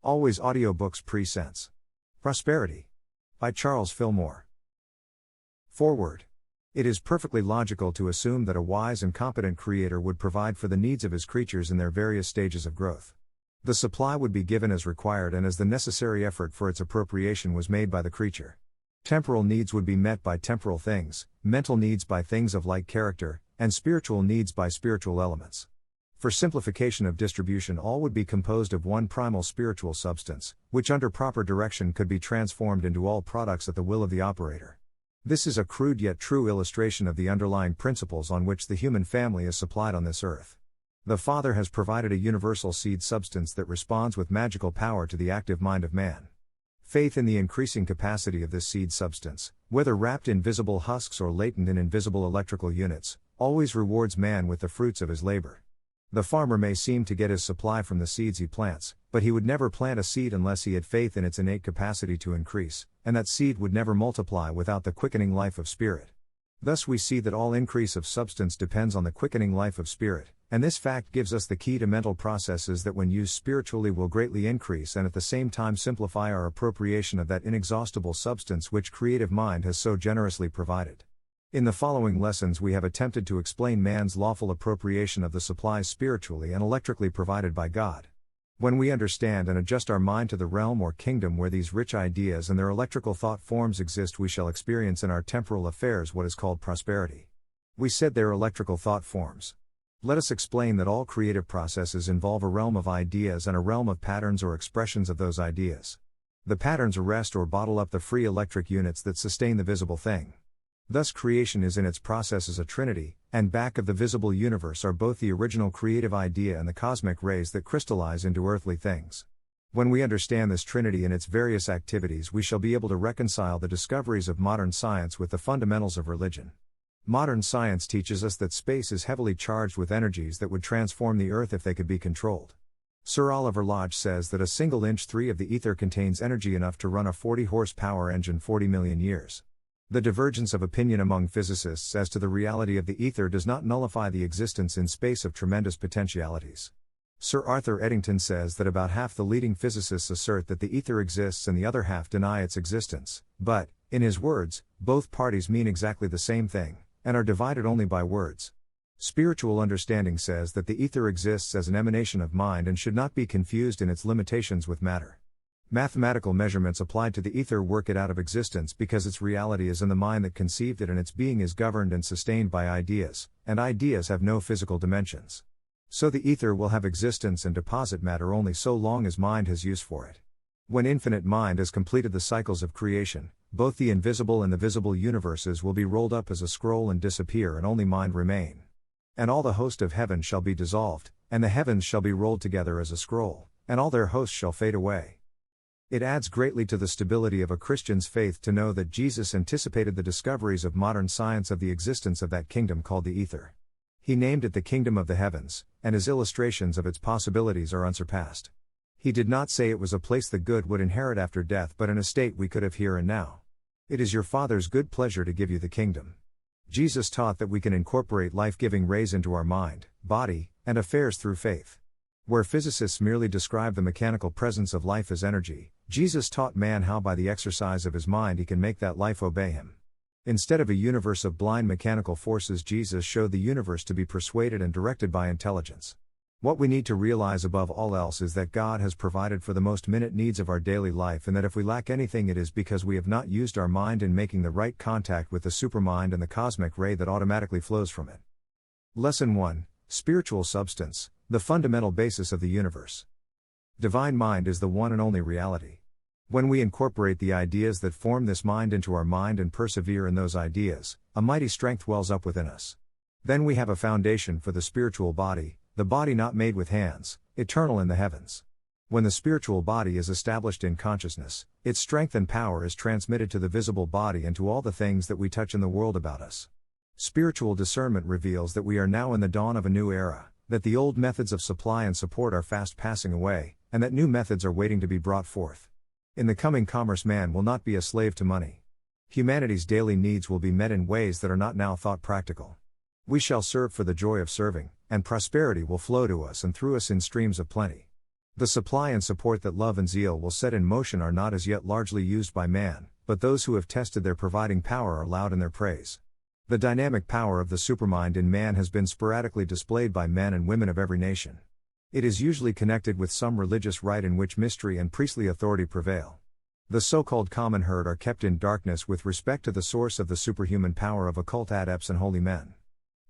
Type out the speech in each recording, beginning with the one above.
Always audiobooks presents Prosperity by Charles Fillmore. Foreword. It is perfectly logical to assume that a wise and competent creator would provide for the needs of his creatures in their various stages of growth. The supply would be given as required and as the necessary effort for its appropriation was made by the creature. Temporal needs would be met by temporal things, mental needs by things of like character, and spiritual needs by spiritual elements. For simplification of distribution, all would be composed of one primal spiritual substance, which under proper direction could be transformed into all products at the will of the operator. This is a crude yet true illustration of the underlying principles on which the human family is supplied on this earth. The Father has provided a universal seed substance that responds with magical power to the active mind of man. Faith in the increasing capacity of this seed substance, whether wrapped in visible husks or latent in invisible electrical units, always rewards man with the fruits of his labor. The farmer may seem to get his supply from the seeds he plants, but he would never plant a seed unless he had faith in its innate capacity to increase, and that seed would never multiply without the quickening life of spirit. Thus we see that all increase of substance depends on the quickening life of spirit, and this fact gives us the key to mental processes that when used spiritually will greatly increase and at the same time simplify our appropriation of that inexhaustible substance which creative mind has so generously provided. In the following lessons we have attempted to explain man's lawful appropriation of the supplies spiritually and electrically provided by God. When we understand and adjust our mind to the realm or kingdom where these rich ideas and their electrical thought forms exist, we shall experience in our temporal affairs what is called prosperity. We said they are electrical thought forms. Let us explain that all creative processes involve a realm of ideas and a realm of patterns or expressions of those ideas. The patterns arrest or bottle up the free electric units that sustain the visible thing. Thus creation is in its processes a trinity, and back of the visible universe are both the original creative idea and the cosmic rays that crystallize into earthly things. When we understand this trinity and its various activities, we shall be able to reconcile the discoveries of modern science with the fundamentals of religion. Modern science teaches us that space is heavily charged with energies that would transform the earth if they could be controlled. Sir Oliver Lodge says that a single inch 3 of the ether contains energy enough to run a 40 horsepower engine 40 million years. The divergence of opinion among physicists as to the reality of the ether does not nullify the existence in space of tremendous potentialities. Sir Arthur Eddington says that about half the leading physicists assert that the ether exists and the other half deny its existence, but, in his words, both parties mean exactly the same thing, and are divided only by words. Spiritual understanding says that the ether exists as an emanation of mind and should not be confused in its limitations with matter. Mathematical measurements applied to the ether work it out of existence because its reality is in the mind that conceived it and its being is governed and sustained by ideas, and ideas have no physical dimensions. So the ether will have existence and deposit matter only so long as mind has use for it. When infinite mind has completed the cycles of creation, both the invisible and the visible universes will be rolled up as a scroll and disappear and only mind remain. And all the host of heaven shall be dissolved, and the heavens shall be rolled together as a scroll, and all their hosts shall fade away. It adds greatly to the stability of a Christian's faith to know that Jesus anticipated the discoveries of modern science of the existence of that kingdom called the ether. He named it the kingdom of the heavens, and his illustrations of its possibilities are unsurpassed. He did not say it was a place the good would inherit after death but an estate we could have here and now. It is your Father's good pleasure to give you the kingdom. Jesus taught that we can incorporate life-giving rays into our mind, body, and affairs through faith. Where physicists merely describe the mechanical presence of life as energy, Jesus taught man how by the exercise of his mind he can make that life obey him. Instead of a universe of blind mechanical forces, Jesus showed the universe to be persuaded and directed by intelligence. What we need to realize above all else is that God has provided for the most minute needs of our daily life, and that if we lack anything it is because we have not used our mind in making the right contact with the supermind and the cosmic ray that automatically flows from it. Lesson 1: Spiritual Substance, the fundamental basis of the universe. Divine mind is the one and only reality. When we incorporate the ideas that form this mind into our mind and persevere in those ideas, a mighty strength wells up within us. Then we have a foundation for the spiritual body, the body not made with hands, eternal in the heavens. When the spiritual body is established in consciousness, its strength and power is transmitted to the visible body and to all the things that we touch in the world about us. Spiritual discernment reveals that we are now in the dawn of a new era, that the old methods of supply and support are fast passing away, and that new methods are waiting to be brought forth. In the coming commerce, man will not be a slave to money. Humanity's daily needs will be met in ways that are not now thought practical. We shall serve for the joy of serving, and prosperity will flow to us and through us in streams of plenty. The supply and support that love and zeal will set in motion are not as yet largely used by man, but those who have tested their providing power are loud in their praise. The dynamic power of the supermind in man has been sporadically displayed by men and women of every nation. It is usually connected with some religious rite in which mystery and priestly authority prevail. The so-called common herd are kept in darkness with respect to the source of the superhuman power of occult adepts and holy men.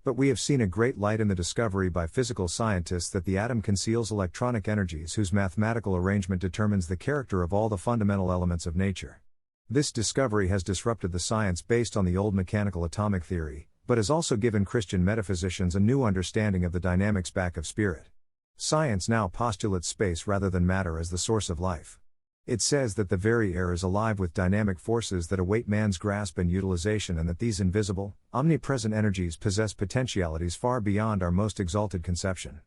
But we have seen a great light in the discovery by physical scientists that the atom conceals electronic energies whose mathematical arrangement determines the character of all the fundamental elements of nature. This discovery has disrupted the science based on the old mechanical atomic theory, but has also given Christian metaphysicians a new understanding of the dynamics back of spirit. Science now postulates space rather than matter as the source of life. It says that the very air is alive with dynamic forces that await man's grasp and utilization, and that these invisible, omnipresent energies possess potentialities far beyond our most exalted conception.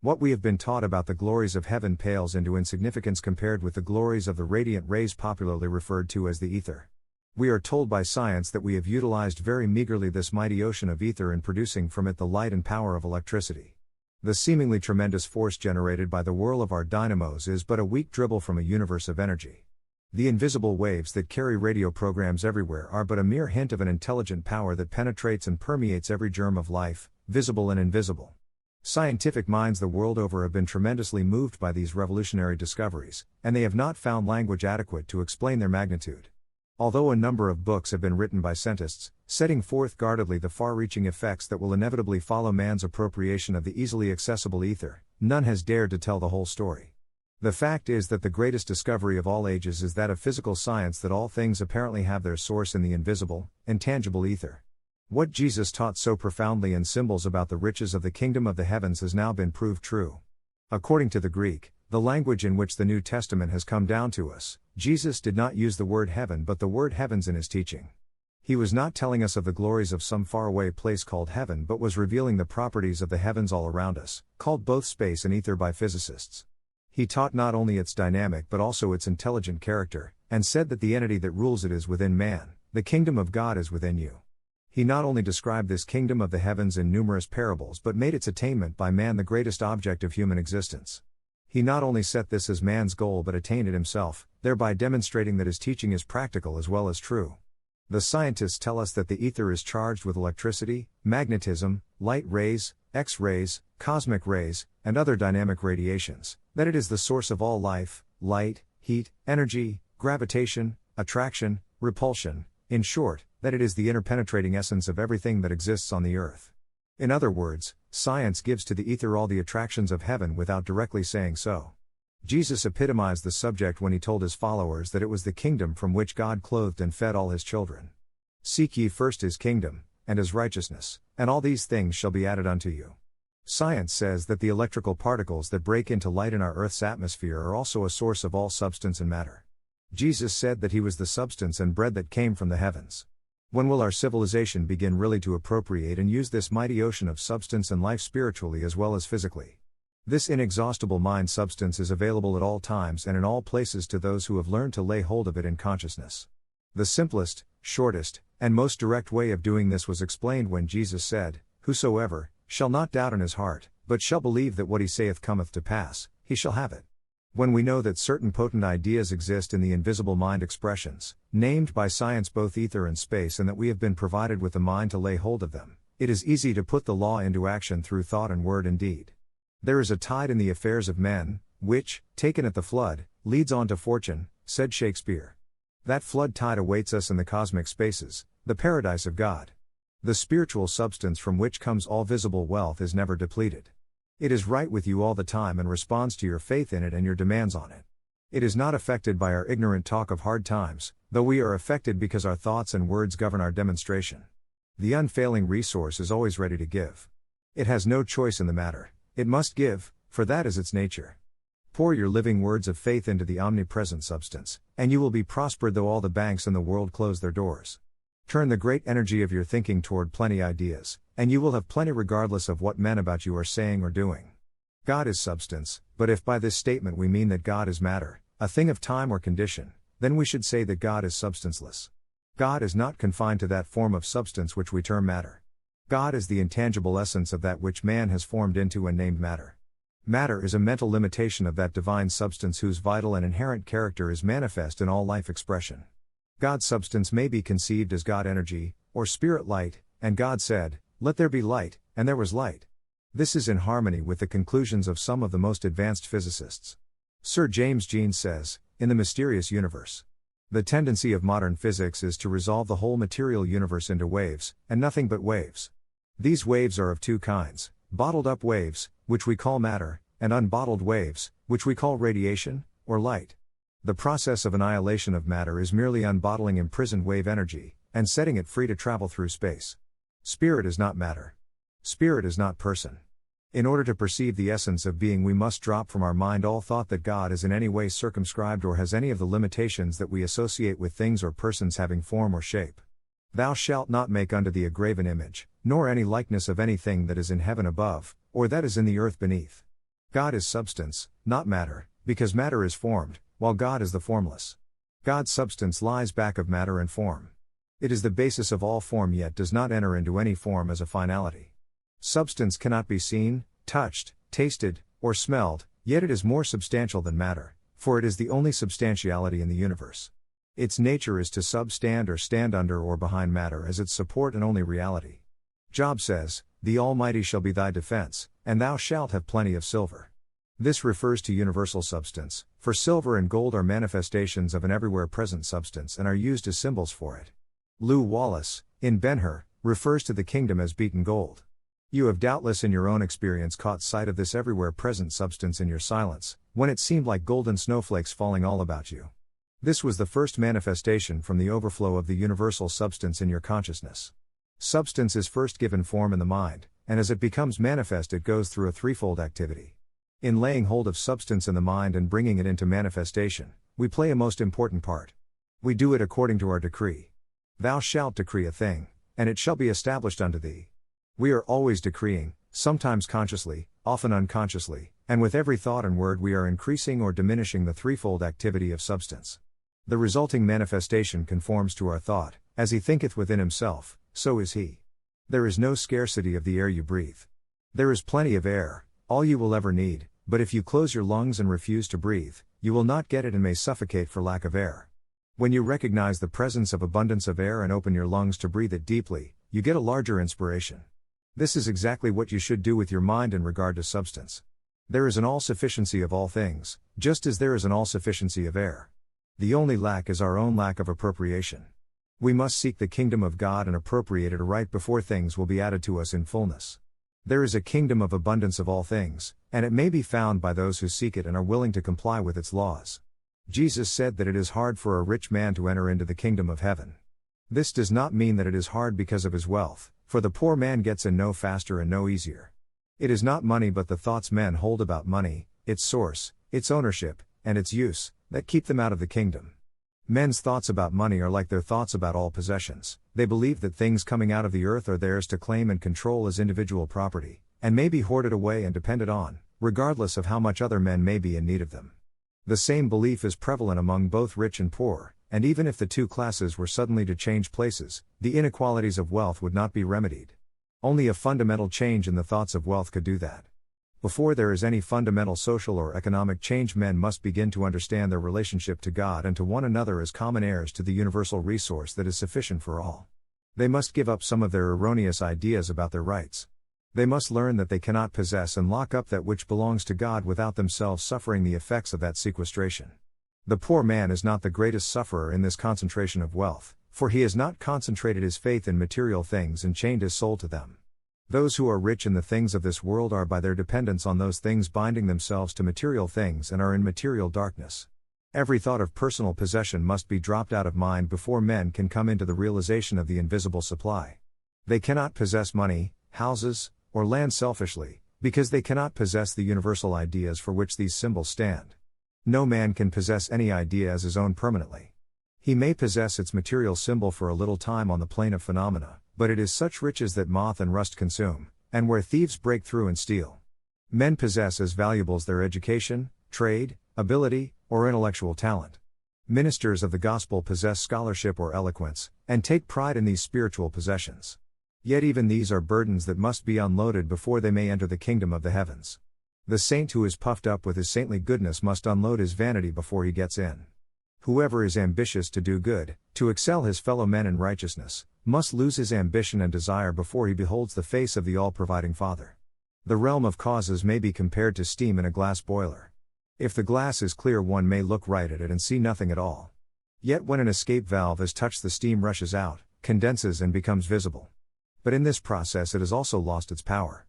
What we have been taught about the glories of heaven pales into insignificance compared with the glories of the radiant rays popularly referred to as the ether. We are told by science that we have utilized very meagerly this mighty ocean of ether in producing from it the light and power of electricity. The seemingly tremendous force generated by the whirl of our dynamos is but a weak dribble from a universe of energy. The invisible waves that carry radio programs everywhere are but a mere hint of an intelligent power that penetrates and permeates every germ of life, visible and invisible. Scientific minds the world over have been tremendously moved by these revolutionary discoveries, and they have not found language adequate to explain their magnitude. Although a number of books have been written by scientists, setting forth guardedly the far-reaching effects that will inevitably follow man's appropriation of the easily accessible ether, none has dared to tell the whole story. The fact is that the greatest discovery of all ages is that of physical science, that all things apparently have their source in the invisible, intangible ether. What Jesus taught so profoundly in symbols about the riches of the kingdom of the heavens has now been proved true. According to the Greek, the language in which the New Testament has come down to us, Jesus did not use the word heaven but the word heavens in his teaching. He was not telling us of the glories of some faraway place called heaven, but was revealing the properties of the heavens all around us, called both space and ether by physicists. He taught not only its dynamic but also its intelligent character, and said that the entity that rules it is within man, the kingdom of God is within you. He not only described this kingdom of the heavens in numerous parables but made its attainment by man the greatest object of human existence. He not only set this as man's goal but attained it himself, thereby demonstrating that his teaching is practical as well as true. The scientists tell us that the ether is charged with electricity, magnetism, light rays, X-rays, cosmic rays, and other dynamic radiations, that it is the source of all life, light, heat, energy, gravitation, attraction, repulsion, in short, that it is the interpenetrating essence of everything that exists on the earth. In other words, science gives to the ether all the attractions of heaven without directly saying so. Jesus epitomized the subject when he told his followers that it was the kingdom from which God clothed and fed all his children. Seek ye first his kingdom, and his righteousness, and all these things shall be added unto you. Science says that the electrical particles that break into light in our Earth's atmosphere are also a source of all substance and matter. Jesus said that he was the substance and bread that came from the heavens. When will our civilization begin really to appropriate and use this mighty ocean of substance and life spiritually as well as physically? This inexhaustible mind substance is available at all times and in all places to those who have learned to lay hold of it in consciousness. The simplest, shortest, and most direct way of doing this was explained when Jesus said, "Whosoever shall not doubt in his heart, but shall believe that what he saith cometh to pass, he shall have it." When we know that certain potent ideas exist in the invisible mind expressions, named by science both ether and space, and that we have been provided with the mind to lay hold of them, it is easy to put the law into action through thought and word and deed. There is a tide in the affairs of men, which, taken at the flood, leads on to fortune, said Shakespeare. That flood tide awaits us in the cosmic spaces, the paradise of God. The spiritual substance from which comes all visible wealth is never depleted. It is right with you all the time and responds to your faith in it and your demands on it. It is not affected by our ignorant talk of hard times, though we are affected because our thoughts and words govern our demonstration. The unfailing resource is always ready to give. It has no choice in the matter, it must give, for that is its nature. Pour your living words of faith into the omnipresent substance, and you will be prospered though all the banks in the world close their doors. Turn the great energy of your thinking toward plenty ideas, and you will have plenty regardless of what men about you are saying or doing. God is substance, but if by this statement we mean that God is matter, a thing of time or condition, then we should say that God is substanceless. God is not confined to that form of substance which we term matter. God is the intangible essence of that which man has formed into and named matter. Matter is a mental limitation of that divine substance whose vital and inherent character is manifest in all life expression. God's substance may be conceived as God energy, or spirit light, and God said, "Let there be light," and there was light. This is in harmony with the conclusions of some of the most advanced physicists. Sir James Jeans says, in The Mysterious Universe, "The tendency of modern physics is to resolve the whole material universe into waves, and nothing but waves. These waves are of two kinds, bottled up waves, which we call matter, and unbottled waves, which we call radiation, or light. The process of annihilation of matter is merely unbottling imprisoned wave energy, and setting it free to travel through space. Spirit is not matter. Spirit is not person. In order to perceive the essence of being, we must drop from our mind all thought that God is in any way circumscribed or has any of the limitations that we associate with things or persons having form or shape. Thou shalt not make unto thee a graven image, nor any likeness of anything that is in heaven above, or that is in the earth beneath." God is substance, not matter, because matter is formed, while God is the formless. God's substance lies back of matter and form. It is the basis of all form, yet does not enter into any form as a finality. Substance cannot be seen, touched, tasted, or smelled, yet it is more substantial than matter, for it is the only substantiality in the universe. Its nature is to substand or stand under or behind matter as its support and only reality. Job says, "The Almighty shall be thy defense, and thou shalt have plenty of silver." This refers to universal substance, for silver and gold are manifestations of an everywhere present substance and are used as symbols for it. Lew Wallace, in Ben-Hur, refers to the kingdom as beaten gold. You have doubtless in your own experience caught sight of this everywhere present substance in your silence, when it seemed like golden snowflakes falling all about you. This was the first manifestation from the overflow of the universal substance in your consciousness. Substance is first given form in the mind, and as it becomes manifest it goes through a threefold activity. In laying hold of substance in the mind and bringing it into manifestation, we play a most important part. We do it according to our decree. Thou shalt decree a thing, and it shall be established unto thee. We are always decreeing, sometimes consciously, often unconsciously, and with every thought and word we are increasing or diminishing the threefold activity of substance. The resulting manifestation conforms to our thought, as he thinketh within himself, so is he. There is no scarcity of the air you breathe. There is plenty of air, all you will ever need, but if you close your lungs and refuse to breathe, you will not get it and may suffocate for lack of air. When you recognize the presence of abundance of air and open your lungs to breathe it deeply, you get a larger inspiration. This is exactly what you should do with your mind in regard to substance. There is an all-sufficiency of all things, just as there is an all-sufficiency of air. The only lack is our own lack of appropriation. We must seek the kingdom of God and appropriate it aright before things will be added to us in fullness. There is a kingdom of abundance of all things, and it may be found by those who seek it and are willing to comply with its laws. Jesus said that it is hard for a rich man to enter into the kingdom of heaven. This does not mean that it is hard because of his wealth, for the poor man gets in no faster and no easier. It is not money but the thoughts men hold about money, its source, its ownership, and its use, that keep them out of the kingdom. Men's thoughts about money are like their thoughts about all possessions. They believe that things coming out of the earth are theirs to claim and control as individual property, and may be hoarded away and depended on, regardless of how much other men may be in need of them. The same belief is prevalent among both rich and poor, and even if the two classes were suddenly to change places, the inequalities of wealth would not be remedied. Only a fundamental change in the thoughts of wealth could do that. Before there is any fundamental social or economic change, men must begin to understand their relationship to God and to one another as common heirs to the universal resource that is sufficient for all. They must give up some of their erroneous ideas about their rights. They must learn that they cannot possess and lock up that which belongs to God without themselves suffering the effects of that sequestration. The poor man is not the greatest sufferer in this concentration of wealth, for he has not concentrated his faith in material things and chained his soul to them. Those who are rich in the things of this world are by their dependence on those things binding themselves to material things and are in material darkness. Every thought of personal possession must be dropped out of mind before men can come into the realization of the invisible supply. They cannot possess money, houses, or land selfishly, because they cannot possess the universal ideas for which these symbols stand. No man can possess any idea as his own permanently. He may possess its material symbol for a little time on the plane of phenomena, but it is such riches that moth and rust consume, and where thieves break through and steal. Men possess as valuables their education, trade, ability, or intellectual talent. Ministers of the gospel possess scholarship or eloquence, and take pride in these spiritual possessions. Yet even these are burdens that must be unloaded before they may enter the kingdom of the heavens. The saint who is puffed up with his saintly goodness must unload his vanity before he gets in. Whoever is ambitious to do good, to excel his fellow men in righteousness, must lose his ambition and desire before he beholds the face of the all-providing Father. The realm of causes may be compared to steam in a glass boiler. If the glass is clear, one may look right at it and see nothing at all. Yet when an escape valve is touched, the steam rushes out, condenses and becomes visible. But in this process it has also lost its power.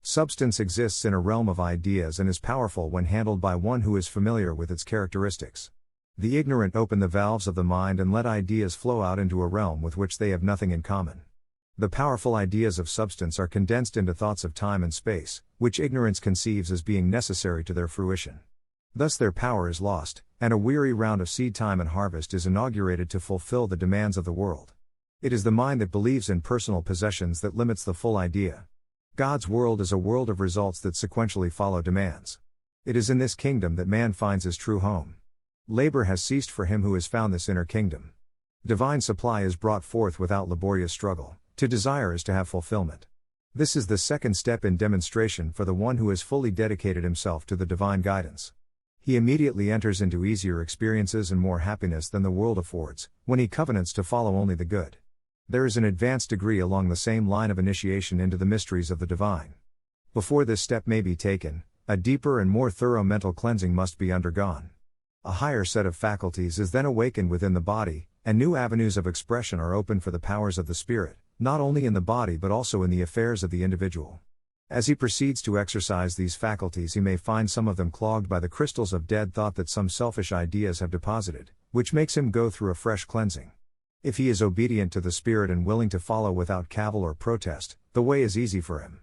Substance exists in a realm of ideas and is powerful when handled by one who is familiar with its characteristics. The ignorant open the valves of the mind and let ideas flow out into a realm with which they have nothing in common. The powerful ideas of substance are condensed into thoughts of time and space, which ignorance conceives as being necessary to their fruition. Thus their power is lost, and a weary round of seed time and harvest is inaugurated to fulfill the demands of the world. It is the mind that believes in personal possessions that limits the full idea. God's world is a world of results that sequentially follow demands. It is in this kingdom that man finds his true home. Labor has ceased for him who has found this inner kingdom. Divine supply is brought forth without laborious struggle. To desire is to have fulfillment. This is the second step in demonstration for the one who has fully dedicated himself to the divine guidance. He immediately enters into easier experiences and more happiness than the world affords, when he covenants to follow only the good. There is an advanced degree along the same line of initiation into the mysteries of the divine. Before this step may be taken, a deeper and more thorough mental cleansing must be undergone. A higher set of faculties is then awakened within the body, and new avenues of expression are opened for the powers of the spirit, not only in the body but also in the affairs of the individual. As he proceeds to exercise these faculties, he may find some of them clogged by the crystals of dead thought that some selfish ideas have deposited, which makes him go through a fresh cleansing. If he is obedient to the Spirit and willing to follow without cavil or protest, the way is easy for him.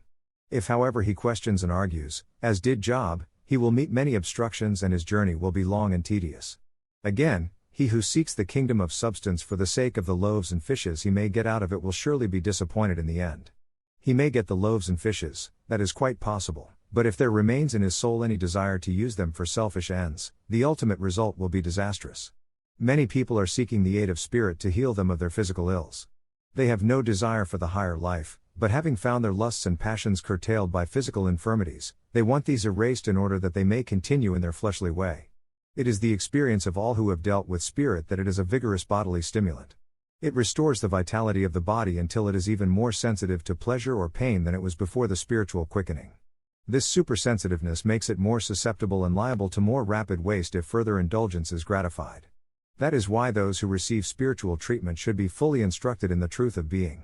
If however he questions and argues, as did Job, he will meet many obstructions and his journey will be long and tedious. Again, he who seeks the kingdom of substance for the sake of the loaves and fishes he may get out of it will surely be disappointed in the end. He may get the loaves and fishes, that is quite possible, but if there remains in his soul any desire to use them for selfish ends, the ultimate result will be disastrous. Many people are seeking the aid of spirit to heal them of their physical ills. They have no desire for the higher life, but having found their lusts and passions curtailed by physical infirmities, they want these erased in order that they may continue in their fleshly way. It is the experience of all who have dealt with spirit that it is a vigorous bodily stimulant. It restores the vitality of the body until it is even more sensitive to pleasure or pain than it was before the spiritual quickening. This supersensitiveness makes it more susceptible and liable to more rapid waste if further indulgence is gratified. That is why those who receive spiritual treatment should be fully instructed in the truth of being.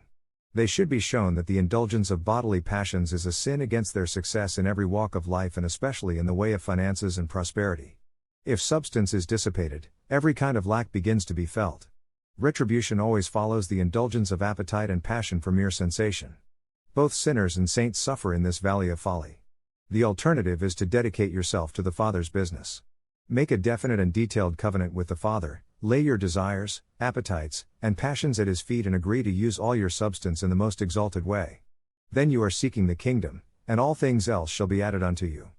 They should be shown that the indulgence of bodily passions is a sin against their success in every walk of life and especially in the way of finances and prosperity. If substance is dissipated, every kind of lack begins to be felt. Retribution always follows the indulgence of appetite and passion for mere sensation. Both sinners and saints suffer in this valley of folly. The alternative is to dedicate yourself to the Father's business. Make a definite and detailed covenant with the Father, lay your desires, appetites, and passions at His feet and agree to use all your substance in the most exalted way. Then you are seeking the kingdom, and all things else shall be added unto you.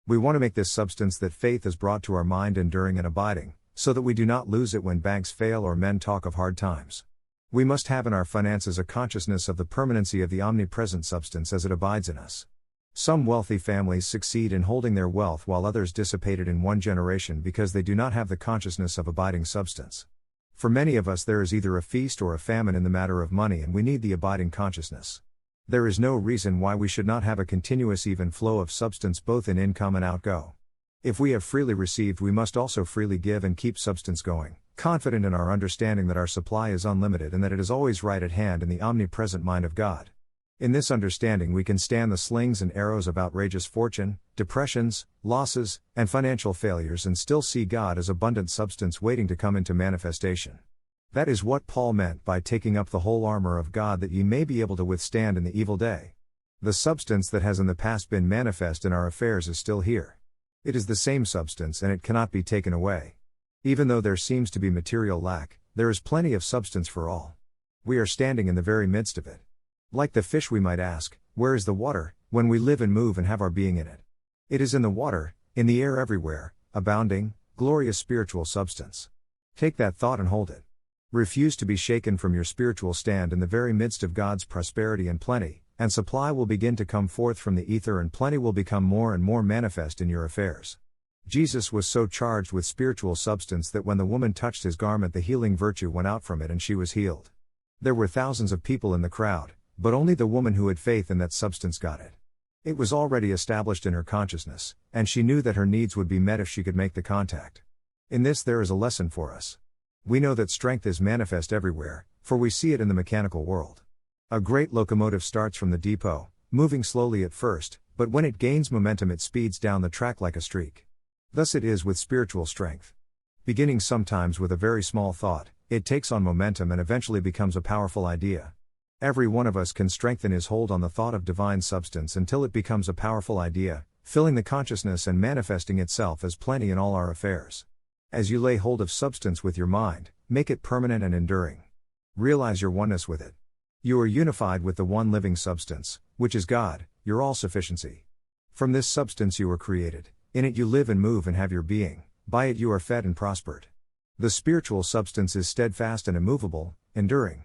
We want to make this substance that faith has brought to our mind enduring and abiding, so that we do not lose it when banks fail or men talk of hard times. We must have in our finances a consciousness of the permanency of the omnipresent substance as it abides in us. Some wealthy families succeed in holding their wealth while others dissipate it in one generation because they do not have the consciousness of abiding substance. For many of us there is either a feast or a famine in the matter of money and we need the abiding consciousness. There is no reason why we should not have a continuous even flow of substance both in income and outgo. If we have freely received we must also freely give and keep substance going, confident in our understanding that our supply is unlimited and that it is always right at hand in the omnipresent mind of God. In this understanding we can stand the slings and arrows of outrageous fortune, depressions, losses, and financial failures and still see God as abundant substance waiting to come into manifestation. That is what Paul meant by taking up the whole armor of God that ye may be able to withstand in the evil day. The substance that has in the past been manifest in our affairs is still here. It is the same substance and it cannot be taken away. Even though there seems to be material lack, there is plenty of substance for all. We are standing in the very midst of it. Like the fish we might ask, where is the water, when we live and move and have our being in it? It is in the water, in the air everywhere, abounding, glorious spiritual substance. Take that thought and hold it. Refuse to be shaken from your spiritual stand in the very midst of God's prosperity and plenty, and supply will begin to come forth from the ether, and plenty will become more and more manifest in your affairs. Jesus was so charged with spiritual substance that when the woman touched his garment, the healing virtue went out from it and she was healed. There were thousands of people in the crowd, but only the woman who had faith in that substance got it. It was already established in her consciousness, and she knew that her needs would be met if she could make the contact. In this there is a lesson for us. We know that strength is manifest everywhere, for we see it in the mechanical world. A great locomotive starts from the depot, moving slowly at first, but when it gains momentum it speeds down the track like a streak. Thus it is with spiritual strength. Beginning sometimes with a very small thought, it takes on momentum and eventually becomes a powerful idea. Every one of us can strengthen his hold on the thought of divine substance until it becomes a powerful idea, filling the consciousness and manifesting itself as plenty in all our affairs. As you lay hold of substance with your mind, make it permanent and enduring. Realize your oneness with it. You are unified with the one living substance, which is God, your all-sufficiency. From this substance you were created, in it you live and move and have your being, by it you are fed and prospered. The spiritual substance is steadfast and immovable, enduring.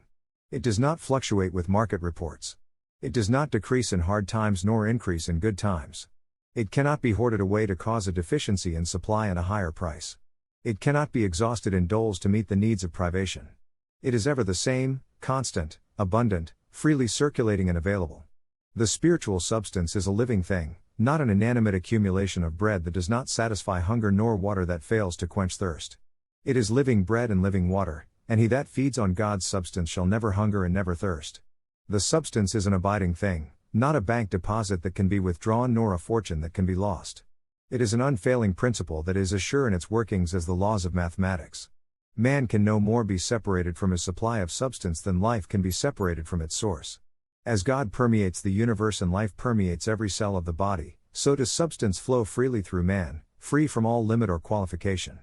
It does not fluctuate with market reports. It does not decrease in hard times nor increase in good times. It cannot be hoarded away to cause a deficiency in supply and a higher price. It cannot be exhausted in doles to meet the needs of privation. It is ever the same, constant, abundant, freely circulating and available. The spiritual substance is a living thing, not an inanimate accumulation of bread that does not satisfy hunger nor water that fails to quench thirst. It is living bread and living water, and he that feeds on God's substance shall never hunger and never thirst. The substance is an abiding thing, not a bank deposit that can be withdrawn nor a fortune that can be lost. It is an unfailing principle that is as sure in its workings as the laws of mathematics. Man can no more be separated from his supply of substance than life can be separated from its source. As God permeates the universe and life permeates every cell of the body, so does substance flow freely through man, free from all limit or qualification.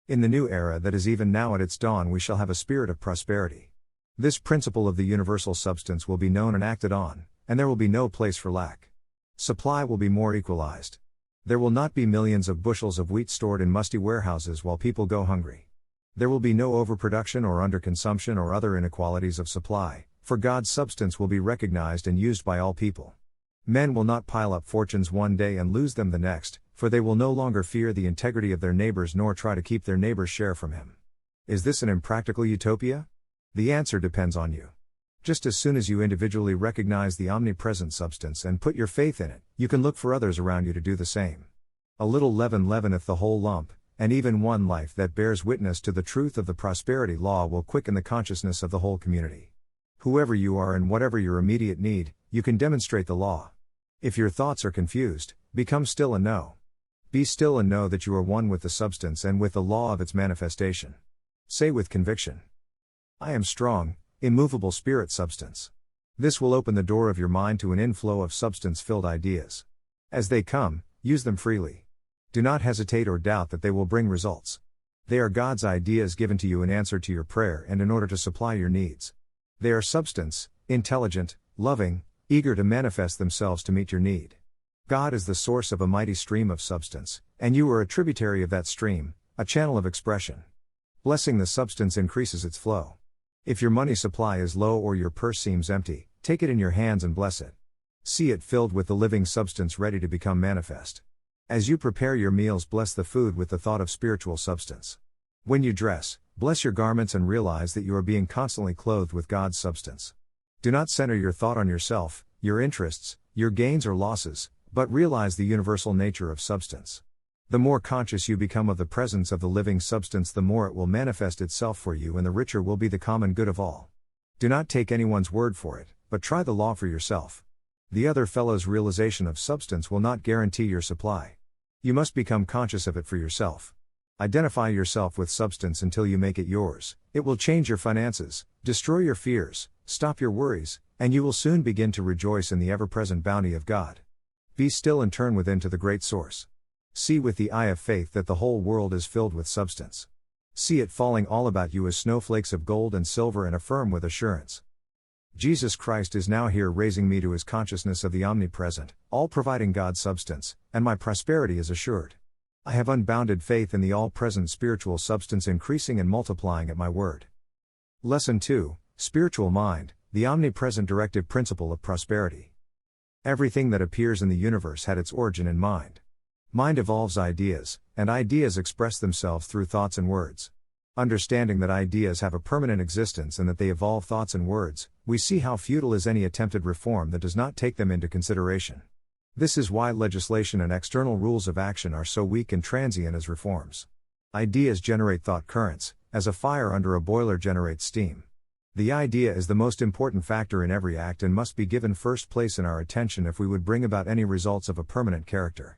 In the new era that is even now at its dawn, we shall have a spirit of prosperity. This principle of the universal substance will be known and acted on, and there will be no place for lack. Supply will be more equalized. There will not be millions of bushels of wheat stored in musty warehouses while people go hungry. There will be no overproduction or underconsumption or other inequalities of supply, for God's substance will be recognized and used by all people. Men will not pile up fortunes one day and lose them the next, for they will no longer fear the integrity of their neighbors nor try to keep their neighbor's share from him. Is this an impractical utopia? The answer depends on you. Just as soon as you individually recognize the omnipresent substance and put your faith in it, you can look for others around you to do the same. A little leaven leaveneth the whole lump, and even one life that bears witness to the truth of the prosperity law will quicken the consciousness of the whole community. Whoever you are and whatever your immediate need, you can demonstrate the law. If your thoughts are confused, become still and know. Be still and know that you are one with the substance and with the law of its manifestation. Say with conviction, I am strong, immovable spirit substance. This will open the door of your mind to an inflow of substance-filled ideas. As they come, use them freely. Do not hesitate or doubt that they will bring results. They are God's ideas given to you in answer to your prayer and in order to supply your needs. They are substance, intelligent, loving, eager to manifest themselves to meet your need. God is the source of a mighty stream of substance, and you are a tributary of that stream, a channel of expression. Blessing the substance increases its flow. If your money supply is low or your purse seems empty, take it in your hands and bless it. See it filled with the living substance ready to become manifest. As you prepare your meals, bless the food with the thought of spiritual substance. When you dress, bless your garments and realize that you are being constantly clothed with God's substance. Do not center your thought on yourself, your interests, your gains or losses, but realize the universal nature of substance. The more conscious you become of the presence of the living substance, the more it will manifest itself for you and the richer will be the common good of all. Do not take anyone's word for it, but try the law for yourself. The other fellow's realization of substance will not guarantee your supply. You must become conscious of it for yourself. Identify yourself with substance until you make it yours. It will change your finances, destroy your fears, stop your worries, and you will soon begin to rejoice in the ever-present bounty of God. Be still and turn within to the great source. See with the eye of faith that the whole world is filled with substance. See it falling all about you as snowflakes of gold and silver, and affirm with assurance, Jesus Christ is now here, raising me to his consciousness of the omnipresent, all-providing God substance, and my prosperity is assured. I have unbounded faith in the all-present spiritual substance, increasing and multiplying at my word. Lesson 2, Spiritual Mind, the omnipresent directive principle of prosperity. Everything that appears in the universe had its origin in mind. Mind evolves ideas, and ideas express themselves through thoughts and words. Understanding that ideas have a permanent existence and that they evolve thoughts and words, we see how futile is any attempted reform that does not take them into consideration. This is why legislation and external rules of action are so weak and transient as reforms. Ideas generate thought currents, as a fire under a boiler generates steam. The idea is the most important factor in every act and must be given first place in our attention if we would bring about any results of a permanent character.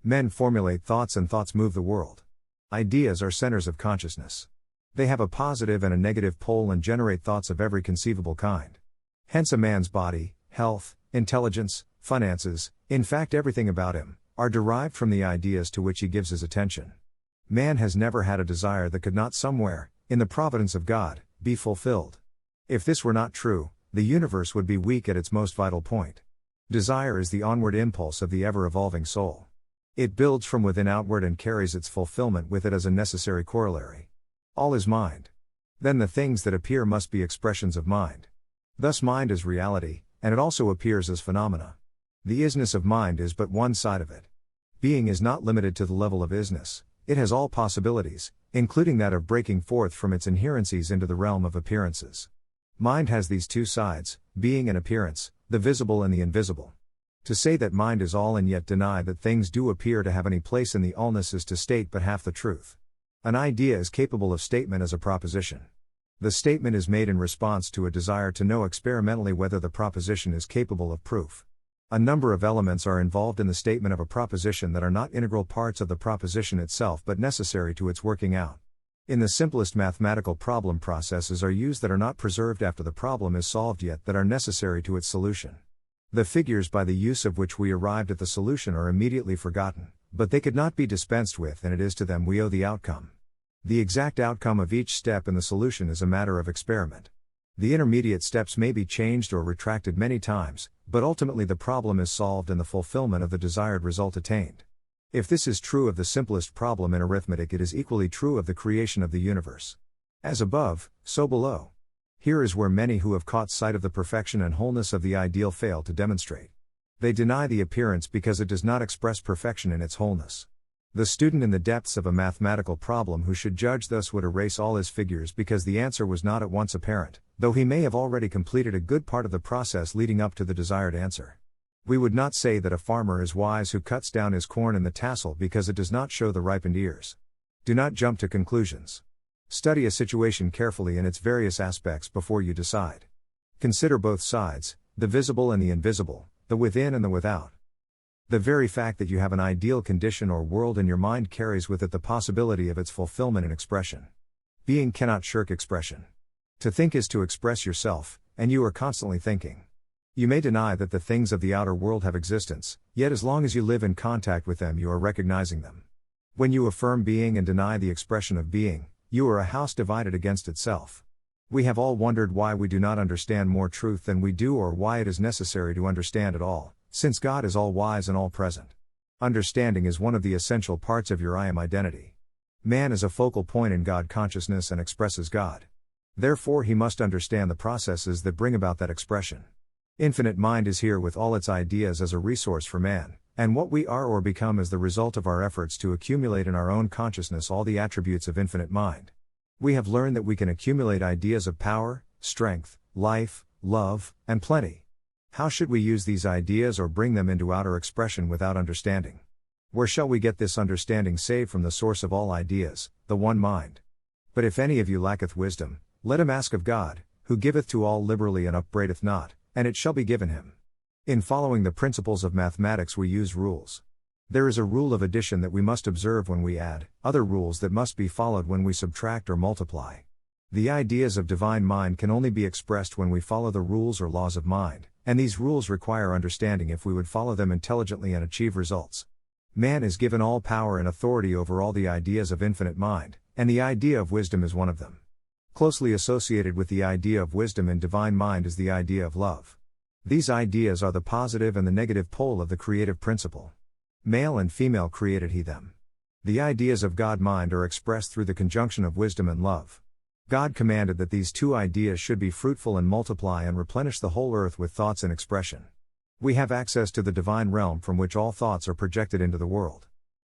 Men formulate thoughts and thoughts move the world. Ideas are centers of consciousness. They have a positive and a negative pole and generate thoughts of every conceivable kind. Hence a man's body, health, intelligence, finances, in fact everything about him, are derived from the ideas to which he gives his attention. Man has never had a desire that could not somewhere, in the providence of God, be fulfilled. If this were not true, the universe would be weak at its most vital point. Desire is the onward impulse of the ever-evolving soul. It builds from within outward and carries its fulfillment with it as a necessary corollary. All is mind. Then the things that appear must be expressions of mind. Thus mind is reality, and it also appears as phenomena. The isness of mind is but one side of it. Being is not limited to the level of isness, it has all possibilities, including that of breaking forth from its inherencies into the realm of appearances. Mind has these two sides, being and appearance, the visible and the invisible. To say that mind is all and yet deny that things do appear to have any place in the allness is to state but half the truth. An idea is capable of statement as a proposition. The statement is made in response to a desire to know experimentally whether the proposition is capable of proof. A number of elements are involved in the statement of a proposition that are not integral parts of the proposition itself but necessary to its working out. In the simplest mathematical problem, processes are used that are not preserved after the problem is solved yet that are necessary to its solution. The figures by the use of which we arrived at the solution are immediately forgotten, but they could not be dispensed with, and it is to them we owe the outcome. The exact outcome of each step in the solution is a matter of experiment. The intermediate steps may be changed or retracted many times, but ultimately the problem is solved and the fulfillment of the desired result attained. If this is true of the simplest problem in arithmetic, it is equally true of the creation of the universe. As above, so below. Here is where many who have caught sight of the perfection and wholeness of the ideal fail to demonstrate. They deny the appearance because it does not express perfection in its wholeness. The student in the depths of a mathematical problem who should judge thus would erase all his figures because the answer was not at once apparent, though he may have already completed a good part of the process leading up to the desired answer. We would not say that a farmer is wise who cuts down his corn in the tassel because it does not show the ripened ears. Do not jump to conclusions. Study a situation carefully in its various aspects before you decide. Consider both sides, the visible and the invisible, the within and the without. The very fact that you have an ideal condition or world in your mind carries with it the possibility of its fulfillment and expression. Being cannot shirk expression. To think is to express yourself, and you are constantly thinking. You may deny that the things of the outer world have existence, yet as long as you live in contact with them you are recognizing them. When you affirm being and deny the expression of being, you are a house divided against itself. We have all wondered why we do not understand more truth than we do, or why it is necessary to understand at all, since God is all-wise and all-present. Understanding is one of the essential parts of your I am identity. Man is a focal point in God consciousness and expresses God. Therefore he must understand the processes that bring about that expression. Infinite mind is here with all its ideas as a resource for man, and what we are or become is the result of our efforts to accumulate in our own consciousness all the attributes of infinite mind. We have learned that we can accumulate ideas of power, strength, life, love, and plenty. How should we use these ideas or bring them into outer expression without understanding? Where shall we get this understanding save from the source of all ideas, the one mind? But if any of you lacketh wisdom, let him ask of God, who giveth to all liberally and upbraideth not, and it shall be given him. In following the principles of mathematics we use rules. There is a rule of addition that we must observe when we add, other rules that must be followed when we subtract or multiply. The ideas of divine mind can only be expressed when we follow the rules or laws of mind, and these rules require understanding if we would follow them intelligently and achieve results. Man is given all power and authority over all the ideas of infinite mind, and the idea of wisdom is one of them. Closely associated with the idea of wisdom in divine mind is the idea of love. These ideas are the positive and the negative pole of the creative principle. Male and female created he them. The ideas of God mind are expressed through the conjunction of wisdom and love. God commanded that these two ideas should be fruitful and multiply and replenish the whole earth with thoughts and expression. We have access to the divine realm from which all thoughts are projected into the world.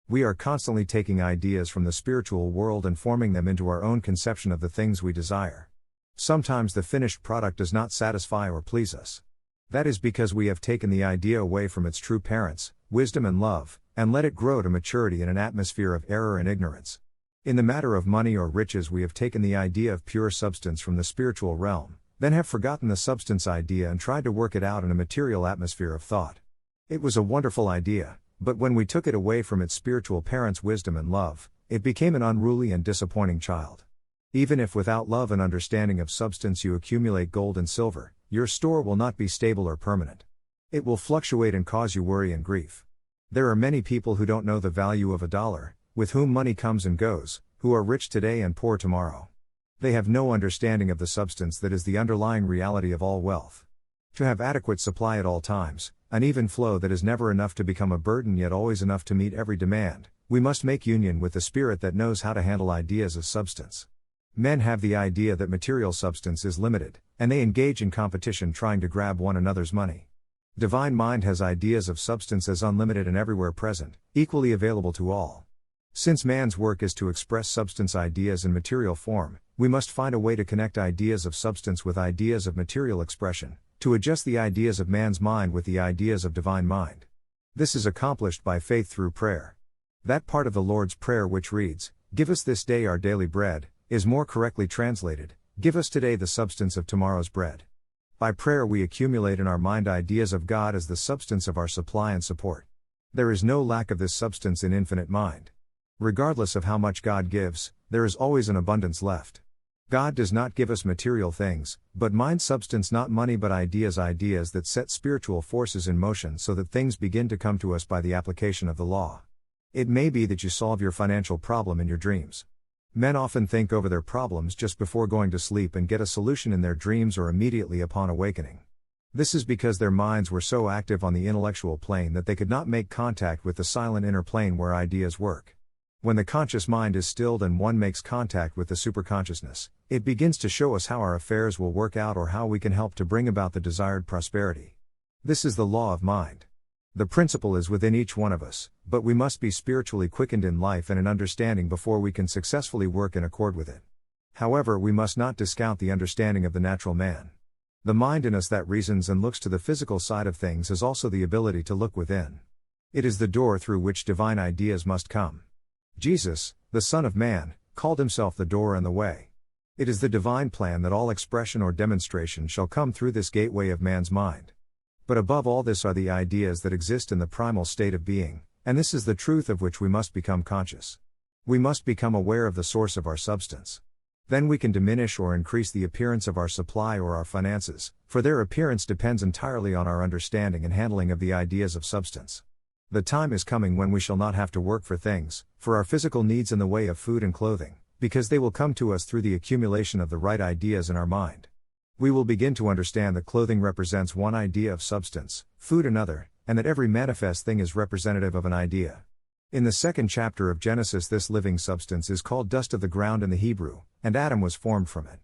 We are constantly taking ideas from the spiritual world and forming them into our own conception of the things we desire. Sometimes the finished product does not satisfy or please us. That is because we have taken the idea away from its true parents, wisdom and love, and let it grow to maturity in an atmosphere of error and ignorance. In the matter of money or riches, we have taken the idea of pure substance from the spiritual realm, then have forgotten the substance idea and tried to work it out in a material atmosphere of thought. It was a wonderful idea, but when we took it away from its spiritual parents' wisdom and love, it became an unruly and disappointing child. Even if without love and understanding of substance you accumulate gold and silver, your store will not be stable or permanent. It will fluctuate and cause you worry and grief. There are many people who don't know the value of a dollar, with whom money comes and goes, who are rich today and poor tomorrow. They have no understanding of the substance that is the underlying reality of all wealth. To have adequate supply at all times, an even flow that is never enough to become a burden yet always enough to meet every demand, we must make union with the spirit that knows how to handle ideas as substance. Men have the idea that material substance is limited, and they engage in competition trying to grab one another's money. Divine mind has ideas of substance as unlimited and everywhere present, equally available to all. Since man's work is to express substance ideas in material form, we must find a way to connect ideas of substance with ideas of material expression, to adjust the ideas of man's mind with the ideas of divine mind. This is accomplished by faith through prayer. That part of the Lord's Prayer which reads, "Give us this day our daily bread," is more correctly translated, "Give us today the substance of tomorrow's bread." By prayer we accumulate in our mind ideas of God as the substance of our supply and support. There is no lack of this substance in infinite mind. Regardless of how much God gives, there is always an abundance left. God does not give us material things, but mind substance, not money but ideas that set spiritual forces in motion so that things begin to come to us by the application of the law. It may be that you solve your financial problem in your dreams. Men often think over their problems just before going to sleep and get a solution in their dreams or immediately upon awakening. This is because their minds were so active on the intellectual plane that they could not make contact with the silent inner plane where ideas work. When the conscious mind is stilled and one makes contact with the superconsciousness, it begins to show us how our affairs will work out or how we can help to bring about the desired prosperity. This is the law of mind. The principle is within each one of us, but we must be spiritually quickened in life and in understanding before we can successfully work in accord with it. However, we must not discount the understanding of the natural man. The mind in us that reasons and looks to the physical side of things has also the ability to look within. It is the door through which divine ideas must come. Jesus, the Son of Man, called himself the door and the way. It is the divine plan that all expression or demonstration shall come through this gateway of man's mind. But above all this are the ideas that exist in the primal state of being, and this is the truth of which we must become conscious. We must become aware of the source of our substance. Then we can diminish or increase the appearance of our supply or our finances, for their appearance depends entirely on our understanding and handling of the ideas of substance. The time is coming when we shall not have to work for things, for our physical needs in the way of food and clothing, because they will come to us through the accumulation of the right ideas in our mind. We will begin to understand that clothing represents one idea of substance, food another, and that every manifest thing is representative of an idea. In the second chapter of Genesis, this living substance is called dust of the ground in the Hebrew, and Adam was formed from it.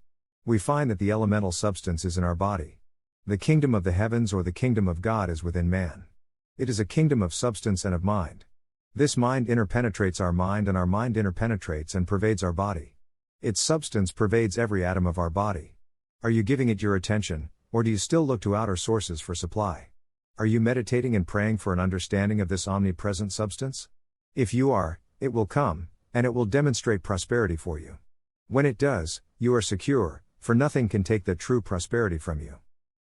We find that the elemental substance is in our body. The kingdom of the heavens or the kingdom of God is within man. It is a kingdom of substance and of mind. This mind interpenetrates our mind and our mind interpenetrates and pervades our body. Its substance pervades every atom of our body. Are you giving it your attention, or do you still look to outer sources for supply? Are you meditating and praying for an understanding of this omnipresent substance? If you are, it will come, and it will demonstrate prosperity for you. When it does, you are secure, for nothing can take that true prosperity from you.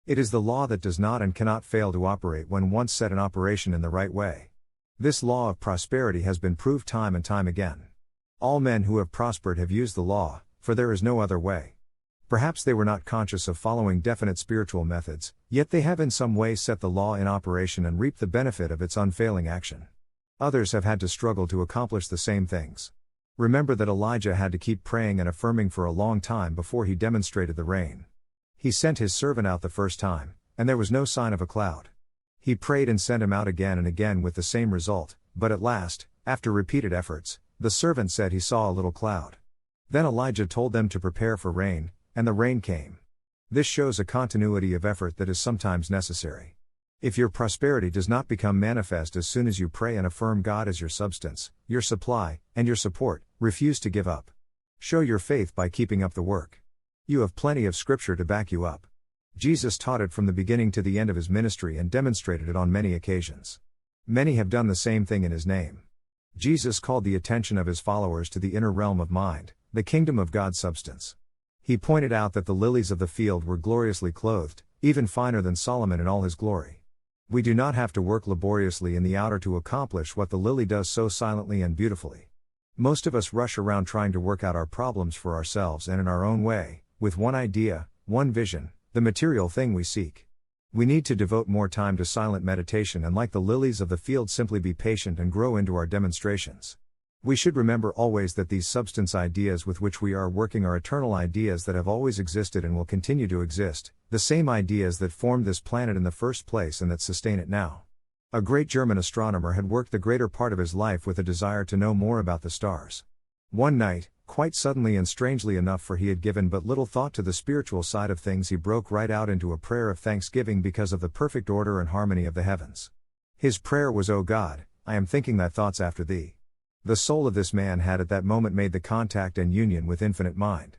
It is the law that does not and cannot fail to operate when once set in operation in the right way. This law of prosperity has been proved time and time again. All men who have prospered have used the law, for there is no other way. Perhaps they were not conscious of following definite spiritual methods, yet they have in some way set the law in operation and reaped the benefit of its unfailing action. Others have had to struggle to accomplish the same things. Remember that Elijah had to keep praying and affirming for a long time before he demonstrated the rain. He sent his servant out the first time, and there was no sign of a cloud. He prayed and sent him out again and again with the same result, but at last, after repeated efforts, the servant said he saw a little cloud. Then Elijah told them to prepare for rain, and the rain came. This shows a continuity of effort that is sometimes necessary. If your prosperity does not become manifest as soon as you pray and affirm God as your substance, your supply, and your support, refuse to give up. Show your faith by keeping up the work. You have plenty of scripture to back you up. Jesus taught it from the beginning to the end of his ministry and demonstrated it on many occasions. Many have done the same thing in his name. Jesus called the attention of his followers to the inner realm of mind, the kingdom of God's substance. He pointed out that the lilies of the field were gloriously clothed, even finer than Solomon in all his glory. We do not have to work laboriously in the outer to accomplish what the lily does so silently and beautifully. Most of us rush around trying to work out our problems for ourselves and in our own way, with one idea, one vision, the material thing we seek. We need to devote more time to silent meditation and, like the lilies of the field, simply be patient and grow into our demonstrations. We should remember always that these substance ideas with which we are working are eternal ideas that have always existed and will continue to exist, the same ideas that formed this planet in the first place and that sustain it now. A great German astronomer had worked the greater part of his life with a desire to know more about the stars. One night, quite suddenly and strangely enough, for he had given but little thought to the spiritual side of things, he broke right out into a prayer of thanksgiving because of the perfect order and harmony of the heavens. His prayer was, "O God, I am thinking thy thoughts after thee." The soul of this man had at that moment made the contact and union with infinite mind.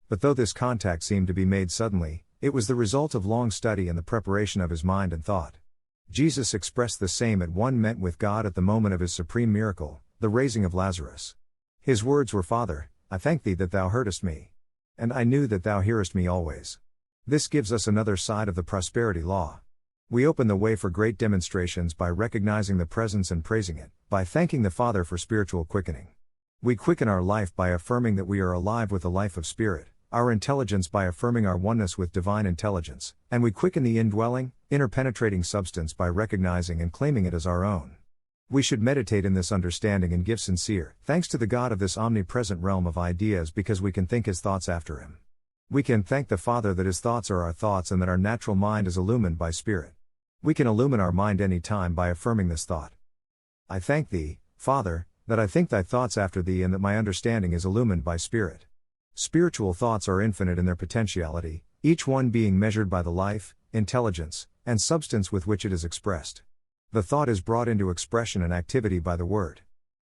But though this contact seemed to be made suddenly, it was the result of long study and the preparation of his mind and thought. Jesus expressed the same at one met with God at the moment of his supreme miracle, the raising of Lazarus. His words were, "Father, I thank thee that thou heardest me. And I knew that thou hearest me always." This gives us another side of the prosperity law. We open the way for great demonstrations by recognizing the presence and praising it, by thanking the Father for spiritual quickening. We quicken our life by affirming that we are alive with the life of Spirit, our intelligence by affirming our oneness with divine intelligence, and we quicken the indwelling, interpenetrating substance by recognizing and claiming it as our own. We should meditate in this understanding and give sincere thanks to the God of this omnipresent realm of ideas, because we can think his thoughts after him. We can thank the Father that his thoughts are our thoughts and that our natural mind is illumined by Spirit. We can illumine our mind any time by affirming this thought. I thank thee, Father, that I think thy thoughts after thee and that my understanding is illumined by Spirit. Spiritual thoughts are infinite in their potentiality, each one being measured by the life, intelligence, and substance with which it is expressed. The thought is brought into expression and activity by the word.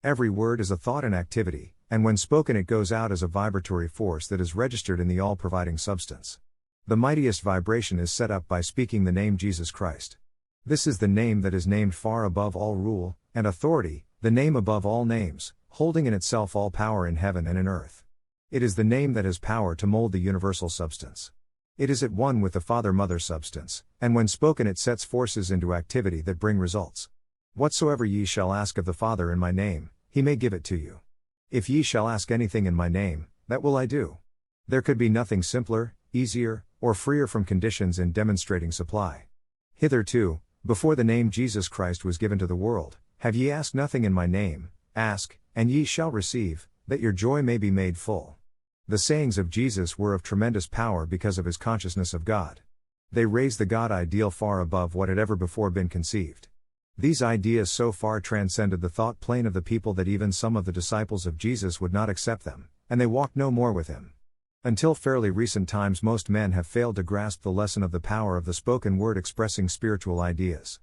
Every word is a thought in activity, and when spoken it goes out as a vibratory force that is registered in the all-providing substance. The mightiest vibration is set up by speaking the name Jesus Christ. This is the name that is named far above all rule and authority, the name above all names, holding in itself all power in heaven and in earth. It is the name that has power to mold the universal substance. It is at one with the Father-Mother substance, and when spoken it sets forces into activity that bring results. Whatsoever ye shall ask of the Father in my name, he may give it to you. If ye shall ask anything in my name, that will I do. There could be nothing simpler, easier, or freer from conditions in demonstrating supply. Hitherto, before the name Jesus Christ was given to the world, have ye asked nothing in my name? Ask, and ye shall receive, that your joy may be made full. The sayings of Jesus were of tremendous power because of his consciousness of God. They raised the God ideal far above what had ever before been conceived. These ideas so far transcended the thought plane of the people that even some of the disciples of Jesus would not accept them, and they walked no more with him. Until fairly recent times most men have failed to grasp the lesson of the power of the spoken word expressing spiritual ideas.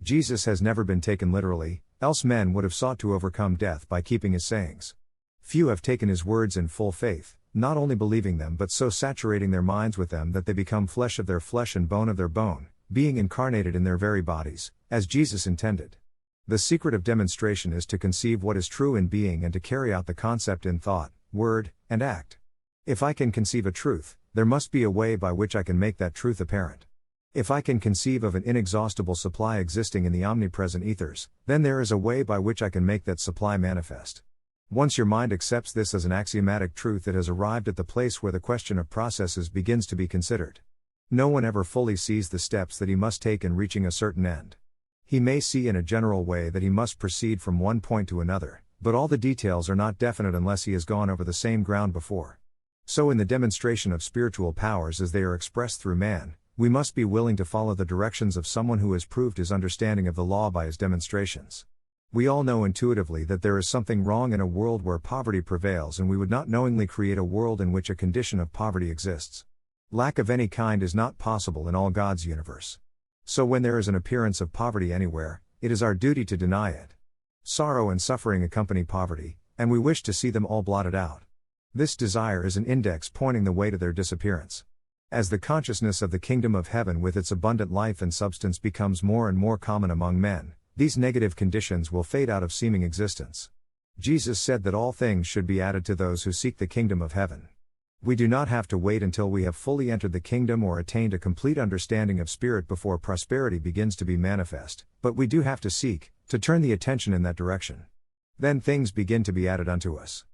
Jesus has never been taken literally, else men would have sought to overcome death by keeping his sayings. Few have taken his words in full faith, not only believing them but so saturating their minds with them that they become flesh of their flesh and bone of their bone, being incarnated in their very bodies, as Jesus intended. The secret of demonstration is to conceive what is true in being and to carry out the concept in thought, word, and act. If I can conceive a truth, there must be a way by which I can make that truth apparent. If I can conceive of an inexhaustible supply existing in the omnipresent ethers, then there is a way by which I can make that supply manifest. Once your mind accepts this as an axiomatic truth, it has arrived at the place where the question of processes begins to be considered. No one ever fully sees the steps that he must take in reaching a certain end. He may see in a general way that he must proceed from one point to another, but all the details are not definite unless he has gone over the same ground before. So in the demonstration of spiritual powers as they are expressed through man, we must be willing to follow the directions of someone who has proved his understanding of the law by his demonstrations. We all know intuitively that there is something wrong in a world where poverty prevails, and we would not knowingly create a world in which a condition of poverty exists. Lack of any kind is not possible in all God's universe. So when there is an appearance of poverty anywhere, it is our duty to deny it. Sorrow and suffering accompany poverty, and we wish to see them all blotted out. This desire is an index pointing the way to their disappearance. As the consciousness of the kingdom of heaven with its abundant life and substance becomes more and more common among men, these negative conditions will fade out of seeming existence. Jesus said that all things should be added to those who seek the kingdom of heaven. We do not have to wait until we have fully entered the kingdom or attained a complete understanding of spirit before prosperity begins to be manifest, but we do have to seek, to turn the attention in that direction. Then things begin to be added unto us.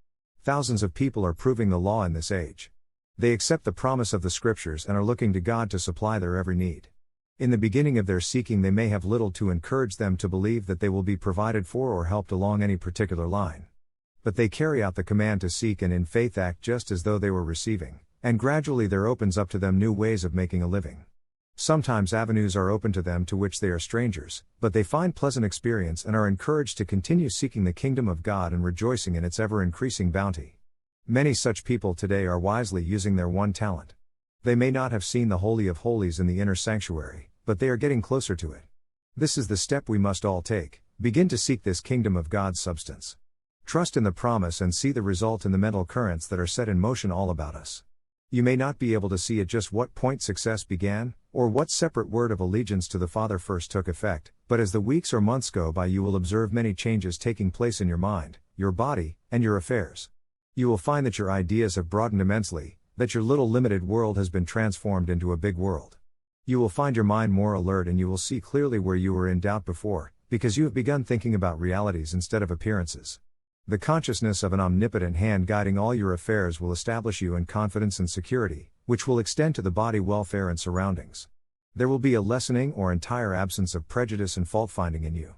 Thousands of people are proving the law in this age. They accept the promise of the scriptures and are looking to God to supply their every need. In the beginning of their seeking, they may have little to encourage them to believe that they will be provided for or helped along any particular line. But they carry out the command to seek and in faith act just as though they were receiving, and gradually there opens up to them new ways of making a living. Sometimes avenues are open to them to which they are strangers, but they find pleasant experience and are encouraged to continue seeking the kingdom of God and rejoicing in its ever-increasing bounty. Many such people today are wisely using their one talent. They may not have seen the Holy of Holies in the inner sanctuary, but they are getting closer to it. This is the step we must all take: begin to seek this kingdom of God's substance. Trust in the promise and see the result in the mental currents that are set in motion all about us. You may not be able to see at just what point success began, or what separate word of allegiance to the Father first took effect, but as the weeks or months go by you will observe many changes taking place in your mind, your body, and your affairs. You will find that your ideas have broadened immensely, that your little limited world has been transformed into a big world. You will find your mind more alert and you will see clearly where you were in doubt before, because you have begun thinking about realities instead of appearances. The consciousness of an omnipotent hand guiding all your affairs will establish you in confidence and security, which will extend to the body welfare and surroundings. There will be a lessening or entire absence of prejudice and fault-finding in you.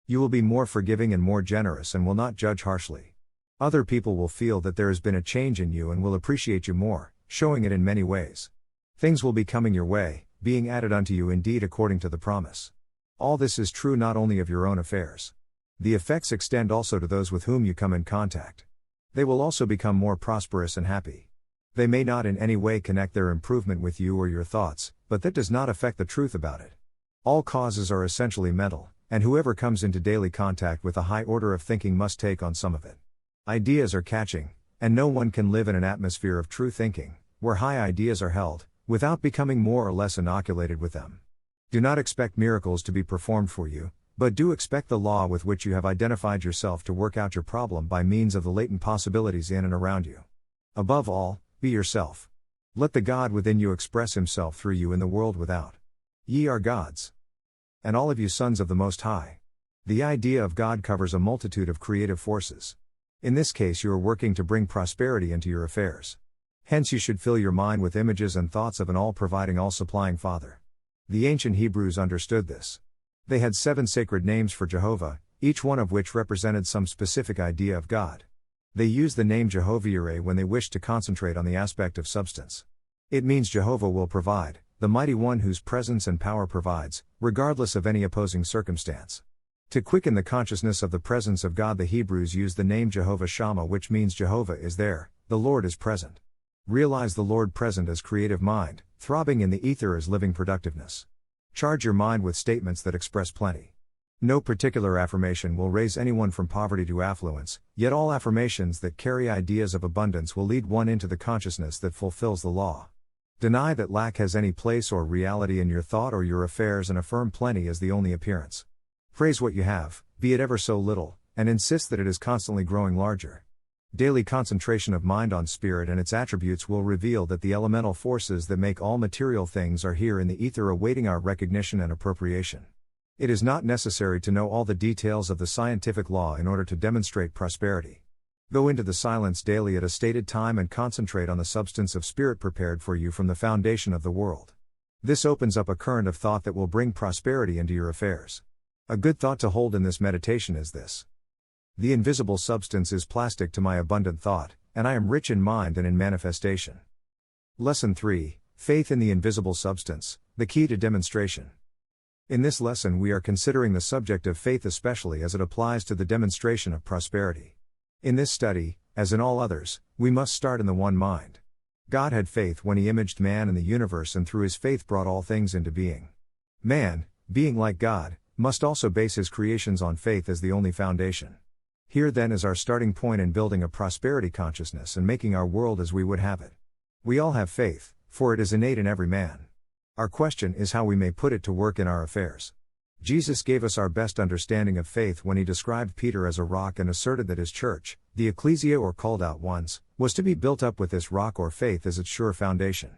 You will be more forgiving and more generous and will not judge harshly. Other people will feel that there has been a change in you and will appreciate you more, showing it in many ways. Things will be coming your way, being added unto you indeed according to the promise. All this is true not only of your own affairs. The effects extend also to those with whom you come in contact. They will also become more prosperous and happy. They may not in any way connect their improvement with you or your thoughts, but that does not affect the truth about it. All causes are essentially mental, and whoever comes into daily contact with a high order of thinking must take on some of it. Ideas are catching, and no one can live in an atmosphere of true thinking, where high ideas are held, without becoming more or less inoculated with them. Do not expect miracles to be performed for you, but do expect the law with which you have identified yourself to work out your problem by means of the latent possibilities in and around you. Above all, be yourself. Let the God within you express himself through you in the world without. Ye are gods. And all of you sons of the Most High. The idea of God covers a multitude of creative forces. In this case you are working to bring prosperity into your affairs. Hence you should fill your mind with images and thoughts of an all-providing, all-supplying Father. The ancient Hebrews understood this. They had 7 sacred names for Jehovah, each one of which represented some specific idea of God. They used the name Jehovah-Yireh when they wished to concentrate on the aspect of substance. It means Jehovah will provide, the mighty one whose presence and power provides, regardless of any opposing circumstance. To quicken the consciousness of the presence of God, the Hebrews used the name Jehovah Shammah, which means Jehovah is there, the Lord is present. Realize the Lord present as creative mind, throbbing in the ether as living productiveness. Charge your mind with statements that express plenty. No particular affirmation will raise anyone from poverty to affluence, yet all affirmations that carry ideas of abundance will lead one into the consciousness that fulfills the law. Deny that lack has any place or reality in your thought or your affairs and affirm plenty as the only appearance. Praise what you have, be it ever so little, and insist that it is constantly growing larger. Daily concentration of mind on spirit and its attributes will reveal that the elemental forces that make all material things are here in the ether awaiting our recognition and appropriation. It is not necessary to know all the details of the scientific law in order to demonstrate prosperity. Go into the silence daily at a stated time and concentrate on the substance of spirit prepared for you from the foundation of the world. This opens up a current of thought that will bring prosperity into your affairs. A good thought to hold in this meditation is this: the invisible substance is plastic to my abundant thought, and I am rich in mind and in manifestation. Lesson 3, Faith in the Invisible Substance, the Key to Demonstration. In this lesson we are considering the subject of faith especially as it applies to the demonstration of prosperity. In this study, as in all others, we must start in the one mind. God had faith when he imaged man and the universe and through his faith brought all things into being. Man, being like God, must also base his creations on faith as the only foundation. Here then is our starting point in building a prosperity consciousness and making our world as we would have it. We all have faith, for it is innate in every man. Our question is how we may put it to work in our affairs. Jesus gave us our best understanding of faith when he described Peter as a rock and asserted that his church, the ecclesia or called out ones, was to be built up with this rock or faith as its sure foundation.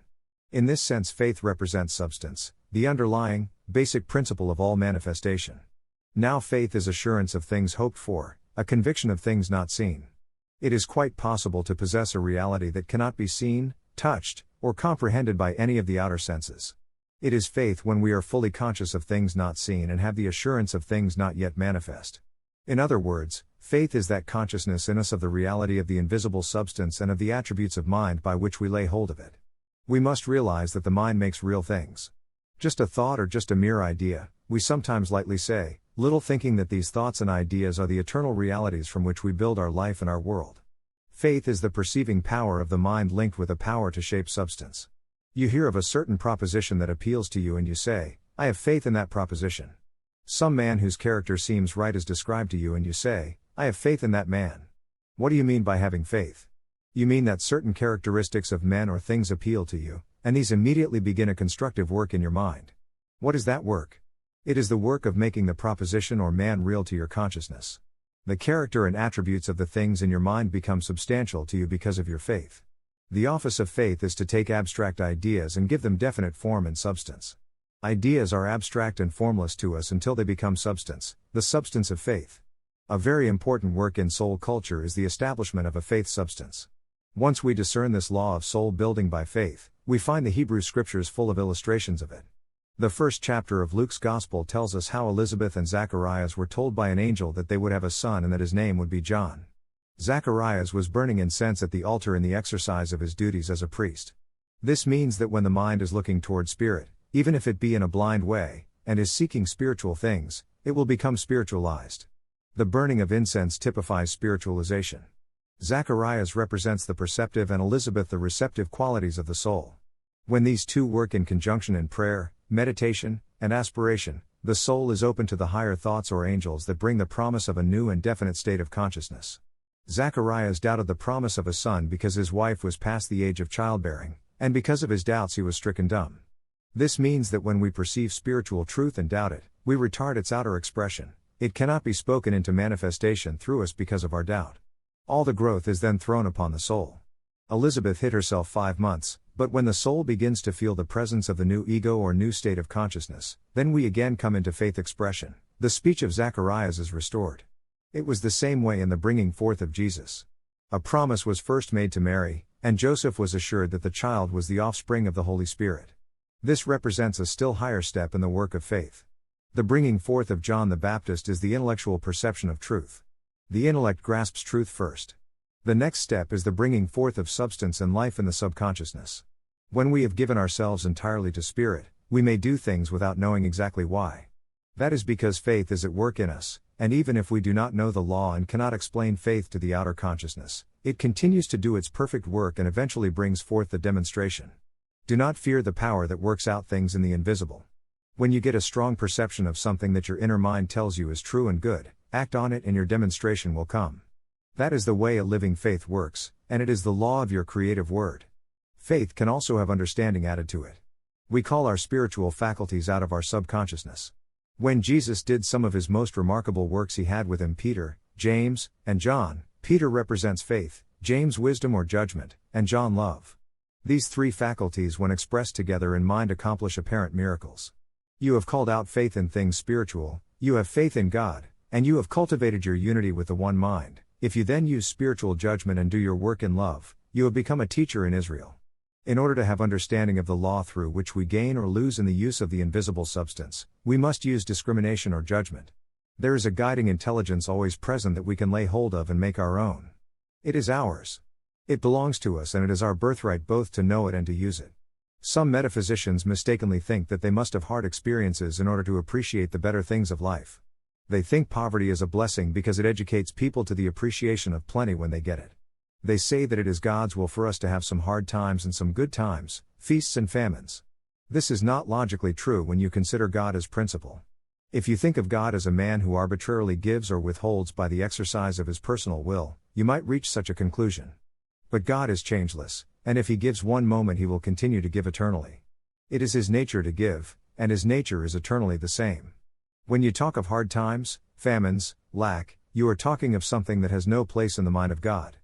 In this sense, faith represents substance, the underlying, basic principle of all manifestation. Now faith is assurance of things hoped for, a conviction of things not seen. It is quite possible to possess a reality that cannot be seen, touched, or comprehended by any of the outer senses. It is faith when we are fully conscious of things not seen and have the assurance of things not yet manifest. In other words, faith is that consciousness in us of the reality of the invisible substance and of the attributes of mind by which we lay hold of it. We must realize that the mind makes real things. Just a thought or just a mere idea, we sometimes lightly say, little thinking that these thoughts and ideas are the eternal realities from which we build our life and our world. Faith is the perceiving power of the mind linked with a power to shape substance. You hear of a certain proposition that appeals to you and you say, I have faith in that proposition. Some man whose character seems right is described to you and you say, I have faith in that man. What do you mean by having faith? You mean that certain characteristics of men or things appeal to you, and these immediately begin a constructive work in your mind. What is that work? It is the work of making the proposition or man real to your consciousness. The character and attributes of the things in your mind become substantial to you because of your faith. The office of faith is to take abstract ideas and give them definite form and substance. Ideas are abstract and formless to us until they become substance, the substance of faith. A very important work in soul culture is the establishment of a faith substance. Once we discern this law of soul building by faith, we find the Hebrew scriptures full of illustrations of it. The first chapter of Luke's Gospel tells us how Elizabeth and Zacharias were told by an angel that they would have a son and that his name would be John. Zacharias was burning incense at the altar in the exercise of his duties as a priest. This means that when the mind is looking toward spirit, even if it be in a blind way, and is seeking spiritual things, it will become spiritualized. The burning of incense typifies spiritualization. Zacharias represents the perceptive and Elizabeth the receptive qualities of the soul. When these two work in conjunction in prayer, meditation, and aspiration, the soul is open to the higher thoughts or angels that bring the promise of a new and definite state of consciousness. Zacharias doubted the promise of a son because his wife was past the age of childbearing, and because of his doubts he was stricken dumb. This means that when we perceive spiritual truth and doubt it, we retard its outer expression. It cannot be spoken into manifestation through us because of our doubt. All the growth is then thrown upon the soul. Elizabeth hid herself 5 months, but when the soul begins to feel the presence of the new ego or new state of consciousness, then we again come into faith expression. The speech of Zacharias is restored. It was the same way in the bringing forth of Jesus. A promise was first made to Mary, and Joseph was assured that the child was the offspring of the Holy Spirit. This represents a still higher step in the work of faith. The bringing forth of John the Baptist is the intellectual perception of truth. The intellect grasps truth first. The next step is the bringing forth of substance and life in the subconsciousness. When we have given ourselves entirely to Spirit, we may do things without knowing exactly why. That is because faith is at work in us, and even if we do not know the law and cannot explain faith to the outer consciousness, it continues to do its perfect work and eventually brings forth the demonstration. Do not fear the power that works out things in the invisible. When you get a strong perception of something that your inner mind tells you is true and good, act on it and your demonstration will come. That is the way a living faith works, and it is the law of your creative word. Faith can also have understanding added to it. We call our spiritual faculties out of our subconsciousness. When Jesus did some of his most remarkable works, he had with him Peter, James, and John. Peter represents faith, James wisdom or judgment, and John love. These three faculties when expressed together in mind accomplish apparent miracles. You have called out faith in things spiritual, you have faith in God, and you have cultivated your unity with the one mind. If you then use spiritual judgment and do your work in love, you have become a teacher in Israel. In order to have understanding of the law through which we gain or lose in the use of the invisible substance, we must use discrimination or judgment. There is a guiding intelligence always present that we can lay hold of and make our own. It is ours. It belongs to us and it is our birthright both to know it and to use it. Some metaphysicians mistakenly think that they must have hard experiences in order to appreciate the better things of life. They think poverty is a blessing because it educates people to the appreciation of plenty when they get it. They say that it is God's will for us to have some hard times and some good times, feasts and famines. This is not logically true when you consider God as principle. If you think of God as a man who arbitrarily gives or withholds by the exercise of his personal will, you might reach such a conclusion. But God is changeless, and if he gives one moment he will continue to give eternally. It is his nature to give, and his nature is eternally the same. When you talk of hard times, famines, lack, you are talking of something that has no place in the mind of God.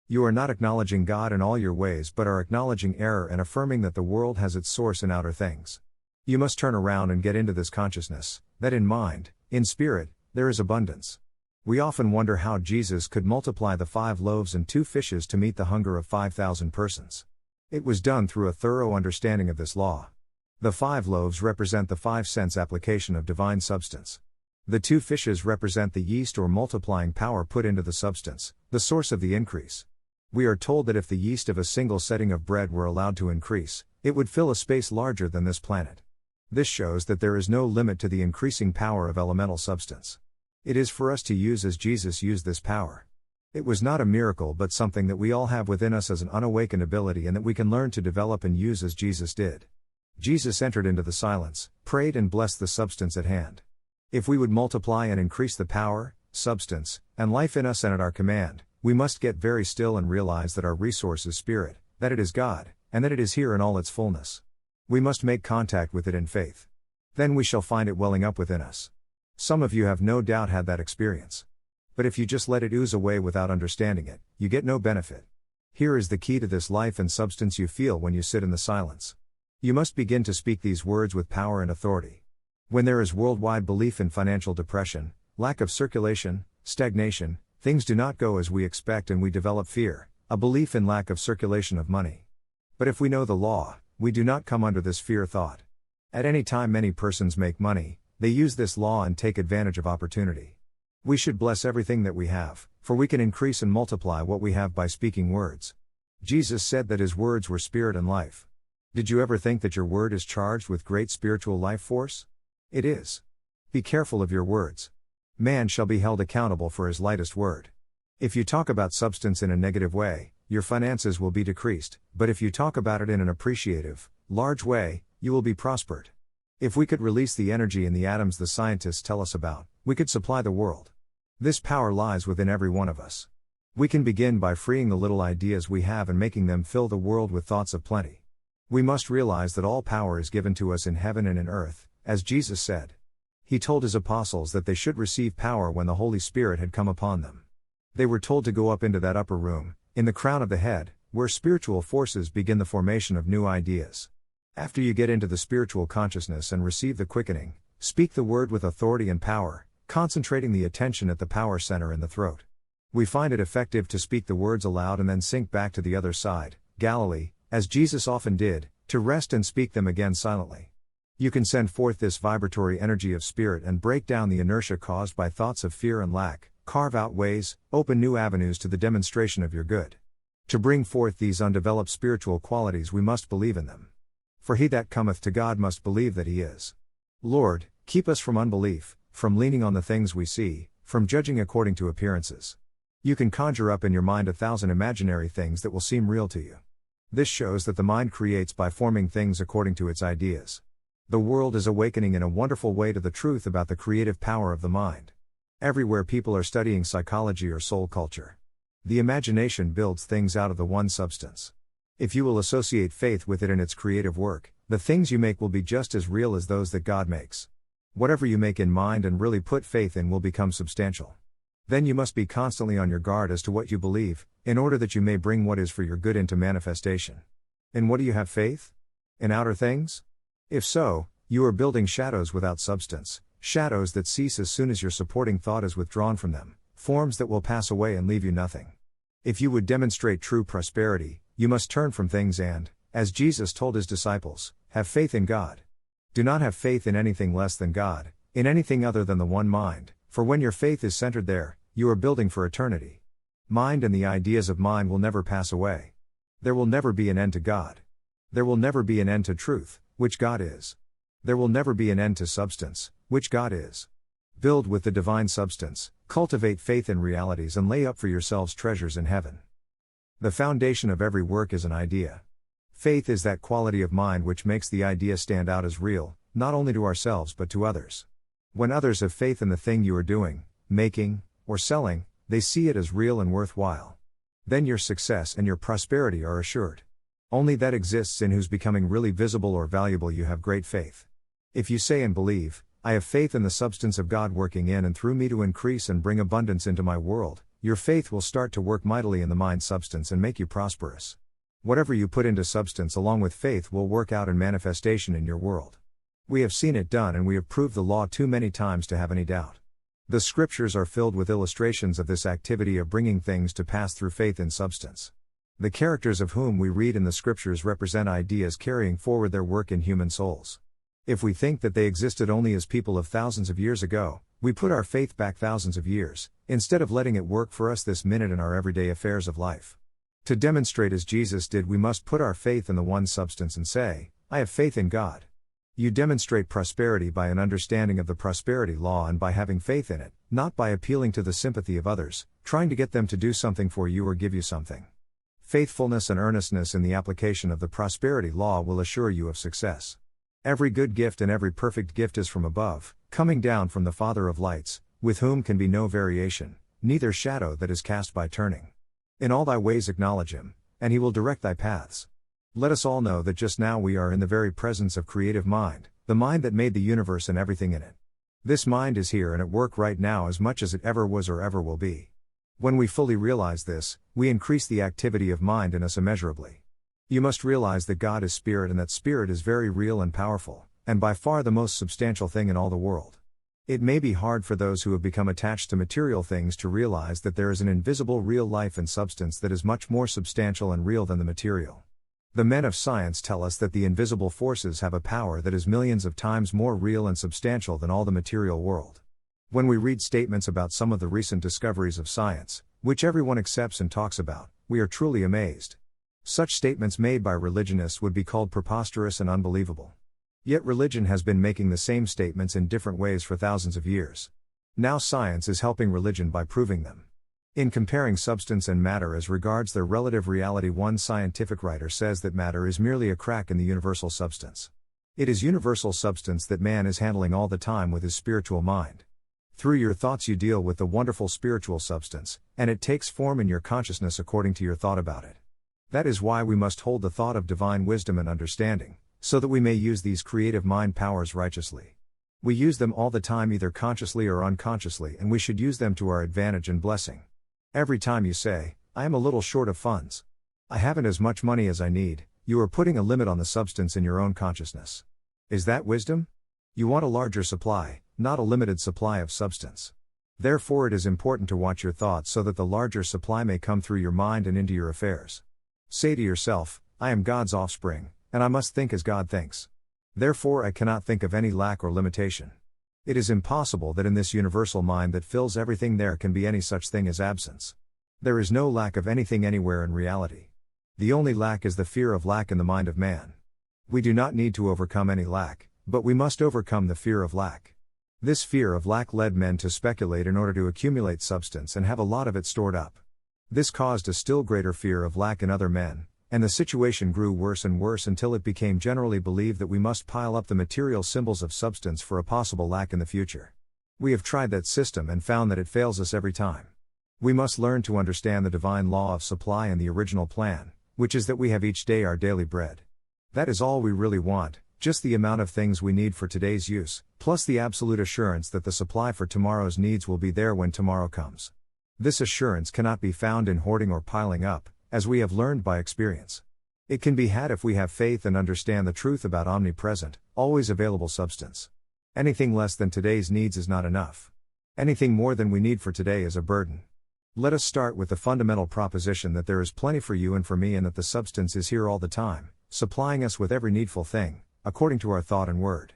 You are not acknowledging God in all your ways but are acknowledging error and affirming that the world has its source in outer things. You must turn around and get into this consciousness, that in mind, in spirit, there is abundance. We often wonder how Jesus could multiply the 5 loaves and 2 fishes to meet the hunger of 5,000 persons. It was done through a thorough understanding of this law. The 5 loaves represent the 5 sense application of divine substance. The 2 fishes represent the yeast or multiplying power put into the substance, the source of the increase. We are told that if the yeast of a single setting of bread were allowed to increase, it would fill a space larger than this planet. This shows that there is no limit to the increasing power of elemental substance. It is for us to use as Jesus used this power. It was not a miracle but something that we all have within us as an unawakened ability and that we can learn to develop and use as Jesus did. Jesus entered into the silence, prayed and blessed the substance at hand. If we would multiply and increase the power, substance, and life in us and at our command, we must get very still and realize that our resource is spirit, that it is God, and that it is here in all its fullness. We must make contact with it in faith. Then we shall find it welling up within us. Some of you have no doubt had that experience. But if you just let it ooze away without understanding it, you get no benefit. Here is the key to this life and substance you feel when you sit in the silence. You must begin to speak these words with power and authority. When there is worldwide belief in financial depression, lack of circulation, stagnation, things do not go as we expect and we develop fear, a belief in lack of circulation of money. But if we know the law, we do not come under this fear thought. At any time many persons make money, they use this law and take advantage of opportunity. We should bless everything that we have, for we can increase and multiply what we have by speaking words. Jesus said that his words were spirit and life. Did you ever think that your word is charged with great spiritual life force? It is. Be careful of your words. Man shall be held accountable for his lightest word. If you talk about substance in a negative way, your finances will be decreased, but if you talk about it in an appreciative, large way, you will be prospered. If we could release the energy in the atoms the scientists tell us about, we could supply the world. This power lies within every one of us. We can begin by freeing the little ideas we have and making them fill the world with thoughts of plenty. We must realize that all power is given to us in heaven and in earth, as Jesus said. He told his apostles that they should receive power when the Holy Spirit had come upon them. They were told to go up into that upper room, in the crown of the head, where spiritual forces begin the formation of new ideas. After you get into the spiritual consciousness and receive the quickening, speak the word with authority and power, concentrating the attention at the power center in the throat. We find it effective to speak the words aloud and then sink back to the other side, Galilee, as Jesus often did, to rest and speak them again silently. You can send forth this vibratory energy of spirit and break down the inertia caused by thoughts of fear and lack, carve out ways, open new avenues to the demonstration of your good. To bring forth these undeveloped spiritual qualities we must believe in them. For he that cometh to God must believe that he is. Lord, keep us from unbelief, from leaning on the things we see, from judging according to appearances. You can conjure up in your mind 1,000 imaginary things that will seem real to you. This shows that the mind creates by forming things according to its ideas. The world is awakening in a wonderful way to the truth about the creative power of the mind. Everywhere people are studying psychology or soul culture. The imagination builds things out of the one substance. If you will associate faith with it in its creative work, the things you make will be just as real as those that God makes. Whatever you make in mind and really put faith in will become substantial. Then you must be constantly on your guard as to what you believe, in order that you may bring what is for your good into manifestation. In what do you have faith? In outer things? If so, you are building shadows without substance, shadows that cease as soon as your supporting thought is withdrawn from them, forms that will pass away and leave you nothing. If you would demonstrate true prosperity, you must turn from things and, as Jesus told his disciples, have faith in God. Do not have faith in anything less than God, in anything other than the one mind, for when your faith is centered there, you are building for eternity. Mind and the ideas of mind will never pass away. There will never be an end to God. There will never be an end to truth, which God is. There will never be an end to substance, which God is. Build with the divine substance, cultivate faith in realities and lay up for yourselves treasures in heaven. The foundation of every work is an idea. Faith is that quality of mind which makes the idea stand out as real, not only to ourselves but to others. When others have faith in the thing you are doing, making, or selling, they see it as real and worthwhile. Then your success and your prosperity are assured. Only that exists in whose becoming really visible or valuable you have great faith. If you say and believe, I have faith in the substance of God working in and through me to increase and bring abundance into my world, your faith will start to work mightily in the mind substance and make you prosperous. Whatever you put into substance along with faith will work out in manifestation in your world. We have seen it done and we have proved the law too many times to have any doubt. The scriptures are filled with illustrations of this activity of bringing things to pass through faith in substance. The characters of whom we read in the scriptures represent ideas carrying forward their work in human souls. If we think that they existed only as people of thousands of years ago, we put our faith back thousands of years, instead of letting it work for us this minute in our everyday affairs of life. To demonstrate as Jesus did, we must put our faith in the one substance and say, I have faith in God. You demonstrate prosperity by an understanding of the prosperity law and by having faith in it, not by appealing to the sympathy of others, trying to get them to do something for you or give you something. Faithfulness and earnestness in the application of the prosperity law will assure you of success. Every good gift and every perfect gift is from above, coming down from the Father of lights, with whom can be no variation, neither shadow that is cast by turning. In all thy ways acknowledge him, and he will direct thy paths. Let us all know that just now we are in the very presence of creative mind, the mind that made the universe and everything in it. This mind is here and at work right now as much as it ever was or ever will be. When we fully realize this, we increase the activity of mind in us immeasurably. You must realize that God is spirit and that spirit is very real and powerful, and by far the most substantial thing in all the world. It may be hard for those who have become attached to material things to realize that there is an invisible real life and substance that is much more substantial and real than the material. The men of science tell us that the invisible forces have a power that is millions of times more real and substantial than all the material world. When we read statements about some of the recent discoveries of science, which everyone accepts and talks about, we are truly amazed. Such statements made by religionists would be called preposterous and unbelievable. Yet religion has been making the same statements in different ways for thousands of years. Now science is helping religion by proving them. In comparing substance and matter as regards their relative reality, one scientific writer says that matter is merely a crack in the universal substance. It is universal substance that man is handling all the time with his spiritual mind. Through your thoughts you deal with the wonderful spiritual substance, and it takes form in your consciousness according to your thought about it. That is why we must hold the thought of divine wisdom and understanding, so that we may use these creative mind powers righteously. We use them all the time either consciously or unconsciously, and we should use them to our advantage and blessing. Every time you say, I am a little short of funds. I haven't as much money as I need, you are putting a limit on the substance in your own consciousness. Is that wisdom? You want a larger supply, not a limited supply of substance. Therefore it is important to watch your thoughts so that the larger supply may come through your mind and into your affairs. Say to yourself, I am God's offspring, and I must think as God thinks. Therefore I cannot think of any lack or limitation. It is impossible that in this universal mind that fills everything there can be any such thing as absence. There is no lack of anything anywhere in reality. The only lack is the fear of lack in the mind of man. We do not need to overcome any lack, but we must overcome the fear of lack. This fear of lack led men to speculate in order to accumulate substance and have a lot of it stored up. This caused a still greater fear of lack in other men, and the situation grew worse and worse until it became generally believed that we must pile up the material symbols of substance for a possible lack in the future. We have tried that system and found that it fails us every time. We must learn to understand the divine law of supply and the original plan, which is that we have each day our daily bread. That is all we really want, just the amount of things we need for today's use, plus the absolute assurance that the supply for tomorrow's needs will be there when tomorrow comes. This assurance cannot be found in hoarding or piling up, as we have learned by experience. It can be had if we have faith and understand the truth about omnipresent, always available substance. Anything less than today's needs is not enough. Anything more than we need for today is a burden. Let us start with the fundamental proposition that there is plenty for you and for me and that the substance is here all the time, supplying us with every needful thing, according to our thought and word.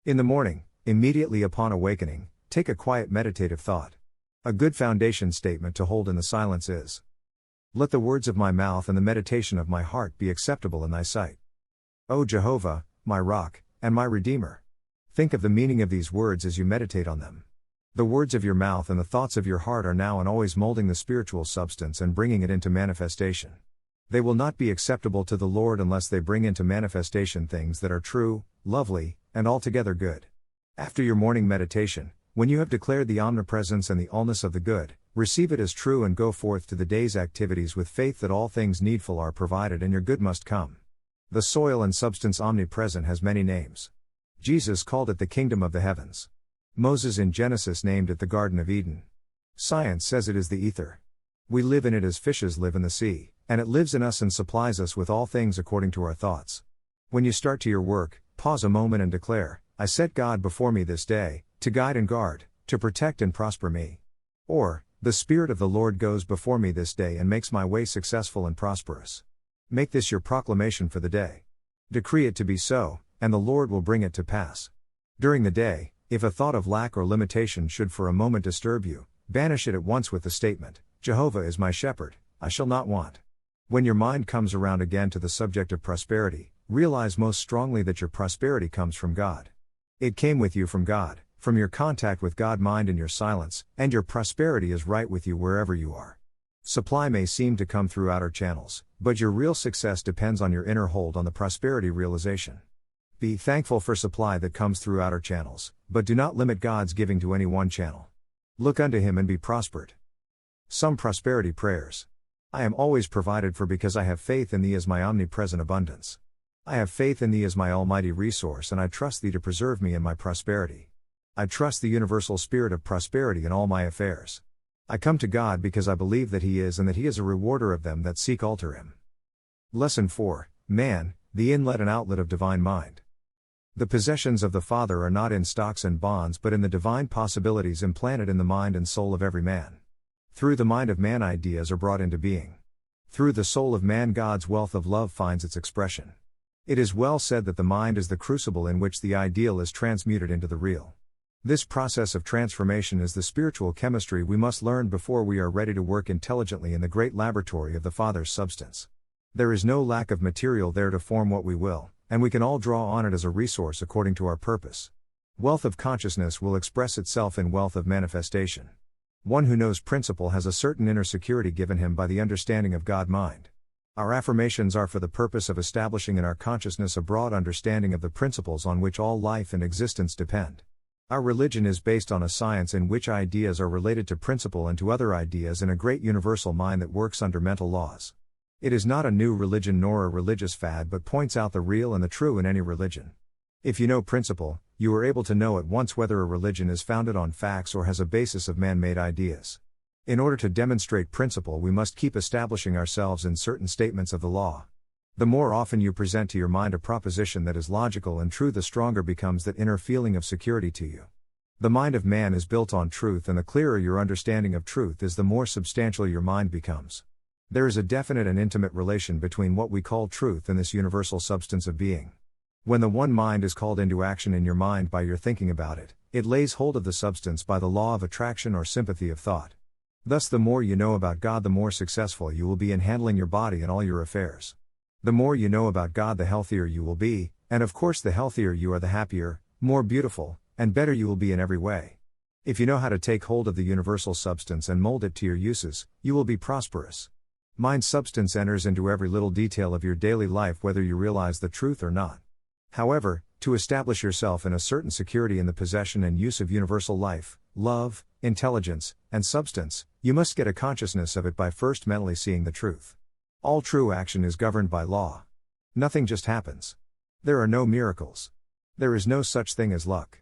In the morning, immediately upon awakening, take a quiet meditative thought. A good foundation statement to hold in the silence is, let the words of my mouth and the meditation of my heart be acceptable in thy sight. O Jehovah, my rock, and my redeemer. Think of the meaning of these words as you meditate on them. The words of your mouth and the thoughts of your heart are now and always molding the spiritual substance and bringing it into manifestation. They will not be acceptable to the Lord unless they bring into manifestation things that are true, lovely, and altogether good. After your morning meditation, when you have declared the omnipresence and the allness of the good, receive it as true and go forth to the day's activities with faith that all things needful are provided and your good must come. The soil and substance omnipresent has many names. Jesus called it the kingdom of the heavens. Moses in Genesis named it the Garden of Eden. Science says it is the ether. We live in it as fishes live in the sea, and it lives in us and supplies us with all things according to our thoughts. When you start to your work, pause a moment and declare, I set God before me this day, to guide and guard, to protect and prosper me. Or, the Spirit of the Lord goes before me this day and makes my way successful and prosperous. Make this your proclamation for the day. Decree it to be so, and the Lord will bring it to pass. During the day, if a thought of lack or limitation should for a moment disturb you, banish it at once with the statement, Jehovah is my shepherd, I shall not want. When your mind comes around again to the subject of prosperity, realize most strongly that your prosperity comes from God. It came with you from God, from your contact with God mind in your silence, and your prosperity is right with you wherever you are. Supply may seem to come through outer channels, but your real success depends on your inner hold on the prosperity realization. Be thankful for supply that comes through outer channels, but do not limit God's giving to any one channel. Look unto Him and be prospered. Some prosperity prayers. I am always provided for because I have faith in Thee as my omnipresent abundance. I have faith in Thee as my almighty resource and I trust Thee to preserve me in my prosperity. I trust the universal spirit of prosperity in all my affairs. I come to God because I believe that He is and that He is a rewarder of them that seek alter Him. Lesson 4, Man, the inlet and outlet of divine mind. The possessions of the Father are not in stocks and bonds but in the divine possibilities implanted in the mind and soul of every man. Through the mind of man ideas are brought into being. Through the soul of man God's wealth of love finds its expression. It is well said that the mind is the crucible in which the ideal is transmuted into the real. This process of transformation is the spiritual chemistry we must learn before we are ready to work intelligently in the great laboratory of the Father's substance. There is no lack of material there to form what we will, and we can all draw on it as a resource according to our purpose. Wealth of consciousness will express itself in wealth of manifestation. One who knows principle has a certain inner security given him by the understanding of God mind. Our affirmations are for the purpose of establishing in our consciousness a broad understanding of the principles on which all life and existence depend. Our religion is based on a science in which ideas are related to principle and to other ideas in a great universal mind that works under mental laws. It is not a new religion nor a religious fad but points out the real and the true in any religion. If you know principle, you are able to know at once whether a religion is founded on facts or has a basis of man-made ideas. In order to demonstrate principle we must keep establishing ourselves in certain statements of the law. The more often you present to your mind a proposition that is logical and true the stronger becomes that inner feeling of security to you. The mind of man is built on truth and the clearer your understanding of truth is the more substantial your mind becomes. There is a definite and intimate relation between what we call truth and this universal substance of being. When the one mind is called into action in your mind by your thinking about it, it lays hold of the substance by the law of attraction or sympathy of thought. Thus the more you know about God the more successful you will be in handling your body and all your affairs. The more you know about God the healthier you will be, and of course the healthier you are the happier, more beautiful, and better you will be in every way. If you know how to take hold of the universal substance and mold it to your uses, you will be prosperous. Mind substance enters into every little detail of your daily life whether you realize the truth or not. However, to establish yourself in a certain security in the possession and use of universal life, love, intelligence, and substance, you must get a consciousness of it by first mentally seeing the truth. All true action is governed by law. Nothing just happens. There are no miracles. There is no such thing as luck.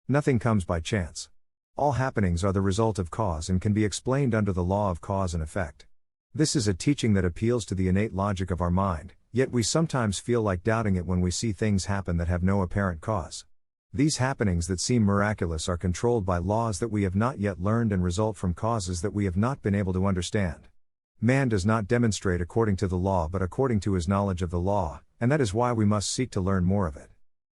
Nothing comes by chance. All happenings are the result of cause and can be explained under the law of cause and effect. This is a teaching that appeals to the innate logic of our mind, yet we sometimes feel like doubting it when we see things happen that have no apparent cause. These happenings that seem miraculous are controlled by laws that we have not yet learned and result from causes that we have not been able to understand. Man does not demonstrate according to the law but according to his knowledge of the law, and that is why we must seek to learn more of it.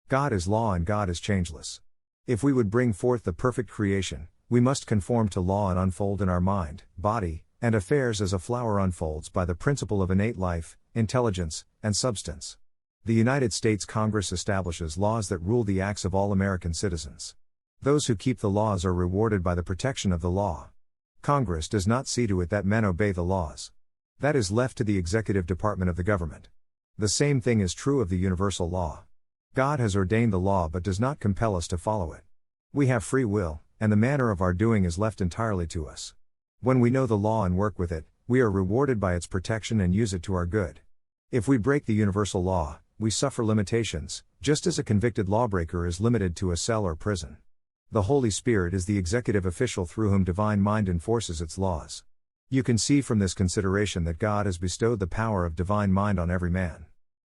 God is law and God is changeless. If we would bring forth the perfect creation, we must conform to law and unfold in our mind, body, and affairs as a flower unfolds by the principle of innate life, intelligence, and substance. The United States Congress establishes laws that rule the acts of all American citizens. Those who keep the laws are rewarded by the protection of the law. Congress does not see to it that men obey the laws. That is left to the executive department of the government. The same thing is true of the universal law. God has ordained the law but does not compel us to follow it. We have free will, and the manner of our doing is left entirely to us. When we know the law and work with it, we are rewarded by its protection and use it to our good. If we break the universal law, we suffer limitations, just as a convicted lawbreaker is limited to a cell or prison. The Holy Spirit is the executive official through whom divine mind enforces its laws. You can see from this consideration that God has bestowed the power of divine mind on every man.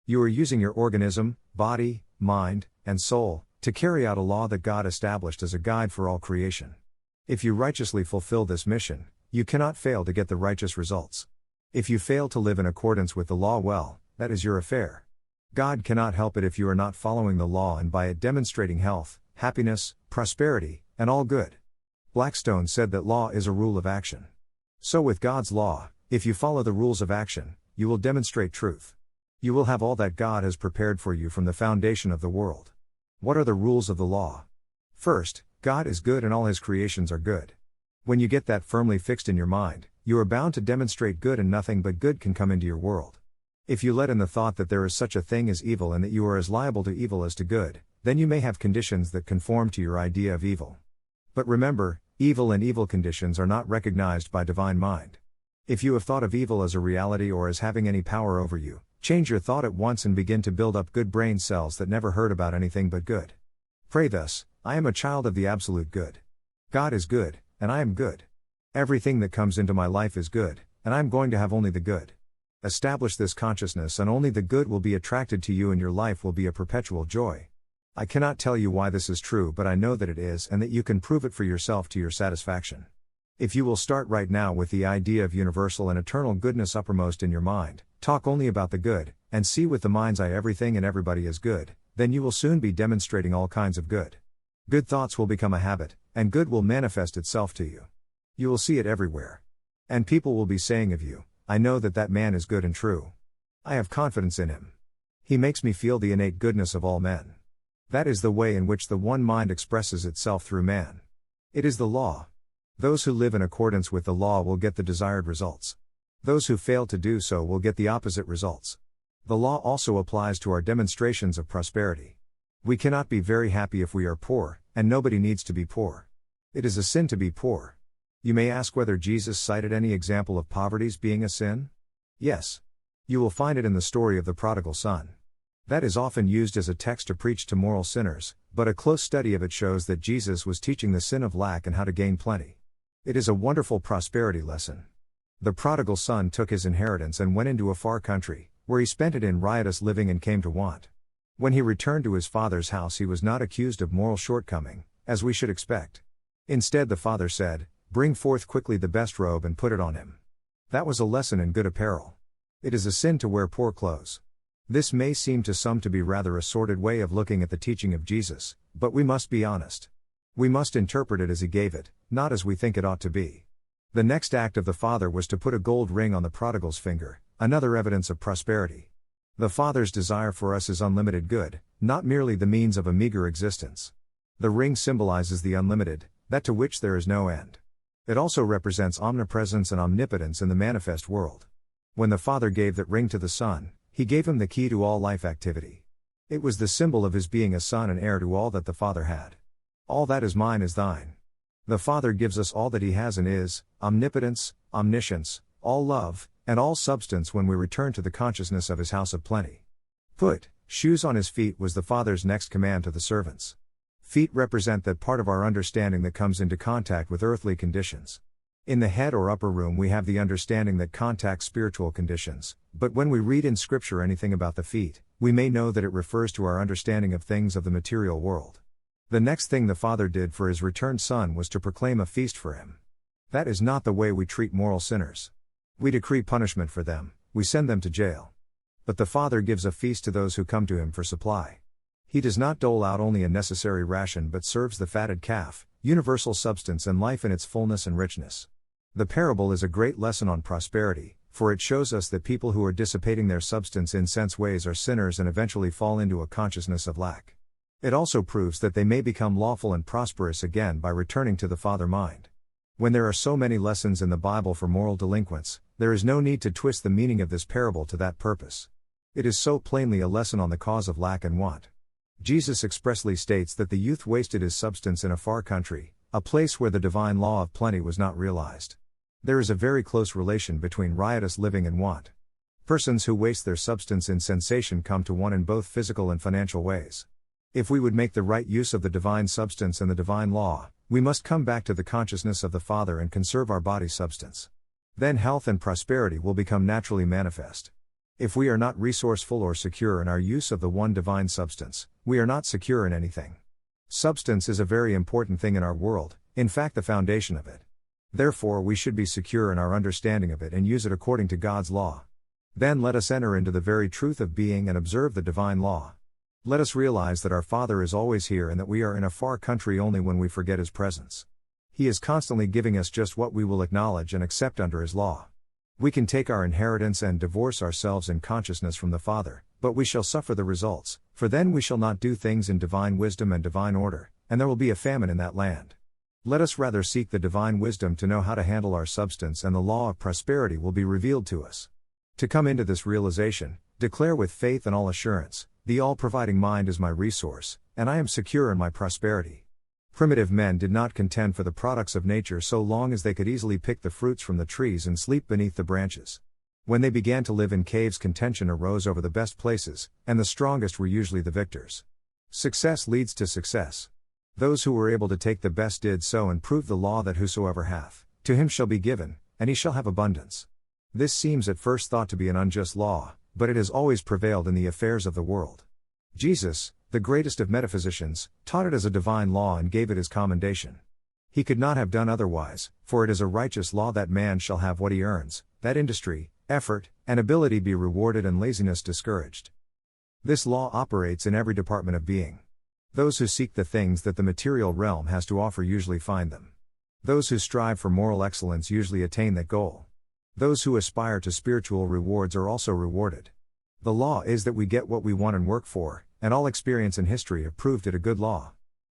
You are using your organism, body, mind, and soul, to carry out a law that God established as a guide for all creation. If you righteously fulfill this mission, you cannot fail to get the righteous results. If you fail to live in accordance with the law, well, that is your affair. God cannot help it if you are not following the law and by it demonstrating health, happiness, prosperity, and all good. Blackstone said that law is a rule of action. So with God's law, if you follow the rules of action, you will demonstrate truth. You will have all that God has prepared for you from the foundation of the world. What are the rules of the law? First, God is good and all His creations are good. When you get that firmly fixed in your mind, you are bound to demonstrate good and nothing but good can come into your world. If you let in the thought that there is such a thing as evil and that you are as liable to evil as to good, then you may have conditions that conform to your idea of evil. But remember, evil and evil conditions are not recognized by divine mind. If you have thought of evil as a reality or as having any power over you, change your thought at once and begin to build up good brain cells that never heard about anything but good. Pray thus: I am a child of the absolute good. God is good, and I am good. Everything that comes into my life is good, and I am going to have only the good. Establish this consciousness and only the good will be attracted to you and your life will be a perpetual joy. I cannot tell you why this is true, but I know that it is and that you can prove it for yourself to your satisfaction. If you will start right now with the idea of universal and eternal goodness uppermost in your mind, talk only about the good, and see with the mind's eye everything and everybody is good, then you will soon be demonstrating all kinds of good. Good thoughts will become a habit, and good will manifest itself to you. You will see it everywhere. And people will be saying of you, I know that that man is good and true. I have confidence in him. He makes me feel the innate goodness of all men. That is the way in which the one mind expresses itself through man. It is the law. Those who live in accordance with the law will get the desired results. Those who fail to do so will get the opposite results. The law also applies to our demonstrations of prosperity. We cannot be very happy if we are poor, and nobody needs to be poor. It is a sin to be poor. You may ask whether Jesus cited any example of poverty's being a sin? Yes. You will find it in the story of the prodigal son. That is often used as a text to preach to moral sinners, but a close study of it shows that Jesus was teaching the sin of lack and how to gain plenty. It is a wonderful prosperity lesson. The prodigal son took his inheritance and went into a far country, where he spent it in riotous living and came to want. When he returned to his father's house, he was not accused of moral shortcoming, as we should expect. Instead, the father said, "Bring forth quickly the best robe and put it on him." That was a lesson in good apparel. It is a sin to wear poor clothes. This may seem to some to be rather a sordid way of looking at the teaching of Jesus, but we must be honest. We must interpret it as he gave it, not as we think it ought to be. The next act of the father was to put a gold ring on the prodigal's finger, another evidence of prosperity. The Father's desire for us is unlimited good, not merely the means of a meager existence. The ring symbolizes the unlimited, that to which there is no end. It also represents omnipresence and omnipotence in the manifest world. When the Father gave that ring to the Son, He gave him the key to all life activity. It was the symbol of his being a son and heir to all that the Father had. All that is mine is thine. The Father gives us all that He has and is, omnipotence, omniscience, all love, and all substance when we return to the consciousness of His house of plenty. Put shoes on His feet was the Father's next command to the servants. Feet represent that part of our understanding that comes into contact with earthly conditions. In the head or upper room we have the understanding that contacts spiritual conditions, but when we read in Scripture anything about the feet, we may know that it refers to our understanding of things of the material world. The next thing the Father did for His returned Son was to proclaim a feast for him. That is not the way we treat moral sinners. We decree punishment for them, we send them to jail. But the Father gives a feast to those who come to Him for supply. He does not dole out only a necessary ration but serves the fatted calf, universal substance and life in its fullness and richness. The parable is a great lesson on prosperity, for it shows us that people who are dissipating their substance in sense ways are sinners and eventually fall into a consciousness of lack. It also proves that they may become lawful and prosperous again by returning to the Father mind. When there are so many lessons in the Bible for moral delinquents, There is no need to twist the meaning of this parable to that purpose. It is so plainly a lesson on the cause of lack and want. Jesus expressly states that the youth wasted his substance in a far country, a place where the divine law of plenty was not realized. There is a very close relation between riotous living and want. Persons who waste their substance in sensation come to one in both physical and financial ways. If we would make the right use of the divine substance and the divine law, we must come back to the consciousness of the Father and conserve our body substance. Then health and prosperity will become naturally manifest. If we are not resourceful or secure in our use of the one divine substance, we are not secure in anything. Substance is a very important thing in our world, in fact the foundation of it. Therefore we should be secure in our understanding of it and use it according to God's law. Then let us enter into the very truth of being and observe the divine law. Let us realize that our Father is always here and that we are in a far country only when we forget His presence. He is constantly giving us just what we will acknowledge and accept under His law. We can take our inheritance and divorce ourselves in consciousness from the Father, but we shall suffer the results, for then we shall not do things in divine wisdom and divine order, and there will be a famine in that land. Let us rather seek the divine wisdom to know how to handle our substance, and the law of prosperity will be revealed to us. To come into this realization, declare with faith and all assurance, the all-providing mind is my resource, and I am secure in my prosperity. Primitive men did not contend for the products of nature so long as they could easily pick the fruits from the trees and sleep beneath the branches. When they began to live in caves, contention arose over the best places, and the strongest were usually the victors. Success leads to success. Those who were able to take the best did so and proved the law that whosoever hath, to him shall be given, and he shall have abundance. This seems at first thought to be an unjust law, but it has always prevailed in the affairs of the world. Jesus, the greatest of metaphysicians, taught it as a divine law and gave it his commendation. He could not have done otherwise, for it is a righteous law that man shall have what he earns, that industry, effort, and ability be rewarded and laziness discouraged. This law operates in every department of being. Those who seek the things that the material realm has to offer usually find them. Those who strive for moral excellence usually attain that goal. Those who aspire to spiritual rewards are also rewarded. The law is that we get what we want and work for, and all experience and history have proved it a good law.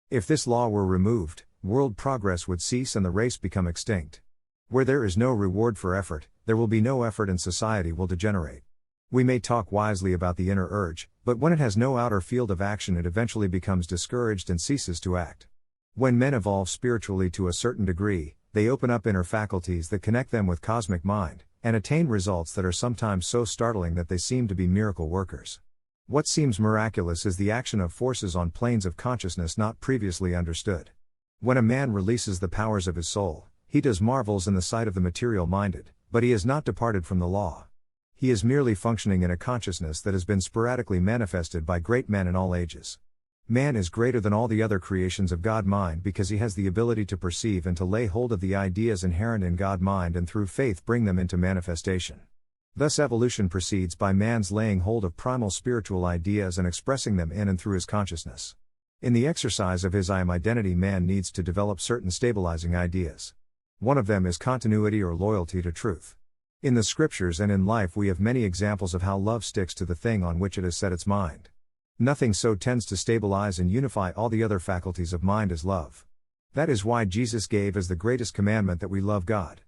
If this law were removed, world progress would cease and the race become extinct. Where there is no reward for effort, there will be no effort and society will degenerate. We may talk wisely about the inner urge, but when it has no outer field of action it eventually becomes discouraged and ceases to act. When men evolve spiritually to a certain degree, they open up inner faculties that connect them with cosmic mind, and attain results that are sometimes so startling that they seem to be miracle workers. What seems miraculous is the action of forces on planes of consciousness not previously understood. When a man releases the powers of his soul, he does marvels in the sight of the material-minded, but he has not departed from the law. He is merely functioning in a consciousness that has been sporadically manifested by great men in all ages. Man is greater than all the other creations of God-mind because he has the ability to perceive and to lay hold of the ideas inherent in God-mind and through faith bring them into manifestation. Thus evolution proceeds by man's laying hold of primal spiritual ideas and expressing them in and through his consciousness. In the exercise of his I am identity, man needs to develop certain stabilizing ideas. One of them is continuity or loyalty to truth. In the scriptures and in life we have many examples of how love sticks to the thing on which it has set its mind. Nothing so tends to stabilize and unify all the other faculties of mind as love. That is why Jesus gave as the greatest commandment that we love God.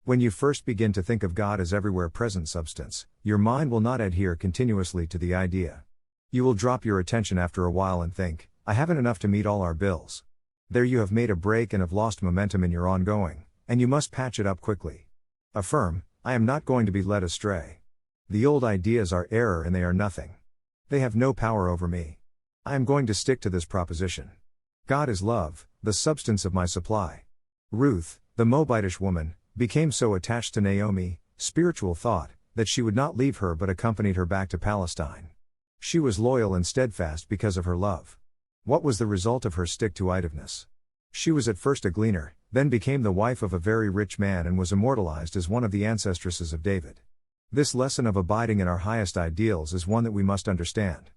When you first begin to think of God as everywhere present substance, your mind will not adhere continuously to the idea. You will drop your attention after a while and think, I haven't enough to meet all our bills. There you have made a break and have lost momentum in your ongoing, and you must patch it up quickly. Affirm, I am not going to be led astray. The old ideas are error and they are nothing. They have no power over me. I am going to stick to this proposition. God is love, the substance of my supply. Ruth, the Moabitish woman, became so attached to Naomi, spiritual thought, that she would not leave her but accompanied her back to Palestine. She was loyal and steadfast because of her love. What was the result of her stick-to-itiveness? She was at first a gleaner, then became the wife of a very rich man and was immortalized as one of the ancestresses of David. This lesson of abiding in our highest ideals is one that we must understand.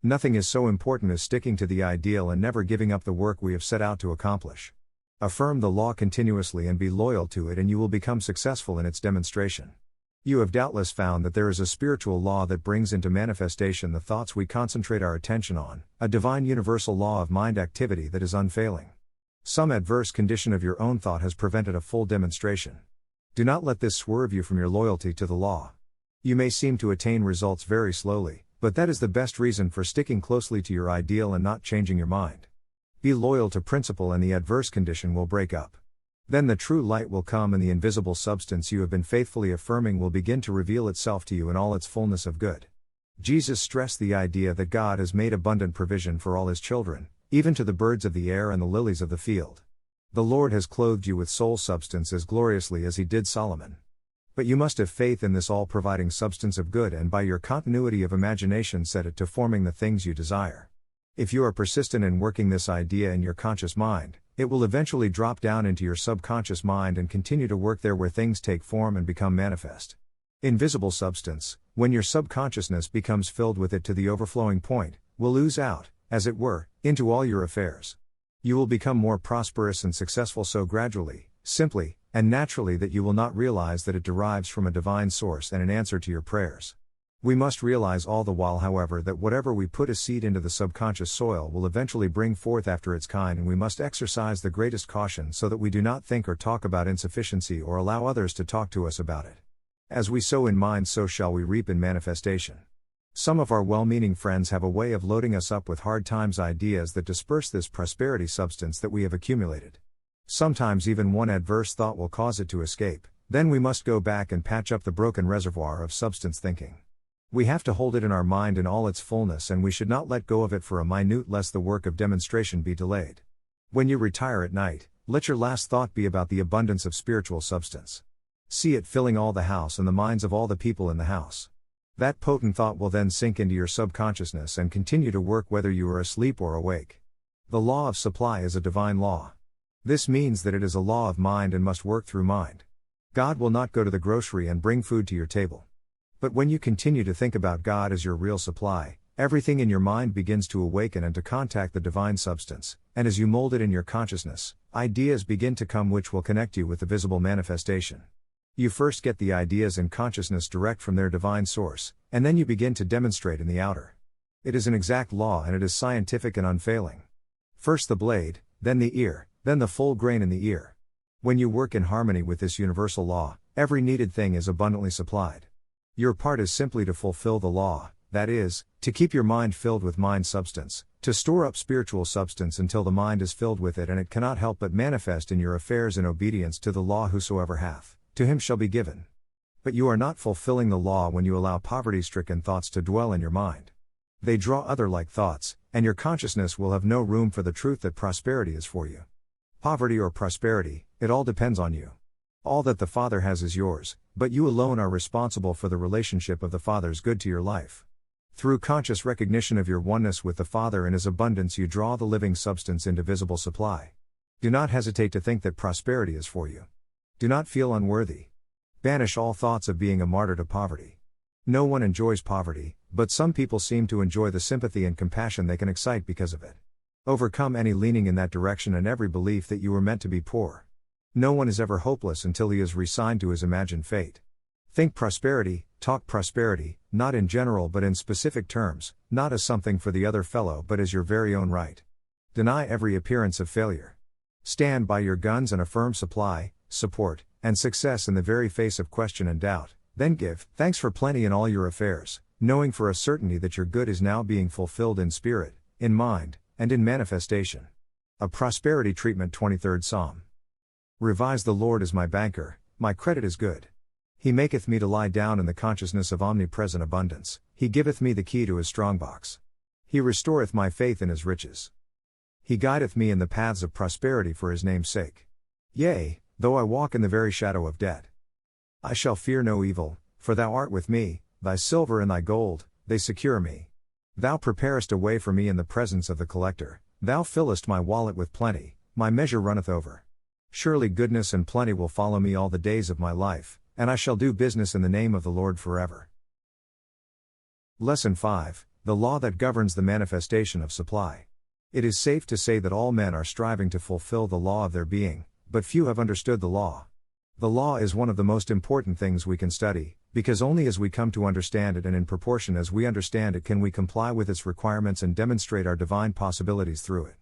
Nothing is so important as sticking to the ideal and never giving up the work we have set out to accomplish. Affirm the law continuously and be loyal to it and you will become successful in its demonstration. You have doubtless found that there is a spiritual law that brings into manifestation the thoughts we concentrate our attention on, a divine universal law of mind activity that is unfailing. Some adverse condition of your own thought has prevented a full demonstration. Do not let this swerve you from your loyalty to the law. You may seem to attain results very slowly, but that is the best reason for sticking closely to your ideal and not changing your mind. Be loyal to principle and the adverse condition will break up. Then the true light will come and the invisible substance you have been faithfully affirming will begin to reveal itself to you in all its fullness of good. Jesus stressed the idea that God has made abundant provision for all his children, even to the birds of the air and the lilies of the field. The Lord has clothed you with soul substance as gloriously as he did Solomon. But you must have faith in this all-providing substance of good and by your continuity of imagination set it to forming the things you desire. If you are persistent in working this idea in your conscious mind, it will eventually drop down into your subconscious mind and continue to work there where things take form and become manifest. Invisible substance, when your subconsciousness becomes filled with it to the overflowing point, will ooze out, as it were, into all your affairs. You will become more prosperous and successful so gradually, simply, and naturally that you will not realize that it derives from a divine source and an answer to your prayers. We must realize all the while, however, that whatever we put as seed into the subconscious soil will eventually bring forth after its kind, and we must exercise the greatest caution so that we do not think or talk about insufficiency or allow others to talk to us about it. As we sow in mind, so shall we reap in manifestation. Some of our well-meaning friends have a way of loading us up with hard times ideas that disperse this prosperity substance that we have accumulated. Sometimes even one adverse thought will cause it to escape, then we must go back and patch up the broken reservoir of substance thinking. We have to hold it in our mind in all its fullness, and we should not let go of it for a minute lest the work of demonstration be delayed. When you retire at night, let your last thought be about the abundance of spiritual substance. See it filling all the house and the minds of all the people in the house. That potent thought will then sink into your subconsciousness and continue to work whether you are asleep or awake. The law of supply is a divine law. This means that it is a law of mind and must work through mind. God will not go to the grocery and bring food to your table. But when you continue to think about God as your real supply, everything in your mind begins to awaken and to contact the divine substance, and as you mold it in your consciousness, ideas begin to come which will connect you with the visible manifestation. You first get the ideas and consciousness direct from their divine source, and then you begin to demonstrate in the outer. It is an exact law and it is scientific and unfailing. First the blade, then the ear, then the full grain in the ear. When you work in harmony with this universal law, every needed thing is abundantly supplied. Your part is simply to fulfill the law, that is, to keep your mind filled with mind substance, to store up spiritual substance until the mind is filled with it and it cannot help but manifest in your affairs in obedience to the law. Whosoever hath, to him shall be given. But you are not fulfilling the law when you allow poverty-stricken thoughts to dwell in your mind. They draw other like thoughts, and your consciousness will have no room for the truth that prosperity is for you. Poverty or prosperity, it all depends on you. All that the Father has is yours, but you alone are responsible for the relationship of the Father's good to your life. Through conscious recognition of your oneness with the Father and his abundance, you draw the living substance into visible supply. Do not hesitate to think that prosperity is for you. Do not feel unworthy. Banish all thoughts of being a martyr to poverty. No one enjoys poverty, but some people seem to enjoy the sympathy and compassion they can excite because of it. Overcome any leaning in that direction and every belief that you were meant to be poor. No one is ever hopeless until he is resigned to his imagined fate. Think prosperity, talk prosperity, not in general but in specific terms, not as something for the other fellow but as your very own right. Deny every appearance of failure. Stand by your guns and affirm supply, support, and success in the very face of question and doubt, then give thanks for plenty in all your affairs, knowing for a certainty that your good is now being fulfilled in spirit, in mind, and in manifestation. A prosperity treatment. 23rd Psalm. Revise: the Lord is my banker, my credit is good. He maketh me to lie down in the consciousness of omnipresent abundance, he giveth me the key to his strongbox. He restoreth my faith in his riches. He guideth me in the paths of prosperity for his name's sake. Yea, though I walk in the very shadow of death, I shall fear no evil, for thou art with me, thy silver and thy gold, they secure me. Thou preparest a way for me in the presence of the collector, thou fillest my wallet with plenty, my measure runneth over. Surely goodness and plenty will follow me all the days of my life, and I shall do business in the name of the Lord forever. Lesson 5, the law that governs the manifestation of supply. It is safe to say that all men are striving to fulfill the law of their being, but few have understood the law. The law is one of the most important things we can study, because only as we come to understand it and in proportion as we understand it can we comply with its requirements and demonstrate our divine possibilities through it.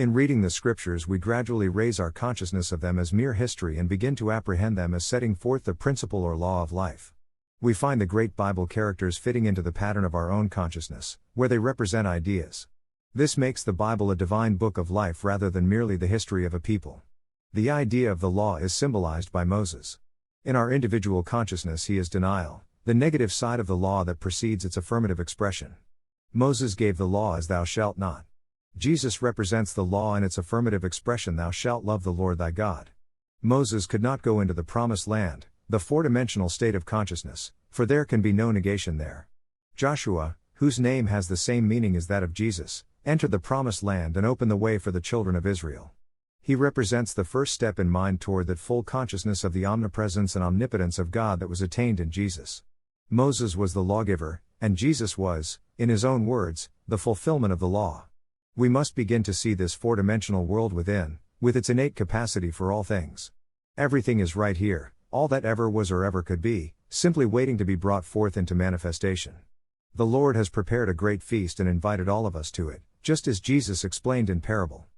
In reading the scriptures, we gradually raise our consciousness of them as mere history and begin to apprehend them as setting forth the principle or law of life. We find the great Bible characters fitting into the pattern of our own consciousness, where they represent ideas. This makes the Bible a divine book of life rather than merely the history of a people. The idea of the law is symbolized by Moses. In our individual consciousness, he is denial, the negative side of the law that precedes its affirmative expression. Moses gave the law as thou shalt not. Jesus represents the law in its affirmative expression, thou shalt love the Lord thy God. Moses could not go into the promised land, the four-dimensional state of consciousness, for there can be no negation there. Joshua, whose name has the same meaning as that of Jesus, entered the promised land and opened the way for the children of Israel. He represents the first step in mind toward that full consciousness of the omnipresence and omnipotence of God that was attained in Jesus. Moses was the lawgiver, and Jesus was, in his own words, the fulfillment of the law. We must begin to see this four-dimensional world within, with its innate capacity for all things. Everything is right here, all that ever was or ever could be, simply waiting to be brought forth into manifestation. The Lord has prepared a great feast and invited all of us to it, just as Jesus explained in parable.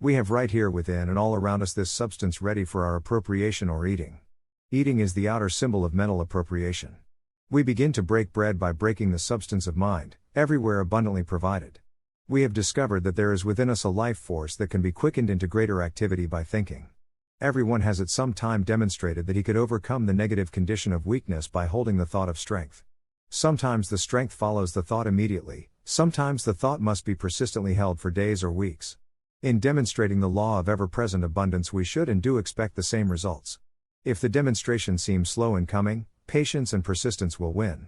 We have right here within and all around us this substance ready for our appropriation or eating. Eating is the outer symbol of mental appropriation. We begin to break bread by breaking the substance of mind, everywhere abundantly provided. We have discovered that there is within us a life force that can be quickened into greater activity by thinking. Everyone has at some time demonstrated that he could overcome the negative condition of weakness by holding the thought of strength. Sometimes the strength follows the thought immediately, sometimes the thought must be persistently held for days or weeks. In demonstrating the law of ever-present abundance, we should and do expect the same results. If the demonstration seems slow in coming, patience and persistence will win.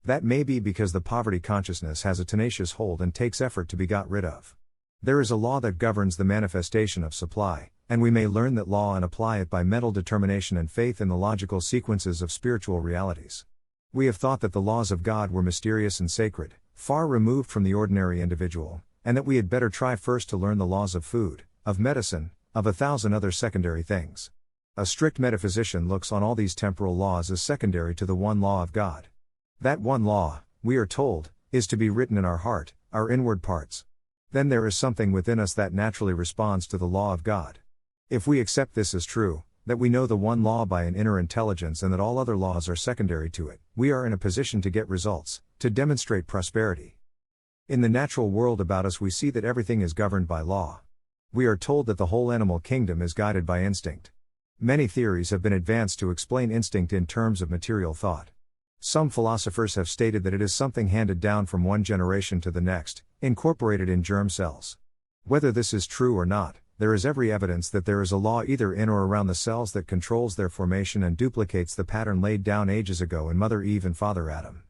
That may be because the poverty consciousness has a tenacious hold and takes effort to be got rid of. There is a law that governs the manifestation of supply, and we may learn that law and apply it by mental determination and faith in the logical sequences of spiritual realities. We have thought that the laws of God were mysterious and sacred, far removed from the ordinary individual, and that we had better try first to learn the laws of food, of medicine, of 1,000 other secondary things. A strict metaphysician looks on all these temporal laws as secondary to the one law of God. That one law, we are told, is to be written in our heart, our inward parts. Then there is something within us that naturally responds to the law of God. If we accept this as true, that we know the one law by an inner intelligence and that all other laws are secondary to it, we are in a position to get results, to demonstrate prosperity. In the natural world about us, we see that everything is governed by law. We are told that the whole animal kingdom is guided by instinct. Many theories have been advanced to explain instinct in terms of material thought. Some philosophers have stated that it is something handed down from one generation to the next, incorporated in germ cells. Whether this is true or not, there is every evidence that there is a law either in or around the cells that controls their formation and duplicates the pattern laid down ages ago in Mother Eve and Father Adam.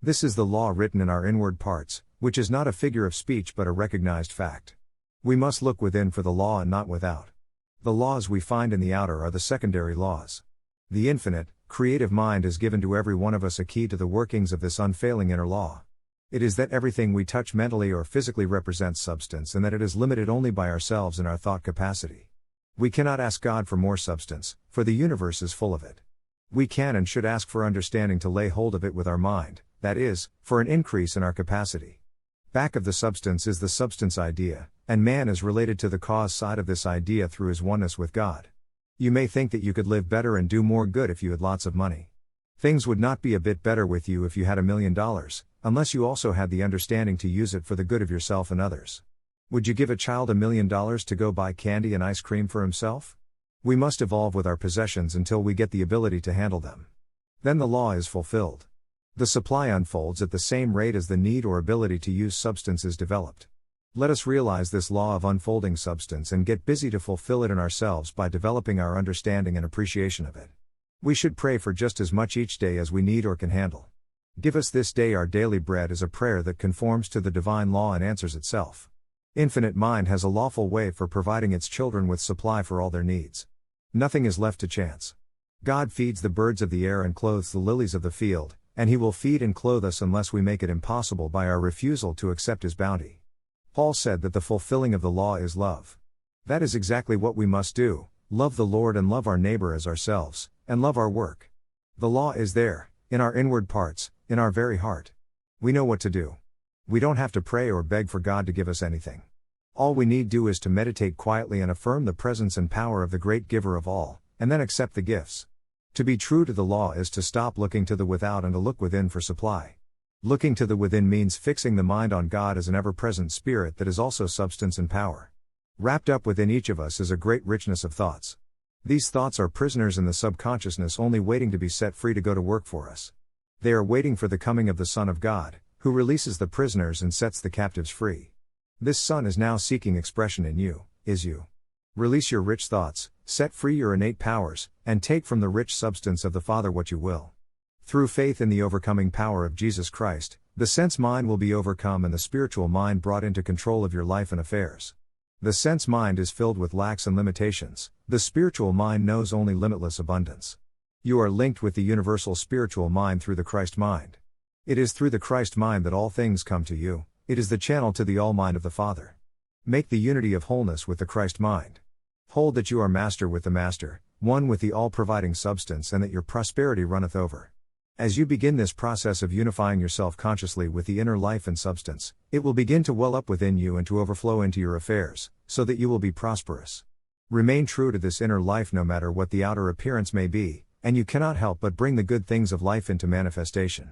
This is the law written in our inward parts, which is not a figure of speech but a recognized fact. We must look within for the law and not without. The laws we find in the outer are the secondary laws. The infinite, creative mind has given to every one of us a key to the workings of this unfailing inner law. It is that everything we touch mentally or physically represents substance and that it is limited only by ourselves in our thought capacity. We cannot ask God for more substance, for the universe is full of it. We can and should ask for understanding to lay hold of it with our mind, that is, for an increase in our capacity. Back of the substance is the substance idea, and man is related to the cause side of this idea through his oneness with God. You may think that you could live better and do more good if you had lots of money. Things would not be a bit better with you if you had $1 million, unless you also had the understanding to use it for the good of yourself and others. Would you give a child $1 million to go buy candy and ice cream for himself? We must evolve with our possessions until we get the ability to handle them. Then the law is fulfilled. The supply unfolds at the same rate as the need or ability to use substance is developed. Let us realize this law of unfolding substance and get busy to fulfill it in ourselves by developing our understanding and appreciation of it. We should pray for just as much each day as we need or can handle. Give us this day our daily bread is a prayer that conforms to the divine law and answers itself. Infinite mind has a lawful way for providing its children with supply for all their needs. Nothing is left to chance. God feeds the birds of the air and clothes the lilies of the field, and He will feed and clothe us unless we make it impossible by our refusal to accept His bounty. Paul said that the fulfilling of the law is love. That is exactly what we must do, love the Lord and love our neighbor as ourselves, and love our work. The law is there, in our inward parts, in our very heart. We know what to do. We don't have to pray or beg for God to give us anything. All we need do is to meditate quietly and affirm the presence and power of the great giver of all, and then accept the gifts. To be true to the law is to stop looking to the without and to look within for supply. Looking to the within means fixing the mind on God as an ever-present spirit that is also substance and power. Wrapped up within each of us is a great richness of thoughts. These thoughts are prisoners in the subconsciousness only waiting to be set free to go to work for us. They are waiting for the coming of the Son of God, who releases the prisoners and sets the captives free. This Son is now seeking expression in you, is you. Release your rich thoughts, set free your innate powers, and take from the rich substance of the Father what you will. Through faith in the overcoming power of Jesus Christ, the sense mind will be overcome and the spiritual mind brought into control of your life and affairs. The sense mind is filled with lacks and limitations, the spiritual mind knows only limitless abundance. You are linked with the universal spiritual mind through the Christ mind. It is through the Christ mind that all things come to you, it is the channel to the all mind of the Father. Make the unity of wholeness with the Christ mind. Hold that you are master with the Master, one with the all-providing substance, and that your prosperity runneth over. As you begin this process of unifying yourself consciously with the inner life and substance, it will begin to well up within you and to overflow into your affairs, so that you will be prosperous. Remain true to this inner life no matter what the outer appearance may be, and you cannot help but bring the good things of life into manifestation.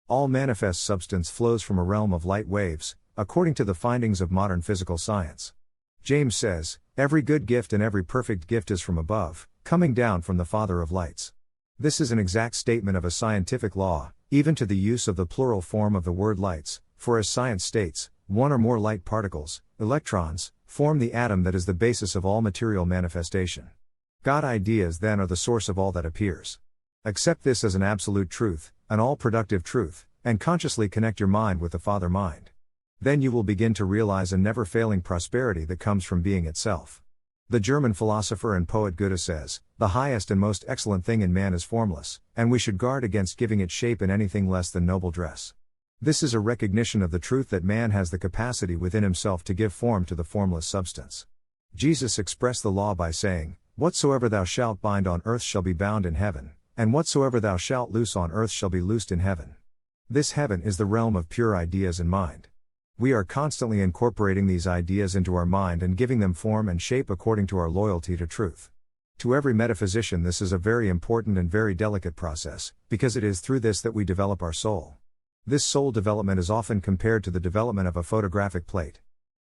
All manifest substance flows from a realm of light waves, according to the findings of modern physical science. James says, "Every good gift and every perfect gift is from above, coming down from the Father of lights." This is an exact statement of a scientific law, even to the use of the plural form of the word lights, for as science states, one or more light particles, electrons, form the atom that is the basis of all material manifestation. God ideas then are the source of all that appears. Accept this as an absolute truth, an all-productive truth, and consciously connect your mind with the Father mind. Then you will begin to realize a never-failing prosperity that comes from being itself. The German philosopher and poet Goethe says, "The highest and most excellent thing in man is formless, and we should guard against giving it shape in anything less than noble dress." This is a recognition of the truth that man has the capacity within himself to give form to the formless substance. Jesus expressed the law by saying, "Whatsoever thou shalt bind on earth shall be bound in heaven, and whatsoever thou shalt loose on earth shall be loosed in heaven." This heaven is the realm of pure ideas and mind. We are constantly incorporating these ideas into our mind and giving them form and shape according to our loyalty to truth. To every metaphysician this is a very important and very delicate process, because it is through this that we develop our soul. This soul development is often compared to the development of a photographic plate.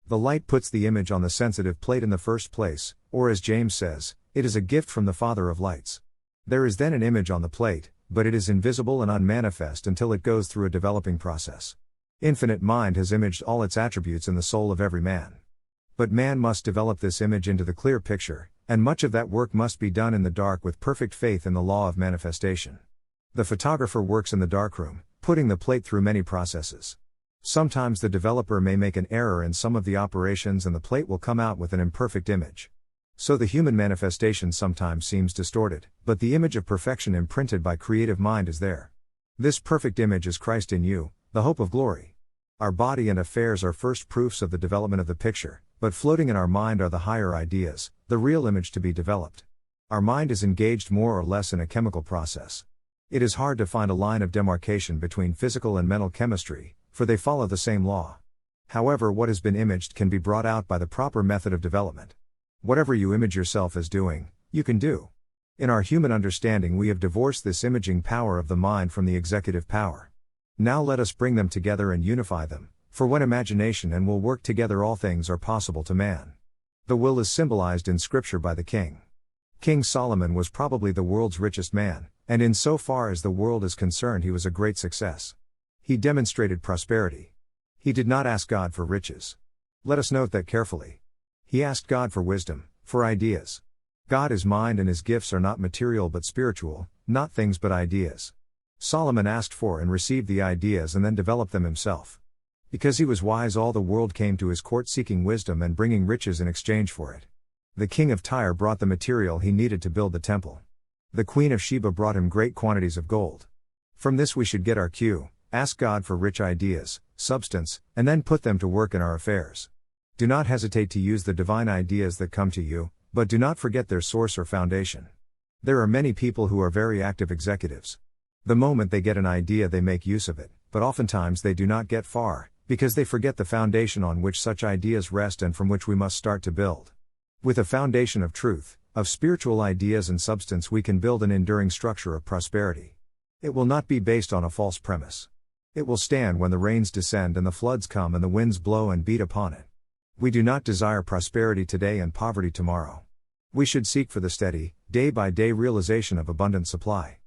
The light puts the image on the sensitive plate in the first place, or as James says, it is a gift from the Father of lights. There is then an image on the plate, but it is invisible and unmanifest until it goes through a developing process. Infinite mind has imaged all its attributes in the soul of every man. But man must develop this image into the clear picture, and much of that work must be done in the dark with perfect faith in the law of manifestation. The photographer works in the darkroom, putting the plate through many processes. Sometimes the developer may make an error in some of the operations and the plate will come out with an imperfect image. So the human manifestation sometimes seems distorted, but the image of perfection imprinted by creative mind is there. This perfect image is Christ in you, the hope of glory. Our body and affairs are first proofs of the development of the picture, but floating in our mind are the higher ideas, the real image to be developed. Our mind is engaged more or less in a chemical process. It is hard to find a line of demarcation between physical and mental chemistry, for they follow the same law. However, what has been imaged can be brought out by the proper method of development. Whatever you image yourself as doing, you can do. In our human understanding we have divorced this imaging power of the mind from the executive power. Now let us bring them together and unify them, for when imagination and will work together all things are possible to man. The will is symbolized in Scripture by the king. King Solomon was probably the world's richest man, and in so far as the world is concerned he was a great success. He demonstrated prosperity. He did not ask God for riches. Let us note that carefully. He asked God for wisdom, for ideas. God is mind and his gifts are not material but spiritual, not things but ideas. Solomon asked for and received the ideas and then developed them himself. Because he was wise all the world came to his court seeking wisdom and bringing riches in exchange for it. The king of Tyre brought the material he needed to build the temple. The queen of Sheba brought him great quantities of gold. From this we should get our cue: ask God for rich ideas, substance, and then put them to work in our affairs. Do not hesitate to use the divine ideas that come to you, but do not forget their source or foundation. There are many people who are very active executives. The moment they get an idea they make use of it, but oftentimes they do not get far, because they forget the foundation on which such ideas rest and from which we must start to build. With a foundation of truth, of spiritual ideas and substance, we can build an enduring structure of prosperity. It will not be based on a false premise. It will stand when the rains descend and the floods come and the winds blow and beat upon it. We do not desire prosperity today and poverty tomorrow. We should seek for the steady, day-by-day realization of abundant supply.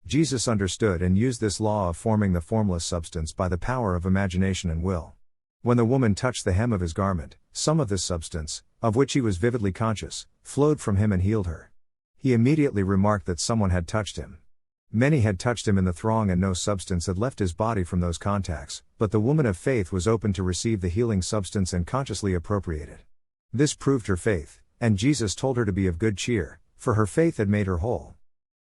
Jesus understood and used this law of forming the formless substance by the power of imagination and will. When the woman touched the hem of his garment, some of this substance, of which he was vividly conscious, flowed from him and healed her. He immediately remarked that someone had touched him. Many had touched him in the throng and no substance had left his body from those contacts, but the woman of faith was open to receive the healing substance and consciously appropriate it. This proved her faith, and Jesus told her to be of good cheer, for her faith had made her whole.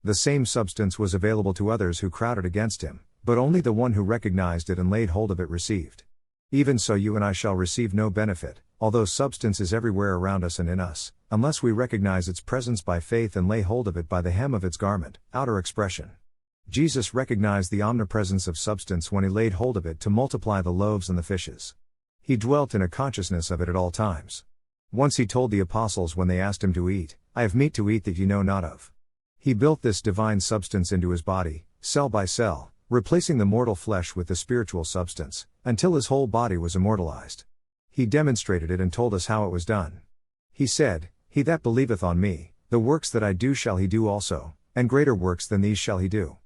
The same substance was available to others who crowded against him, but only the one who recognized it and laid hold of it received. Even so you and I shall receive no benefit, although substance is everywhere around us and in us, unless we recognize its presence by faith and lay hold of it by the hem of its garment, outer expression. Jesus recognized the omnipresence of substance when he laid hold of it to multiply the loaves and the fishes. He dwelt in a consciousness of it at all times. Once he told the apostles when they asked him to eat, "I have meat to eat that you know not of." He built this divine substance into his body, cell by cell, replacing the mortal flesh with the spiritual substance, until his whole body was immortalized. He demonstrated it and told us how it was done. He said, "He that believeth on me, the works that I do shall he do also, and greater works than these shall he do."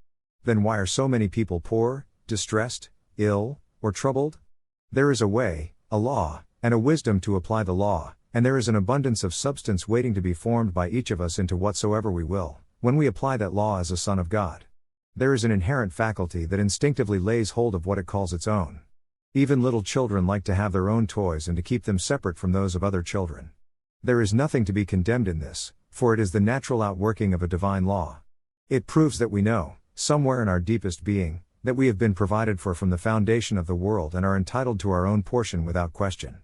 Then why are so many people poor, distressed, ill, or troubled? There is a way, a law, and a wisdom to apply the law, and there is an abundance of substance waiting to be formed by each of us into whatsoever we will, when we apply that law as a son of God. There is an inherent faculty that instinctively lays hold of what it calls its own. Even little children like to have their own toys and to keep them separate from those of other children. There is nothing to be condemned in this, for it is the natural outworking of a divine law. It proves that we know, somewhere in our deepest being, that we have been provided for from the foundation of the world and are entitled to our own portion without question.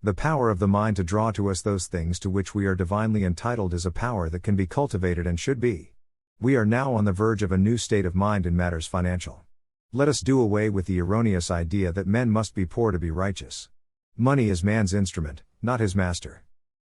The power of the mind to draw to us those things to which we are divinely entitled is a power that can be cultivated and should be. We are now on the verge of a new state of mind in matters financial. Let us do away with the erroneous idea that men must be poor to be righteous. Money is man's instrument, not his master.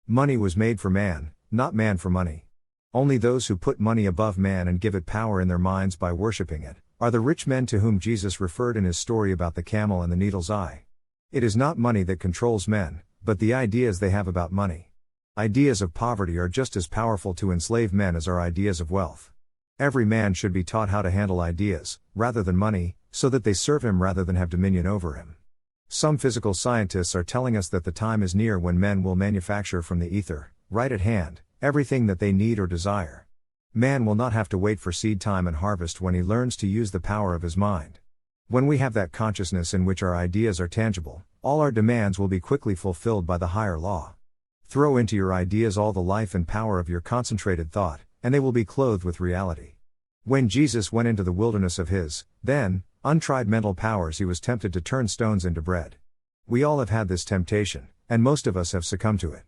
Money was made for man, not man for money. Only those who put money above man and give it power in their minds by worshipping it, are the rich men to whom Jesus referred in his story about the camel and the needle's eye. It is not money that controls men, but the ideas they have about money. Ideas of poverty are just as powerful to enslave men as are ideas of wealth. Every man should be taught how to handle ideas, rather than money, so that they serve him rather than have dominion over him. Some physical scientists are telling us that the time is near when men will manufacture from the ether, right at hand, everything that they need or desire. Man will not have to wait for seed time and harvest when he learns to use the power of his mind. When we have that consciousness in which our ideas are tangible, all our demands will be quickly fulfilled by the higher law. Throw into your ideas all the life and power of your concentrated thought, and they will be clothed with reality. When Jesus went into the wilderness of his, then, untried mental powers, he was tempted to turn stones into bread. We all have had this temptation, and most of us have succumbed to it.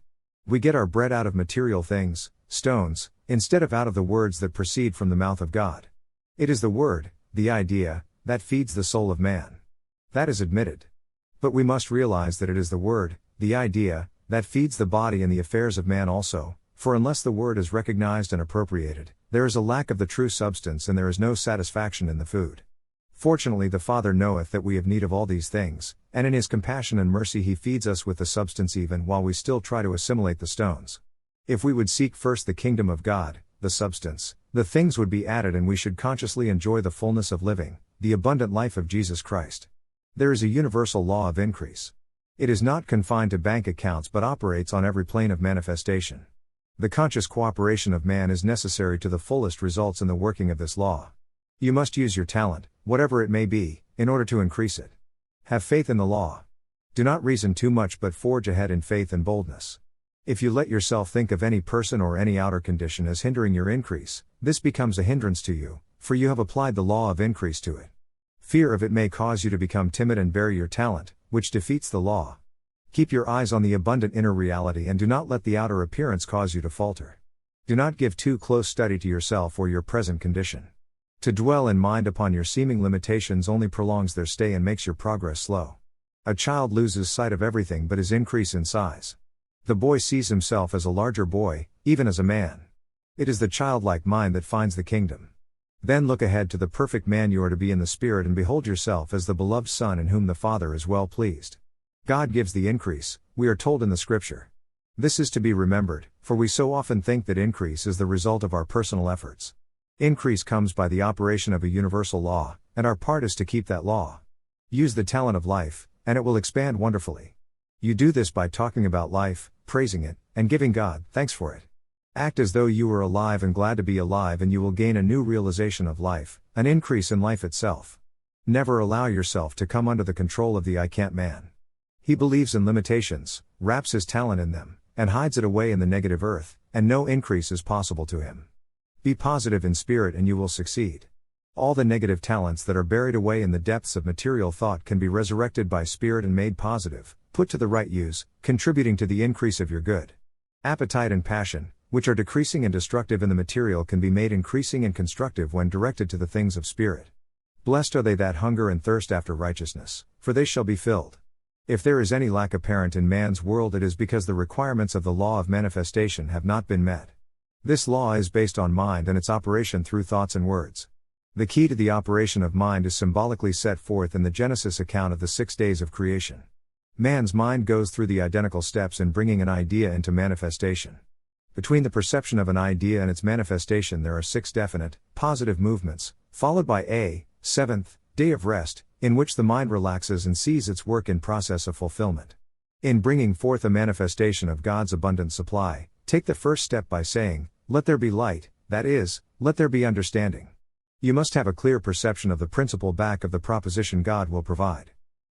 We get our bread out of material things, stones, instead of out of the words that proceed from the mouth of God. It is the word, the idea, that feeds the soul of man. That is admitted. But we must realize that it is the word, the idea, that feeds the body and the affairs of man also, for unless the word is recognized and appropriated, there is a lack of the true substance and there is no satisfaction in the food. Fortunately the Father knoweth that we have need of all these things, and in his compassion and mercy he feeds us with the substance even while we still try to assimilate the stones. If we would seek first the kingdom of God, the substance, the things would be added and we should consciously enjoy the fullness of living, the abundant life of Jesus Christ. There is a universal law of increase. It is not confined to bank accounts but operates on every plane of manifestation. The conscious cooperation of man is necessary to the fullest results in the working of this law. You must use your talent, whatever it may be, in order to increase it. Have faith in the law. Do not reason too much but forge ahead in faith and boldness. If you let yourself think of any person or any outer condition as hindering your increase, this becomes a hindrance to you, for you have applied the law of increase to it. Fear of it may cause you to become timid and bury your talent, which defeats the law. Keep your eyes on the abundant inner reality and do not let the outer appearance cause you to falter. Do not give too close study to yourself or your present condition. To dwell in mind upon your seeming limitations only prolongs their stay and makes your progress slow. A child loses sight of everything but his increase in size. The boy sees himself as a larger boy, even as a man. It is the childlike mind that finds the kingdom. Then look ahead to the perfect man you are to be in the Spirit and behold yourself as the beloved Son in whom the Father is well pleased. God gives the increase, we are told in the Scripture. This is to be remembered, for we so often think that increase is the result of our personal efforts. Increase comes by the operation of a universal law, and our part is to keep that law. Use the talent of life, and it will expand wonderfully. You do this by talking about life, praising it, and giving God thanks for it. Act as though you were alive and glad to be alive, and you will gain a new realization of life, an increase in life itself. Never allow yourself to come under the control of the I can't man. He believes in limitations, wraps his talent in them, and hides it away in the negative earth, and no increase is possible to him. Be positive in spirit and you will succeed. All the negative talents that are buried away in the depths of material thought can be resurrected by spirit and made positive, put to the right use, contributing to the increase of your good. Appetite and passion, which are decreasing and destructive in the material, can be made increasing and constructive when directed to the things of spirit. Blessed are they that hunger and thirst after righteousness, for they shall be filled. If there is any lack apparent in man's world, it is because the requirements of the law of manifestation have not been met. This law is based on mind and its operation through thoughts and words. The key to the operation of mind is symbolically set forth in the Genesis account of the 6 days of creation. Man's mind goes through the identical steps in bringing an idea into manifestation. Between the perception of an idea and its manifestation there are 6 definite, positive movements, followed by a 7th day of rest, in which the mind relaxes and sees its work in process of fulfillment. In bringing forth a manifestation of God's abundant supply, take the first step by saying, "Let there be light," that is, let there be understanding. You must have a clear perception of the principle back of the proposition God will provide.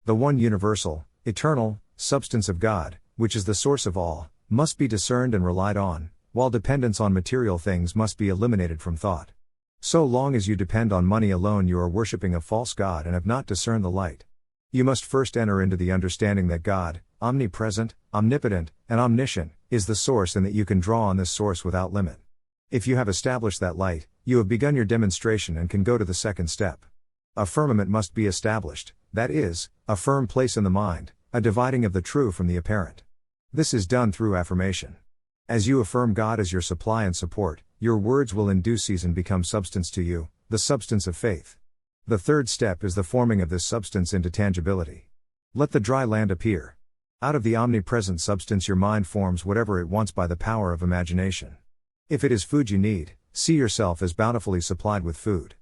The one universal, eternal, substance of God, which is the source of all, must be discerned and relied on, while dependence on material things must be eliminated from thought. So long as you depend on money alone, you are worshipping a false god and have not discerned the light. You must first enter into the understanding that God, omnipresent, omnipotent, and omniscient, is the source, and that you can draw on this source without limit. If you have established that light, you have begun your demonstration and can go to the second step. A firmament must be established, that is, a firm place in the mind, a dividing of the true from the apparent. This is done through affirmation. As you affirm God as your supply and support, your words will in due season become substance to you, the substance of faith. The third step is the forming of this substance into tangibility. Let the dry land appear. Out of the omnipresent substance your mind forms whatever it wants by the power of imagination. If it is food you need, see yourself as bountifully supplied with food.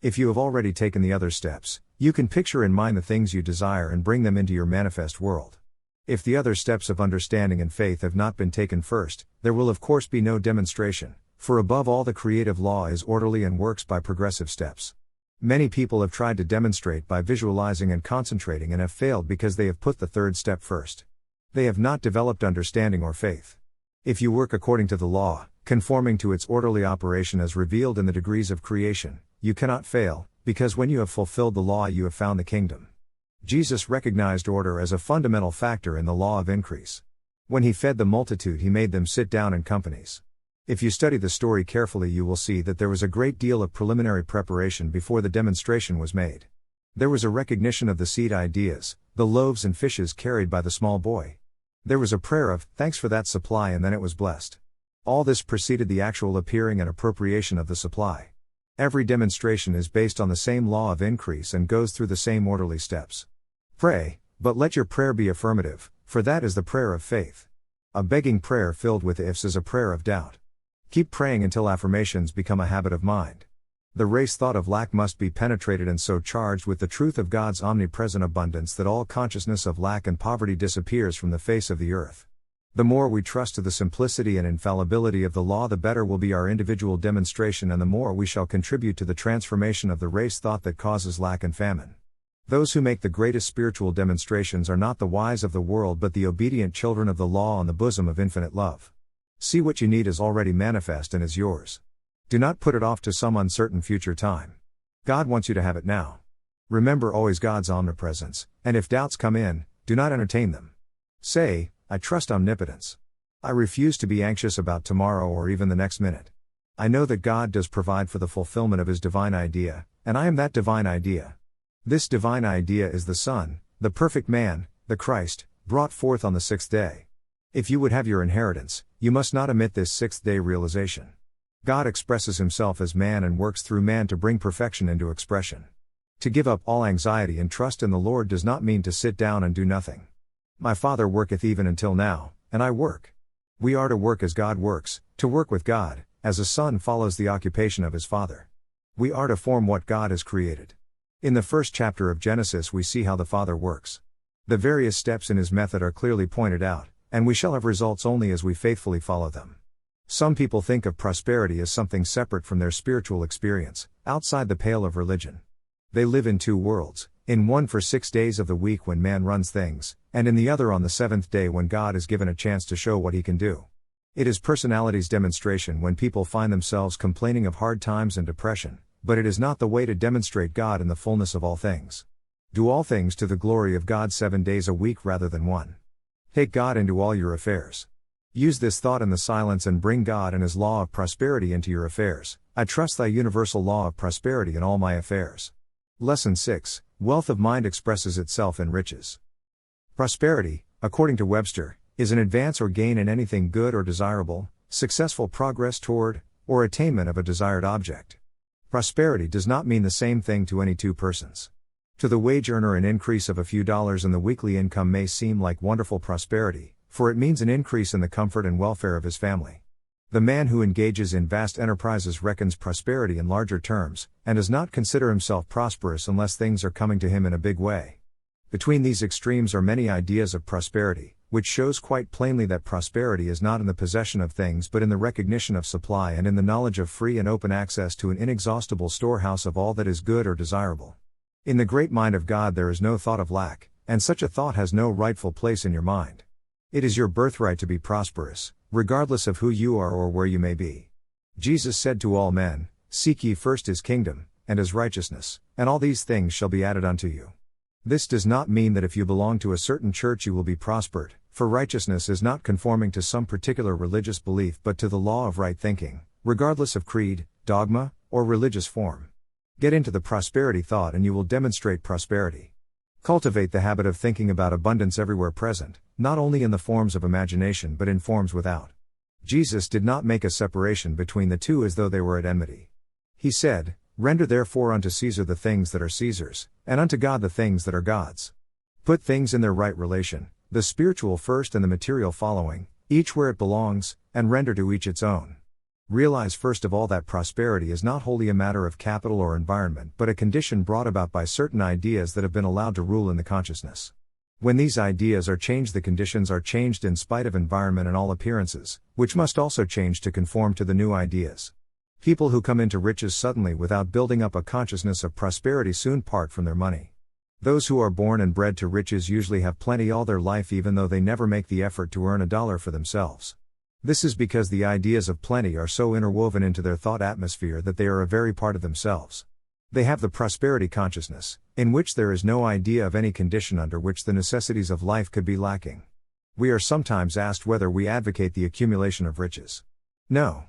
If you have already taken the other steps, you can picture in mind the things you desire and bring them into your manifest world. If the other steps of understanding and faith have not been taken first, there will of course be no demonstration, for above all the creative law is orderly and works by progressive steps. Many people have tried to demonstrate by visualizing and concentrating and have failed because they have put the third step first. They have not developed understanding or faith. If you work according to the law, conforming to its orderly operation as revealed in the degrees of creation, you cannot fail, because when you have fulfilled the law you have found the kingdom. Jesus recognized order as a fundamental factor in the law of increase. When he fed the multitude he made them sit down in companies. If you study the story carefully you will see that there was a great deal of preliminary preparation before the demonstration was made. There was a recognition of the seed ideas, the loaves and fishes carried by the small boy. There was a prayer of, "Thanks for that supply," and then it was blessed. All this preceded the actual appearing and appropriation of the supply. Every demonstration is based on the same law of increase and goes through the same orderly steps. Pray, but let your prayer be affirmative, for that is the prayer of faith. A begging prayer filled with ifs is a prayer of doubt. Keep praying until affirmations become a habit of mind. The race thought of lack must be penetrated and so charged with the truth of God's omnipresent abundance that all consciousness of lack and poverty disappears from the face of the earth. The more we trust to the simplicity and infallibility of the law, the better will be our individual demonstration, and the more we shall contribute to the transformation of the race thought that causes lack and famine. Those who make the greatest spiritual demonstrations are not the wise of the world but the obedient children of the law on the bosom of infinite love. See what you need is already manifest and is yours. Do not put it off to some uncertain future time. God wants you to have it now. Remember always God's omnipresence, and if doubts come in, do not entertain them. Say, "I trust omnipotence. I refuse to be anxious about tomorrow or even the next minute. I know that God does provide for the fulfillment of His divine idea, and I am that divine idea. This divine idea is the Son, the perfect man, the Christ, brought forth on the sixth day. If you would have your inheritance, you must not omit this sixth-day realization. God expresses himself as man and works through man to bring perfection into expression. To give up all anxiety and trust in the Lord does not mean to sit down and do nothing. My Father worketh even until now, and I work. We are to work as God works, to work with God, as a son follows the occupation of his father. We are to form what God has created. In the first chapter of Genesis we see how the Father works. The various steps in his method are clearly pointed out, and we shall have results only as we faithfully follow them. Some people think of prosperity as something separate from their spiritual experience, outside the pale of religion. They live in two worlds, in one for 6 days of the week when man runs things, and in the other on the seventh day when God is given a chance to show what he can do. It is personality's demonstration when people find themselves complaining of hard times and depression, but it is not the way to demonstrate God in the fullness of all things. Do all things to the glory of God 7 days a week rather than one. Take God into all your affairs. Use this thought in the silence and bring God and his law of prosperity into your affairs. I trust thy universal law of prosperity in all my affairs. Lesson 6, Wealth of mind expresses itself in riches. Prosperity, according to Webster, is an advance or gain in anything good or desirable, successful progress toward, or attainment of a desired object. Prosperity does not mean the same thing to any two persons. To the wage earner, an increase of a few dollars in the weekly income may seem like wonderful prosperity, for it means an increase in the comfort and welfare of his family. The man who engages in vast enterprises reckons prosperity in larger terms, and does not consider himself prosperous unless things are coming to him in a big way. Between these extremes are many ideas of prosperity, which shows quite plainly that prosperity is not in the possession of things but in the recognition of supply and in the knowledge of free and open access to an inexhaustible storehouse of all that is good or desirable. In the great mind of God there is no thought of lack, and such a thought has no rightful place in your mind. It is your birthright to be prosperous, regardless of who you are or where you may be. Jesus said to all men, "Seek ye first his kingdom, and his righteousness, and all these things shall be added unto you." This does not mean that if you belong to a certain church you will be prospered, for righteousness is not conforming to some particular religious belief but to the law of right thinking, regardless of creed, dogma, or religious form. Get into the prosperity thought and you will demonstrate prosperity. Cultivate the habit of thinking about abundance everywhere present, not only in the forms of imagination but in forms without. Jesus did not make a separation between the two as though they were at enmity. He said, "Render therefore unto Caesar the things that are Caesar's, and unto God the things that are God's." Put things in their right relation, the spiritual first and the material following, each where it belongs, and render to each its own. Realize first of all that prosperity is not wholly a matter of capital or environment but a condition brought about by certain ideas that have been allowed to rule in the consciousness. When these ideas are changed, the conditions are changed in spite of environment and all appearances, which must also change to conform to the new ideas. People who come into riches suddenly without building up a consciousness of prosperity soon part from their money. Those who are born and bred to riches usually have plenty all their life even though they never make the effort to earn a dollar for themselves. This is because the ideas of plenty are so interwoven into their thought atmosphere that they are a very part of themselves. They have the prosperity consciousness, in which there is no idea of any condition under which the necessities of life could be lacking. We are sometimes asked whether we advocate the accumulation of riches. No.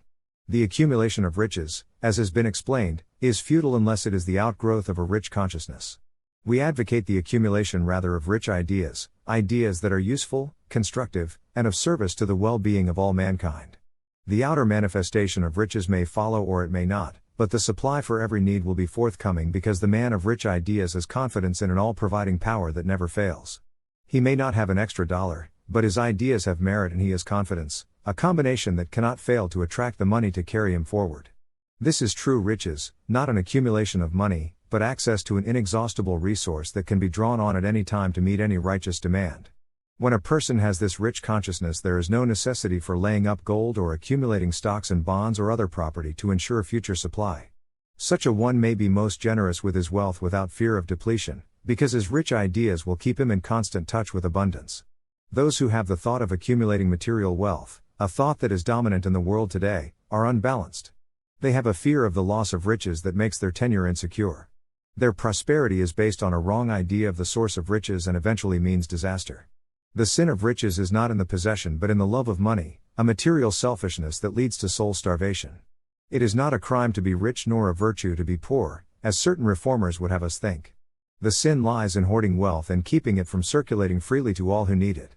The accumulation of riches, as has been explained, is futile unless it is the outgrowth of a rich consciousness. We advocate the accumulation rather of rich ideas, ideas that are useful, constructive, and of service to the well-being of all mankind. The outer manifestation of riches may follow or it may not, but the supply for every need will be forthcoming because the man of rich ideas has confidence in an all-providing power that never fails. He may not have an extra dollar, but his ideas have merit and he has confidence, a combination that cannot fail to attract the money to carry him forward. This is true riches, not an accumulation of money, but access to an inexhaustible resource that can be drawn on at any time to meet any righteous demand. When a person has this rich consciousness, there is no necessity for laying up gold or accumulating stocks and bonds or other property to ensure future supply. Such a one may be most generous with his wealth without fear of depletion, because his rich ideas will keep him in constant touch with abundance. Those who have the thought of accumulating material wealth, a thought that is dominant in the world today, are unbalanced. They have a fear of the loss of riches that makes their tenure insecure. Their prosperity is based on a wrong idea of the source of riches and eventually means disaster. The sin of riches is not in the possession but in the love of money, a material selfishness that leads to soul starvation. It is not a crime to be rich nor a virtue to be poor, as certain reformers would have us think. The sin lies in hoarding wealth and keeping it from circulating freely to all who need it.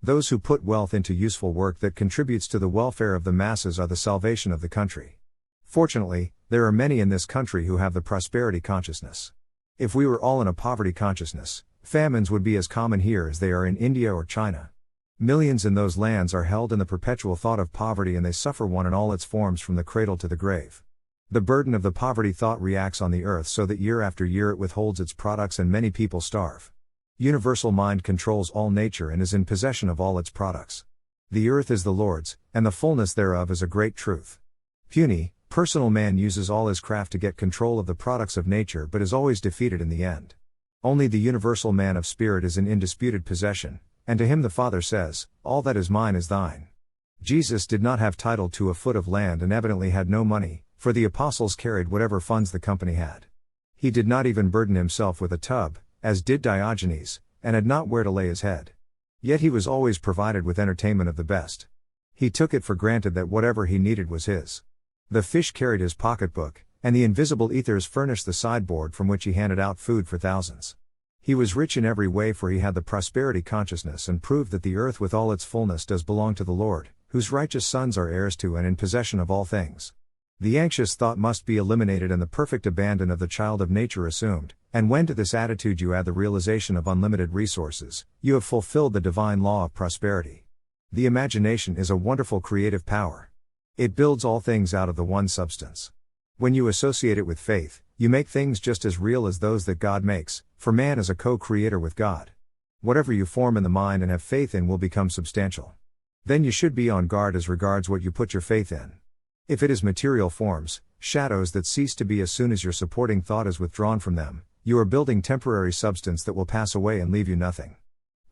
Those who put wealth into useful work that contributes to the welfare of the masses are the salvation of the country. Fortunately, there are many in this country who have the prosperity consciousness. If we were all in a poverty consciousness, famines would be as common here as they are in India or China. Millions in those lands are held in the perpetual thought of poverty, and they suffer one in all its forms from the cradle to the grave. The burden of the poverty thought reacts on the earth so that year after year it withholds its products and many people starve. Universal mind controls all nature and is in possession of all its products. The earth is the Lord's, and the fullness thereof is a great truth. Puny, personal man uses all his craft to get control of the products of nature but is always defeated in the end. Only the universal man of spirit is in indisputed possession, and to him the Father says, "All that is mine is thine." Jesus did not have title to a foot of land and evidently had no money, for the apostles carried whatever funds the company had. He did not even burden himself with a tub, as did Diogenes, and had not where to lay his head. Yet he was always provided with entertainment of the best. He took it for granted that whatever he needed was his. The fish carried his pocketbook, and the invisible ethers furnished the sideboard from which he handed out food for thousands. He was rich in every way, for he had the prosperity consciousness and proved that the earth with all its fullness does belong to the Lord, whose righteous sons are heirs to and in possession of all things. The anxious thought must be eliminated and the perfect abandon of the child of nature assumed, and when to this attitude you add the realization of unlimited resources, you have fulfilled the divine law of prosperity. The imagination is a wonderful creative power. It builds all things out of the one substance. When you associate it with faith, you make things just as real as those that God makes, for man is a co-creator with God. Whatever you form in the mind and have faith in will become substantial. Then you should be on guard as regards what you put your faith in. If it is material forms, shadows that cease to be as soon as your supporting thought is withdrawn from them, you are building temporary substance that will pass away and leave you nothing.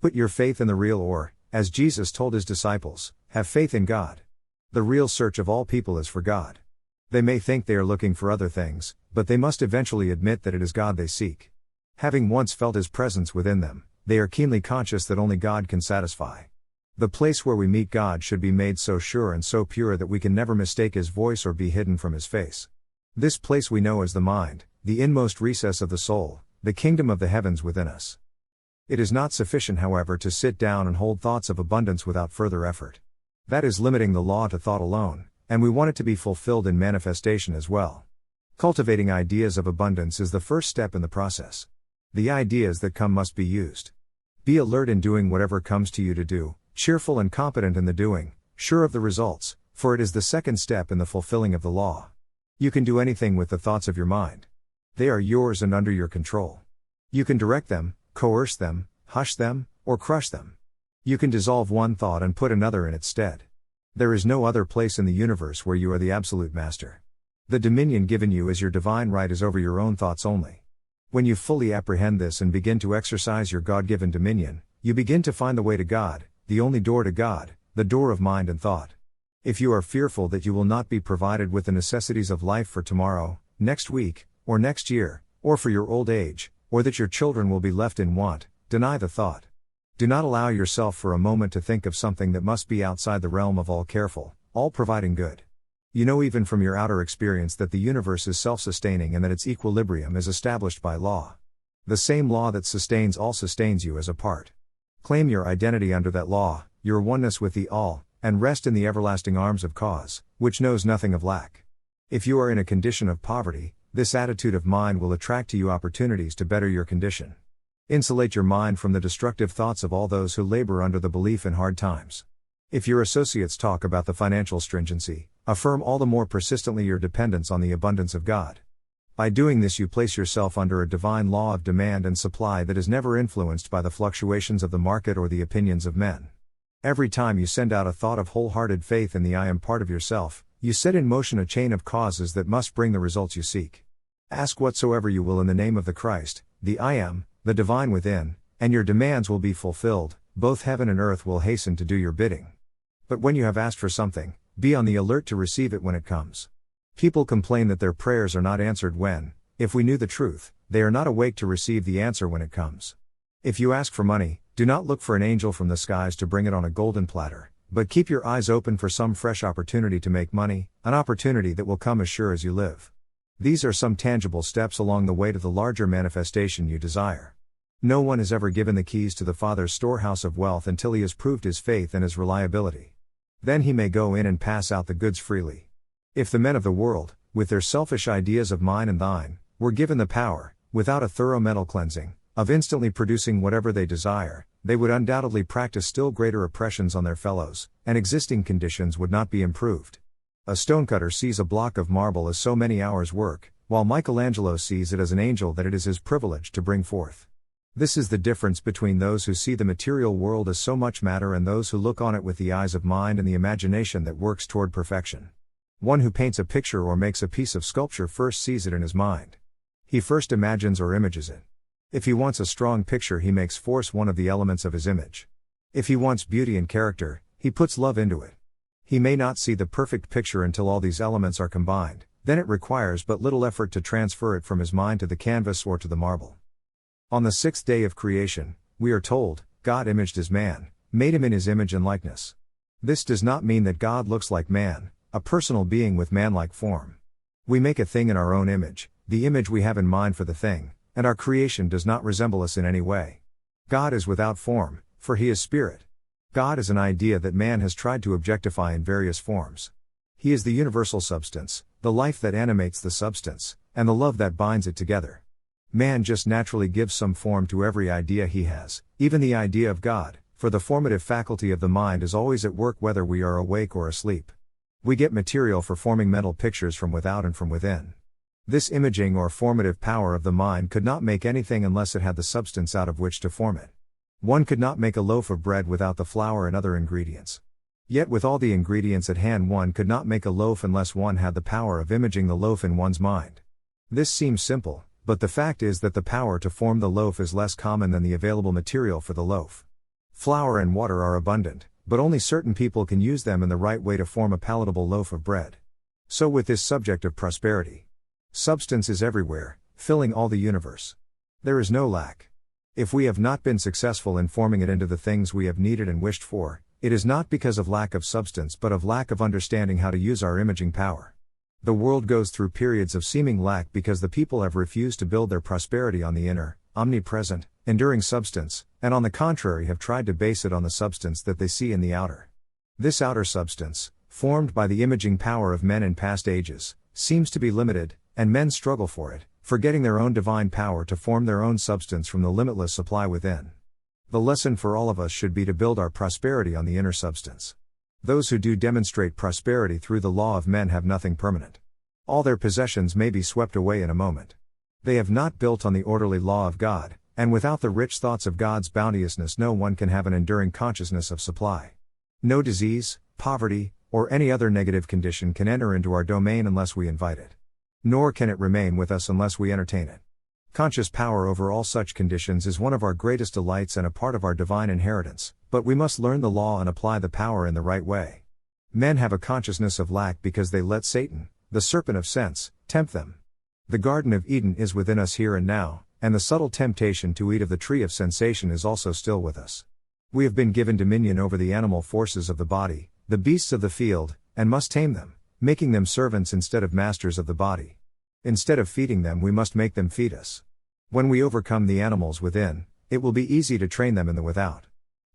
Put your faith in the real, or, as Jesus told his disciples, have faith in God. The real search of all people is for God. They may think they are looking for other things, but they must eventually admit that it is God they seek. Having once felt his presence within them, they are keenly conscious that only God can satisfy. The place where we meet God should be made so sure and so pure that we can never mistake his voice or be hidden from his face. This place we know as the mind, the inmost recess of the soul, the kingdom of the heavens within us. It is not sufficient, however, to sit down and hold thoughts of abundance without further effort. That is limiting the law to thought alone, and we want it to be fulfilled in manifestation as well. Cultivating ideas of abundance is the first step in the process. The ideas that come must be used. Be alert in doing whatever comes to you to do, cheerful and competent in the doing, sure of the results, for it is the second step in the fulfilling of the law. You can do anything with the thoughts of your mind. They are yours and under your control. You can direct them, coerce them, hush them, or crush them. You can dissolve one thought and put another in its stead. There is no other place in the universe where you are the absolute master. The dominion given you as your divine right is over your own thoughts only. When you fully apprehend this and begin to exercise your God-given dominion, you begin to find the way to God, the only door to God, the door of mind and thought. If you are fearful that you will not be provided with the necessities of life for tomorrow, next week, or next year, or for your old age, or that your children will be left in want, deny the thought. Do not allow yourself for a moment to think of something that must be outside the realm of all careful, all providing good. You know even from your outer experience that the universe is self-sustaining and that its equilibrium is established by law. The same law that sustains all sustains you as a part. Claim your identity under that law, your oneness with the all, and rest in the everlasting arms of cause, which knows nothing of lack. If you are in a condition of poverty, this attitude of mind will attract to you opportunities to better your condition. Insulate your mind from the destructive thoughts of all those who labor under the belief in hard times. If your associates talk about the financial stringency, affirm all the more persistently your dependence on the abundance of God. By doing this you place yourself under a divine law of demand and supply that is never influenced by the fluctuations of the market or the opinions of men. Every time you send out a thought of wholehearted faith in the I am part of yourself, you set in motion a chain of causes that must bring the results you seek. Ask whatsoever you will in the name of the Christ, the I am, the divine within, and your demands will be fulfilled, both heaven and earth will hasten to do your bidding. But when you have asked for something, be on the alert to receive it when it comes. People complain that their prayers are not answered when, if we knew the truth, they are not awake to receive the answer when it comes. If you ask for money, do not look for an angel from the skies to bring it on a golden platter, but keep your eyes open for some fresh opportunity to make money, an opportunity that will come as sure as you live. These are some tangible steps along the way to the larger manifestation you desire. No one is ever given the keys to the Father's storehouse of wealth until he has proved his faith and his reliability. Then he may go in and pass out the goods freely. If the men of the world, with their selfish ideas of mine and thine, were given the power, without a thorough mental cleansing, of instantly producing whatever they desire, they would undoubtedly practice still greater oppressions on their fellows, and existing conditions would not be improved. A stonecutter sees a block of marble as so many hours' work, while Michelangelo sees it as an angel that it is his privilege to bring forth. This is the difference between those who see the material world as so much matter and those who look on it with the eyes of mind and the imagination that works toward perfection. One who paints a picture or makes a piece of sculpture first sees it in his mind. He first imagines or images it. If he wants a strong picture, he makes force one of the elements of his image. If he wants beauty and character, he puts love into it. He may not see the perfect picture until all these elements are combined, then it requires but little effort to transfer it from his mind to the canvas or to the marble. On the sixth day of creation, we are told, God imaged his man, made him in his image and likeness. This does not mean that God looks like man, a personal being with man-like form. We make a thing in our own image, the image we have in mind for the thing, and our creation does not resemble us in any way. God is without form, for he is spirit. God is an idea that man has tried to objectify in various forms. He is the universal substance, the life that animates the substance, and the love that binds it together. Man just naturally gives some form to every idea he has, even the idea of God, for the formative faculty of the mind is always at work whether we are awake or asleep. We get material for forming mental pictures from without and from within. This imaging or formative power of the mind could not make anything unless it had the substance out of which to form it. One could not make a loaf of bread without the flour and other ingredients. Yet with all the ingredients at hand, one could not make a loaf unless one had the power of imaging the loaf in one's mind. This seems simple, but the fact is that the power to form the loaf is less common than the available material for the loaf. Flour and water are abundant, but only certain people can use them in the right way to form a palatable loaf of bread. So with this subject of prosperity. Substance is everywhere, filling all the universe. There is no lack. If we have not been successful in forming it into the things we have needed and wished for, it is not because of lack of substance but of lack of understanding how to use our imaging power. The world goes through periods of seeming lack because the people have refused to build their prosperity on the inner, omnipresent, enduring substance, and on the contrary have tried to base it on the substance that they see in the outer. This outer substance, formed by the imaging power of men in past ages, seems to be limited, and men struggle for it, forgetting their own divine power to form their own substance from the limitless supply within. The lesson for all of us should be to build our prosperity on the inner substance. Those who do demonstrate prosperity through the law of men have nothing permanent. All their possessions may be swept away in a moment. They have not built on the orderly law of God, and without the rich thoughts of God's bounteousness no one can have an enduring consciousness of supply. No disease, poverty, or any other negative condition can enter into our domain unless we invite it. Nor can it remain with us unless we entertain it. Conscious power over all such conditions is one of our greatest delights and a part of our divine inheritance, but we must learn the law and apply the power in the right way. Men have a consciousness of lack because they let Satan, the serpent of sense, tempt them. The Garden of Eden is within us here and now, and the subtle temptation to eat of the tree of sensation is also still with us. We have been given dominion over the animal forces of the body, the beasts of the field, and must tame them, making them servants instead of masters of the body. Instead of feeding them, we must make them feed us. When we overcome the animals within, it will be easy to train them in the without.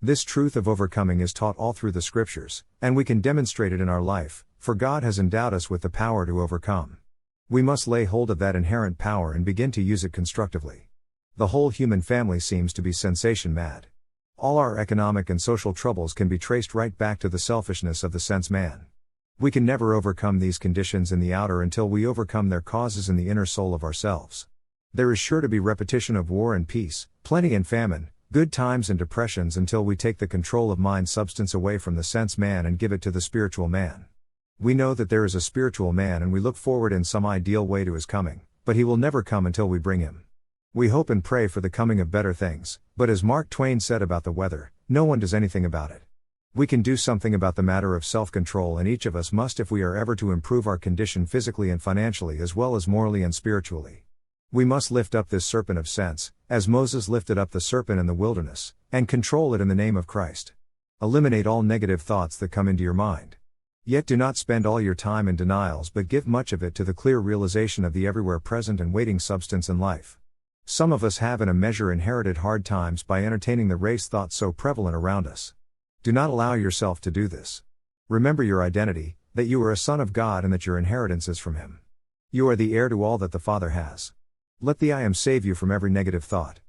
This truth of overcoming is taught all through the scriptures, and we can demonstrate it in our life, for God has endowed us with the power to overcome. We must lay hold of that inherent power and begin to use it constructively. The whole human family seems to be sensation mad. All our economic and social troubles can be traced right back to the selfishness of the sense man. We can never overcome these conditions in the outer until we overcome their causes in the inner soul of ourselves. There is sure to be repetition of war and peace, plenty and famine, good times and depressions until we take the control of mind substance away from the sense man and give it to the spiritual man. We know that there is a spiritual man and we look forward in some ideal way to his coming, but he will never come until we bring him. We hope and pray for the coming of better things, but as Mark Twain said about the weather, no one does anything about it. We can do something about the matter of self-control, and each of us must if we are ever to improve our condition physically and financially as well as morally and spiritually. We must lift up this serpent of sense, as Moses lifted up the serpent in the wilderness, and control it in the name of Christ. Eliminate all negative thoughts that come into your mind. Yet do not spend all your time in denials but give much of it to the clear realization of the everywhere present and waiting substance in life. Some of us have in a measure inherited hard times by entertaining the race thoughts so prevalent around us. Do not allow yourself to do this. Remember your identity, that you are a son of God and that your inheritance is from Him. You are the heir to all that the Father has. Let the I am save you from every negative thought.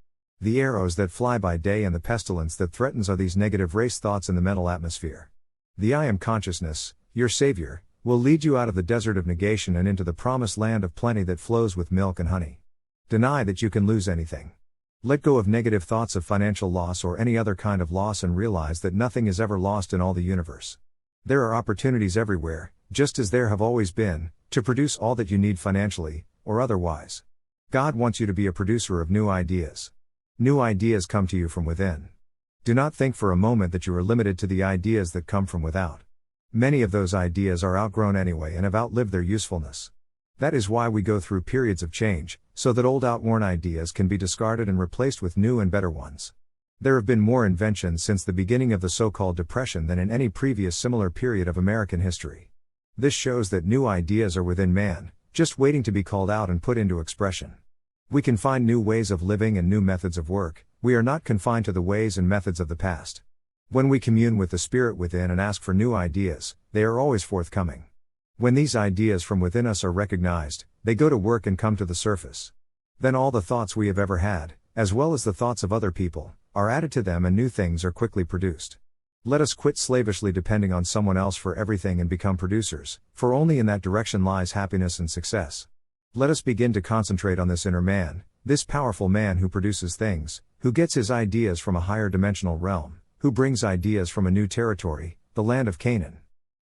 The arrows that fly by day and the pestilence that threatens are these negative race thoughts in the mental atmosphere. The I am consciousness, your Savior, will lead you out of the desert of negation and into the promised land of plenty that flows with milk and honey. Deny that you can lose anything. Let go of negative thoughts of financial loss or any other kind of loss and realize that nothing is ever lost in all the universe. There are opportunities everywhere, just as there have always been, to produce all that you need financially, or otherwise. God wants you to be a producer of new ideas. New ideas come to you from within. Do not think for a moment that you are limited to the ideas that come from without. Many of those ideas are outgrown anyway and have outlived their usefulness. That is why we go through periods of change, so that old outworn ideas can be discarded and replaced with new and better ones. There have been more inventions since the beginning of the so-called Depression than in any previous similar period of American history. This shows that new ideas are within man, just waiting to be called out and put into expression. We can find new ways of living and new methods of work. We are not confined to the ways and methods of the past. When we commune with the Spirit within and ask for new ideas, they are always forthcoming. When these ideas from within us are recognized, they go to work and come to the surface. Then all the thoughts we have ever had, as well as the thoughts of other people, are added to them and new things are quickly produced. Let us quit slavishly depending on someone else for everything and become producers, for only in that direction lies happiness and success. Let us begin to concentrate on this inner man, this powerful man who produces things, who gets his ideas from a higher dimensional realm, who brings ideas from a new territory, the land of Canaan.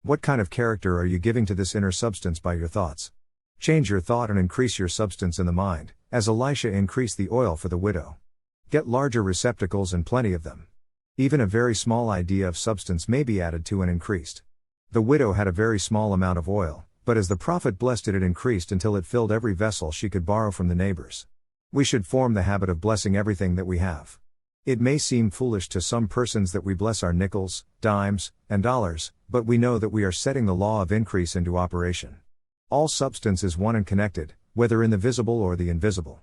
What kind of character are you giving to this inner substance by your thoughts? Change your thought and increase your substance in the mind, as Elisha increased the oil for the widow. Get larger receptacles and plenty of them. Even a very small idea of substance may be added to and increased. The widow had a very small amount of oil, but as the prophet blessed it, it increased until it filled every vessel she could borrow from the neighbors. We should form the habit of blessing everything that we have. It may seem foolish to some persons that we bless our nickels, dimes, and dollars, but we know that we are setting the law of increase into operation. All substance is one and connected, whether in the visible or the invisible.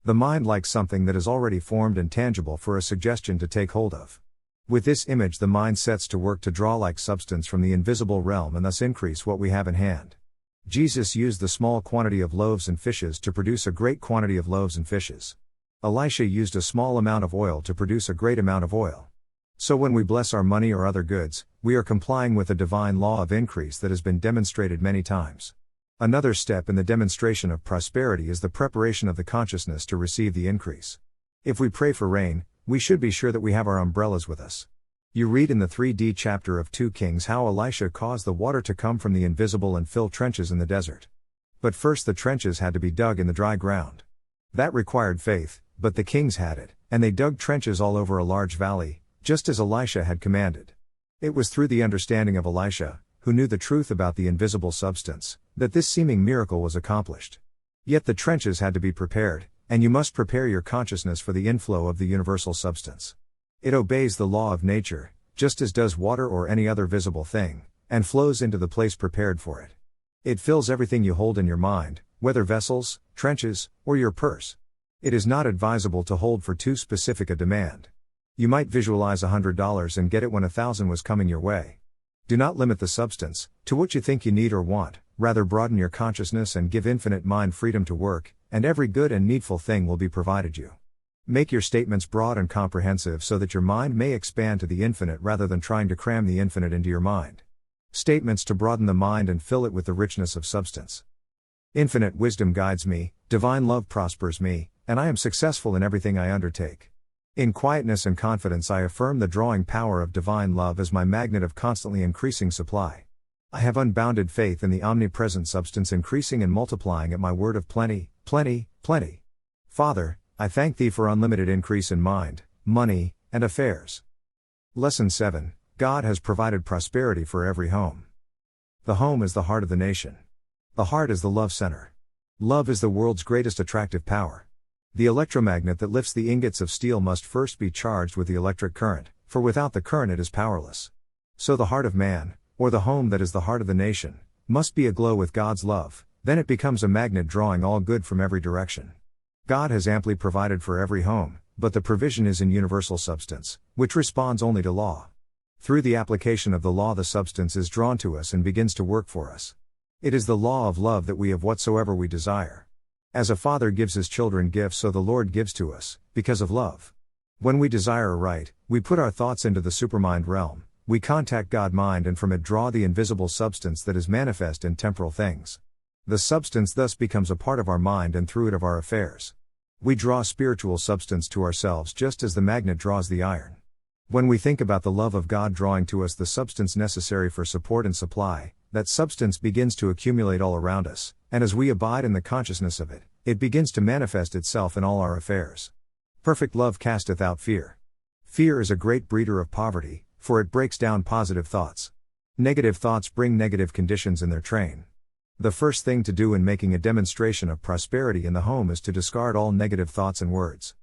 The mind likes something that is already formed and tangible for a suggestion to take hold of. With this image the mind sets to work to draw like substance from the invisible realm and thus increase what we have in hand. Jesus used the small quantity of loaves and fishes to produce a great quantity of loaves and fishes. Elisha used a small amount of oil to produce a great amount of oil. So when we bless our money or other goods, we are complying with a divine law of increase that has been demonstrated many times. Another step in the demonstration of prosperity is the preparation of the consciousness to receive the increase. If we pray for rain, we should be sure that we have our umbrellas with us. You read in the 3D chapter of 2 Kings how Elisha caused the water to come from the invisible and fill trenches in the desert. But first the trenches had to be dug in the dry ground. That required faith, but the kings had it, and they dug trenches all over a large valley, just as Elisha had commanded. It was through the understanding of Elisha, who knew the truth about the invisible substance, that this seeming miracle was accomplished. Yet the trenches had to be prepared, and you must prepare your consciousness for the inflow of the universal substance. It obeys the law of nature, just as does water or any other visible thing, and flows into the place prepared for it. It fills everything you hold in your mind, whether vessels, trenches, or your purse. It is not advisable to hold for too specific a demand. You might visualize $100 and get it when 1,000 was coming your way. Do not limit the substance to what you think you need or want, rather broaden your consciousness and give infinite mind freedom to work, and every good and needful thing will be provided you. Make your statements broad and comprehensive so that your mind may expand to the infinite rather than trying to cram the infinite into your mind. Statements to broaden the mind and fill it with the richness of substance. Infinite wisdom guides me, divine love prospers me, and I am successful in everything I undertake. In quietness and confidence I affirm the drawing power of divine love as my magnet of constantly increasing supply. I have unbounded faith in the omnipresent substance increasing and multiplying at my word of plenty, plenty, plenty. Father, I thank Thee for unlimited increase in mind, money, and affairs. Lesson 7. God has provided prosperity for every home. The home is the heart of the nation. The heart is the love center. Love is the world's greatest attractive power. The electromagnet that lifts the ingots of steel must first be charged with the electric current, for without the current it is powerless. So the heart of man, or the home that is the heart of the nation, must be aglow with God's love, then it becomes a magnet drawing all good from every direction. God has amply provided for every home, but the provision is in universal substance, which responds only to law. Through the application of the law, the substance is drawn to us and begins to work for us. It is the law of love that we have whatsoever we desire. As a father gives his children gifts, so the Lord gives to us, because of love. When we desire aright, we put our thoughts into the supermind realm, we contact God mind, and from it draw the invisible substance that is manifest in temporal things. The substance thus becomes a part of our mind, and through it of our affairs. We draw spiritual substance to ourselves just as the magnet draws the iron. When we think about the love of God drawing to us the substance necessary for support and supply, that substance begins to accumulate all around us, and as we abide in the consciousness of it, it begins to manifest itself in all our affairs. Perfect love casteth out fear. Fear is a great breeder of poverty, for it breaks down positive thoughts. Negative thoughts bring negative conditions in their train. The first thing to do in making a demonstration of prosperity in the home is to discard all negative thoughts and words.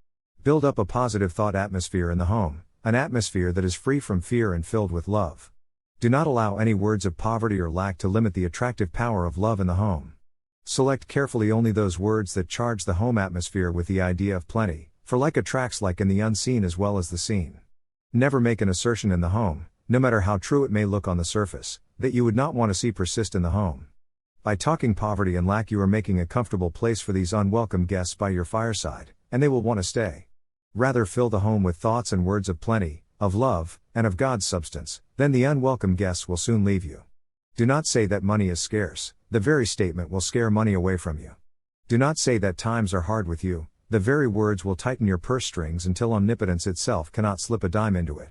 Build up a positive thought atmosphere in the home, an atmosphere that is free from fear and filled with love. Do not allow any words of poverty or lack to limit the attractive power of love in the home. Select carefully only those words that charge the home atmosphere with the idea of plenty, for like attracts like in the unseen as well as the seen. Never make an assertion in the home, no matter how true it may look on the surface, that you would not want to see persist in the home. By talking poverty and lack, you are making a comfortable place for these unwelcome guests by your fireside, and they will want to stay. Rather fill the home with thoughts and words of plenty, of love, and of God's substance, then the unwelcome guests will soon leave you. Do not say that money is scarce, the very statement will scare money away from you. Do not say that times are hard with you, the very words will tighten your purse strings until omnipotence itself cannot slip a dime into it.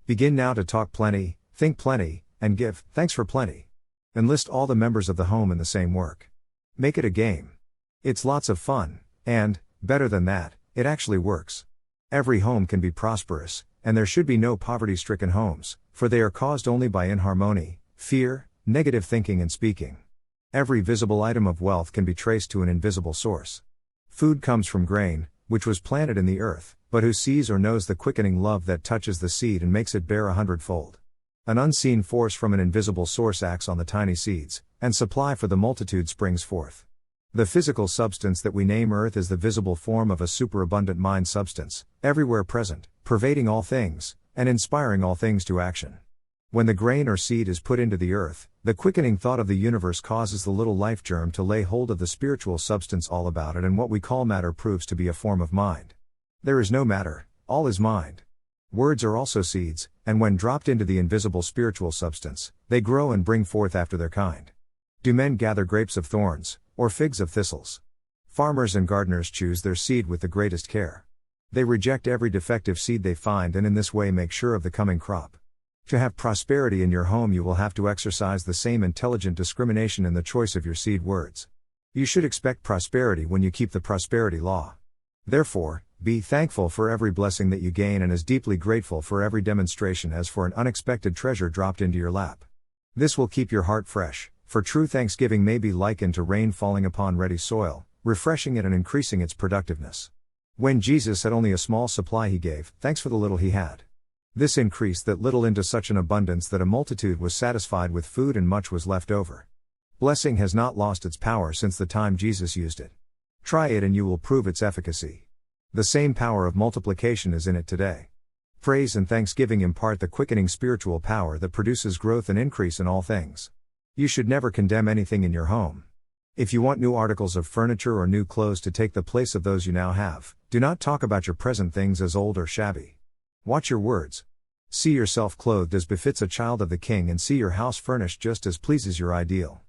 Begin now to talk plenty, think plenty, and give thanks for plenty. Enlist all the members of the home in the same work. Make it a game. It's lots of fun, and, better than that, it actually works. Every home can be prosperous, and there should be no poverty-stricken homes, for they are caused only by inharmony, fear, negative thinking and speaking. Every visible item of wealth can be traced to an invisible source. Food comes from grain, which was planted in the earth, but who sees or knows the quickening love that touches the seed and makes it bear 100-fold? An unseen force from an invisible source acts on the tiny seeds, and supply for the multitude springs forth. The physical substance that we name earth is the visible form of a superabundant mind substance, everywhere present, pervading all things, and inspiring all things to action. When the grain or seed is put into the earth, the quickening thought of the universe causes the little life germ to lay hold of the spiritual substance all about it, and what we call matter proves to be a form of mind. There is no matter, all is mind. Words are also seeds, and when dropped into the invisible spiritual substance, they grow and bring forth after their kind. Do men gather grapes of thorns, or figs of thistles? Farmers and gardeners choose their seed with the greatest care. They reject every defective seed they find, and in this way make sure of the coming crop. To have prosperity in your home, you will have to exercise the same intelligent discrimination in the choice of your seed words. You should expect prosperity when you keep the prosperity law. Therefore, be thankful for every blessing that you gain, and as deeply grateful for every demonstration as for an unexpected treasure dropped into your lap. This will keep your heart fresh, for true thanksgiving may be likened to rain falling upon ready soil, refreshing it and increasing its productiveness. When Jesus had only a small supply, he gave thanks for the little he had. This increased that little into such an abundance that a multitude was satisfied with food and much was left over. Blessing has not lost its power since the time Jesus used it. Try it and you will prove its efficacy. The same power of multiplication is in it today. Praise and thanksgiving impart the quickening spiritual power that produces growth and increase in all things. You should never condemn anything in your home. If you want new articles of furniture or new clothes to take the place of those you now have, do not talk about your present things as old or shabby. Watch your words. See yourself clothed as befits a child of the King, and see your house furnished just as pleases your ideal.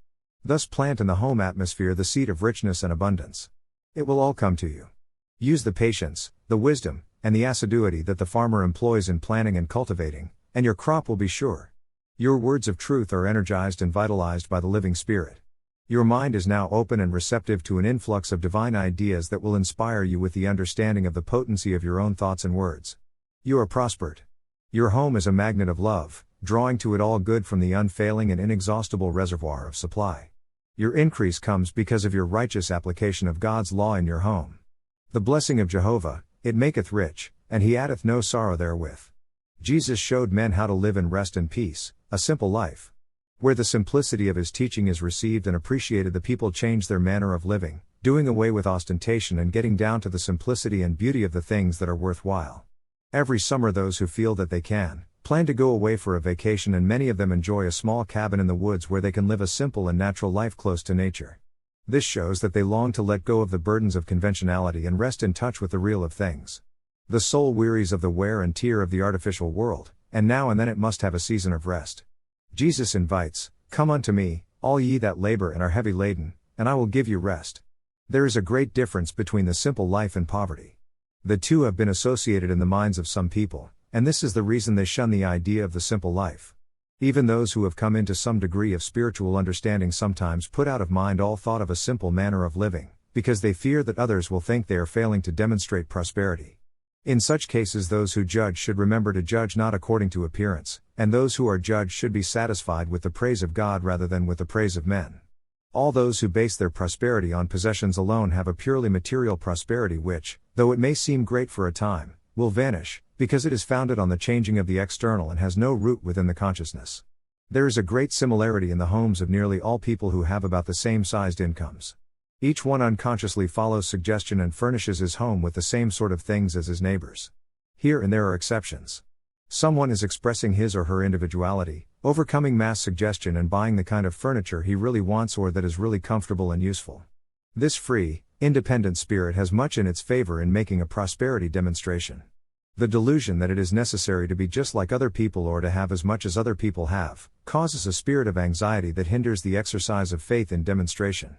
Thus plant in the home atmosphere the seed of richness and abundance. It will all come to you. Use the patience, the wisdom, and the assiduity that the farmer employs in planting and cultivating, and your crop will be sure. Your words of truth are energized and vitalized by the living Spirit. Your mind is now open and receptive to an influx of divine ideas that will inspire you with the understanding of the potency of your own thoughts and words. You are prospered. Your home is a magnet of love, drawing to it all good from the unfailing and inexhaustible reservoir of supply. Your increase comes because of your righteous application of God's law in your home. The blessing of Jehovah, it maketh rich, and he addeth no sorrow therewith. Jesus showed men how to live in rest and peace, a simple life. Where the simplicity of his teaching is received and appreciated, the people change their manner of living, doing away with ostentation and getting down to the simplicity and beauty of the things that are worthwhile. Every summer those who feel that they can, plan to go away for a vacation, and many of them enjoy a small cabin in the woods where they can live a simple and natural life close to nature. This shows that they long to let go of the burdens of conventionality and rest in touch with the real of things. The soul wearies of the wear and tear of the artificial world, and now and then it must have a season of rest. Jesus invites, "Come unto me, all ye that labor and are heavy laden, and I will give you rest." There is a great difference between the simple life and poverty. The two have been associated in the minds of some people, and this is the reason they shun the idea of the simple life. Even those who have come into some degree of spiritual understanding sometimes put out of mind all thought of a simple manner of living, because they fear that others will think they are failing to demonstrate prosperity. In such cases, those who judge should remember to judge not according to appearance, and those who are judged should be satisfied with the praise of God rather than with the praise of men. All those who base their prosperity on possessions alone have a purely material prosperity which, though it may seem great for a time, will vanish, because it is founded on the changing of the external and has no root within the consciousness. There is a great similarity in the homes of nearly all people who have about the same sized incomes. Each one unconsciously follows suggestion and furnishes his home with the same sort of things as his neighbors. Here and there are exceptions. Someone is expressing his or her individuality, overcoming mass suggestion and buying the kind of furniture he really wants or that is really comfortable and useful. This free, independent spirit has much in its favor in making a prosperity demonstration. The delusion that it is necessary to be just like other people or to have as much as other people have, causes a spirit of anxiety that hinders the exercise of faith in demonstration.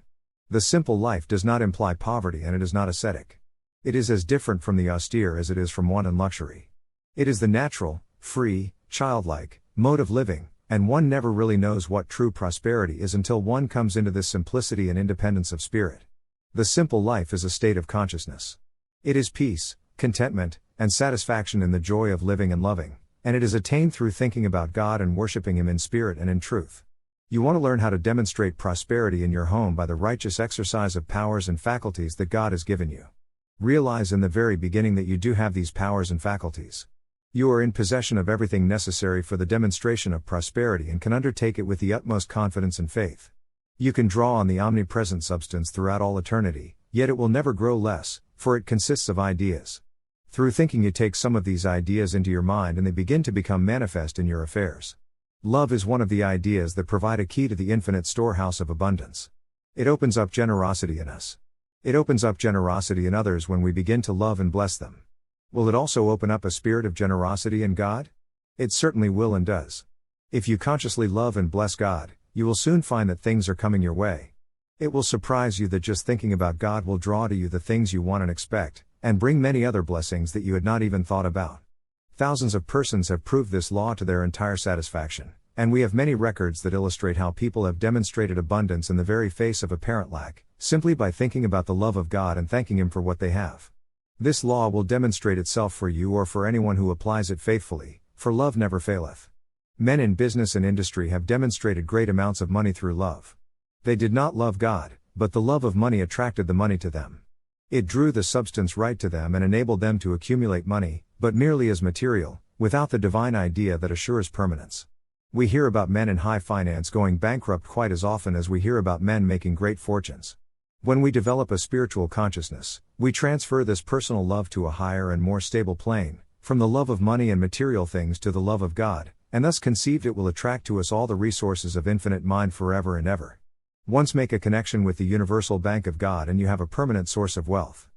The simple life does not imply poverty, and it is not ascetic. It is as different from the austere as it is from want and luxury. It is the natural, free, childlike mode of living, and one never really knows what true prosperity is until one comes into this simplicity and independence of spirit. The simple life is a state of consciousness. It is peace, contentment, and satisfaction in the joy of living and loving, and it is attained through thinking about God and worshiping Him in spirit and in truth. You want to learn how to demonstrate prosperity in your home by the righteous exercise of powers and faculties that God has given you. Realize in the very beginning that you do have these powers and faculties. You are in possession of everything necessary for the demonstration of prosperity and can undertake it with the utmost confidence and faith. You can draw on the omnipresent substance throughout all eternity, yet it will never grow less, for it consists of ideas. Through thinking you take some of these ideas into your mind and they begin to become manifest in your affairs. Love is one of the ideas that provide a key to the infinite storehouse of abundance. It opens up generosity in us. It opens up generosity in others when we begin to love and bless them. Will it also open up a spirit of generosity in God? It certainly will and does. If you consciously love and bless God, you will soon find that things are coming your way. It will surprise you that just thinking about God will draw to you the things you want and expect, and bring many other blessings that you had not even thought about. Thousands of persons have proved this law to their entire satisfaction, and we have many records that illustrate how people have demonstrated abundance in the very face of apparent lack, simply by thinking about the love of God and thanking Him for what they have. This law will demonstrate itself for you or for anyone who applies it faithfully, for love never faileth. Men in business and industry have demonstrated great amounts of money through love. They did not love God, but the love of money attracted the money to them. It drew the substance right to them and enabled them to accumulate money, but merely as material, without the divine idea that assures permanence. We hear about men in high finance going bankrupt quite as often as we hear about men making great fortunes. When we develop a spiritual consciousness, we transfer this personal love to a higher and more stable plane, from the love of money and material things to the love of God, and thus conceived it will attract to us all the resources of infinite mind forever and ever. Once make a connection with the universal bank of God and you have a permanent source of wealth.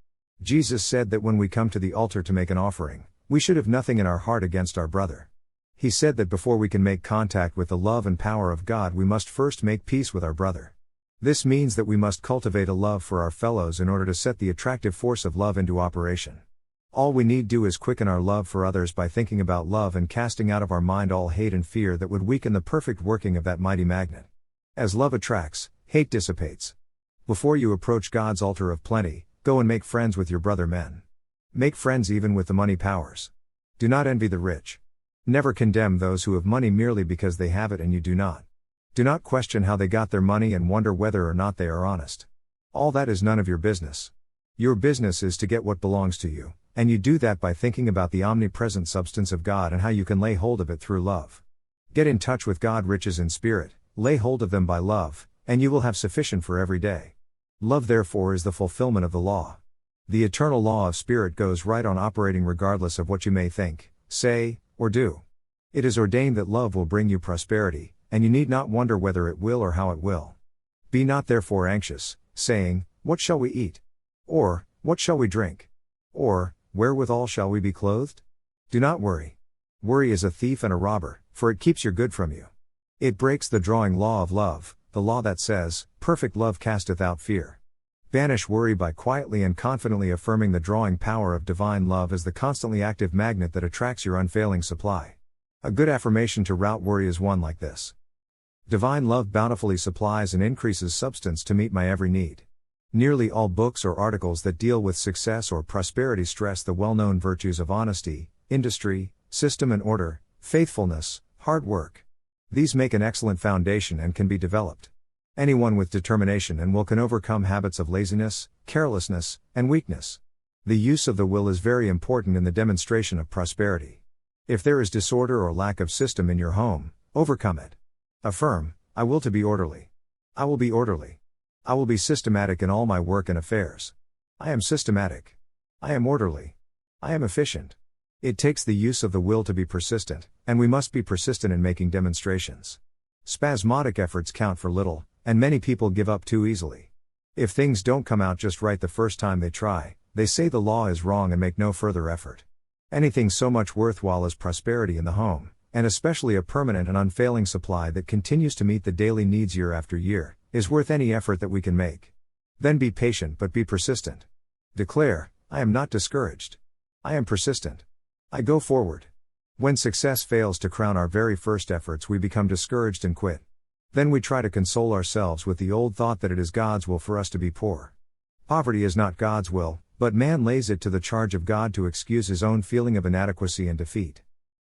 Jesus said that when we come to the altar to make an offering, we should have nothing in our heart against our brother. He said that before we can make contact with the love and power of God, we must first make peace with our brother. This means that we must cultivate a love for our fellows in order to set the attractive force of love into operation. All we need do is quicken our love for others by thinking about love and casting out of our mind all hate and fear that would weaken the perfect working of that mighty magnet. As love attracts, hate dissipates. Before you approach God's altar of plenty, go and make friends with your brother men. Make friends even with the money powers. Do not envy the rich. Never condemn those who have money merely because they have it and you do not. Do not question how they got their money and wonder whether or not they are honest. All that is none of your business. Your business is to get what belongs to you, and you do that by thinking about the omnipresent substance of God and how you can lay hold of it through love. Get in touch with God riches in spirit, lay hold of them by love, and you will have sufficient for every day. Love therefore is the fulfillment of the law. The eternal law of spirit goes right on operating regardless of what you may think, say, or do. It is ordained that love will bring you prosperity, and you need not wonder whether it will or how it will. Be not therefore anxious, saying, What shall we eat? Or, What shall we drink? Or, Wherewithal shall we be clothed? Do not worry. Worry is a thief and a robber, for it keeps your good from you. It breaks the drawing law of love, the law that says, Perfect love casteth out fear. Banish worry by quietly and confidently affirming the drawing power of divine love as the constantly active magnet that attracts your unfailing supply. A good affirmation to rout worry is one like this. Divine love bountifully supplies and increases substance to meet my every need. Nearly all books or articles that deal with success or prosperity stress the well-known virtues of honesty, industry, system and order, faithfulness, hard work. These make an excellent foundation and can be developed. Anyone with determination and will can overcome habits of laziness, carelessness, and weakness. The use of the will is very important in the demonstration of prosperity. If there is disorder or lack of system in your home, overcome it. Affirm, I will to be orderly. I will be orderly. I will be systematic in all my work and affairs. I am systematic. I am orderly. I am efficient. It takes the use of the will to be persistent, and we must be persistent in making demonstrations. Spasmodic efforts count for little, and many people give up too easily. If things don't come out just right the first time they try, they say the law is wrong and make no further effort. Anything so much worthwhile as prosperity in the home, and especially a permanent and unfailing supply that continues to meet the daily needs year after year, is worth any effort that we can make. Then be patient but be persistent. Declare, I am not discouraged. I am persistent. I go forward. When success fails to crown our very first efforts, we become discouraged and quit. Then we try to console ourselves with the old thought that it is God's will for us to be poor. Poverty is not God's will, but man lays it to the charge of God to excuse his own feeling of inadequacy and defeat.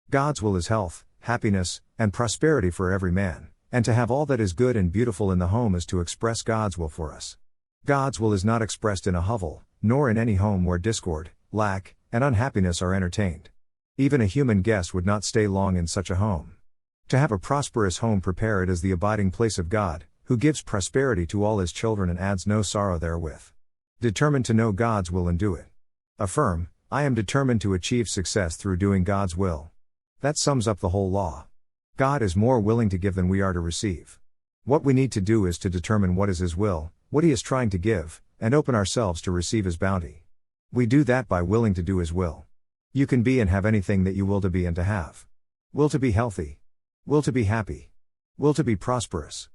God's will is health, happiness, and prosperity for every man, and to have all that is good and beautiful in the home is to express God's will for us. God's will is not expressed in a hovel, nor in any home where discord, lack, and unhappiness are entertained. Even a human guest would not stay long in such a home. To have a prosperous home, prepare it as the abiding place of God, who gives prosperity to all his children and adds no sorrow therewith. Determine to know God's will and do it. Affirm, I am determined to achieve success through doing God's will. That sums up the whole law. God is more willing to give than we are to receive. What we need to do is to determine what is his will, what he is trying to give, and open ourselves to receive his bounty. We do that by willing to do his will. You can be and have anything that you will to be and to have. Will to be healthy. Will to be happy. Will to be prosperous.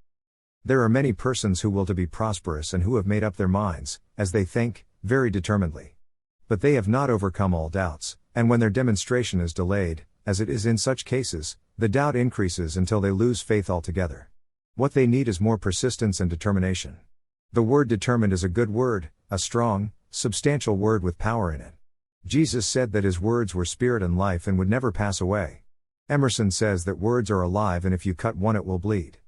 There are many persons who will to be prosperous and who have made up their minds, as they think, very determinedly. But they have not overcome all doubts, and when their demonstration is delayed, as it is in such cases, the doubt increases until they lose faith altogether. What they need is more persistence and determination. The word determined is a good word, a strong, substantial word with power in it. Jesus said that his words were spirit and life and would never pass away. Emerson says that words are alive and if you cut one it will bleed.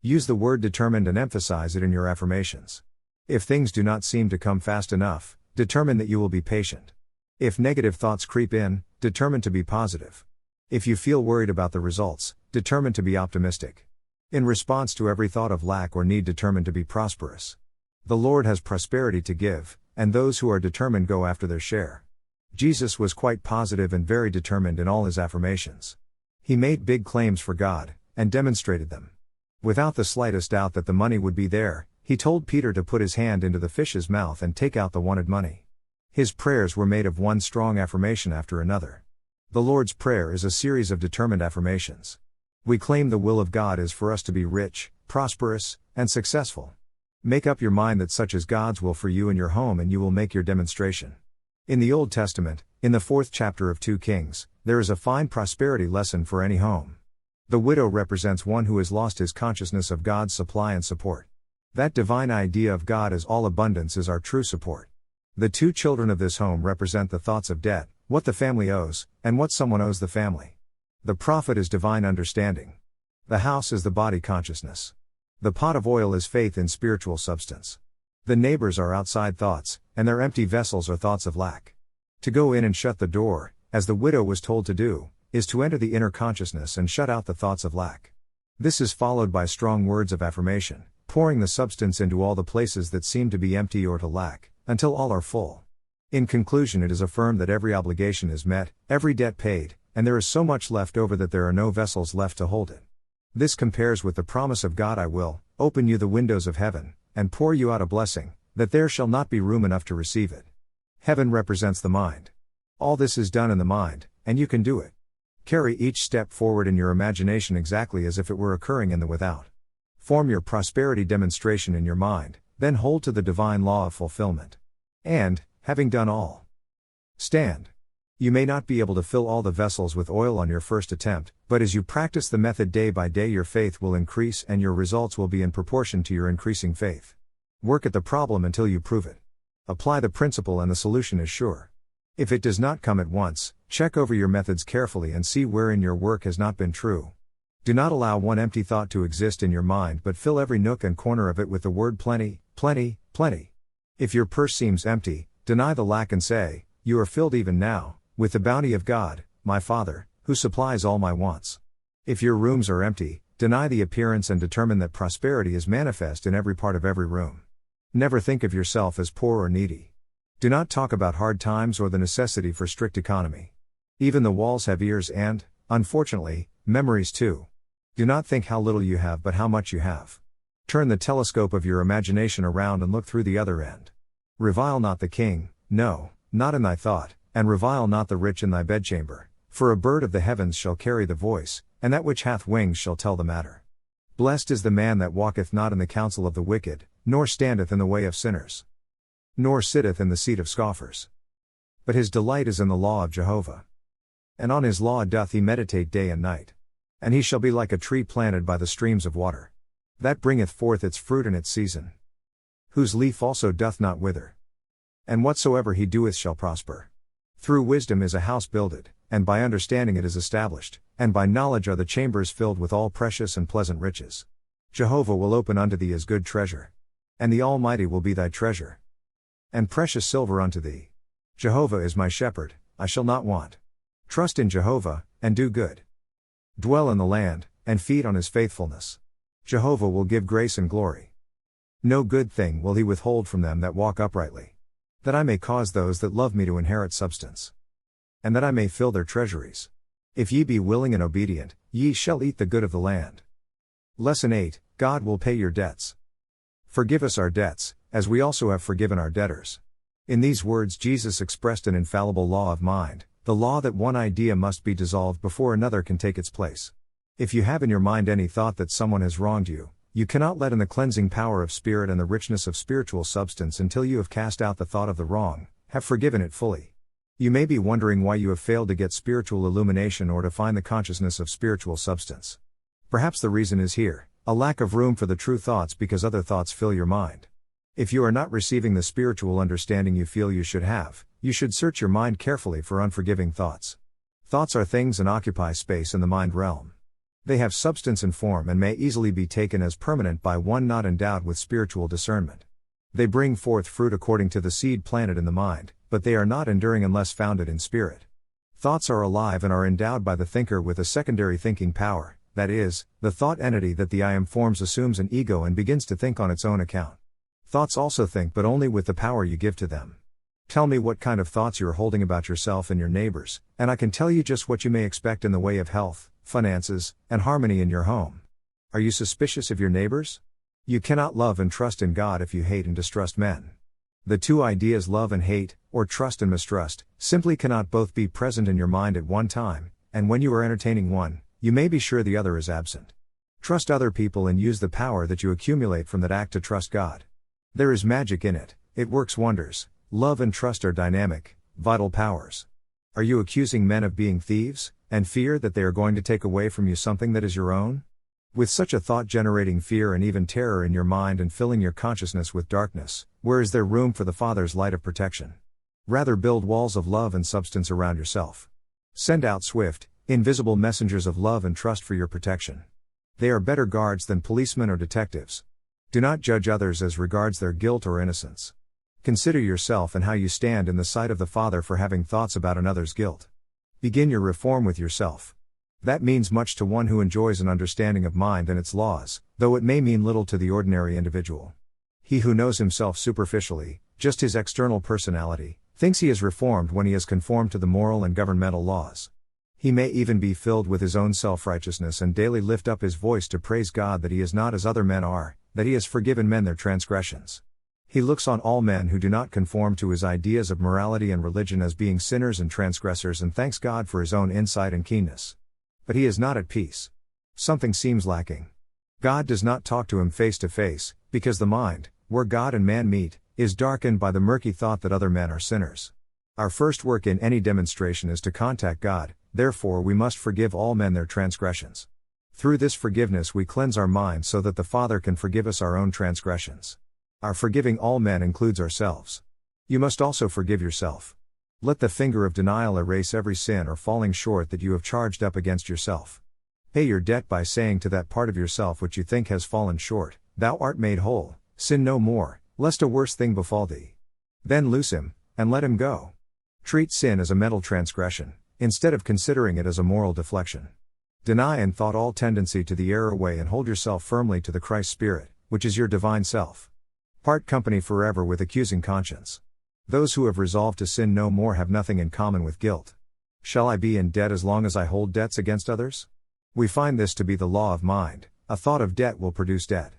Use the word determined and emphasize it in your affirmations. If things do not seem to come fast enough, determine that you will be patient. If negative thoughts creep in, determine to be positive. If you feel worried about the results, determine to be optimistic. In response to every thought of lack or need, determine to be prosperous. The Lord has prosperity to give, and those who are determined go after their share. Jesus was quite positive and very determined in all his affirmations. He made big claims for God, and demonstrated them. Without the slightest doubt that the money would be there, he told Peter to put his hand into the fish's mouth and take out the wanted money. His prayers were made of one strong affirmation after another. The Lord's Prayer is a series of determined affirmations. We claim the will of God is for us to be rich, prosperous, and successful. Make up your mind that such is God's will for you and your home, and you will make your demonstration. In the Old Testament, in the 4th chapter of 2 Kings, there is a fine prosperity lesson for any home. The widow represents one who has lost his consciousness of God's supply and support. That divine idea of God as all abundance is our true support. The 2 children of this home represent the thoughts of debt, what the family owes, and what someone owes the family. The prophet is divine understanding. The house is the body consciousness. The pot of oil is faith in spiritual substance. The neighbors are outside thoughts, and their empty vessels are thoughts of lack. To go in and shut the door, as the widow was told to do, is to enter the inner consciousness and shut out the thoughts of lack. This is followed by strong words of affirmation, pouring the substance into all the places that seem to be empty or to lack, until all are full. In conclusion, it is affirmed that every obligation is met, every debt paid, and there is so much left over that there are no vessels left to hold it. This compares with the promise of God, I will open you the windows of heaven, and pour you out a blessing, that there shall not be room enough to receive it. Heaven represents the mind. All this is done in the mind, and you can do it. Carry each step forward in your imagination exactly as if it were occurring in the without. Form your prosperity demonstration in your mind, then hold to the divine law of fulfillment. And, having done all, stand. You may not be able to fill all the vessels with oil on your first attempt, but as you practice the method day by day, your faith will increase and your results will be in proportion to your increasing faith. Work at the problem until you prove it. Apply the principle and the solution is sure. If it does not come at once, check over your methods carefully and see wherein your work has not been true. Do not allow one empty thought to exist in your mind, but fill every nook and corner of it with the word plenty, plenty, plenty. If your purse seems empty, deny the lack and say, you are filled even now, with the bounty of God, my Father, who supplies all my wants. If your rooms are empty, deny the appearance and determine that prosperity is manifest in every part of every room. Never think of yourself as poor or needy. Do not talk about hard times or the necessity for strict economy. Even the walls have ears and, unfortunately, memories too. Do not think how little you have but how much you have. Turn the telescope of your imagination around and look through the other end. Revile not the king, no, not in thy thought, and revile not the rich in thy bedchamber, for a bird of the heavens shall carry the voice, and that which hath wings shall tell the matter. Blessed is the man that walketh not in the counsel of the wicked, nor standeth in the way of sinners, nor sitteth in the seat of scoffers. But his delight is in the law of Jehovah. And on his law doth he meditate day and night. And he shall be like a tree planted by the streams of water, that bringeth forth its fruit in its season, whose leaf also doth not wither. And whatsoever he doeth shall prosper. Through wisdom is a house builded, and by understanding it is established, and by knowledge are the chambers filled with all precious and pleasant riches. Jehovah will open unto thee his good treasure. And the Almighty will be thy treasure. And precious silver unto thee. Jehovah is my shepherd, I shall not want. Trust in Jehovah, and do good. Dwell in the land, and feed on his faithfulness. Jehovah will give grace and glory. No good thing will he withhold from them that walk uprightly. That I may cause those that love me to inherit substance. And that I may fill their treasuries. If ye be willing and obedient, ye shall eat the good of the land. Lesson 8, God will pay your debts. Forgive us our debts, as we also have forgiven our debtors. In these words Jesus expressed an infallible law of mind, the law that one idea must be dissolved before another can take its place. If you have in your mind any thought that someone has wronged you, you cannot let in the cleansing power of spirit and the richness of spiritual substance until you have cast out the thought of the wrong, have forgiven it fully. You may be wondering why you have failed to get spiritual illumination or to find the consciousness of spiritual substance. Perhaps the reason is here, a lack of room for the true thoughts because other thoughts fill your mind. If you are not receiving the spiritual understanding you feel you should have, you should search your mind carefully for unforgiving thoughts. Thoughts are things and occupy space in the mind realm. They have substance and form and may easily be taken as permanent by one not endowed with spiritual discernment. They bring forth fruit according to the seed planted in the mind, but they are not enduring unless founded in spirit. Thoughts are alive and are endowed by the thinker with a secondary thinking power, that is, the thought entity that the I am forms assumes an ego and begins to think on its own account. Thoughts also think, but only with the power you give to them. Tell me what kind of thoughts you are holding about yourself and your neighbors, and I can tell you just what you may expect in the way of health, finances, and harmony in your home. Are you suspicious of your neighbors? You cannot love and trust in God if you hate and distrust men. The two ideas love and hate, or trust and mistrust, simply cannot both be present in your mind at one time, and when you are entertaining one, you may be sure the other is absent. Trust other people and use the power that you accumulate from that act to trust God. There is magic in it, it works wonders. Love and trust are dynamic, vital powers. Are you accusing men of being thieves, and fear that they are going to take away from you something that is your own? With such a thought generating fear and even terror in your mind and filling your consciousness with darkness, where is there room for the Father's light of protection? Rather build walls of love and substance around yourself. Send out swift, invisible messengers of love and trust for your protection. They are better guards than policemen or detectives. Do not judge others as regards their guilt or innocence. Consider yourself and how you stand in the sight of the Father for having thoughts about another's guilt. Begin your reform with yourself. That means much to one who enjoys an understanding of mind and its laws, though it may mean little to the ordinary individual. He who knows himself superficially, just his external personality, thinks he is reformed when he has conformed to the moral and governmental laws. He may even be filled with his own self-righteousness and daily lift up his voice to praise God that he is not as other men are, that he has forgiven men their transgressions. He looks on all men who do not conform to his ideas of morality and religion as being sinners and transgressors and thanks God for his own insight and keenness. But he is not at peace. Something seems lacking. God does not talk to him face to face, because the mind, where God and man meet, is darkened by the murky thought that other men are sinners. Our first work in any demonstration is to contact God, therefore we must forgive all men their transgressions. Through this forgiveness we cleanse our mind so that the Father can forgive us our own transgressions. Our forgiving all men includes ourselves. You must also forgive yourself. Let the finger of denial erase every sin or falling short that you have charged up against yourself. Pay your debt by saying to that part of yourself which you think has fallen short, "Thou art made whole, sin no more, lest a worse thing befall thee." Then loose him, and let him go. Treat sin as a mental transgression, instead of considering it as a moral deflection. Deny in thought all tendency to the error way and hold yourself firmly to the Christ Spirit, which is your divine self. Part company forever with accusing conscience. Those who have resolved to sin no more have nothing in common with guilt. Shall I be in debt as long as I hold debts against others? We find this to be the law of mind. A thought of debt will produce debt.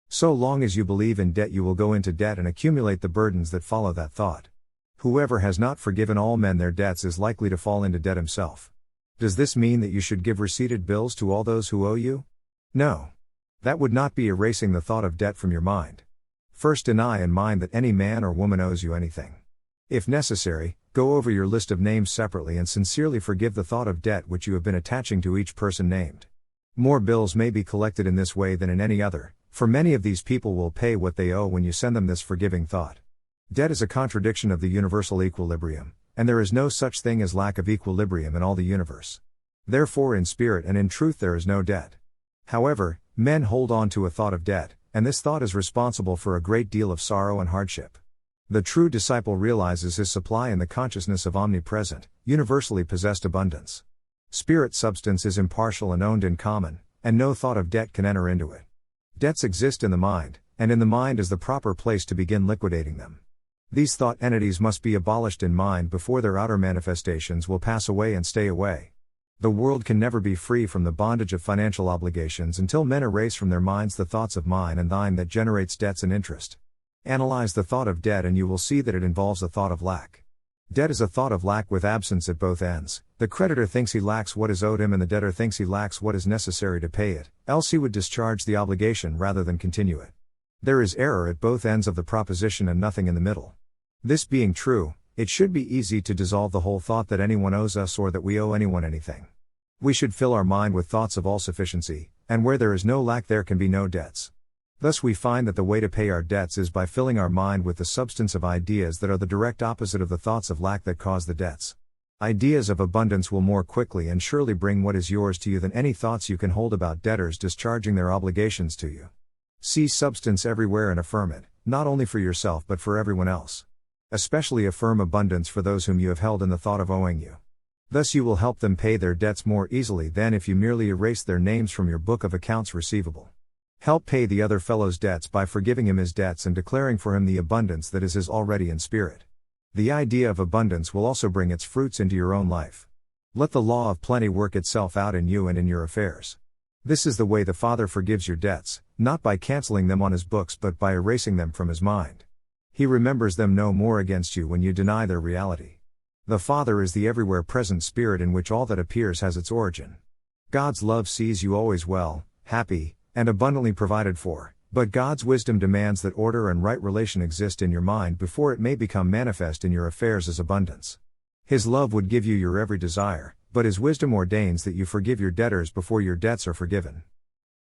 So long as you believe in debt you will go into debt and accumulate the burdens that follow that thought. Whoever has not forgiven all men their debts is likely to fall into debt himself. Does this mean that you should give receipted bills to all those who owe you? No. That would not be erasing the thought of debt from your mind. First deny in mind that any man or woman owes you anything. If necessary, go over your list of names separately and sincerely forgive the thought of debt which you have been attaching to each person named. More bills may be collected in this way than in any other, for many of these people will pay what they owe when you send them this forgiving thought. Debt is a contradiction of the universal equilibrium, and there is no such thing as lack of equilibrium in all the universe. Therefore in spirit and in truth there is no debt. However, men hold on to a thought of debt, and this thought is responsible for a great deal of sorrow and hardship. The true disciple realizes his supply in the consciousness of omnipresent, universally possessed abundance. Spirit substance is impartial and owned in common, and no thought of debt can enter into it. Debts exist in the mind, and in the mind is the proper place to begin liquidating them. These thought entities must be abolished in mind before their outer manifestations will pass away and stay away. The world can never be free from the bondage of financial obligations until men erase from their minds the thoughts of mine and thine that generates debts and interest. Analyze the thought of debt and you will see that it involves a thought of lack. Debt is a thought of lack with absence at both ends. The creditor thinks he lacks what is owed him and the debtor thinks he lacks what is necessary to pay it, else he would discharge the obligation rather than continue it. There is error at both ends of the proposition and nothing in the middle. This being true, it should be easy to dissolve the whole thought that anyone owes us or that we owe anyone anything. We should fill our mind with thoughts of all sufficiency, and where there is no lack there can be no debts. Thus we find that the way to pay our debts is by filling our mind with the substance of ideas that are the direct opposite of the thoughts of lack that cause the debts. Ideas of abundance will more quickly and surely bring what is yours to you than any thoughts you can hold about debtors discharging their obligations to you. See substance everywhere and affirm it, not only for yourself but for everyone else. Especially affirm abundance for those whom you have held in the thought of owing you. Thus you will help them pay their debts more easily than if you merely erase their names from your book of accounts receivable. Help pay the other fellow's debts by forgiving him his debts and declaring for him the abundance that is his already in spirit. The idea of abundance will also bring its fruits into your own life. Let the law of plenty work itself out in you and in your affairs. This is the way the Father forgives your debts, not by canceling them on his books but by erasing them from his mind. He remembers them no more against you when you deny their reality. The Father is the everywhere present Spirit in which all that appears has its origin. God's love sees you always well, happy, and abundantly provided for, but God's wisdom demands that order and right relation exist in your mind before it may become manifest in your affairs as abundance. His love would give you your every desire, but his wisdom ordains that you forgive your debtors before your debts are forgiven.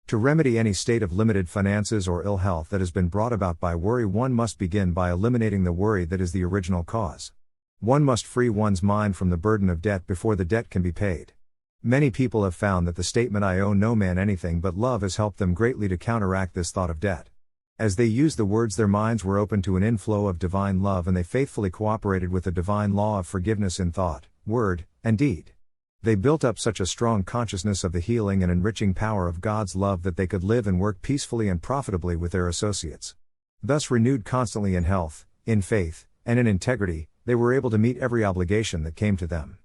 To remedy any state of limited finances or ill health that has been brought about by worry, one must begin by eliminating the worry that is the original cause. One must free one's mind from the burden of debt before the debt can be paid. Many people have found that the statement "I owe no man anything but love" has helped them greatly to counteract this thought of debt. As they used the words, their minds were open to an inflow of divine love and they faithfully cooperated with the divine law of forgiveness in thought, word, and deed. They built up such a strong consciousness of the healing and enriching power of God's love that they could live and work peacefully and profitably with their associates. Thus, renewed constantly in health, in faith, and in integrity, they were able to meet every obligation that came to them.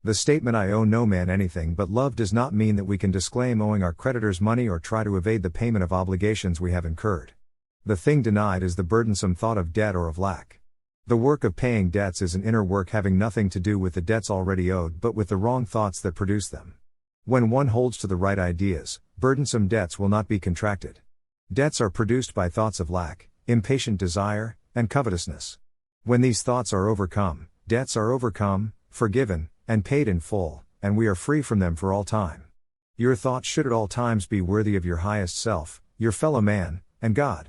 The statement "I owe no man anything but love" does not mean that we can disclaim owing our creditors money or try to evade the payment of obligations we have incurred. The thing denied is the burdensome thought of debt or of lack. The work of paying debts is an inner work having nothing to do with the debts already owed but with the wrong thoughts that produce them. When one holds to the right ideas, burdensome debts will not be contracted. Debts are produced by thoughts of lack, impatient desire, and covetousness. When these thoughts are overcome, debts are overcome, forgiven, and paid in full, and we are free from them for all time. Your thoughts should at all times be worthy of your highest self, your fellow man, and God.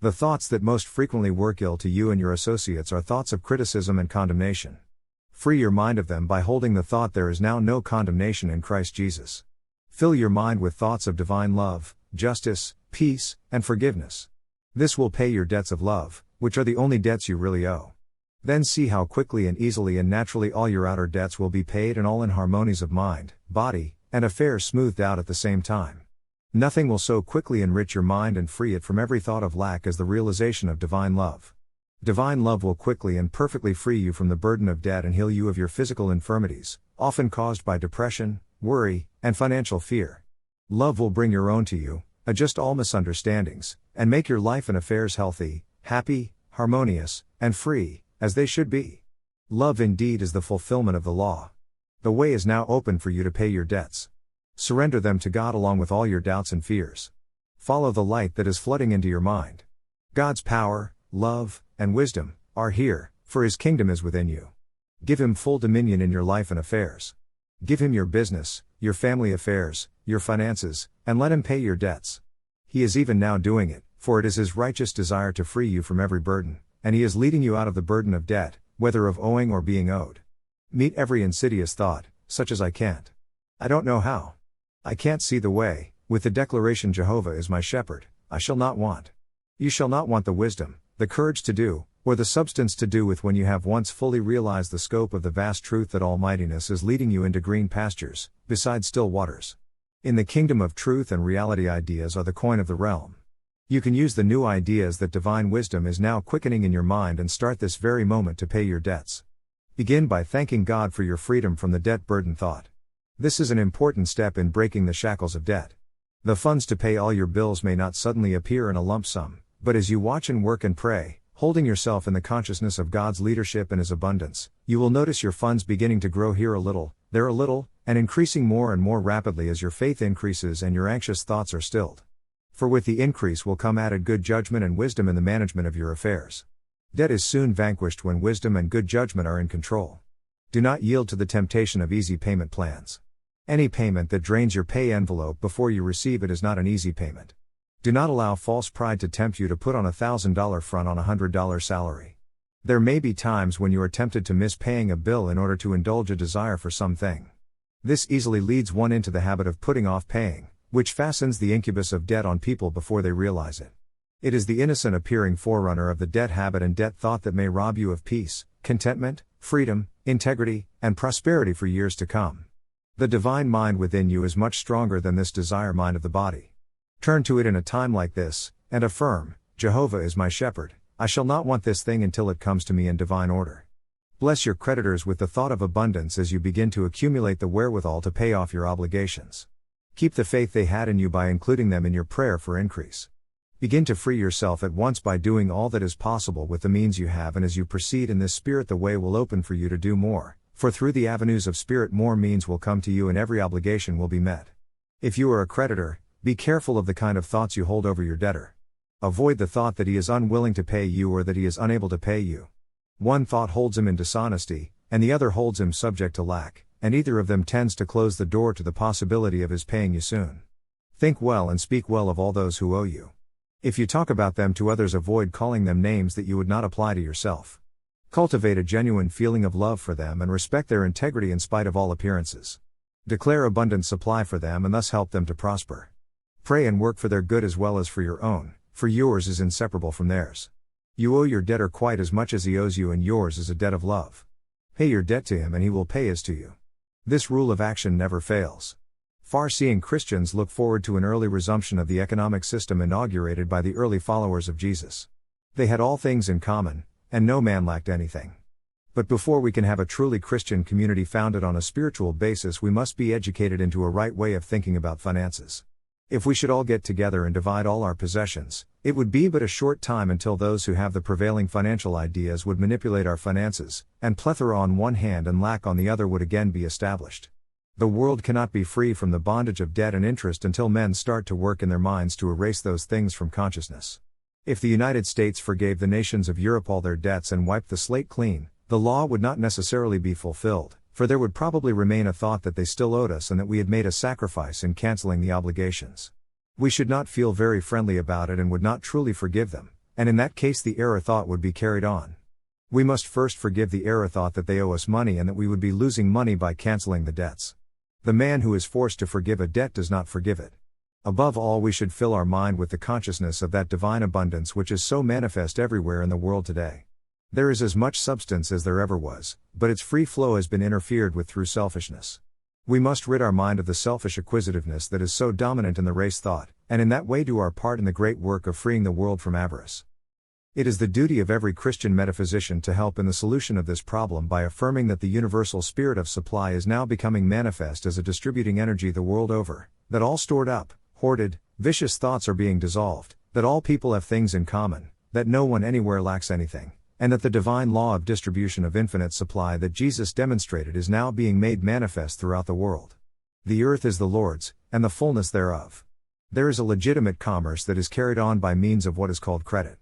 The thoughts that most frequently work ill to you and your associates are thoughts of criticism and condemnation. Free your mind of them by holding the thought "there is now no condemnation in Christ Jesus." Fill your mind with thoughts of divine love, justice, peace, and forgiveness. This will pay your debts of love, which are the only debts you really owe. Then see how quickly and easily and naturally all your outer debts will be paid, and all in harmonies of mind, body, and affairs smoothed out at the same time. Nothing will so quickly enrich your mind and free it from every thought of lack as the realization of divine love. Divine love will quickly and perfectly free you from the burden of debt and heal you of your physical infirmities, often caused by depression, worry, and financial fear. Love will bring your own to you, adjust all misunderstandings, and make your life and affairs healthy, happy, harmonious, and free, as they should be. Love indeed is the fulfillment of the law. The way is now open for you to pay your debts. Surrender them to God along with all your doubts and fears. Follow the light that is flooding into your mind. God's power, love, and wisdom are here, for His kingdom is within you. Give Him full dominion in your life and affairs. Give Him your business, your family affairs, your finances, and let Him pay your debts. He is even now doing it, for it is His righteous desire to free you from every burden, and He is leading you out of the burden of debt, whether of owing or being owed. Meet every insidious thought, such as "I can't. I don't know how. I can't see the way," with the declaration "Jehovah is my shepherd, I shall not want." You shall not want the wisdom, the courage to do, or the substance to do with when you have once fully realized the scope of the vast truth that Almightiness is leading you into green pastures, beside still waters. In the kingdom of truth and reality, ideas are the coin of the realm. You can use the new ideas that divine wisdom is now quickening in your mind and start this very moment to pay your debts. Begin by thanking God for your freedom from the debt-burdened thought. This is an important step in breaking the shackles of debt. The funds to pay all your bills may not suddenly appear in a lump sum, but as you watch and work and pray, holding yourself in the consciousness of God's leadership and His abundance, you will notice your funds beginning to grow here a little, there a little, and increasing more and more rapidly as your faith increases and your anxious thoughts are stilled. For with the increase will come added good judgment and wisdom in the management of your affairs. Debt is soon vanquished when wisdom and good judgment are in control. Do not yield to the temptation of easy payment plans. Any payment that drains your pay envelope before you receive it is not an easy payment. Do not allow false pride to tempt you to put on a $1,000 front on a $100 salary. There may be times when you are tempted to miss paying a bill in order to indulge a desire for something. This easily leads one into the habit of putting off paying, which fastens the incubus of debt on people before they realize it. It is the innocent appearing forerunner of the debt habit and debt thought that may rob you of peace, contentment, freedom, integrity, and prosperity for years to come. The divine mind within you is much stronger than this desire mind of the body. Turn to it in a time like this, and affirm, "Jehovah is my shepherd, I shall not want this thing until it comes to me in divine order." Bless your creditors with the thought of abundance as you begin to accumulate the wherewithal to pay off your obligations. Keep the faith they had in you by including them in your prayer for increase. Begin to free yourself at once by doing all that is possible with the means you have, and as you proceed in this spirit the way will open for you to do more, for through the avenues of spirit more means will come to you and every obligation will be met. If you are a creditor, be careful of the kind of thoughts you hold over your debtor. Avoid the thought that he is unwilling to pay you or that he is unable to pay you. One thought holds him in dishonesty, and the other holds him subject to lack, and either of them tends to close the door to the possibility of his paying you soon. Think well and speak well of all those who owe you. If you talk about them to others, avoid calling them names that you would not apply to yourself. Cultivate a genuine feeling of love for them and respect their integrity in spite of all appearances. Declare abundant supply for them and thus help them to prosper. Pray and work for their good as well as for your own, for yours is inseparable from theirs. You owe your debtor quite as much as he owes you, and yours is a debt of love. Pay your debt to him and he will pay his to you. This rule of action never fails. Far-seeing Christians look forward to an early resumption of the economic system inaugurated by the early followers of Jesus. They had all things in common, and no man lacked anything. But before we can have a truly Christian community founded on a spiritual basis, we must be educated into a right way of thinking about finances. If we should all get together and divide all our possessions, it would be but a short time until those who have the prevailing financial ideas would manipulate our finances, and plethora on one hand and lack on the other would again be established. The world cannot be free from the bondage of debt and interest until men start to work in their minds to erase those things from consciousness. If the United States forgave the nations of Europe all their debts and wiped the slate clean, the law would not necessarily be fulfilled, for there would probably remain a thought that they still owed us and that we had made a sacrifice in canceling the obligations. We should not feel very friendly about it and would not truly forgive them, and in that case the error thought would be carried on. We must first forgive the error thought that they owe us money and that we would be losing money by canceling the debts. The man who is forced to forgive a debt does not forgive it. Above all, we should fill our mind with the consciousness of that divine abundance which is so manifest everywhere in the world today. There is as much substance as there ever was, but its free flow has been interfered with through selfishness. We must rid our mind of the selfish acquisitiveness that is so dominant in the race thought, and in that way do our part in the great work of freeing the world from avarice. It is the duty of every Christian metaphysician to help in the solution of this problem by affirming that the universal spirit of supply is now becoming manifest as a distributing energy the world over, that all stored up, hoarded, vicious thoughts are being dissolved, that all people have things in common, that no one anywhere lacks anything, and that the divine law of distribution of infinite supply that Jesus demonstrated is now being made manifest throughout the world. The earth is the Lord's, and the fullness thereof. There is a legitimate commerce that is carried on by means of what is called credit.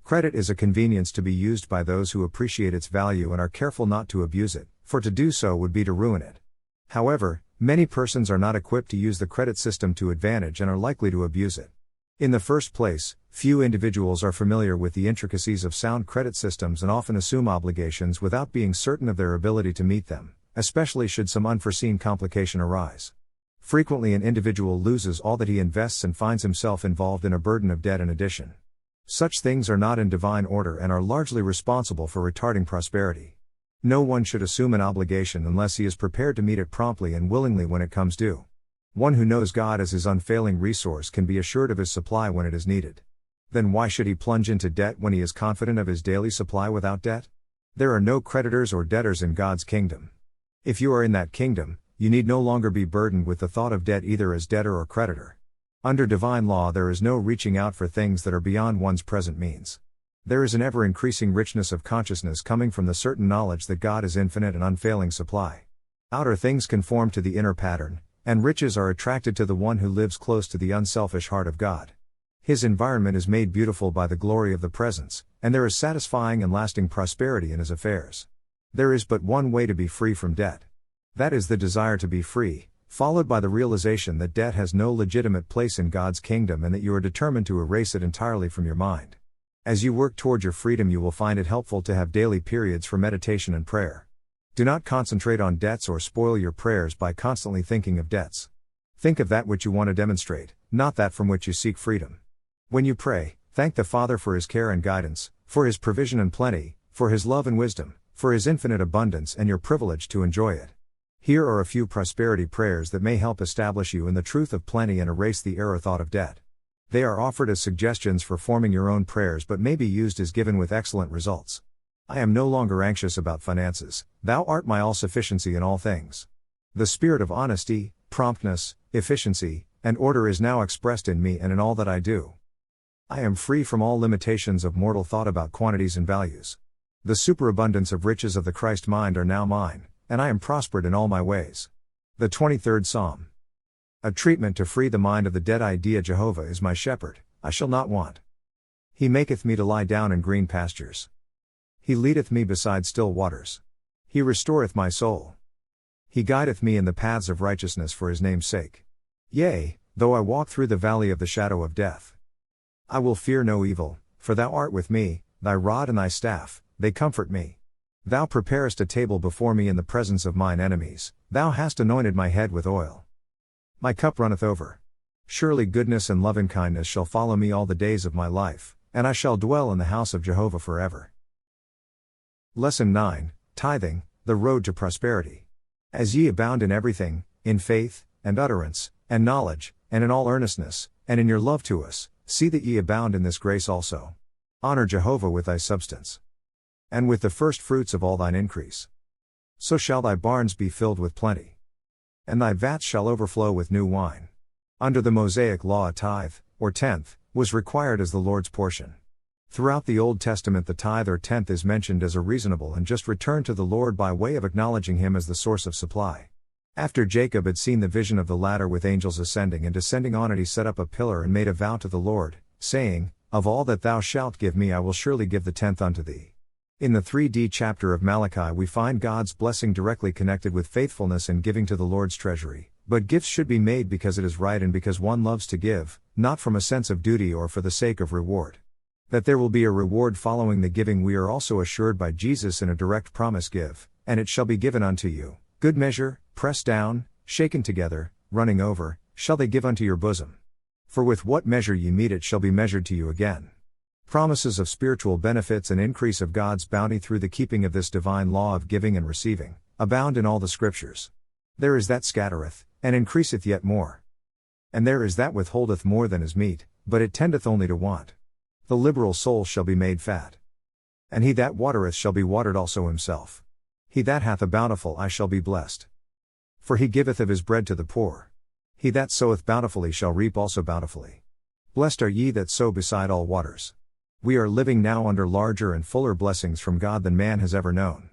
Credit is a convenience to be used by those who appreciate its value and are careful not to abuse it, for to do so would be to ruin it. However, many persons are not equipped to use the credit system to advantage and are likely to abuse it. In the first place, few individuals are familiar with the intricacies of sound credit systems and often assume obligations without being certain of their ability to meet them, especially should some unforeseen complication arise. Frequently an individual loses all that he invests and finds himself involved in a burden of debt in addition. Such things are not in divine order and are largely responsible for retarding prosperity. No one should assume an obligation unless he is prepared to meet it promptly and willingly when it comes due. One who knows God as his unfailing resource can be assured of his supply when it is needed. Then why should he plunge into debt when he is confident of his daily supply without debt? There are no creditors or debtors in God's kingdom. If you are in that kingdom, you need no longer be burdened with the thought of debt either as debtor or creditor. Under divine law there is no reaching out for things that are beyond one's present means. There is an ever-increasing richness of consciousness coming from the certain knowledge that God is infinite and unfailing supply. Outer things conform to the inner pattern, and riches are attracted to the one who lives close to the unselfish heart of God. His environment is made beautiful by the glory of the presence, and there is satisfying and lasting prosperity in his affairs. There is but one way to be free from debt. That is the desire to be free, followed by the realization that debt has no legitimate place in God's kingdom and that you are determined to erase it entirely from your mind. As you work toward your freedom, you will find it helpful to have daily periods for meditation and prayer. Do not concentrate on debts or spoil your prayers by constantly thinking of debts. Think of that which you want to demonstrate, not that from which you seek freedom. When you pray, thank the Father for his care and guidance, for his provision and plenty, for his love and wisdom, for his infinite abundance and your privilege to enjoy it. Here are a few prosperity prayers that may help establish you in the truth of plenty and erase the error thought of debt. They are offered as suggestions for forming your own prayers but may be used as given with excellent results. I am no longer anxious about finances, thou art my all-sufficiency in all things. The spirit of honesty, promptness, efficiency, and order is now expressed in me and in all that I do. I am free from all limitations of mortal thought about quantities and values. The superabundance of riches of the Christ mind are now mine, and I am prospered in all my ways. The 23rd Psalm. A treatment to free the mind of the dead idea. Jehovah is my shepherd, I shall not want. He maketh me to lie down in green pastures. He leadeth me beside still waters. He restoreth my soul. He guideth me in the paths of righteousness for his name's sake. Yea, though I walk through the valley of the shadow of death, I will fear no evil, for thou art with me, thy rod and thy staff, they comfort me. Thou preparest a table before me in the presence of mine enemies, thou hast anointed my head with oil. My cup runneth over. Surely goodness and lovingkindness shall follow me all the days of my life, and I shall dwell in the house of Jehovah forever. Lesson 9, Tithing, the Road to Prosperity. As ye abound in everything, in faith, and utterance, and knowledge, and in all earnestness, and in your love to us, see that ye abound in this grace also. Honor Jehovah with thy substance, and with the first fruits of all thine increase. So shall thy barns be filled with plenty, and thy vats shall overflow with new wine. Under the Mosaic law a tithe, or tenth, was required as the Lord's portion. Throughout the Old Testament the tithe or tenth is mentioned as a reasonable and just return to the Lord by way of acknowledging Him as the source of supply. After Jacob had seen the vision of the ladder with angels ascending and descending on it, he set up a pillar and made a vow to the Lord, saying, Of all that thou shalt give me I will surely give the tenth unto thee. In the 3d chapter of Malachi we find God's blessing directly connected with faithfulness and giving to the Lord's treasury, but gifts should be made because it is right and because one loves to give, not from a sense of duty or for the sake of reward. That there will be a reward following the giving we are also assured by Jesus in a direct promise: give, and it shall be given unto you. Good measure, pressed down, shaken together, running over, shall they give unto your bosom. For with what measure ye mete it shall be measured to you again. Promises of spiritual benefits and increase of God's bounty through the keeping of this divine law of giving and receiving, abound in all the Scriptures. There is that scattereth, and increaseth yet more. And there is that withholdeth more than is meet, but it tendeth only to want. The liberal soul shall be made fat. And he that watereth shall be watered also himself. He that hath a bountiful eye shall be blessed. For he giveth of his bread to the poor. He that soweth bountifully shall reap also bountifully. Blessed are ye that sow beside all waters. We are living now under larger and fuller blessings from God than man has ever known.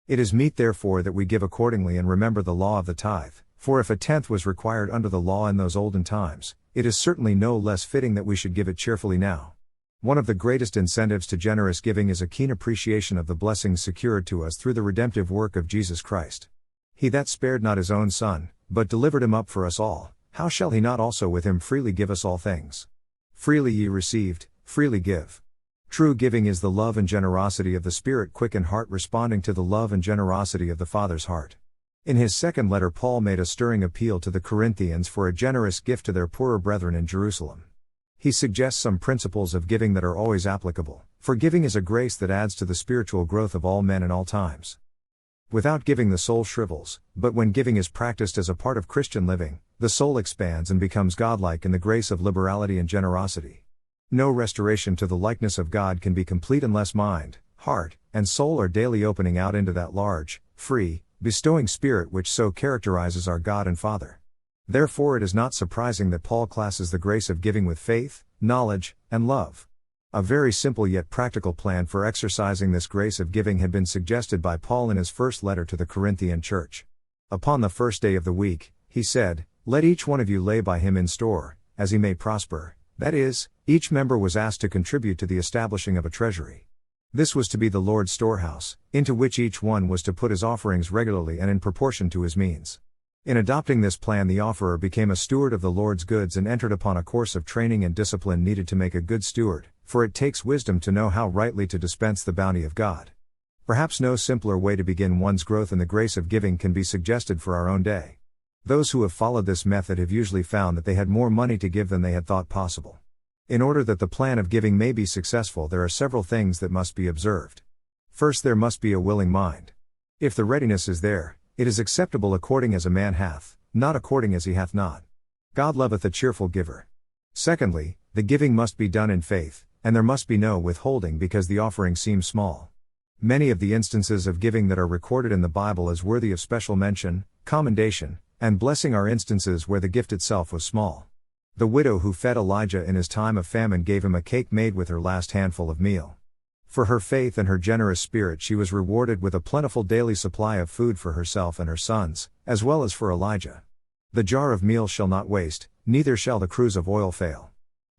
It is meet therefore that we give accordingly and remember the law of the tithe, for if a tenth was required under the law in those olden times, it is certainly no less fitting that we should give it cheerfully now. One of the greatest incentives to generous giving is a keen appreciation of the blessings secured to us through the redemptive work of Jesus Christ. He that spared not his own Son, but delivered him up for us all, how shall he not also with him freely give us all things? Freely ye received, freely give. True giving is the love and generosity of the Spirit-quickened heart responding to the love and generosity of the Father's heart. In his second letter Paul made a stirring appeal to the Corinthians for a generous gift to their poorer brethren in Jerusalem. He suggests some principles of giving that are always applicable, for giving is a grace that adds to the spiritual growth of all men in all times. Without giving the soul shrivels, but when giving is practiced as a part of Christian living, the soul expands and becomes godlike in the grace of liberality and generosity. No restoration to the likeness of God can be complete unless mind, heart, and soul are daily opening out into that large, free, bestowing Spirit which so characterizes our God and Father. Therefore it is not surprising that Paul classes the grace of giving with faith, knowledge, and love. A very simple yet practical plan for exercising this grace of giving had been suggested by Paul in his first letter to the Corinthian church. Upon the first day of the week, he said, Let each one of you lay by him in store, as he may prosper, that is, each member was asked to contribute to the establishing of a treasury. This was to be the Lord's storehouse, into which each one was to put his offerings regularly and in proportion to his means. In adopting this plan the offerer became a steward of the Lord's goods and entered upon a course of training and discipline needed to make a good steward, for it takes wisdom to know how rightly to dispense the bounty of God. Perhaps no simpler way to begin one's growth in the grace of giving can be suggested for our own day. Those who have followed this method have usually found that they had more money to give than they had thought possible. In order that the plan of giving may be successful, there are several things that must be observed. First, there must be a willing mind. If the readiness is there, it is acceptable according as a man hath, not according as he hath not. God loveth a cheerful giver. Secondly, the giving must be done in faith, and there must be no withholding because the offering seems small. Many of the instances of giving that are recorded in the Bible as worthy of special mention, commendation, and blessing are instances where the gift itself was small. The widow who fed Elijah in his time of famine gave him a cake made with her last handful of meal. For her faith and her generous spirit she was rewarded with a plentiful daily supply of food for herself and her sons, as well as for Elijah. The jar of meal shall not waste, neither shall the cruse of oil fail.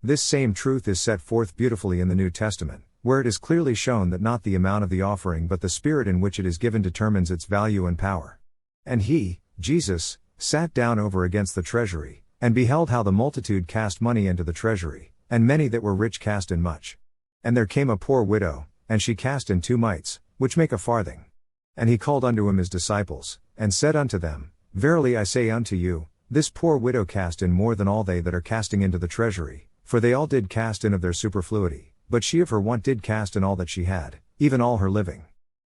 This same truth is set forth beautifully in the New Testament, where it is clearly shown that not the amount of the offering but the spirit in which it is given determines its value and power. And he, Jesus, sat down over against the treasury, and beheld how the multitude cast money into the treasury, and many that were rich cast in much. And there came a poor widow, and she cast in 2 mites, which make a farthing. And he called unto him his disciples, and said unto them, Verily I say unto you, this poor widow cast in more than all they that are casting into the treasury, for they all did cast in of their superfluity, but she of her want did cast in all that she had, even all her living.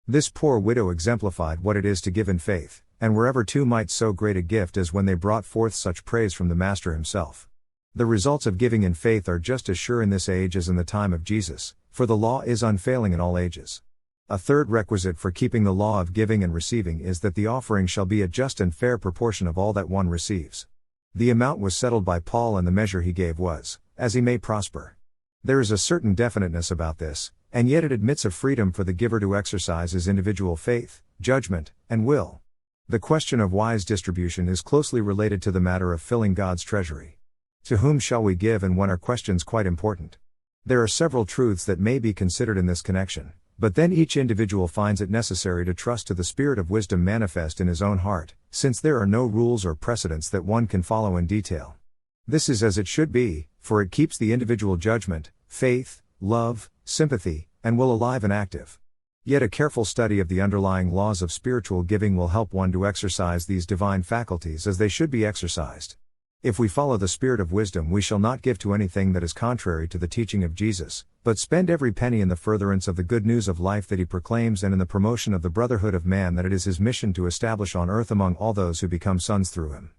This poor widow exemplified what it is to give in faith, and wherever two might sow great a gift as when they brought forth such praise from the Master himself. The results of giving in faith are just as sure in this age as in the time of Jesus, for the law is unfailing in all ages. A third requisite for keeping the law of giving and receiving is that the offering shall be a just and fair proportion of all that one receives. The amount was settled by Paul, and the measure he gave was, as he may prosper. There is a certain definiteness about this, and yet it admits of freedom for the giver to exercise his individual faith, judgment, and will. The question of wise distribution is closely related to the matter of filling God's treasury. To whom shall we give and when are questions quite important. There are several truths that may be considered in this connection, but then each individual finds it necessary to trust to the spirit of wisdom manifest in his own heart, since there are no rules or precedents that one can follow in detail. This is as it should be, for it keeps the individual judgment, faith, love, sympathy, and will alive and active. Yet a careful study of the underlying laws of spiritual giving will help one to exercise these divine faculties as they should be exercised. If we follow the spirit of wisdom, we shall not give to anything that is contrary to the teaching of Jesus, but spend every penny in the furtherance of the good news of life that he proclaims and in the promotion of the brotherhood of man that it is his mission to establish on earth among all those who become sons through him.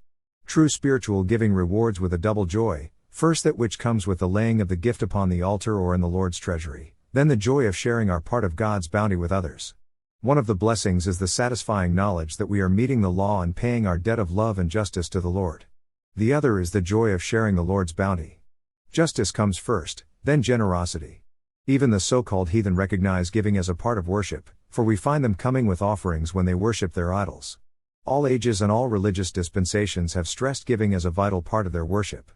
True spiritual giving rewards with a double joy, first that which comes with the laying of the gift upon the altar or in the Lord's treasury, then the joy of sharing our part of God's bounty with others. One of the blessings is the satisfying knowledge that we are meeting the law and paying our debt of love and justice to the Lord. The other is the joy of sharing the Lord's bounty. Justice comes first, then generosity. Even the so-called heathen recognize giving as a part of worship, for we find them coming with offerings when they worship their idols. All ages and all religious dispensations have stressed giving as a vital part of their worship.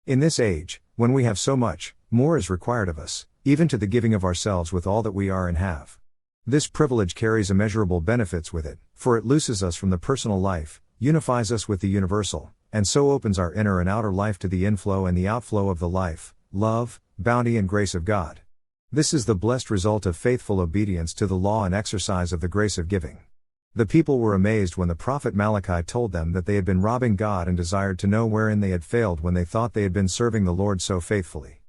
In this age, when we have so much, more is required of us, even to the giving of ourselves with all that we are and have. This privilege carries immeasurable benefits with it, for it looses us from the personal life, unifies us with the universal, and so opens our inner and outer life to the inflow and the outflow of the life, love, bounty and grace of God. This is the blessed result of faithful obedience to the law and exercise of the grace of giving. The people were amazed when the prophet Malachi told them that they had been robbing God and desired to know wherein they had failed when they thought they had been serving the Lord so faithfully.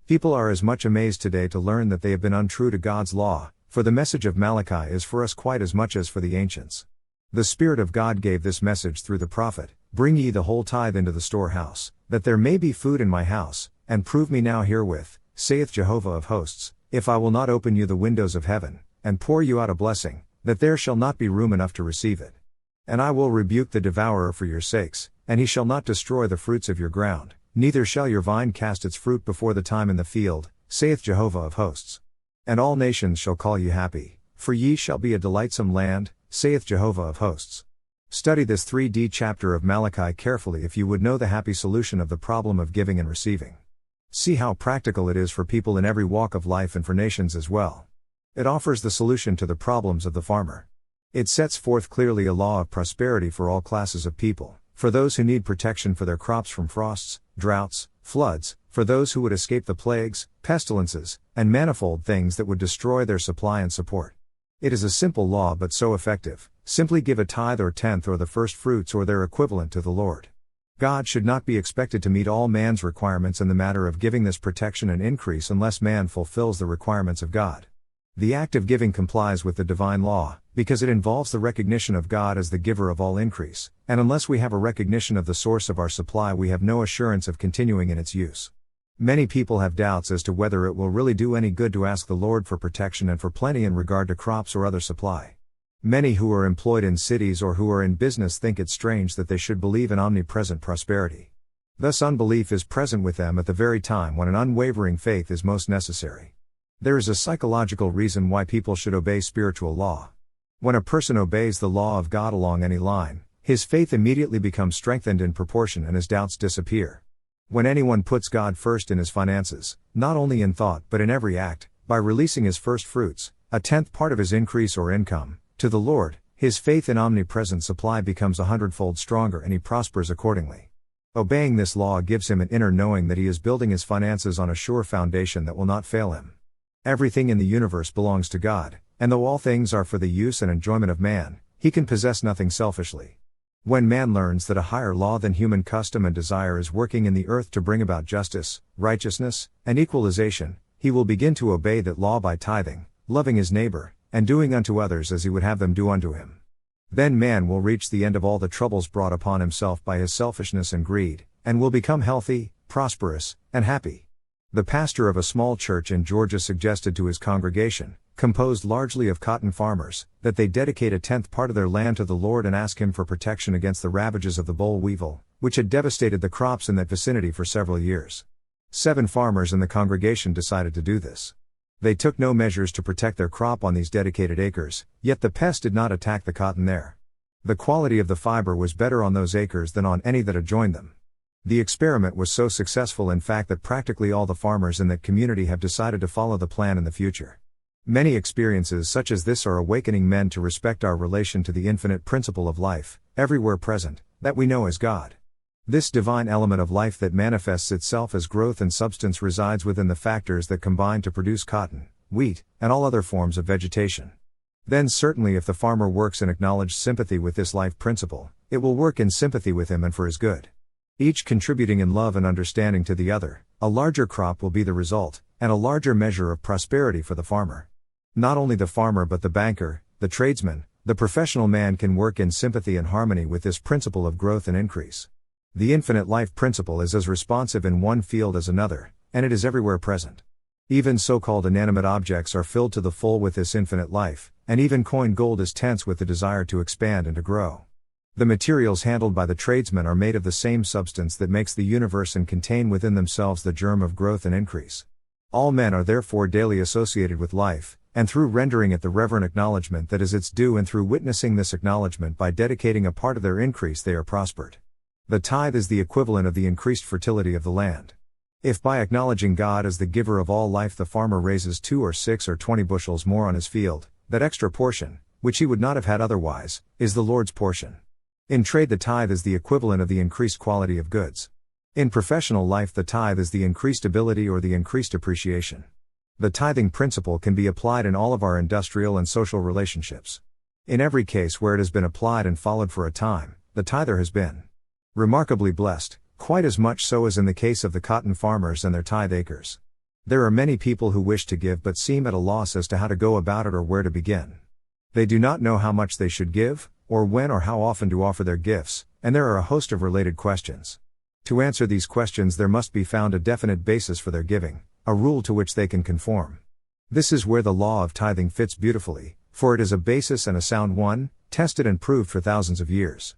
People are as much amazed today to learn that they have been untrue to God's law, for the message of Malachi is for us quite as much as for the ancients. The Spirit of God gave this message through the prophet: "Bring ye the whole tithe into the storehouse, that there may be food in my house, and prove me now herewith, saith Jehovah of hosts, if I will not open you the windows of heaven, and pour you out a blessing, that there shall not be room enough to receive it. And I will rebuke the devourer for your sakes, and he shall not destroy the fruits of your ground, neither shall your vine cast its fruit before the time in the field, saith Jehovah of hosts. And all nations shall call you happy, for ye shall be a delightsome land, saith Jehovah of hosts." Study this 3D chapter of Malachi carefully if you would know the happy solution of the problem of giving and receiving. See how practical it is for people in every walk of life and for nations as well. It offers the solution to the problems of the farmer. It sets forth clearly a law of prosperity for all classes of people, for those who need protection for their crops from frosts, droughts, floods, for those who would escape the plagues, pestilences, and manifold things that would destroy their supply and support. It is a simple law but so effective: simply give a tithe or tenth or the first fruits or their equivalent to the Lord. God should not be expected to meet all man's requirements in the matter of giving this protection and increase unless man fulfills the requirements of God. The act of giving complies with the divine law, because it involves the recognition of God as the giver of all increase, and unless we have a recognition of the source of our supply, we have no assurance of continuing in its use. Many people have doubts as to whether it will really do any good to ask the Lord for protection and for plenty in regard to crops or other supply. Many who are employed in cities or who are in business think it strange that they should believe in omnipresent prosperity. Thus unbelief is present with them at the very time when an unwavering faith is most necessary. There is a psychological reason why people should obey spiritual law. When a person obeys the law of God along any line, his faith immediately becomes strengthened in proportion and his doubts disappear. When anyone puts God first in his finances, not only in thought but in every act, by releasing his first fruits, a tenth part of his increase or income, to the Lord, his faith in omnipresent supply becomes 100-fold stronger and he prospers accordingly. Obeying this law gives him an inner knowing that he is building his finances on a sure foundation that will not fail him. Everything in the universe belongs to God, and though all things are for the use and enjoyment of man, he can possess nothing selfishly. When man learns that a higher law than human custom and desire is working in the earth to bring about justice, righteousness, and equalization, he will begin to obey that law by tithing, loving his neighbor, and doing unto others as he would have them do unto him. Then man will reach the end of all the troubles brought upon himself by his selfishness and greed, and will become healthy, prosperous, and happy. The pastor of a small church in Georgia suggested to his congregation, composed largely of cotton farmers, that they dedicate a tenth part of their land to the Lord and ask Him for protection against the ravages of the boll weevil, which had devastated the crops in that vicinity for several years. 7 farmers in the congregation decided to do this. They took no measures to protect their crop on these dedicated acres, yet the pest did not attack the cotton there. The quality of the fiber was better on those acres than on any that adjoined them. The experiment was so successful in fact that practically all the farmers in that community have decided to follow the plan in the future. Many experiences such as this are awakening men to respect our relation to the infinite principle of life, everywhere present, that we know as God. This divine element of life that manifests itself as growth and substance resides within the factors that combine to produce cotton, wheat, and all other forms of vegetation. Then certainly if the farmer works in acknowledged sympathy with this life principle, it will work in sympathy with him and for his good. Each contributing in love and understanding to the other, a larger crop will be the result, and a larger measure of prosperity for the farmer. Not only the farmer but the banker, the tradesman, the professional man can work in sympathy and harmony with this principle of growth and increase. The infinite life principle is as responsive in one field as another, and it is everywhere present. Even so-called inanimate objects are filled to the full with this infinite life, and even coined gold is tense with the desire to expand and to grow. The materials handled by the tradesmen are made of the same substance that makes the universe and contain within themselves the germ of growth and increase. All men are therefore daily associated with life, and through rendering it the reverent acknowledgement that is its due and through witnessing this acknowledgement by dedicating a part of their increase they are prospered. The tithe is the equivalent of the increased fertility of the land. If by acknowledging God as the giver of all life the farmer raises 2 or 6 or 20 bushels more on his field, that extra portion, which he would not have had otherwise, is the Lord's portion. In trade the tithe is the equivalent of the increased quality of goods. In professional life the tithe is the increased ability or the increased appreciation. The tithing principle can be applied in all of our industrial and social relationships. In every case where it has been applied and followed for a time, the tither has been remarkably blessed, quite as much so as in the case of the cotton farmers and their tithe acres. There are many people who wish to give but seem at a loss as to how to go about it or where to begin. They do not know how much they should give, or when or how often to offer their gifts, and there are a host of related questions. To answer these questions there must be found a definite basis for their giving, a rule to which they can conform. This is where the law of tithing fits beautifully, for it is a basis and a sound one, tested and proved for thousands of years.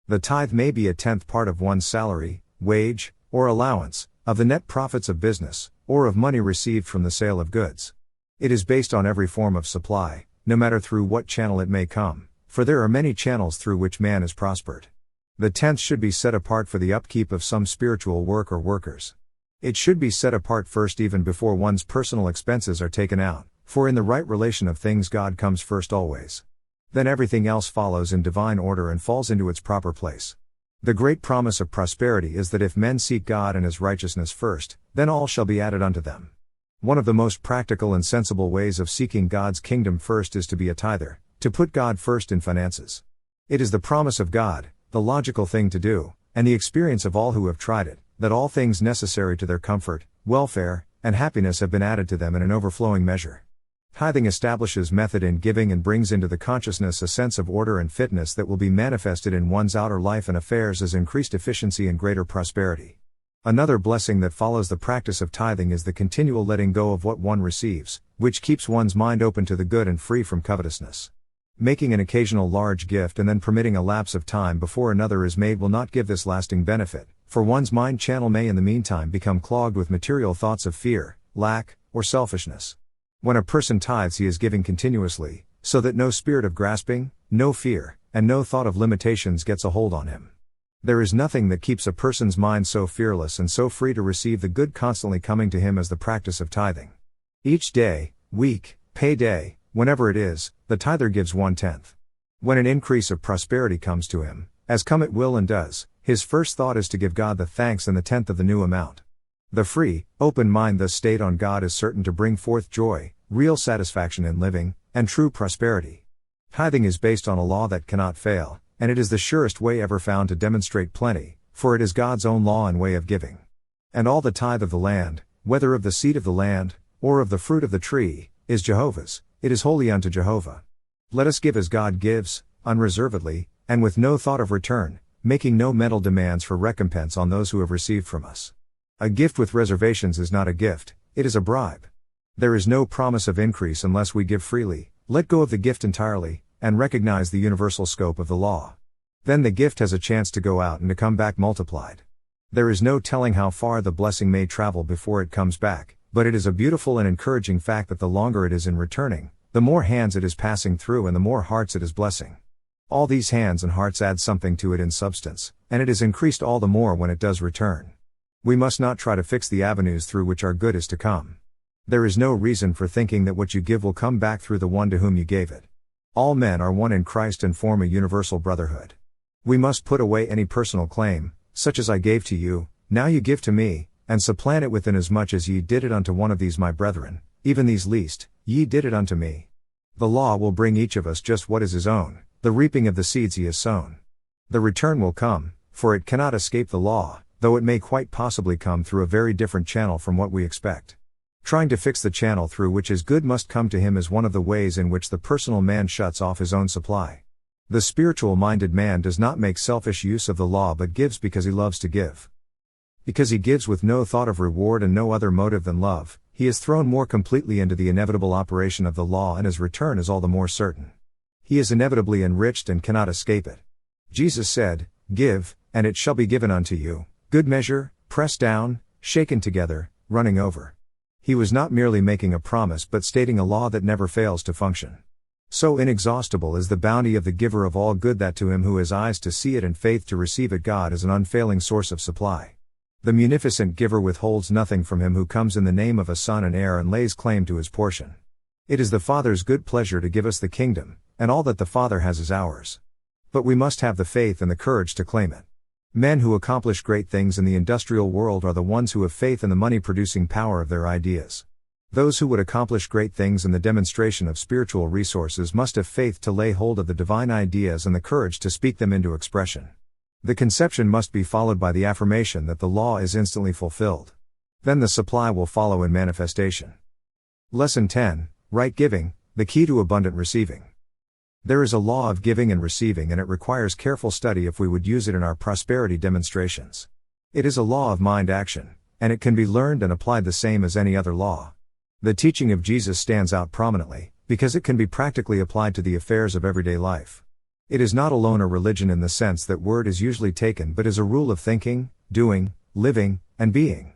The tithe may be a tenth part of one's salary, wage, or allowance, of the net profits of business, or of money received from the sale of goods. It is based on every form of supply, no matter through what channel it may come, for there are many channels through which man is prospered. The tenth should be set apart for the upkeep of some spiritual work or workers. It should be set apart first even before one's personal expenses are taken out, for in the right relation of things God comes first always. Then everything else follows in divine order and falls into its proper place. The great promise of prosperity is that if men seek God and His righteousness first, then all shall be added unto them. One of the most practical and sensible ways of seeking God's kingdom first is to be a tither, to put God first in finances. It is the promise of God, the logical thing to do, and the experience of all who have tried it, that all things necessary to their comfort, welfare, and happiness have been added to them in an overflowing measure. Tithing establishes method in giving and brings into the consciousness a sense of order and fitness that will be manifested in one's outer life and affairs as increased efficiency and greater prosperity. Another blessing that follows the practice of tithing is the continual letting go of what one receives, which keeps one's mind open to the good and free from covetousness. Making an occasional large gift and then permitting a lapse of time before another is made will not give this lasting benefit, for one's mind channel may in the meantime become clogged with material thoughts of fear, lack, or selfishness. When a person tithes he is giving continuously, so that no spirit of grasping, no fear, and no thought of limitations gets a hold on him. There is nothing that keeps a person's mind so fearless and so free to receive the good constantly coming to him as the practice of tithing. Each day, week, pay day, whenever it is, the tither gives 1/10. When an increase of prosperity comes to him, as come it will and does, his first thought is to give God the thanks and the tenth of the new amount. The free, open mind thus stayed on God is certain to bring forth joy, real satisfaction in living, and true prosperity. Tithing is based on a law that cannot fail, and it is the surest way ever found to demonstrate plenty, for it is God's own law and way of giving. And all the tithe of the land, whether of the seed of the land, or of the fruit of the tree, is Jehovah's, it is holy unto Jehovah. Let us give as God gives, unreservedly, and with no thought of return, making no mental demands for recompense on those who have received from us. A gift with reservations is not a gift, it is a bribe. There is no promise of increase unless we give freely, let go of the gift entirely, and recognize the universal scope of the law. Then the gift has a chance to go out and to come back multiplied. There is no telling how far the blessing may travel before it comes back, but it is a beautiful and encouraging fact that the longer it is in returning, the more hands it is passing through and the more hearts it is blessing. All these hands and hearts add something to it in substance, and it is increased all the more when it does return. We must not try to fix the avenues through which our good is to come. There is no reason for thinking that what you give will come back through the one to whom you gave it. All men are one in Christ and form a universal brotherhood. We must put away any personal claim, such as I gave to you, now you give to me, and supplant it with inasmuch as ye did it unto one of these my brethren, even these least, ye did it unto me. The law will bring each of us just what is his own, the reaping of the seeds he has sown. The return will come, for it cannot escape the law, though it may quite possibly come through a very different channel from what we expect. Trying to fix the channel through which his good must come to him is one of the ways in which the personal man shuts off his own supply. The spiritual-minded man does not make selfish use of the law but gives because he loves to give. Because he gives with no thought of reward and no other motive than love, he is thrown more completely into the inevitable operation of the law and his return is all the more certain. He is inevitably enriched and cannot escape it. Jesus said, "Give, and it shall be given unto you, good measure, pressed down, shaken together, running over." He was not merely making a promise but stating a law that never fails to function. So inexhaustible is the bounty of the giver of all good that to him who has eyes to see it and faith to receive it, God is an unfailing source of supply. The munificent giver withholds nothing from him who comes in the name of a son and heir and lays claim to his portion. It is the Father's good pleasure to give us the kingdom, and all that the Father has is ours. But we must have the faith and the courage to claim it. Men who accomplish great things in the industrial world are the ones who have faith in the money-producing power of their ideas. Those who would accomplish great things in the demonstration of spiritual resources must have faith to lay hold of the divine ideas and the courage to speak them into expression. The conception must be followed by the affirmation that the law is instantly fulfilled. Then the supply will follow in manifestation. Lesson 10, Right Giving, the key to abundant receiving. There is a law of giving and receiving, and it requires careful study if we would use it in our prosperity demonstrations. It is a law of mind action, and it can be learned and applied the same as any other law. The teaching of Jesus stands out prominently, because it can be practically applied to the affairs of everyday life. It is not alone a religion in the sense that word is usually taken, but is a rule of thinking, doing, living, and being.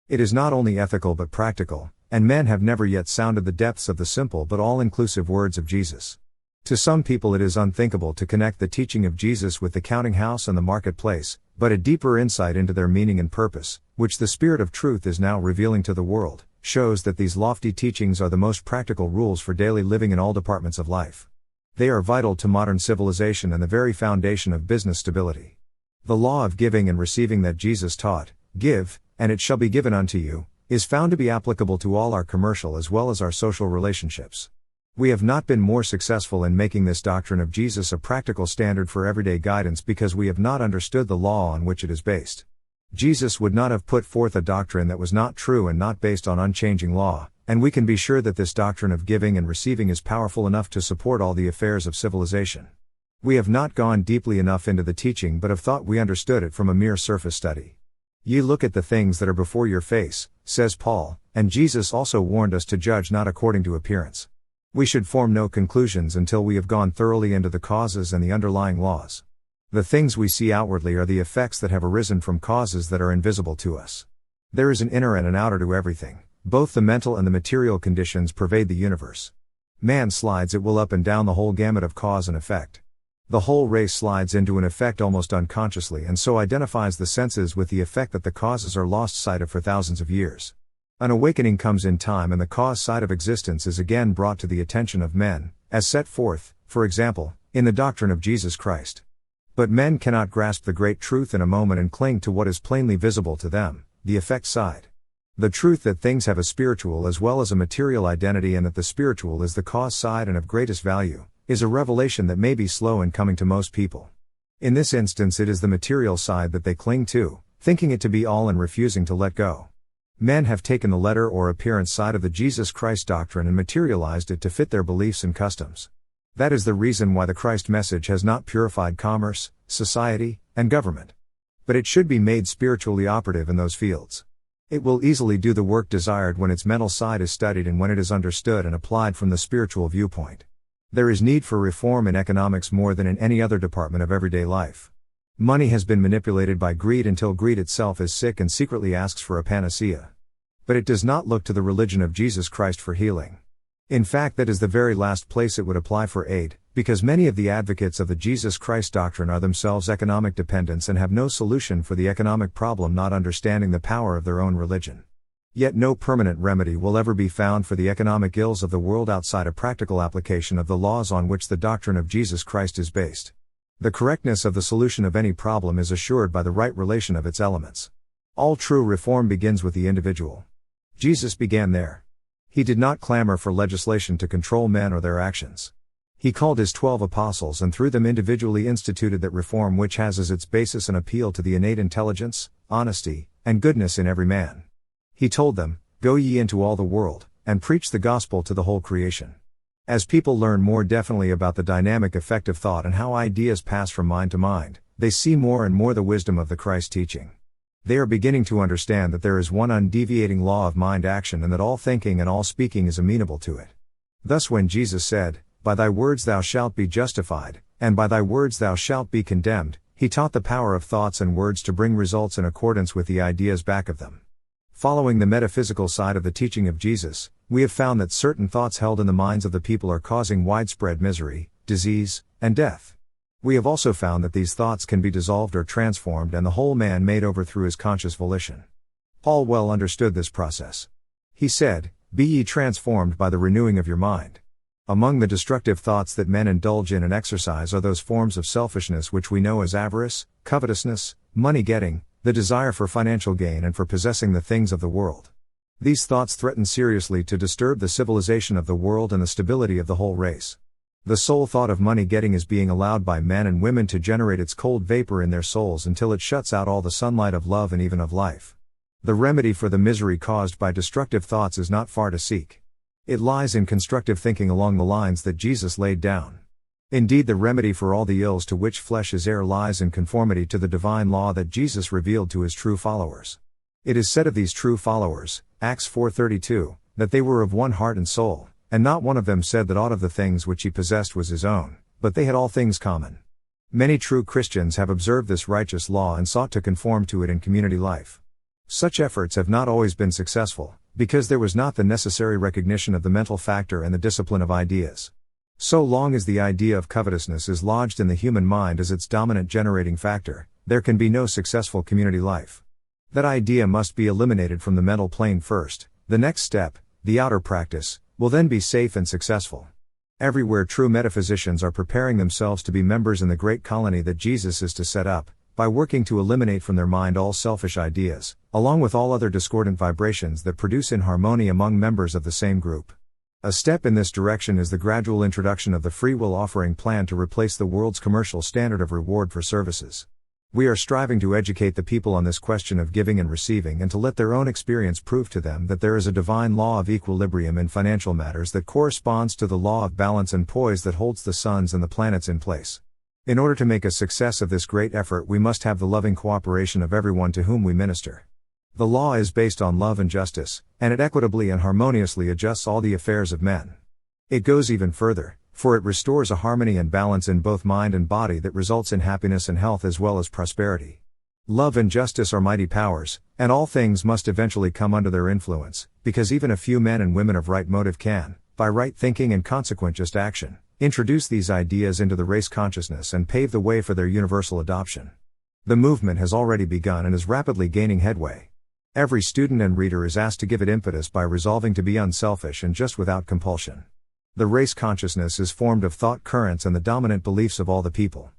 It is not only ethical but practical, and men have never yet sounded the depths of the simple but all-inclusive words of Jesus. To some people it is unthinkable to connect the teaching of Jesus with the counting house and the marketplace, but a deeper insight into their meaning and purpose, which the Spirit of Truth is now revealing to the world, shows that these lofty teachings are the most practical rules for daily living in all departments of life. They are vital to modern civilization and the very foundation of business stability. The law of giving and receiving that Jesus taught, "Give, and it shall be given unto you," is found to be applicable to all our commercial as well as our social relationships. We have not been more successful in making this doctrine of Jesus a practical standard for everyday guidance because we have not understood the law on which it is based. Jesus would not have put forth a doctrine that was not true and not based on unchanging law, and we can be sure that this doctrine of giving and receiving is powerful enough to support all the affairs of civilization. We have not gone deeply enough into the teaching but have thought we understood it from a mere surface study. Ye look at the things that are before your face, says Paul, and Jesus also warned us to judge not according to appearance. We should form no conclusions until we have gone thoroughly into the causes and the underlying laws. The things we see outwardly are the effects that have arisen from causes that are invisible to us. There is an inner and an outer to everything. Both the mental and the material conditions pervade the universe. Man slides at will up and down the whole gamut of cause and effect. The whole race slides into an effect almost unconsciously and so identifies the senses with the effect that the causes are lost sight of for thousands of years. An awakening comes in time and the cause side of existence is again brought to the attention of men, as set forth, for example, in the doctrine of Jesus Christ. But men cannot grasp the great truth in a moment and cling to what is plainly visible to them, the effect side. The truth that things have a spiritual as well as a material identity and that the spiritual is the cause side and of greatest value, is a revelation that may be slow in coming to most people. In this instance it is the material side that they cling to, thinking it to be all and refusing to let go. Men have taken the letter or appearance side of the Jesus Christ doctrine and materialized it to fit their beliefs and customs. That is the reason why the Christ message has not purified commerce, society, and government. But it should be made spiritually operative in those fields. It will easily do the work desired when its mental side is studied and when it is understood and applied from the spiritual viewpoint. There is need for reform in economics more than in any other department of everyday life. Money has been manipulated by greed until greed itself is sick and secretly asks for a panacea. But it does not look to the religion of Jesus Christ for healing. In fact, that is the very last place it would apply for aid, because many of the advocates of the Jesus Christ doctrine are themselves economic dependents and have no solution for the economic problem, not understanding the power of their own religion. Yet no permanent remedy will ever be found for the economic ills of the world outside a practical application of the laws on which the doctrine of Jesus Christ is based. The correctness of the solution of any problem is assured by the right relation of its elements. All true reform begins with the individual. Jesus began there. He did not clamor for legislation to control men or their actions. He called his 12 apostles and through them individually instituted that reform which has as its basis an appeal to the innate intelligence, honesty, and goodness in every man. He told them, "Go ye into all the world, and preach the gospel to the whole creation." As people learn more definitely about the dynamic effect of thought and how ideas pass from mind to mind, they see more and more the wisdom of the Christ teaching. They are beginning to understand that there is one undeviating law of mind action and that all thinking and all speaking is amenable to it. Thus when Jesus said, "By thy words thou shalt be justified, and by thy words thou shalt be condemned," he taught the power of thoughts and words to bring results in accordance with the ideas back of them. Following the metaphysical side of the teaching of Jesus, we have found that certain thoughts held in the minds of the people are causing widespread misery, disease, and death. We have also found that these thoughts can be dissolved or transformed and the whole man made over through his conscious volition. Paul well understood this process. He said, "Be ye transformed by the renewing of your mind." Among the destructive thoughts that men indulge in and exercise are those forms of selfishness which we know as avarice, covetousness, money-getting, the desire for financial gain and for possessing the things of the world. These thoughts threaten seriously to disturb the civilization of the world and the stability of the whole race. The sole thought of money-getting is being allowed by men and women to generate its cold vapor in their souls until it shuts out all the sunlight of love and even of life. The remedy for the misery caused by destructive thoughts is not far to seek. It lies in constructive thinking along the lines that Jesus laid down. Indeed, the remedy for all the ills to which flesh is heir lies in conformity to the divine law that Jesus revealed to his true followers. It is said of these true followers, Acts 4:32, that they were of one heart and soul. And not one of them said that aught of the things which he possessed was his own, but they had all things common. Many true Christians have observed this righteous law and sought to conform to it in community life. Such efforts have not always been successful, because there was not the necessary recognition of the mental factor and the discipline of ideas. So long as the idea of covetousness is lodged in the human mind as its dominant generating factor, there can be no successful community life. That idea must be eliminated from the mental plane first. The next step, the outer practice, will then be safe and successful. Everywhere true metaphysicians are preparing themselves to be members in the great colony that Jesus is to set up, by working to eliminate from their mind all selfish ideas, along with all other discordant vibrations that produce inharmony among members of the same group. A step in this direction is the gradual introduction of the free will offering plan to replace the world's commercial standard of reward for services. We are striving to educate the people on this question of giving and receiving and to let their own experience prove to them that there is a divine law of equilibrium in financial matters that corresponds to the law of balance and poise that holds the suns and the planets in place. In order to make a success of this great effort, we must have the loving cooperation of everyone to whom we minister. The law is based on love and justice, and it equitably and harmoniously adjusts all the affairs of men. It goes even further, for it restores a harmony and balance in both mind and body that results in happiness and health as well as prosperity. Love and justice are mighty powers, and all things must eventually come under their influence, because even a few men and women of right motive can, by right thinking and consequent just action, introduce these ideas into the race consciousness and pave the way for their universal adoption. The movement has already begun and is rapidly gaining headway. Every student and reader is asked to give it impetus by resolving to be unselfish and just without compulsion. The race consciousness is formed of thought currents and the dominant beliefs of all the people.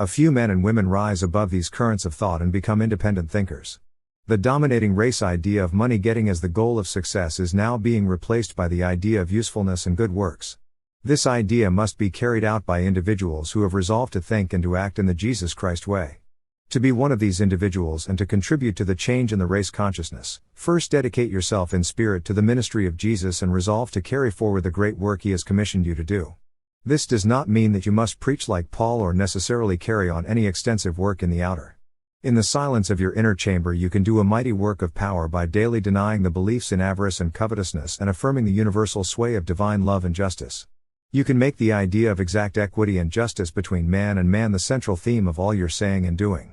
A few men and women rise above these currents of thought and become independent thinkers. The dominating race idea of money getting as the goal of success is now being replaced by the idea of usefulness and good works. This idea must be carried out by individuals who have resolved to think and to act in the Jesus Christ way. To be one of these individuals and to contribute to the change in the race consciousness, first dedicate yourself in spirit to the ministry of Jesus and resolve to carry forward the great work he has commissioned you to do. This does not mean that you must preach like Paul or necessarily carry on any extensive work in the outer. In the silence of your inner chamber you can do a mighty work of power by daily denying the beliefs in avarice and covetousness and affirming the universal sway of divine love and justice. You can make the idea of exact equity and justice between man and man the central theme of all your saying and doing.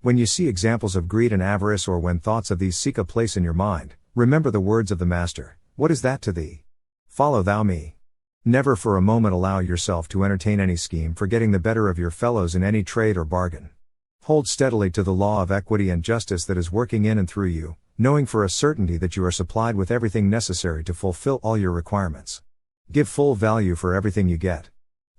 When you see examples of greed and avarice or when thoughts of these seek a place in your mind, remember the words of the Master, "What is that to thee? Follow thou me." Never for a moment allow yourself to entertain any scheme for getting the better of your fellows in any trade or bargain. Hold steadily to the law of equity and justice that is working in and through you, knowing for a certainty that you are supplied with everything necessary to fulfill all your requirements. Give full value for everything you get.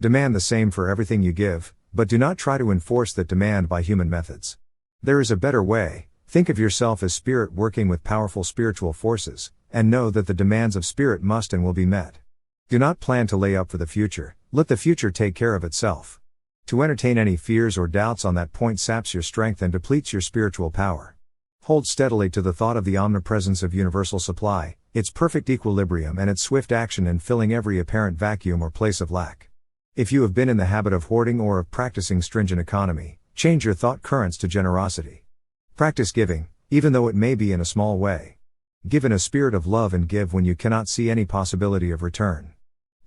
Demand the same for everything you give, but do not try to enforce that demand by human methods. There is a better way. Think of yourself as spirit working with powerful spiritual forces, and know that the demands of spirit must and will be met. Do not plan to lay up for the future, let the future take care of itself. To entertain any fears or doubts on that point saps your strength and depletes your spiritual power. Hold steadily to the thought of the omnipresence of universal supply, its perfect equilibrium and its swift action in filling every apparent vacuum or place of lack. If you have been in the habit of hoarding or of practicing stringent economy, change your thought currents to generosity. Practice giving, even though it may be in a small way. Give in a spirit of love and give when you cannot see any possibility of return.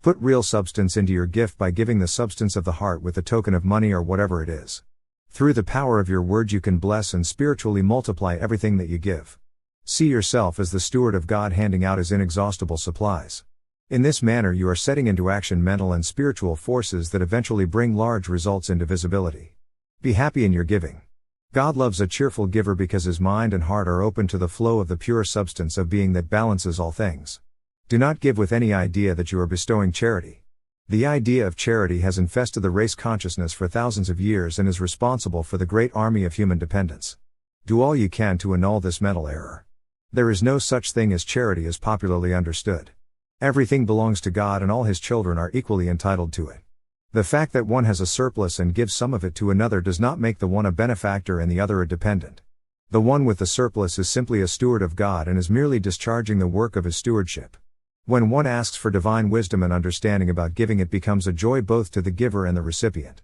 Put real substance into your gift by giving the substance of the heart with a token of money or whatever it is. Through the power of your words you can bless and spiritually multiply everything that you give. See yourself as the steward of God handing out His inexhaustible supplies. In this manner you are setting into action mental and spiritual forces that eventually bring large results into visibility. Be happy in your giving. God loves a cheerful giver because his mind and heart are open to the flow of the pure substance of being that balances all things. Do not give with any idea that you are bestowing charity. The idea of charity has infested the race consciousness for thousands of years and is responsible for the great army of human dependence. Do all you can to annul this mental error. There is no such thing as charity as popularly understood. Everything belongs to God and all His children are equally entitled to it. The fact that one has a surplus and gives some of it to another does not make the one a benefactor and the other a dependent. The one with the surplus is simply a steward of God and is merely discharging the work of his stewardship. When one asks for divine wisdom and understanding about giving, it becomes a joy both to the giver and the recipient.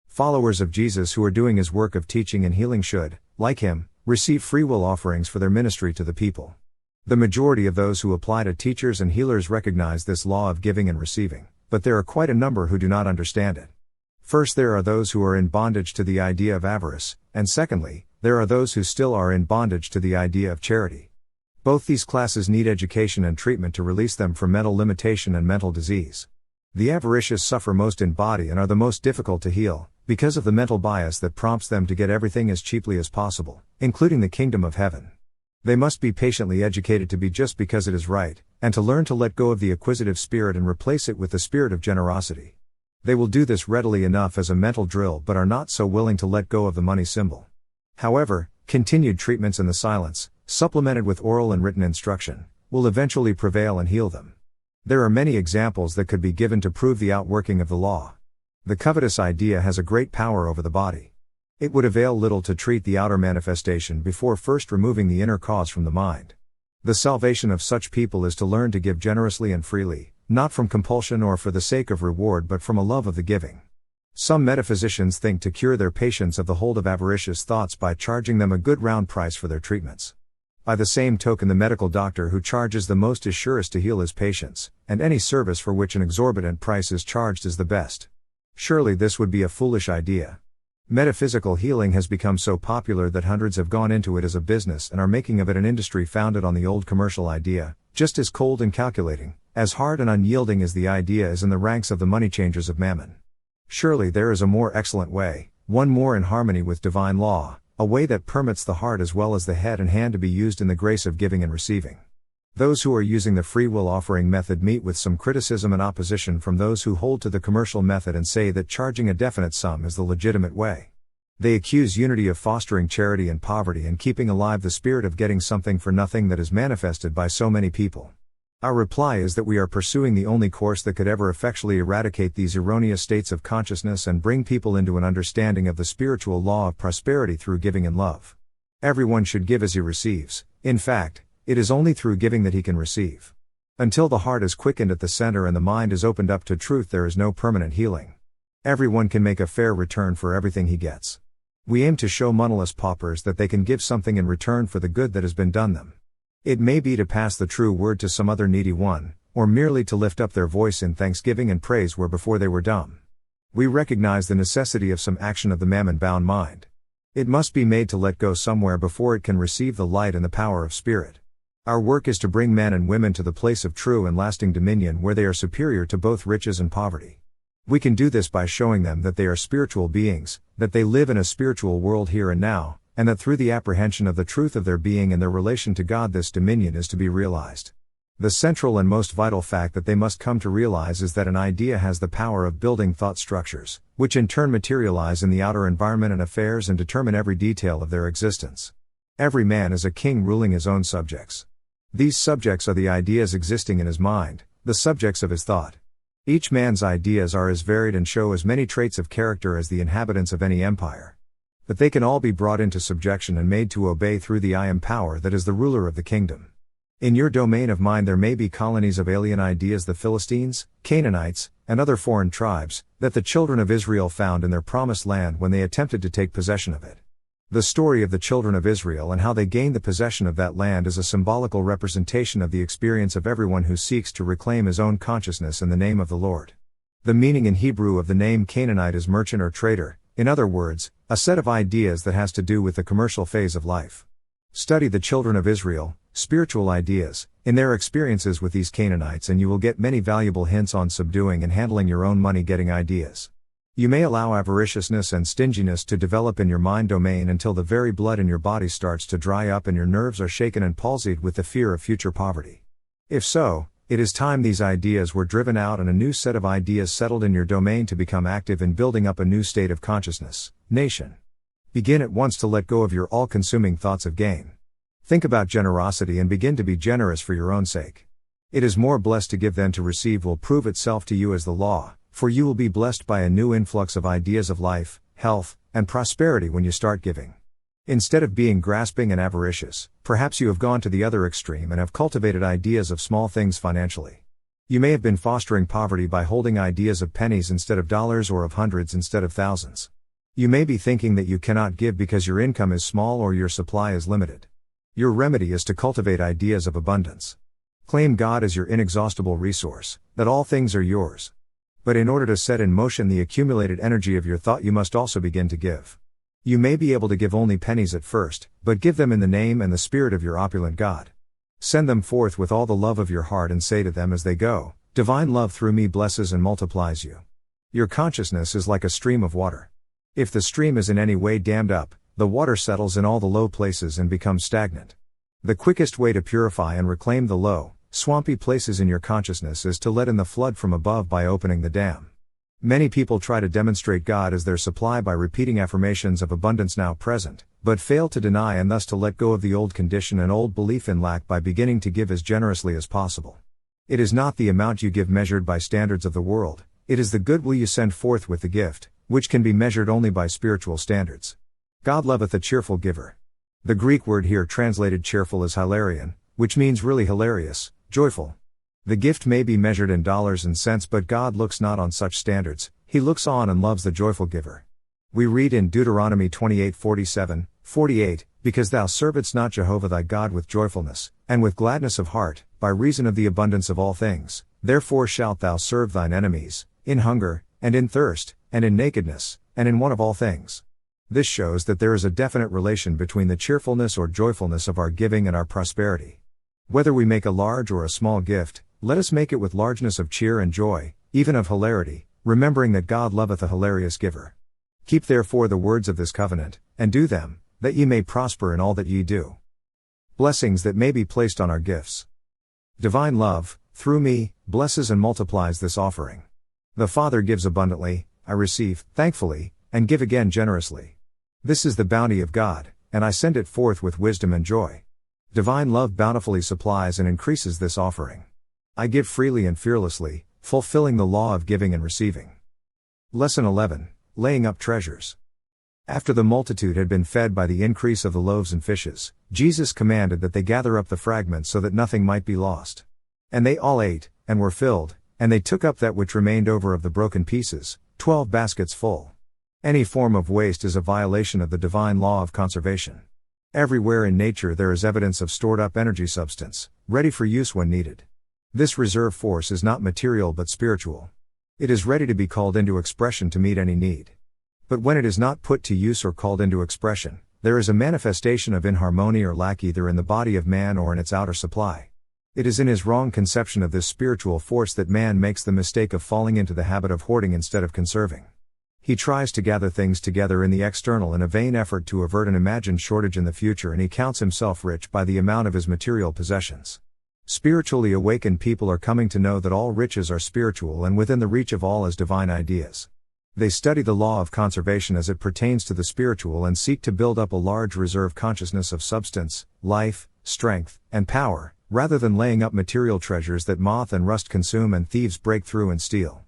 Followers of Jesus who are doing His work of teaching and healing should, like Him, receive free will offerings for their ministry to the people. The majority of those who apply to teachers and healers recognize this law of giving and receiving, but there are quite a number who do not understand it. First, there are those who are in bondage to the idea of avarice, and secondly, there are those who still are in bondage to the idea of charity. Both these classes need education and treatment to release them from mental limitation and mental disease. The avaricious suffer most in body and are the most difficult to heal, because of the mental bias that prompts them to get everything as cheaply as possible, including the kingdom of heaven. They must be patiently educated to be just because it is right, and to learn to let go of the acquisitive spirit and replace it with the spirit of generosity. They will do this readily enough as a mental drill but are not so willing to let go of the money symbol. However, continued treatments in the silence, supplemented with oral and written instruction, will eventually prevail and heal them. There are many examples that could be given to prove the outworking of the law. The covetous idea has a great power over the body. It would avail little to treat the outer manifestation before first removing the inner cause from the mind. The salvation of such people is to learn to give generously and freely, not from compulsion or for the sake of reward but from a love of the giving. Some metaphysicians think to cure their patients of the hold of avaricious thoughts by charging them a good round price for their treatments. By the same token, the medical doctor who charges the most is surest to heal his patients, and any service for which an exorbitant price is charged is the best. Surely this would be a foolish idea. Metaphysical healing has become so popular that hundreds have gone into it as a business and are making of it an industry founded on the old commercial idea, just as cold and calculating, as hard and unyielding as the idea is in the ranks of the money changers of mammon. Surely there is a more excellent way, one more in harmony with divine law, a way that permits the heart as well as the head and hand to be used in the grace of giving and receiving. Those who are using the free will offering method meet with some criticism and opposition from those who hold to the commercial method and say that charging a definite sum is the legitimate way. They accuse unity of fostering charity and poverty and keeping alive the spirit of getting something for nothing that is manifested by so many people. Our reply is that we are pursuing the only course that could ever effectually eradicate these erroneous states of consciousness and bring people into an understanding of the spiritual law of prosperity through giving and love. Everyone should give as he receives. In fact, it is only through giving that he can receive. Until the heart is quickened at the center and the mind is opened up to truth, there is no permanent healing. Everyone can make a fair return for everything he gets. We aim to show moneyless paupers that they can give something in return for the good that has been done them. It may be to pass the true word to some other needy one, or merely to lift up their voice in thanksgiving and praise where before they were dumb. We recognize the necessity of some action of the mammon-bound mind. It must be made to let go somewhere before it can receive the light and the power of spirit. Our work is to bring men and women to the place of true and lasting dominion where they are superior to both riches and poverty. We can do this by showing them that they are spiritual beings, that they live in a spiritual world here and now, and that through the apprehension of the truth of their being and their relation to God, this dominion is to be realized. The central and most vital fact that they must come to realize is that an idea has the power of building thought structures, which in turn materialize in the outer environment and affairs and determine every detail of their existence. Every man is a king ruling his own subjects. These subjects are the ideas existing in his mind, the subjects of his thought. Each man's ideas are as varied and show as many traits of character as the inhabitants of any empire. But they can all be brought into subjection and made to obey through the I Am power that is the ruler of the kingdom. In your domain of mind there may be colonies of alien ideas, the Philistines, Canaanites, and other foreign tribes, that the children of Israel found in their promised land when they attempted to take possession of it. The story of the children of Israel and how they gained the possession of that land is a symbolical representation of the experience of everyone who seeks to reclaim his own consciousness in the name of the Lord. The meaning in Hebrew of the name Canaanite is merchant or trader, in other words, a set of ideas that has to do with the commercial phase of life. Study the children of Israel, spiritual ideas, in their experiences with these Canaanites, and you will get many valuable hints on subduing and handling your own money-getting ideas. You may allow avariciousness and stinginess to develop in your mind domain until the very blood in your body starts to dry up and your nerves are shaken and palsied with the fear of future poverty. If so, it is time these ideas were driven out and a new set of ideas settled in your domain to become active in building up a new state of consciousness, nation. Begin at once to let go of your all-consuming thoughts of gain. Think about generosity and begin to be generous for your own sake. It is more blessed to give than to receive will prove itself to you as the law, for you will be blessed by a new influx of ideas of life, health, and prosperity when you start giving. Instead of being grasping and avaricious, perhaps you have gone to the other extreme and have cultivated ideas of small things financially. You may have been fostering poverty by holding ideas of pennies instead of dollars or of hundreds instead of thousands. You may be thinking that you cannot give because your income is small or your supply is limited. Your remedy is to cultivate ideas of abundance. Claim God as your inexhaustible resource, that all things are yours. But in order to set in motion the accumulated energy of your thought, you must also begin to give. You may be able to give only pennies at first, but give them in the name and the spirit of your opulent God. Send them forth with all the love of your heart and say to them as they go, "Divine love through me blesses and multiplies you." Your consciousness is like a stream of water. If the stream is in any way dammed up, the water settles in all the low places and becomes stagnant. The quickest way to purify and reclaim the low, swampy places in your consciousness is to let in the flood from above by opening the dam. Many people try to demonstrate God as their supply by repeating affirmations of abundance now present, but fail to deny and thus to let go of the old condition and old belief in lack by beginning to give as generously as possible. It is not the amount you give measured by standards of the world, it is the goodwill you send forth with the gift, which can be measured only by spiritual standards. God loveth a cheerful giver. The Greek word here translated cheerful is hilarion, which means really hilarious, joyful. The gift may be measured in dollars and cents, but God looks not on such standards, He looks on and loves the joyful giver. We read in Deuteronomy 28:47, 48, "Because thou servedst not Jehovah thy God with joyfulness, and with gladness of heart, by reason of the abundance of all things, therefore shalt thou serve thine enemies, in hunger, and in thirst, and in nakedness, and in want of all things." This shows that there is a definite relation between the cheerfulness or joyfulness of our giving and our prosperity. Whether we make a large or a small gift, let us make it with largeness of cheer and joy, even of hilarity, remembering that God loveth a hilarious giver. Keep therefore the words of this covenant, and do them, that ye may prosper in all that ye do. Blessings that may be placed on our gifts. Divine love, through me, blesses and multiplies this offering. The Father gives abundantly, I receive, thankfully, and give again generously. This is the bounty of God, and I send it forth with wisdom and joy. Divine love bountifully supplies and increases this offering. I give freely and fearlessly, fulfilling the law of giving and receiving. Lesson 11, Laying up treasures. After the multitude had been fed by the increase of the loaves and fishes, Jesus commanded that they gather up the fragments so that nothing might be lost. And they all ate, and were filled, and they took up that which remained over of the broken pieces, 12 baskets full. Any form of waste is a violation of the divine law of conservation. Everywhere in nature there is evidence of stored up energy substance, ready for use when needed. This reserve force is not material but spiritual. It is ready to be called into expression to meet any need. But when it is not put to use or called into expression, there is a manifestation of inharmony or lack either in the body of man or in its outer supply. It is in his wrong conception of this spiritual force that man makes the mistake of falling into the habit of hoarding instead of conserving. He tries to gather things together in the external in a vain effort to avert an imagined shortage in the future, and he counts himself rich by the amount of his material possessions. Spiritually awakened people are coming to know that all riches are spiritual and within the reach of all as divine ideas. They study the law of conservation as it pertains to the spiritual and seek to build up a large reserve consciousness of substance, life, strength, and power, rather than laying up material treasures that moth and rust consume and thieves break through and steal.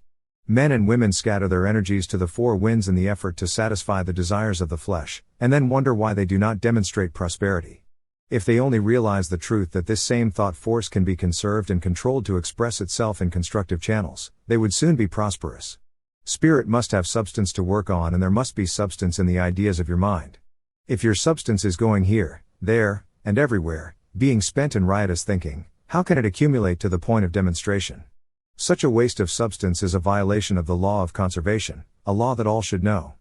Men and women scatter their energies to the four winds in the effort to satisfy the desires of the flesh, and then wonder why they do not demonstrate prosperity. If they only realize the truth that this same thought force can be conserved and controlled to express itself in constructive channels, they would soon be prosperous. Spirit must have substance to work on, and there must be substance in the ideas of your mind. If your substance is going here, there, and everywhere, being spent in riotous thinking, how can it accumulate to the point of demonstration? Such a waste of substance is a violation of the law of conservation, a law that all should know.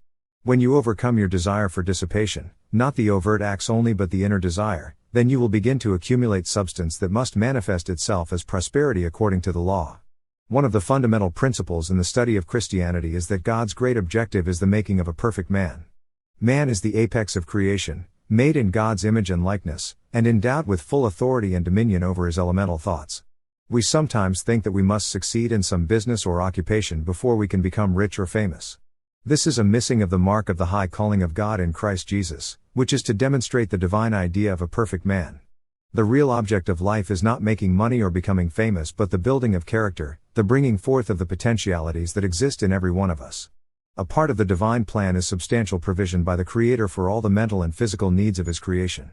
When you overcome your desire for dissipation, not the overt acts only but the inner desire, then you will begin to accumulate substance that must manifest itself as prosperity according to the law. One of the fundamental principles in the study of Christianity is that God's great objective is the making of a perfect man. Man is the apex of creation, made in God's image and likeness, and endowed with full authority and dominion over his elemental thoughts. We sometimes think that we must succeed in some business or occupation before we can become rich or famous. This is a missing of the mark of the high calling of God in Christ Jesus, which is to demonstrate the divine idea of a perfect man. The real object of life is not making money or becoming famous but the building of character, the bringing forth of the potentialities that exist in every one of us. A part of the divine plan is substantial provision by the Creator for all the mental and physical needs of His creation.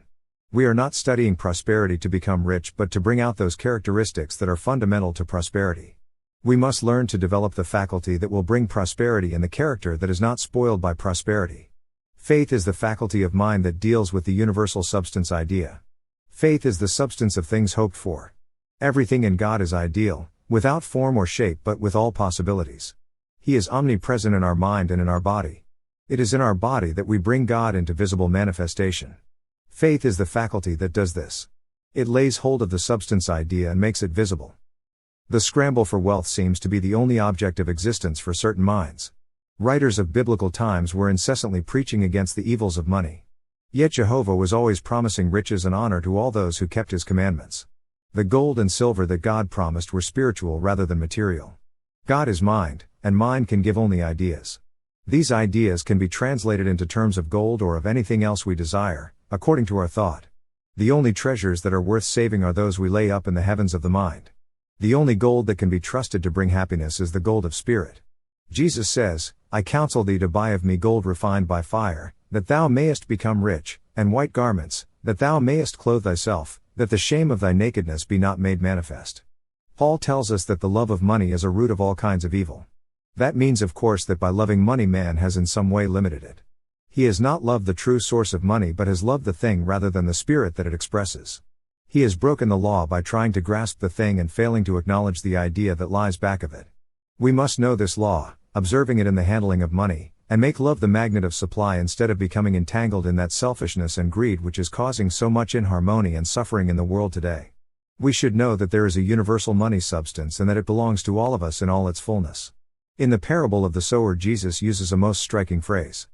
We are not studying prosperity to become rich but to bring out those characteristics that are fundamental to prosperity. We must learn to develop the faculty that will bring prosperity and the character that is not spoiled by prosperity. Faith is the faculty of mind that deals with the universal substance idea. Faith is the substance of things hoped for. Everything in God is ideal, without form or shape but with all possibilities. He is omnipresent in our mind and in our body. It is in our body that we bring God into visible manifestation. Faith is the faculty that does this. It lays hold of the substance idea and makes it visible. The scramble for wealth seems to be the only object of existence for certain minds. Writers of biblical times were incessantly preaching against the evils of money. Yet Jehovah was always promising riches and honor to all those who kept His commandments. The gold and silver that God promised were spiritual rather than material. God is mind, and mind can give only ideas. These ideas can be translated into terms of gold or of anything else we desire, according to our thought. The only treasures that are worth saving are those we lay up in the heavens of the mind. The only gold that can be trusted to bring happiness is the gold of spirit. Jesus says, I counsel thee to buy of me gold refined by fire, that thou mayest become rich, and white garments, that thou mayest clothe thyself, that the shame of thy nakedness be not made manifest. Paul tells us that the love of money is a root of all kinds of evil. That means of course that by loving money man has in some way limited it. He has not loved the true source of money but has loved the thing rather than the spirit that it expresses. He has broken the law by trying to grasp the thing and failing to acknowledge the idea that lies back of it. We must know this law, observing it in the handling of money, and make love the magnet of supply instead of becoming entangled in that selfishness and greed which is causing so much inharmony and suffering in the world today. We should know that there is a universal money substance and that it belongs to all of us in all its fullness. In the parable of the sower, Jesus uses a most striking phrase.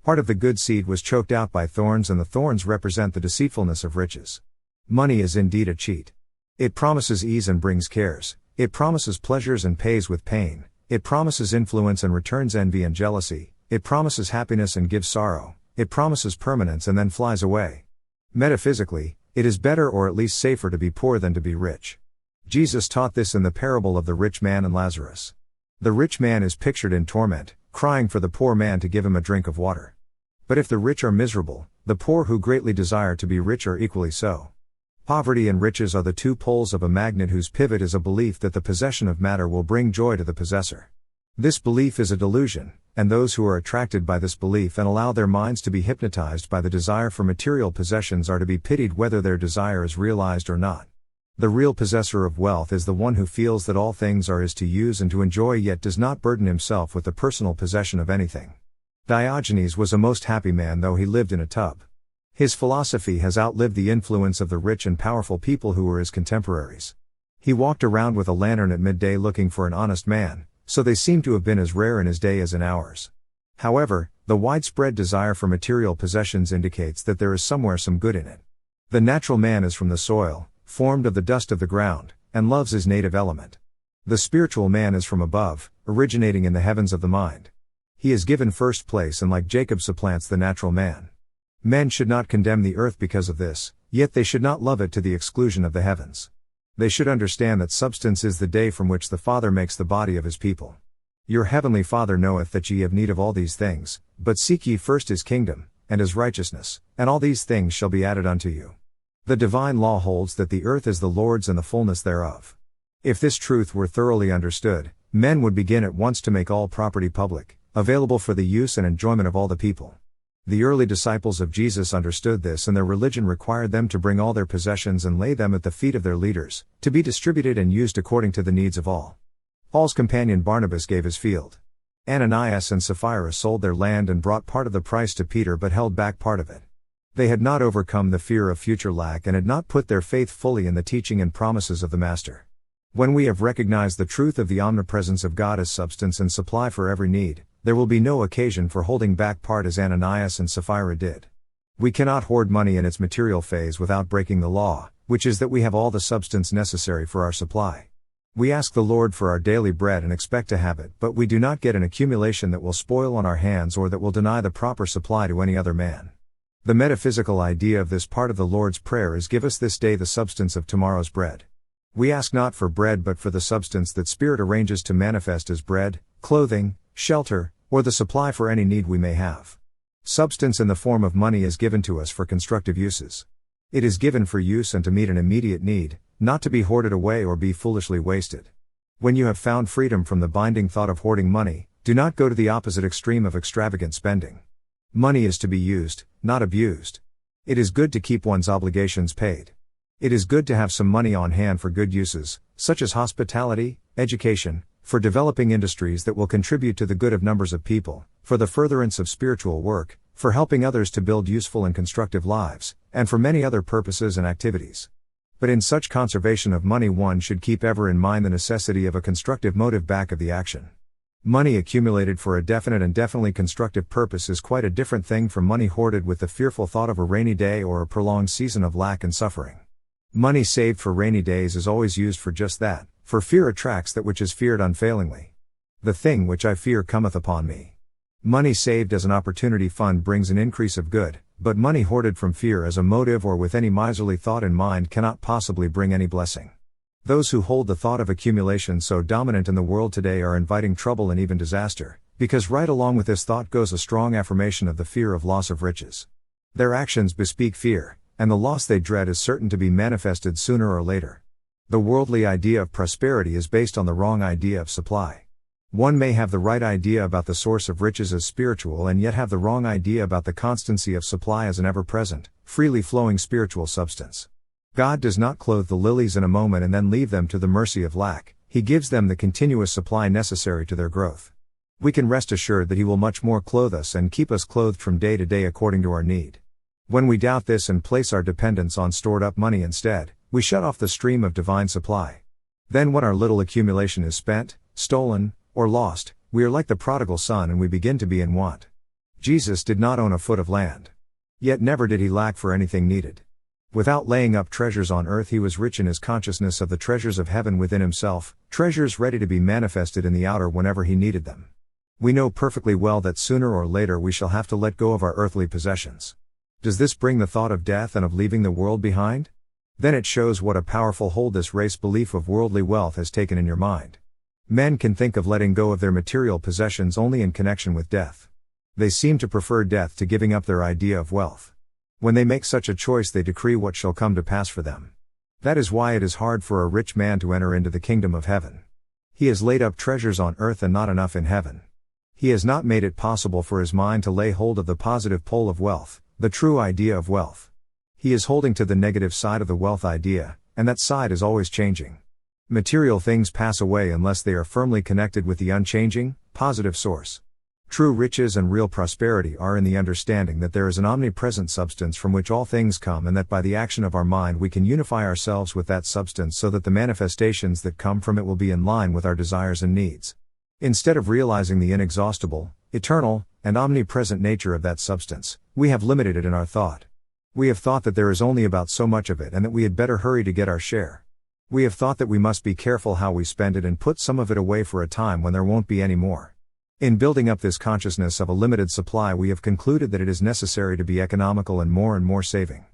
Part of the good seed was choked out by thorns, and the thorns represent the deceitfulness of riches. Money is indeed a cheat. It promises ease and brings cares, it promises pleasures and pays with pain, it promises influence and returns envy and jealousy, it promises happiness and gives sorrow, it promises permanence and then flies away. Metaphysically, it is better or at least safer to be poor than to be rich. Jesus taught this in the parable of the rich man and Lazarus. The rich man is pictured in torment, crying for the poor man to give him a drink of water. But if the rich are miserable, the poor who greatly desire to be rich are equally so. Poverty and riches are the two poles of a magnet whose pivot is a belief that the possession of matter will bring joy to the possessor. This belief is a delusion, and those who are attracted by this belief and allow their minds to be hypnotized by the desire for material possessions are to be pitied whether their desire is realized or not. The real possessor of wealth is the one who feels that all things are his to use and to enjoy, yet does not burden himself with the personal possession of anything. Diogenes was a most happy man, though he lived in a tub. His philosophy has outlived the influence of the rich and powerful people who were his contemporaries. He walked around with a lantern at midday looking for an honest man, so they seem to have been as rare in his day as in ours. However, the widespread desire for material possessions indicates that there is somewhere some good in it. The natural man is from the soil, formed of the dust of the ground, and loves his native element. The spiritual man is from above, originating in the heavens of the mind. He is given first place and like Jacob supplants the natural man. Men should not condemn the earth because of this, yet they should not love it to the exclusion of the heavens. They should understand that substance is the day from which the Father makes the body of his people. Your heavenly Father knoweth that ye have need of all these things, but seek ye first his kingdom, and his righteousness, and all these things shall be added unto you. The divine law holds that the earth is the Lord's and the fullness thereof. If this truth were thoroughly understood, men would begin at once to make all property public, available for the use and enjoyment of all the people. The early disciples of Jesus understood this, and their religion required them to bring all their possessions and lay them at the feet of their leaders, to be distributed and used according to the needs of all. Paul's companion Barnabas gave his field. Ananias and Sapphira sold their land and brought part of the price to Peter but held back part of it. They had not overcome the fear of future lack and had not put their faith fully in the teaching and promises of the Master. When we have recognized the truth of the omnipresence of God as substance and supply for every need, there will be no occasion for holding back part as Ananias and Sapphira did. We cannot hoard money in its material phase without breaking the law, which is that we have all the substance necessary for our supply. We ask the Lord for our daily bread and expect to have it, but we do not get an accumulation that will spoil on our hands or that will deny the proper supply to any other man. The metaphysical idea of this part of the Lord's Prayer is, give us this day the substance of tomorrow's bread. We ask not for bread but for the substance that Spirit arranges to manifest as bread, clothing, shelter, or the supply for any need we may have. Substance in the form of money is given to us for constructive uses. It is given for use and to meet an immediate need, not to be hoarded away or be foolishly wasted. When you have found freedom from the binding thought of hoarding money, do not go to the opposite extreme of extravagant spending. Money is to be used, not abused. It is good to keep one's obligations paid. It is good to have some money on hand for good uses, such as hospitality, education, for developing industries that will contribute to the good of numbers of people, for the furtherance of spiritual work, for helping others to build useful and constructive lives, and for many other purposes and activities. But in such conservation of money one should keep ever in mind the necessity of a constructive motive back of the action. Money accumulated for a definite and definitely constructive purpose is quite a different thing from money hoarded with the fearful thought of a rainy day or a prolonged season of lack and suffering. Money saved for rainy days is always used for just that, for fear attracts that which is feared unfailingly. The thing which I fear cometh upon me. Money saved as an opportunity fund brings an increase of good, but money hoarded from fear as a motive or with any miserly thought in mind cannot possibly bring any blessing. Those who hold the thought of accumulation so dominant in the world today are inviting trouble and even disaster, because right along with this thought goes a strong affirmation of the fear of loss of riches. Their actions bespeak fear, and the loss they dread is certain to be manifested sooner or later. The worldly idea of prosperity is based on the wrong idea of supply. One may have the right idea about the source of riches as spiritual and yet have the wrong idea about the constancy of supply as an ever-present, freely flowing spiritual substance. God does not clothe the lilies in a moment and then leave them to the mercy of lack. He gives them the continuous supply necessary to their growth. We can rest assured that He will much more clothe us and keep us clothed from day to day according to our need. When we doubt this and place our dependence on stored up money instead, we shut off the stream of divine supply. Then when our little accumulation is spent, stolen, or lost, we are like the prodigal son and we begin to be in want. Jesus did not own a foot of land. Yet never did He lack for anything needed. Without laying up treasures on earth He was rich in His consciousness of the treasures of heaven within Himself, treasures ready to be manifested in the outer whenever He needed them. We know perfectly well that sooner or later we shall have to let go of our earthly possessions. Does this bring the thought of death and of leaving the world behind? Then it shows what a powerful hold this race belief of worldly wealth has taken in your mind. Men can think of letting go of their material possessions only in connection with death. They seem to prefer death to giving up their idea of wealth. When they make such a choice they decree what shall come to pass for them. That is why it is hard for a rich man to enter into the kingdom of heaven. He has laid up treasures on earth and not enough in heaven. He has not made it possible for his mind to lay hold of the positive pole of wealth, the true idea of wealth. He is holding to the negative side of the wealth idea, and that side is always changing. Material things pass away unless they are firmly connected with the unchanging, positive source. True riches and real prosperity are in the understanding that there is an omnipresent substance from which all things come, and that by the action of our mind we can unify ourselves with that substance so that the manifestations that come from it will be in line with our desires and needs. Instead of realizing the inexhaustible, eternal, and omnipresent nature of that substance, we have limited it in our thought. We have thought that there is only about so much of it and that we had better hurry to get our share. We have thought that we must be careful how we spend it and put some of it away for a time when there won't be any more. In building up this consciousness of a limited supply, we have concluded that it is necessary to be economical and more saving.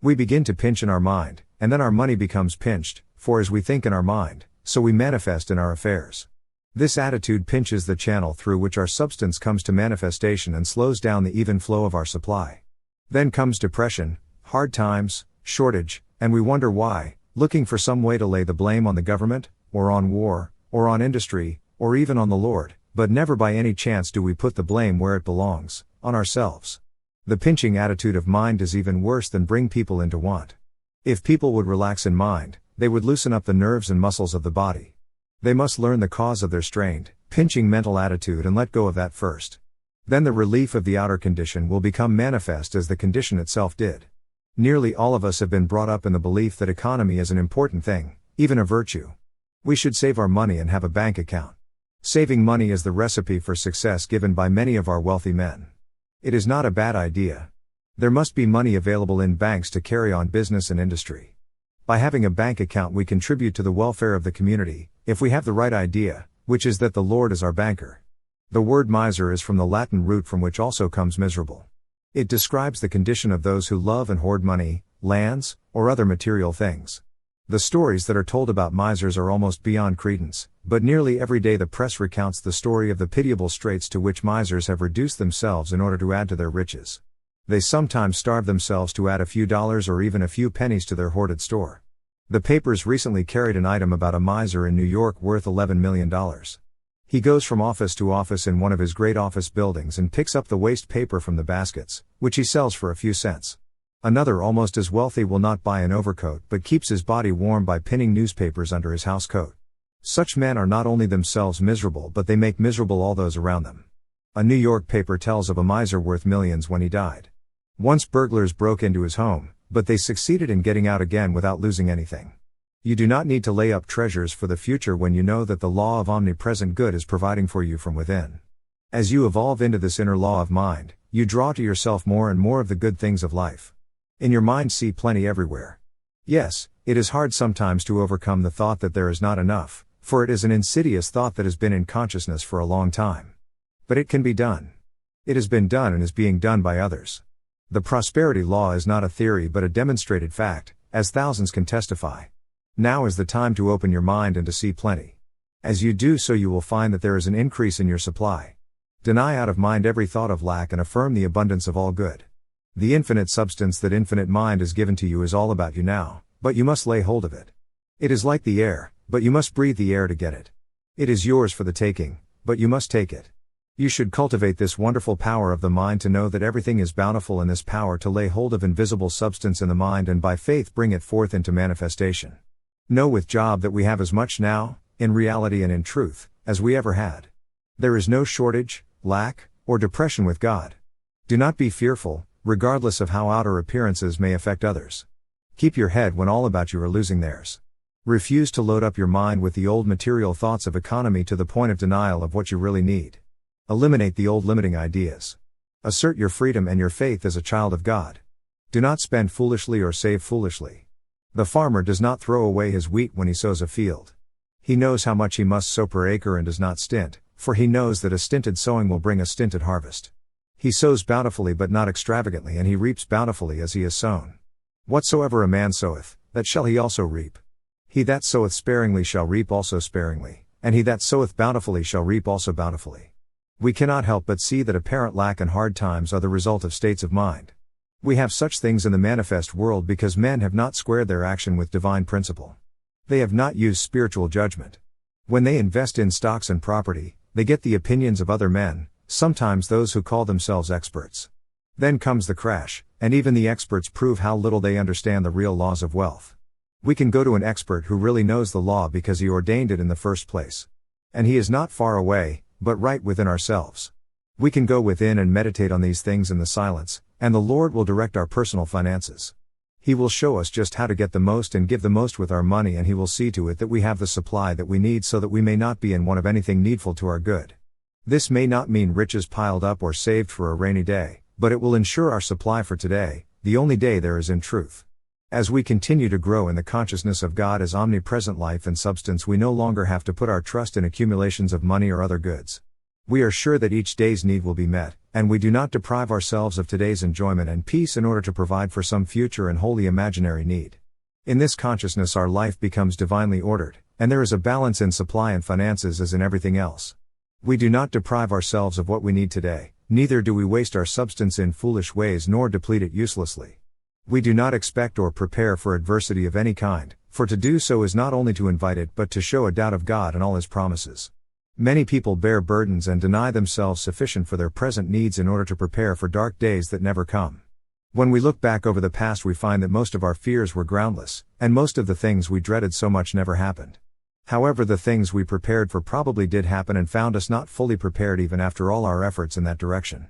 We begin to pinch in our mind, and then our money becomes pinched, for as we think in our mind, so we manifest in our affairs. This attitude pinches the channel through which our substance comes to manifestation and slows down the even flow of our supply. Then comes depression, hard times, shortage, and we wonder why, looking for some way to lay the blame on the government, or on war, or on industry, or even on the Lord, but never by any chance do we put the blame where it belongs, on ourselves. The pinching attitude of mind is even worse than bring people into want. If people would relax in mind, they would loosen up the nerves and muscles of the body. They must learn the cause of their strained, pinching mental attitude and let go of that first. Then the relief of the outer condition will become manifest as the condition itself did. Nearly all of us have been brought up in the belief that economy is an important thing, even a virtue. We should save our money and have a bank account. Saving money is the recipe for success given by many of our wealthy men. It is not a bad idea. There must be money available in banks to carry on business and industry. By having a bank account we contribute to the welfare of the community, if we have the right idea, which is that the Lord is our banker. The word miser is from the Latin root from which also comes miserable. It describes the condition of those who love and hoard money, lands, or other material things. The stories that are told about misers are almost beyond credence, but nearly every day the press recounts the story of the pitiable straits to which misers have reduced themselves in order to add to their riches. They sometimes starve themselves to add a few dollars or even a few pennies to their hoarded store. The papers recently carried an item about a miser in New York worth $11 million. He goes from office to office in one of his great office buildings and picks up the waste paper from the baskets, which he sells for a few cents. Another almost as wealthy will not buy an overcoat but keeps his body warm by pinning newspapers under his house coat. Such men are not only themselves miserable but they make miserable all those around them. A New York paper tells of a miser worth millions when he died. Once burglars broke into his home, but they succeeded in getting out again without losing anything. You do not need to lay up treasures for the future when you know that the law of omnipresent good is providing for you from within. As you evolve into this inner law of mind, you draw to yourself more and more of the good things of life. In your mind see plenty everywhere. Yes, it is hard sometimes to overcome the thought that there is not enough, for it is an insidious thought that has been in consciousness for a long time. But it can be done. It has been done and is being done by others. The prosperity law is not a theory but a demonstrated fact, as thousands can testify. Now is the time to open your mind and to see plenty. As you do so you will find that there is an increase in your supply. Deny out of mind every thought of lack and affirm the abundance of all good. The infinite substance that infinite mind has given to you is all about you now, but you must lay hold of it. It is like the air, but you must breathe the air to get it. It is yours for the taking, but you must take it. You should cultivate this wonderful power of the mind to know that everything is bountiful, and this power to lay hold of invisible substance in the mind and by faith bring it forth into manifestation. Know with Job that we have as much now, in reality and in truth, as we ever had. There is no shortage, lack, or depression with God. Do not be fearful, regardless of how outer appearances may affect others. Keep your head when all about you are losing theirs. Refuse to load up your mind with the old material thoughts of economy to the point of denial of what you really need. Eliminate the old limiting ideas. Assert your freedom and your faith as a child of God. Do not spend foolishly or save foolishly. The farmer does not throw away his wheat when he sows a field. He knows how much he must sow per acre and does not stint, for he knows that a stinted sowing will bring a stinted harvest. He sows bountifully but not extravagantly, and he reaps bountifully as he has sown. Whatsoever a man soweth, that shall he also reap. He that soweth sparingly shall reap also sparingly, and he that soweth bountifully shall reap also bountifully. We cannot help but see that apparent lack and hard times are the result of states of mind. We have such things in the manifest world because men have not squared their action with divine principle. They have not used spiritual judgment. When they invest in stocks and property, they get the opinions of other men, sometimes those who call themselves experts. Then comes the crash, and even the experts prove how little they understand the real laws of wealth. We can go to an expert who really knows the law because he ordained it in the first place. And he is not far away, but right within ourselves. We can go within and meditate on these things in the silence, and the Lord will direct our personal finances. He will show us just how to get the most and give the most with our money, and He will see to it that we have the supply that we need so that we may not be in want of anything needful to our good. This may not mean riches piled up or saved for a rainy day, but it will ensure our supply for today, the only day there is in truth. As we continue to grow in the consciousness of God as omnipresent life and substance, we no longer have to put our trust in accumulations of money or other goods. We are sure that each day's need will be met, and we do not deprive ourselves of today's enjoyment and peace in order to provide for some future and wholly imaginary need. In this consciousness our life becomes divinely ordered, and there is a balance in supply and finances as in everything else. We do not deprive ourselves of what we need today, neither do we waste our substance in foolish ways nor deplete it uselessly. We do not expect or prepare for adversity of any kind, for to do so is not only to invite it but to show a doubt of God and all His promises. Many people bear burdens and deny themselves sufficient for their present needs in order to prepare for dark days that never come. When we look back over the past, we find that most of our fears were groundless, and most of the things we dreaded so much never happened. However, the things we prepared for probably did happen and found us not fully prepared even after all our efforts in that direction.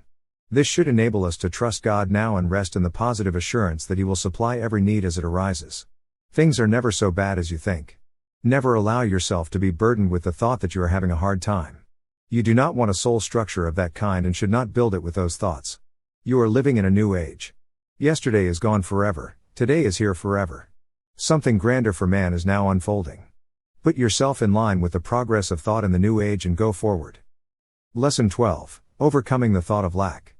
This should enable us to trust God now and rest in the positive assurance that He will supply every need as it arises. Things are never so bad as you think. Never allow yourself to be burdened with the thought that you are having a hard time. You do not want a soul structure of that kind and should not build it with those thoughts. You are living in a new age. Yesterday is gone forever, today is here forever. Something grander for man is now unfolding. Put yourself in line with the progress of thought in the new age and go forward. Lesson 12, Overcoming the Thought of Lack.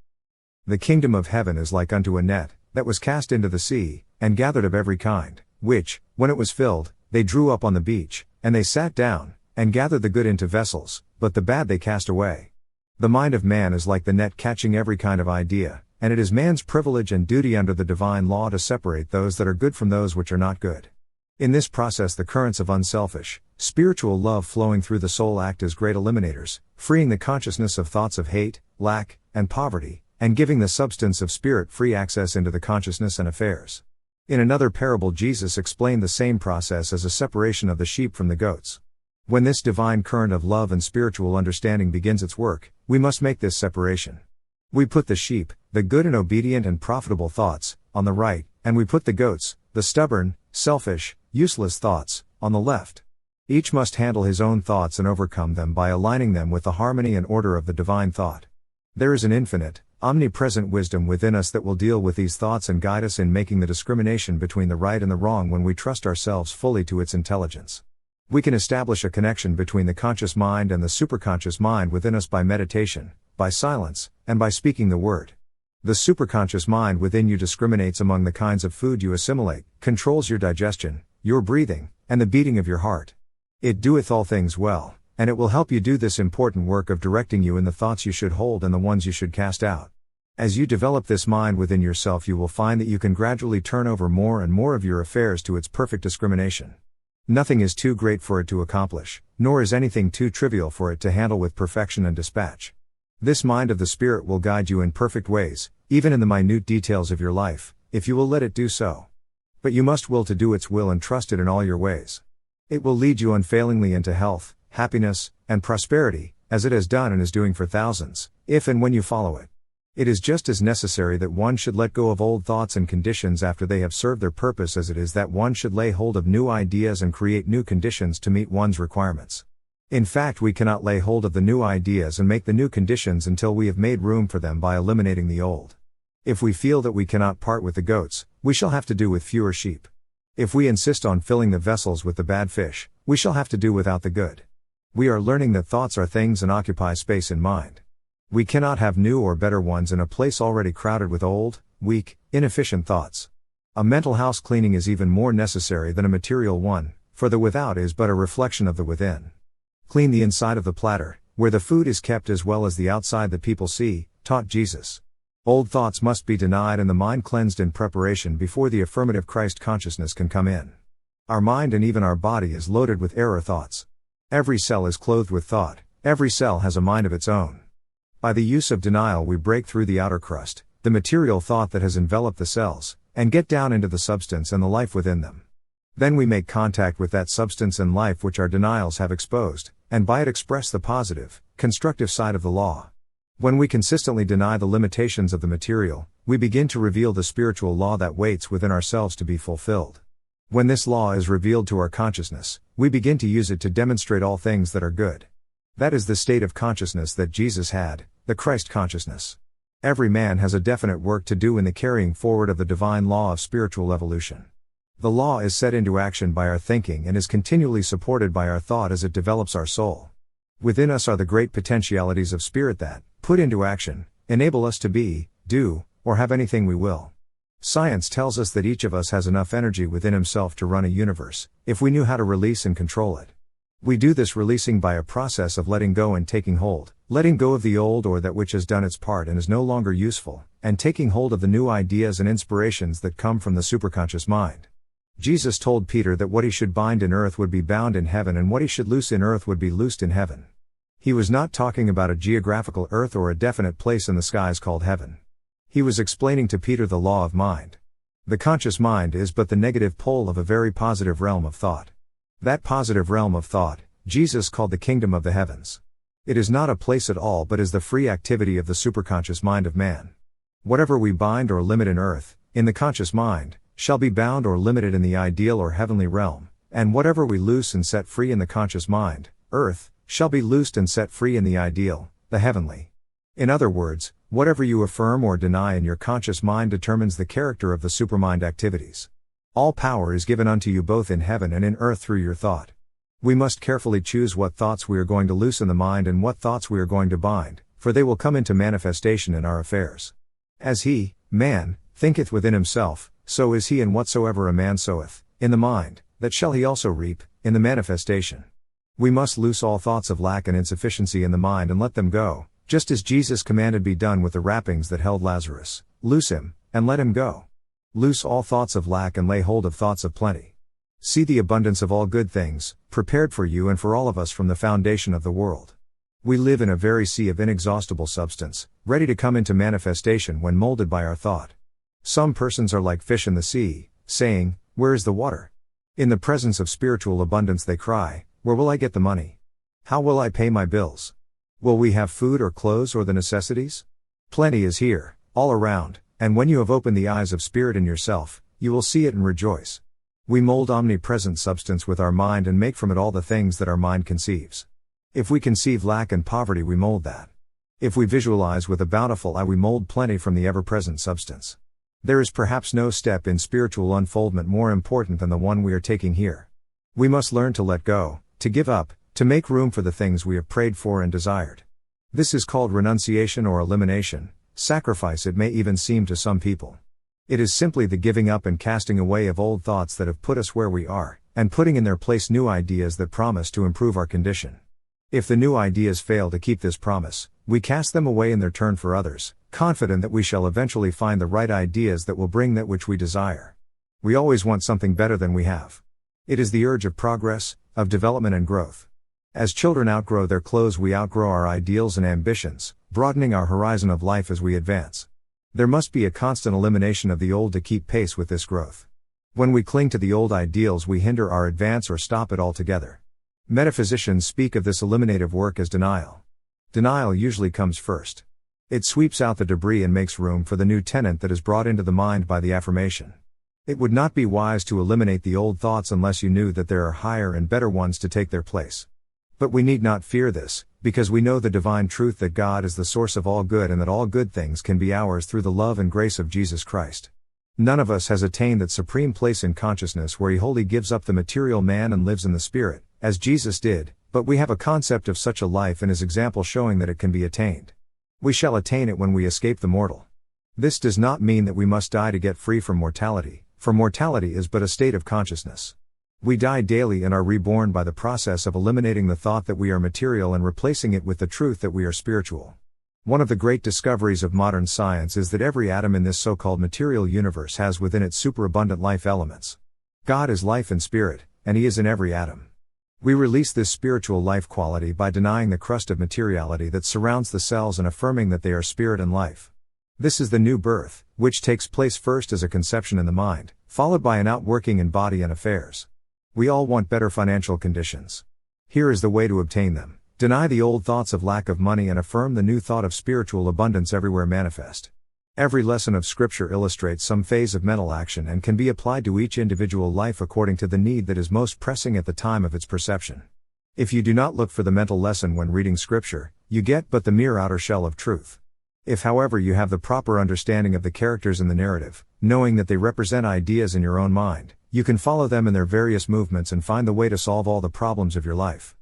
The kingdom of heaven is like unto a net, that was cast into the sea, and gathered of every kind, which, when it was filled, they drew up on the beach, and they sat down, and gathered the good into vessels, but the bad they cast away. The mind of man is like the net catching every kind of idea, and it is man's privilege and duty under the divine law to separate those that are good from those which are not good. In this process the currents of unselfish, spiritual love flowing through the soul act as great eliminators, freeing the consciousness of thoughts of hate, lack, and poverty, and giving the substance of spirit free access into the consciousness and affairs. In another parable Jesus explained the same process as a separation of the sheep from the goats. When this divine current of love and spiritual understanding begins its work, we must make this separation. We put the sheep, the good and obedient and profitable thoughts, on the right, and we put the goats, the stubborn, selfish, useless thoughts, on the left. Each must handle his own thoughts and overcome them by aligning them with the harmony and order of the divine thought. There is an infinite, omnipresent wisdom within us that will deal with these thoughts and guide us in making the discrimination between the right and the wrong when we trust ourselves fully to its intelligence. We can establish a connection between the conscious mind and the superconscious mind within us by meditation, by silence, and by speaking the word. The superconscious mind within you discriminates among the kinds of food you assimilate, controls your digestion, your breathing, and the beating of your heart. It doeth all things well, and it will help you do this important work of directing you in the thoughts you should hold and the ones you should cast out. As you develop this mind within yourself, you will find that you can gradually turn over more and more of your affairs to its perfect discrimination. Nothing is too great for it to accomplish, nor is anything too trivial for it to handle with perfection and dispatch. This mind of the Spirit will guide you in perfect ways, even in the minute details of your life, if you will let it do so. But you must will to do its will and trust it in all your ways. It will lead you unfailingly into health, happiness, and prosperity, as it has done and is doing for thousands, if and when you follow it. It is just as necessary that one should let go of old thoughts and conditions after they have served their purpose as it is that one should lay hold of new ideas and create new conditions to meet one's requirements. In fact, we cannot lay hold of the new ideas and make the new conditions until we have made room for them by eliminating the old. If we feel that we cannot part with the goats, we shall have to do with fewer sheep. If we insist on filling the vessels with the bad fish, we shall have to do without the good. We are learning that thoughts are things and occupy space in mind. We cannot have new or better ones in a place already crowded with old, weak, inefficient thoughts. A mental house cleaning is even more necessary than a material one, for the without is but a reflection of the within. Clean the inside of the platter, where the food is kept, as well as the outside that people see, taught Jesus. Old thoughts must be denied and the mind cleansed in preparation before the affirmative Christ consciousness can come in. Our mind and even our body is loaded with error thoughts. Every cell is clothed with thought, every cell has a mind of its own. By the use of denial we break through the outer crust, the material thought that has enveloped the cells, and get down into the substance and the life within them. Then we make contact with that substance and life which our denials have exposed, and by it express the positive, constructive side of the law. When we consistently deny the limitations of the material, we begin to reveal the spiritual law that waits within ourselves to be fulfilled. When this law is revealed to our consciousness, we begin to use it to demonstrate all things that are good. That is the state of consciousness that Jesus had, the Christ consciousness. Every man has a definite work to do in the carrying forward of the divine law of spiritual evolution. The law is set into action by our thinking and is continually supported by our thought as it develops our soul. Within us are the great potentialities of spirit that, put into action, enable us to be, do, or have anything we will. Science tells us that each of us has enough energy within himself to run a universe, if we knew how to release and control it. We do this releasing by a process of letting go and taking hold, letting go of the old or that which has done its part and is no longer useful, and taking hold of the new ideas and inspirations that come from the superconscious mind. Jesus told Peter that what he should bind in earth would be bound in heaven and what he should loose in earth would be loosed in heaven. He was not talking about a geographical earth or a definite place in the skies called heaven. He was explaining to Peter the law of mind. The conscious mind is but the negative pole of a very positive realm of thought. That positive realm of thought, Jesus called the kingdom of the heavens. It is not a place at all but is the free activity of the superconscious mind of man. Whatever we bind or limit in earth, in the conscious mind, shall be bound or limited in the ideal or heavenly realm, and whatever we loose and set free in the conscious mind, earth, shall be loosed and set free in the ideal, the heavenly. In other words, whatever you affirm or deny in your conscious mind determines the character of the supermind activities. All power is given unto you both in heaven and in earth through your thought. We must carefully choose what thoughts we are going to loose in the mind and what thoughts we are going to bind, for they will come into manifestation in our affairs. As he, man, thinketh within himself, so is he, and whatsoever a man soweth, in the mind, that shall he also reap, in the manifestation. We must loose all thoughts of lack and insufficiency in the mind and let them go, just as Jesus commanded be done with the wrappings that held Lazarus. Loose him, and let him go. Loose all thoughts of lack and lay hold of thoughts of plenty. See the abundance of all good things, prepared for you and for all of us from the foundation of the world. We live in a very sea of inexhaustible substance, ready to come into manifestation when molded by our thought. Some persons are like fish in the sea, saying, "Where is the water?" In the presence of spiritual abundance they cry, "Where will I get the money? How will I pay my bills? Will we have food or clothes or the necessities?" Plenty is here, all around, and when you have opened the eyes of spirit in yourself, you will see it and rejoice. We mold omnipresent substance with our mind and make from it all the things that our mind conceives. If we conceive lack and poverty, we mold that. If we visualize with a bountiful eye, we mold plenty from the ever-present substance. There is perhaps no step in spiritual unfoldment more important than the one we are taking here. We must learn to let go, to give up, to make room for the things we have prayed for and desired. This is called renunciation or elimination, sacrifice it may even seem to some people. It is simply the giving up and casting away of old thoughts that have put us where we are, and putting in their place new ideas that promise to improve our condition. If the new ideas fail to keep this promise, we cast them away in their turn for others, confident that we shall eventually find the right ideas that will bring that which we desire. We always want something better than we have. It is the urge of progress, of development and growth. As children outgrow their clothes, we outgrow our ideals and ambitions, broadening our horizon of life as we advance. There must be a constant elimination of the old to keep pace with this growth. When we cling to the old ideals, we hinder our advance or stop it altogether. Metaphysicians speak of this eliminative work as denial. Denial usually comes first. It sweeps out the debris and makes room for the new tenant that is brought into the mind by the affirmation. It would not be wise to eliminate the old thoughts unless you knew that there are higher and better ones to take their place. But we need not fear this, because we know the divine truth that God is the source of all good and that all good things can be ours through the love and grace of Jesus Christ. None of us has attained that supreme place in consciousness where he wholly gives up the material man and lives in the spirit, as Jesus did, but we have a concept of such a life and his example showing that it can be attained. We shall attain it when we escape the mortal. This does not mean that we must die to get free from mortality, for mortality is but a state of consciousness. We die daily and are reborn by the process of eliminating the thought that we are material and replacing it with the truth that we are spiritual. One of the great discoveries of modern science is that every atom in this so-called material universe has within it superabundant life elements. God is life and spirit, and He is in every atom. We release this spiritual life quality by denying the crust of materiality that surrounds the cells and affirming that they are spirit and life. This is the new birth, which takes place first as a conception in the mind, followed by an outworking in body and affairs. We all want better financial conditions. Here is the way to obtain them. Deny the old thoughts of lack of money and affirm the new thought of spiritual abundance everywhere manifest. Every lesson of Scripture illustrates some phase of mental action and can be applied to each individual life according to the need that is most pressing at the time of its perception. If you do not look for the mental lesson when reading Scripture, you get but the mere outer shell of truth. If, however, you have the proper understanding of the characters in the narrative, knowing that they represent ideas in your own mind, you can follow them in their various movements and find the way to solve all the problems of your life.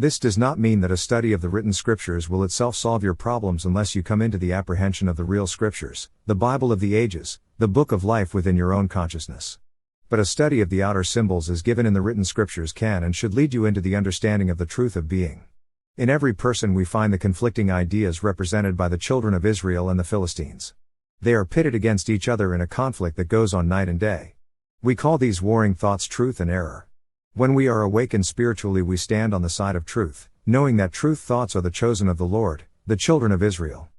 This does not mean that a study of the written Scriptures will itself solve your problems unless you come into the apprehension of the real Scriptures, the Bible of the ages, the book of life within your own consciousness. But a study of the outer symbols as given in the written Scriptures can and should lead you into the understanding of the truth of being. In every person we find the conflicting ideas represented by the children of Israel and the Philistines. They are pitted against each other in a conflict that goes on night and day. We call these warring thoughts truth and error. When we are awakened spiritually we stand on the side of truth, knowing that truth thoughts are the chosen of the Lord, the children of Israel.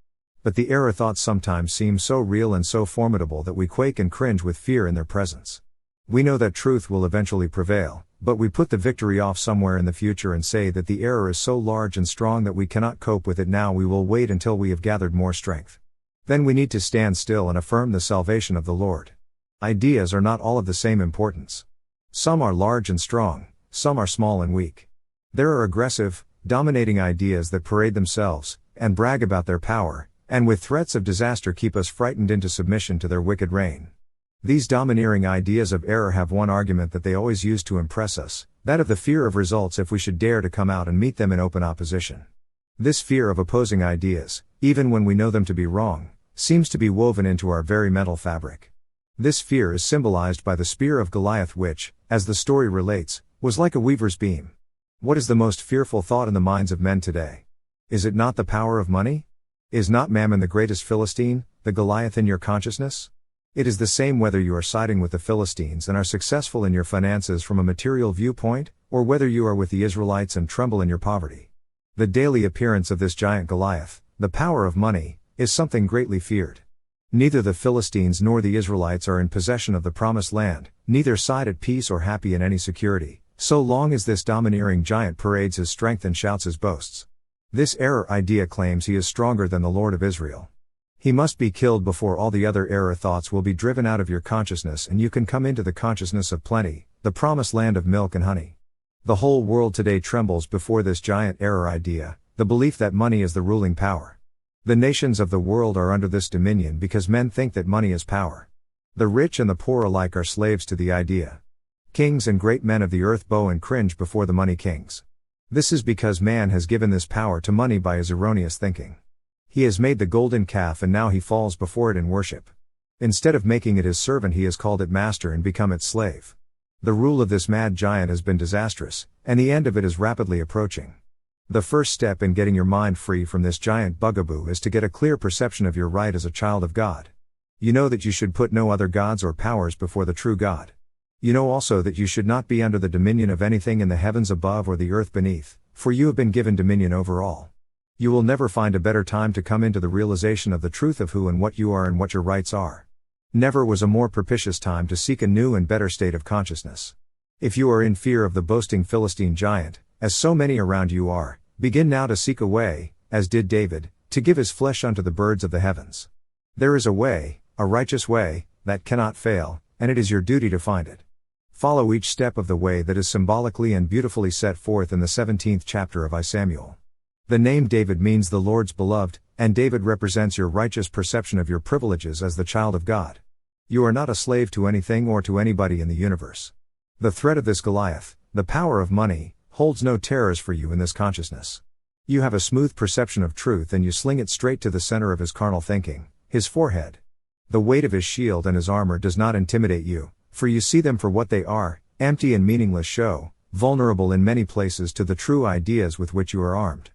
But the error thoughts sometimes seem so real and so formidable that we quake and cringe with fear in their presence. We know that truth will eventually prevail, but we put the victory off somewhere in the future and say that the error is so large and strong that we cannot cope with it now. We will wait until we have gathered more strength. Then we need to stand still and affirm the salvation of the Lord. Ideas are not all of the same importance. Some are large and strong, some are small and weak. There are aggressive, dominating ideas that parade themselves, and brag about their power, and with threats of disaster keep us frightened into submission to their wicked reign. These domineering ideas of error have one argument that they always use to impress us, that of the fear of results if we should dare to come out and meet them in open opposition. This fear of opposing ideas, even when we know them to be wrong, seems to be woven into our very mental fabric. This fear is symbolized by the spear of Goliath which, as the story relates, was like a weaver's beam. What is the most fearful thought in the minds of men today? Is it not the power of money? Is not Mammon the greatest Philistine, the Goliath in your consciousness? It is the same whether you are siding with the Philistines and are successful in your finances from a material viewpoint, or whether you are with the Israelites and tremble in your poverty. The daily appearance of this giant Goliath, the power of money, is something greatly feared. Neither the Philistines nor the Israelites are in possession of the promised land, neither side at peace or happy in any security, so long as this domineering giant parades his strength and shouts his boasts. This error idea claims he is stronger than the Lord of Israel. He must be killed before all the other error thoughts will be driven out of your consciousness and you can come into the consciousness of plenty, the promised land of milk and honey. The whole world today trembles before this giant error idea, the belief that money is the ruling power. The nations of the world are under this dominion because men think that money is power. The rich and the poor alike are slaves to the idea. Kings and great men of the earth bow and cringe before the money kings. This is because man has given this power to money by his erroneous thinking. He has made the golden calf and now he falls before it in worship. Instead of making it his servant he has called it master and become its slave. The rule of this mad giant has been disastrous, and the end of it is rapidly approaching. The first step in getting your mind free from this giant bugaboo is to get a clear perception of your right as a child of God. You know that you should put no other gods or powers before the true God. You know also that you should not be under the dominion of anything in the heavens above or the earth beneath, for you have been given dominion over all. You will never find a better time to come into the realization of the truth of who and what you are and what your rights are. Never was a more propitious time to seek a new and better state of consciousness. If you are in fear of the boasting Philistine giant, as so many around you are, begin now to seek a way, as did David, to give his flesh unto the birds of the heavens. There is a way, a righteous way, that cannot fail, and it is your duty to find it. Follow each step of the way that is symbolically and beautifully set forth in the 17th chapter of I Samuel. The name David means the Lord's beloved, and David represents your righteous perception of your privileges as the child of God. You are not a slave to anything or to anybody in the universe. The threat of this Goliath, the power of money, holds no terrors for you in this consciousness. You have a smooth perception of truth and you sling it straight to the center of his carnal thinking, his forehead. The weight of his shield and his armor does not intimidate you, for you see them for what they are, empty and meaningless show, vulnerable in many places to the true ideas with which you are armed.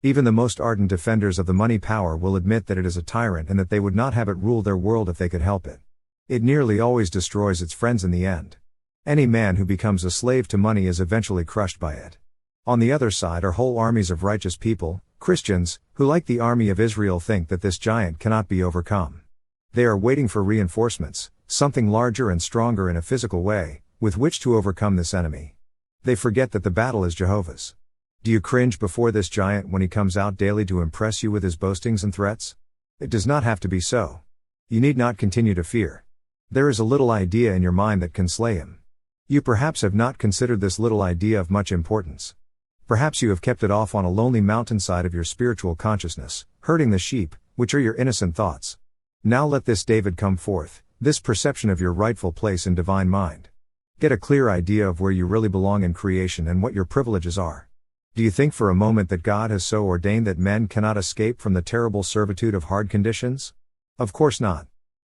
Even the most ardent defenders of the money power will admit that it is a tyrant and that they would not have it rule their world if they could help it. It nearly always destroys its friends in the end. Any man who becomes a slave to money is eventually crushed by it. On the other side are whole armies of righteous people, Christians, who like the army of Israel think that this giant cannot be overcome. They are waiting for reinforcements, something larger and stronger in a physical way, with which to overcome this enemy. They forget that the battle is Jehovah's. Do you cringe before this giant when he comes out daily to impress you with his boastings and threats? It does not have to be so. You need not continue to fear. There is a little idea in your mind that can slay him. You perhaps have not considered this little idea of much importance. Perhaps you have kept it off on a lonely mountainside of your spiritual consciousness, herding the sheep, which are your innocent thoughts. Now let this David come forth, this perception of your rightful place in divine mind. Get a clear idea of where you really belong in creation and what your privileges are. Do you think for a moment that God has so ordained that men cannot escape from the terrible servitude of hard conditions? Of course not.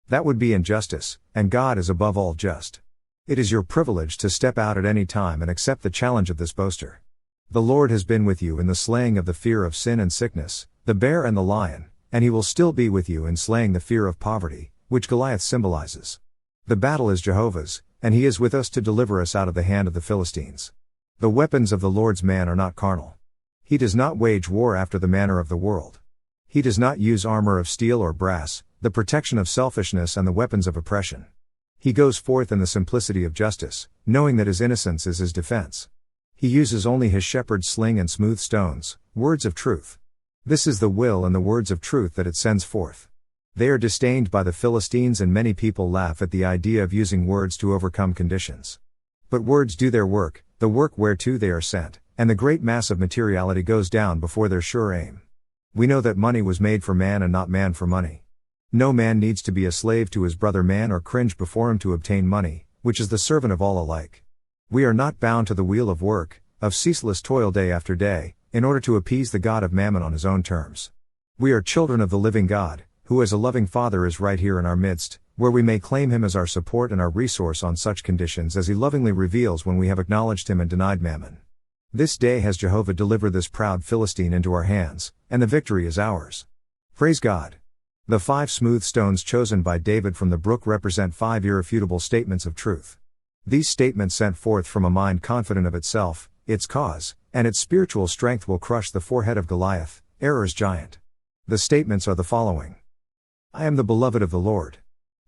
That would be injustice, and God is above all just. It is your privilege to step out at any time and accept the challenge of this boaster. The Lord has been with you in the slaying of the fear of sin and sickness, the bear and the lion, and he will still be with you in slaying the fear of poverty, which Goliath symbolizes. The battle is Jehovah's, and he is with us to deliver us out of the hand of the Philistines. The weapons of the Lord's man are not carnal. He does not wage war after the manner of the world. He does not use armor of steel or brass, the protection of selfishness and the weapons of oppression. He goes forth in the simplicity of justice, knowing that his innocence is his defense. He uses only his shepherd's sling and smooth stones, words of truth. This is the will and the words of truth that it sends forth. They are disdained by the Philistines, and many people laugh at the idea of using words to overcome conditions. But words do their work, the work whereto they are sent, and the great mass of materiality goes down before their sure aim. We know that money was made for man and not man for money. No man needs to be a slave to his brother man or cringe before him to obtain money, which is the servant of all alike. We are not bound to the wheel of work, of ceaseless toil day after day, in order to appease the god of mammon on his own terms. We are children of the living God, who as a loving Father is right here in our midst, where we may claim him as our support and our resource on such conditions as he lovingly reveals when we have acknowledged him and denied mammon. This day has Jehovah delivered this proud Philistine into our hands, and the victory is ours. Praise God. The 5 smooth stones chosen by David from the brook represent 5 irrefutable statements of truth. These statements sent forth from a mind confident of itself, its cause, and its spiritual strength will crush the forehead of Goliath, error's giant. The statements are the following. I am the beloved of the Lord.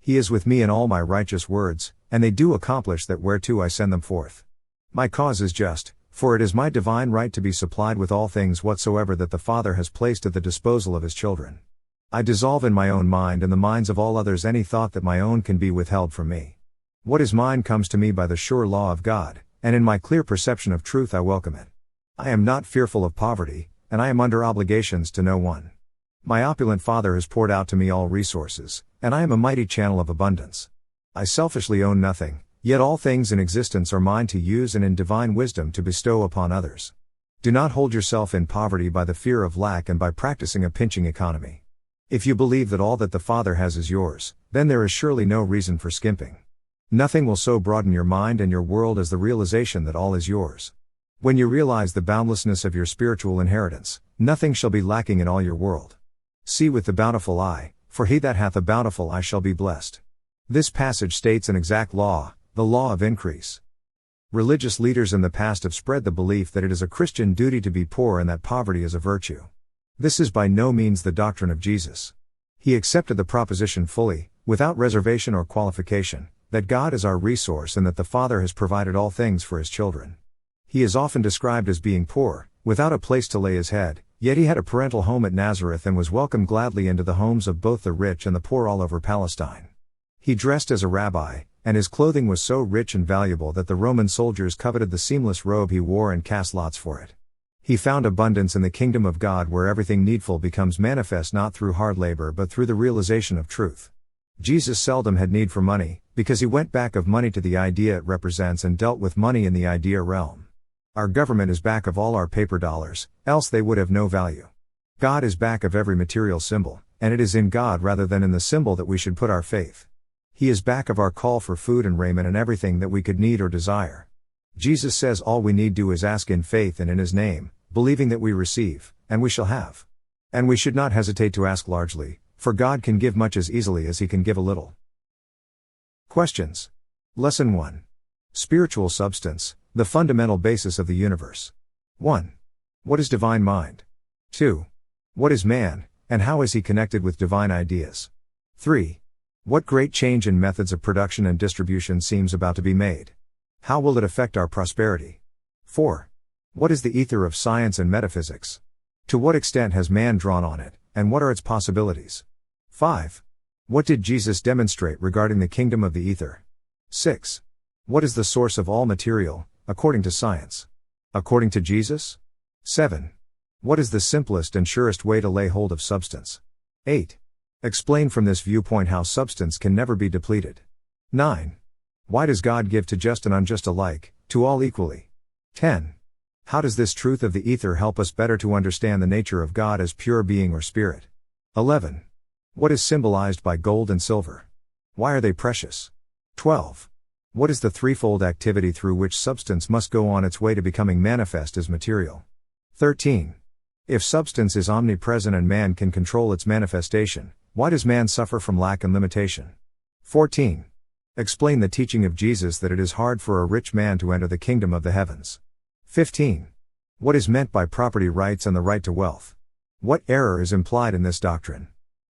He is with me in all my righteous words, and they do accomplish that whereto I send them forth. My cause is just, for it is my divine right to be supplied with all things whatsoever that the Father has placed at the disposal of his children. I dissolve in my own mind and the minds of all others any thought that my own can be withheld from me. What is mine comes to me by the sure law of God, and in my clear perception of truth I welcome it. I am not fearful of poverty, and I am under obligations to no one. My opulent Father has poured out to me all resources, and I am a mighty channel of abundance. I selfishly own nothing, yet all things in existence are mine to use and in divine wisdom to bestow upon others. Do not hold yourself in poverty by the fear of lack and by practicing a pinching economy. If you believe that all that the Father has is yours, then there is surely no reason for skimping. Nothing will so broaden your mind and your world as the realization that all is yours. When you realize the boundlessness of your spiritual inheritance, nothing shall be lacking in all your world. See with the bountiful eye, for he that hath a bountiful eye shall be blessed. This passage states an exact law, the law of increase. Religious leaders in the past have spread the belief that it is a Christian duty to be poor and that poverty is a virtue. This is by no means the doctrine of Jesus. He accepted the proposition fully, without reservation or qualification, that God is our resource and that the Father has provided all things for his children. He is often described as being poor, without a place to lay his head, yet he had a parental home at Nazareth and was welcomed gladly into the homes of both the rich and the poor all over Palestine. He dressed as a rabbi, and his clothing was so rich and valuable that the Roman soldiers coveted the seamless robe he wore and cast lots for it. He found abundance in the kingdom of God where everything needful becomes manifest not through hard labor but through the realization of truth. Jesus seldom had need for money, because he went back of money to the idea it represents and dealt with money in the idea realm. Our government is back of all our paper dollars, else they would have no value. God is back of every material symbol, and it is in God rather than in the symbol that we should put our faith. He is back of our call for food and raiment and everything that we could need or desire. Jesus says all we need do is ask in faith and in his name, believing that we receive, and we shall have. And we should not hesitate to ask largely, for God can give much as easily as he can give a little. Questions. Lesson 1. Spiritual substance, the fundamental basis of the universe. 1. What is divine mind? 2. What is man, and how is he connected with divine ideas? 3. What great change in methods of production and distribution seems about to be made? How will it affect our prosperity? 4. What is the ether of science and metaphysics? To what extent has man drawn on it, and what are its possibilities? 5. What did Jesus demonstrate regarding the kingdom of the ether? 6. What is the source of all material, according to science? According to Jesus? 7. What is the simplest and surest way to lay hold of substance? 8. Explain from this viewpoint how substance can never be depleted. 9. Why does God give to just and unjust alike, to all equally? 10. How does this truth of the ether help us better to understand the nature of God as pure being or spirit? 11. What is symbolized by gold and silver? Why are they precious? 12. What is the threefold activity through which substance must go on its way to becoming manifest as material? 13. If substance is omnipresent and man can control its manifestation, why does man suffer from lack and limitation? 14. Explain the teaching of Jesus that it is hard for a rich man to enter the kingdom of the heavens. 15. What is meant by property rights and the right to wealth? What error is implied in this doctrine?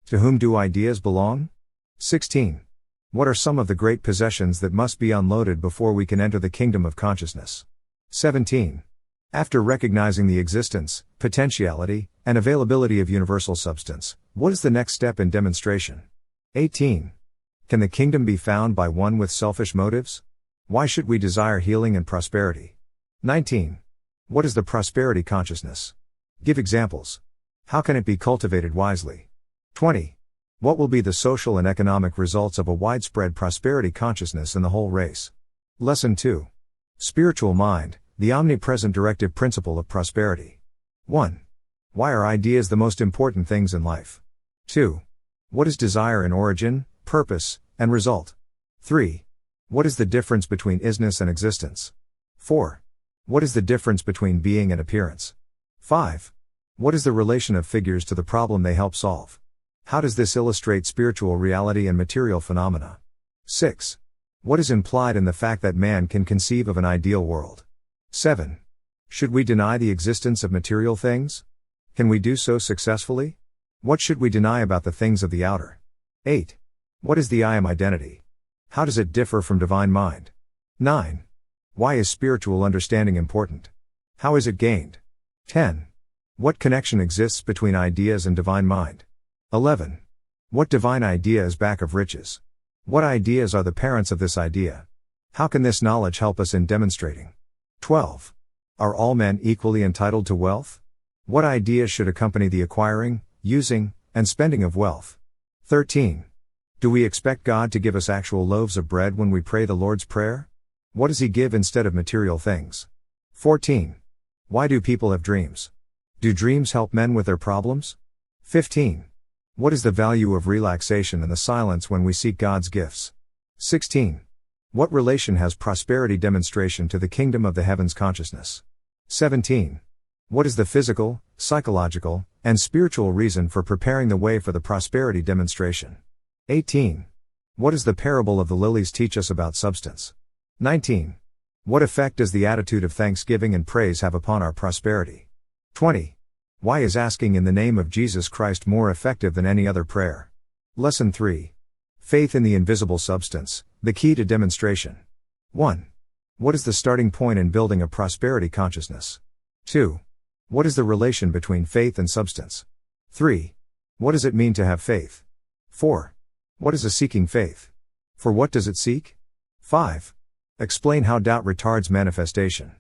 To whom do ideas belong? 16. What are some of the great possessions that must be unloaded before we can enter the kingdom of consciousness? 17. After recognizing the existence, potentiality, and availability of universal substance, what is the next step in demonstration? 18. Can the kingdom be found by one with selfish motives? Why should we desire healing and prosperity? 19. What is the prosperity consciousness? Give examples. How can it be cultivated wisely? 20. What will be the social and economic results of a widespread prosperity consciousness in the whole race? Lesson 2. Spiritual mind, the omnipresent directive principle of prosperity. 1. Why are ideas the most important things in life? 2. What is desire in origin, purpose, and result? 3. What is the difference between isness and existence? 4. What is the difference between being and appearance? 5. What is the relation of figures to the problem they help solve? How does this illustrate spiritual reality and material phenomena? 6. What is implied in the fact that man can conceive of an ideal world? 7. Should we deny the existence of material things? Can we do so successfully? What should we deny about the things of the outer? 8. What is the I am identity? How does it differ from divine mind? 9. Why is spiritual understanding important? How is it gained? 10. What connection exists between ideas and divine mind? 11. What divine idea is back of riches? What ideas are the parents of this idea? How can this knowledge help us in demonstrating? 12. Are all men equally entitled to wealth? What ideas should accompany the acquiring, using, and spending of wealth? 13. Do we expect God to give us actual loaves of bread when we pray the Lord's Prayer? What does he give instead of material things? 14. Why do people have dreams? Do dreams help men with their problems? 15. What is the value of relaxation and the silence when we seek God's gifts? 16. What relation has prosperity demonstration to the kingdom of the heavens consciousness? 17. What is the physical, psychological, and spiritual reason for preparing the way for the prosperity demonstration? 18. What does the parable of the lilies teach us about substance? 19. What effect does the attitude of thanksgiving and praise have upon our prosperity? 20. Why is asking in the name of Jesus Christ more effective than any other prayer? Lesson 3. Faith in the invisible substance, the key to demonstration. 1. What is the starting point in building a prosperity consciousness? 2. What is the relation between faith and substance? 3. What does it mean to have faith? 4. What is a seeking faith? For what does it seek? 5. Explain how doubt retards manifestation.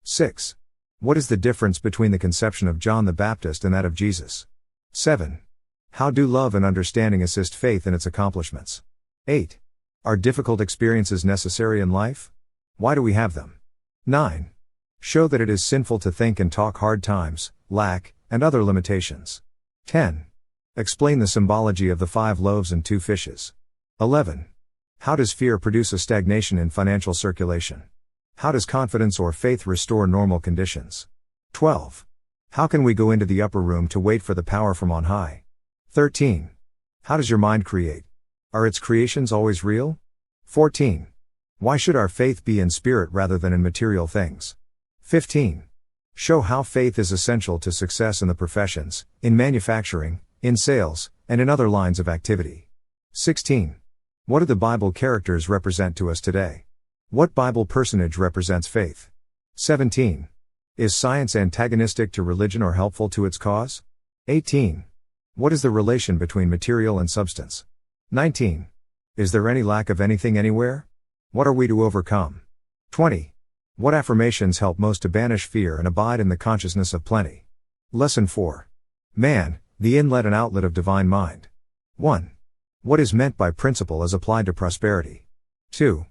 6. What is the difference between the conception of John the Baptist and that of Jesus? 7. How do love and understanding assist faith in its accomplishments? 8. Are difficult experiences necessary in life? Why do we have them? 9. Show that it is sinful to think and talk hard times, lack, and other limitations. 10. Explain the symbology of the 5 loaves and 2 fishes. 11. How does fear produce a stagnation in financial circulation? How does confidence or faith restore normal conditions? 12. How can we go into the upper room to wait for the power from on high? 13. How does your mind create? Are its creations always real? 14. Why should our faith be in spirit rather than in material things? 15. Show how faith is essential to success in the professions, in manufacturing, in sales, and in other lines of activity. 16. What do the Bible characters represent to us today? What Bible personage represents faith? 17. Is science antagonistic to religion or helpful to its cause? 18. What is the relation between material and substance? 19. Is there any lack of anything anywhere? What are we to overcome? 20. What affirmations help most to banish fear and abide in the consciousness of plenty? Lesson 4. Man, the inlet and outlet of divine mind. 1. What is meant by principle as applied to prosperity? 2.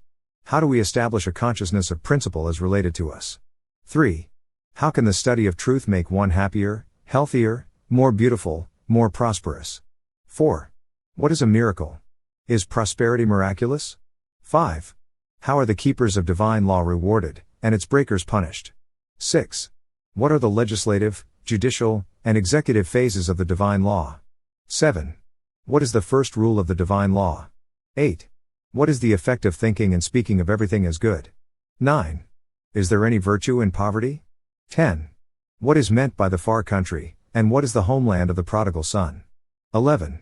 How do we establish a consciousness of principle as related to us? 3. How can the study of truth make one happier, healthier, more beautiful, more prosperous? 4. What is a miracle? Is prosperity miraculous? 5. How are the keepers of divine law rewarded, and its breakers punished? 6. What are the legislative, judicial, and executive phases of the divine law? 7. What is the first rule of the divine law? 8. What is the effect of thinking and speaking of everything as good? 9. Is there any virtue in poverty? 10. What is meant by the far country, and what is the homeland of the prodigal son? 11.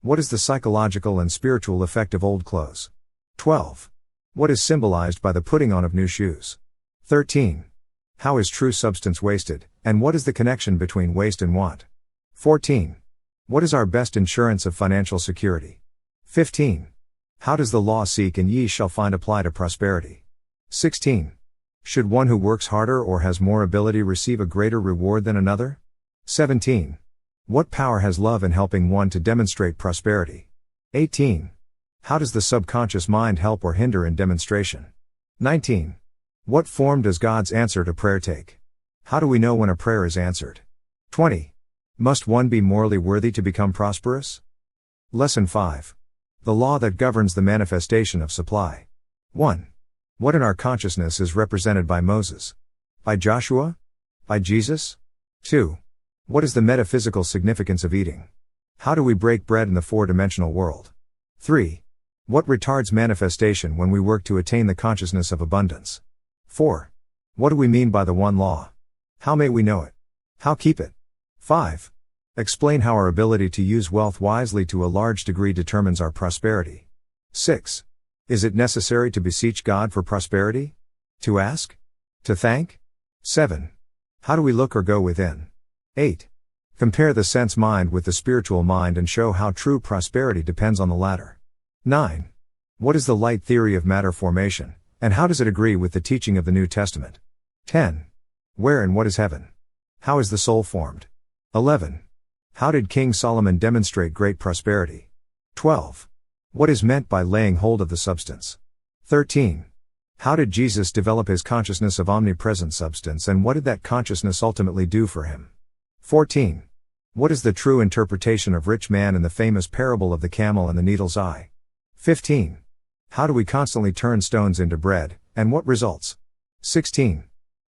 What is the psychological and spiritual effect of old clothes? 12. What is symbolized by the putting on of new shoes? 13. How is true substance wasted, and what is the connection between waste and want? 14. What is our best insurance of financial security? 15. How does the law seek and ye shall find apply to prosperity? 16. Should one who works harder or has more ability receive a greater reward than another? 17. What power has love in helping one to demonstrate prosperity? 18. How does the subconscious mind help or hinder in demonstration? 19. What form does God's answer to prayer take? How do we know when a prayer is answered? 20. Must one be morally worthy to become prosperous? Lesson 5. The law that governs the manifestation of supply. 1. What in our consciousness is represented by Moses? By Joshua? By Jesus? 2. What is the metaphysical significance of eating? How do we break bread in the four-dimensional world? 3. What retards manifestation when we work to attain the consciousness of abundance? 4. What do we mean by the one law? How may we know it? How keep it? 5. Explain how our ability to use wealth wisely to a large degree determines our prosperity. 6. Is it necessary to beseech God for prosperity? To ask? To thank? 7. How do we look or go within? 8. Compare the sense mind with the spiritual mind and show how true prosperity depends on the latter. 9. What is the light theory of matter formation, and how does it agree with the teaching of the New Testament? 10. Where and what is heaven? How is the soul formed? 11. How did King Solomon demonstrate great prosperity? 12. What is meant by laying hold of the substance? 13. How did Jesus develop his consciousness of omnipresent substance, and what did that consciousness ultimately do for him? 14. What is the true interpretation of rich man in the famous parable of the camel and the needle's eye? 15. How do we constantly turn stones into bread, and what results? 16.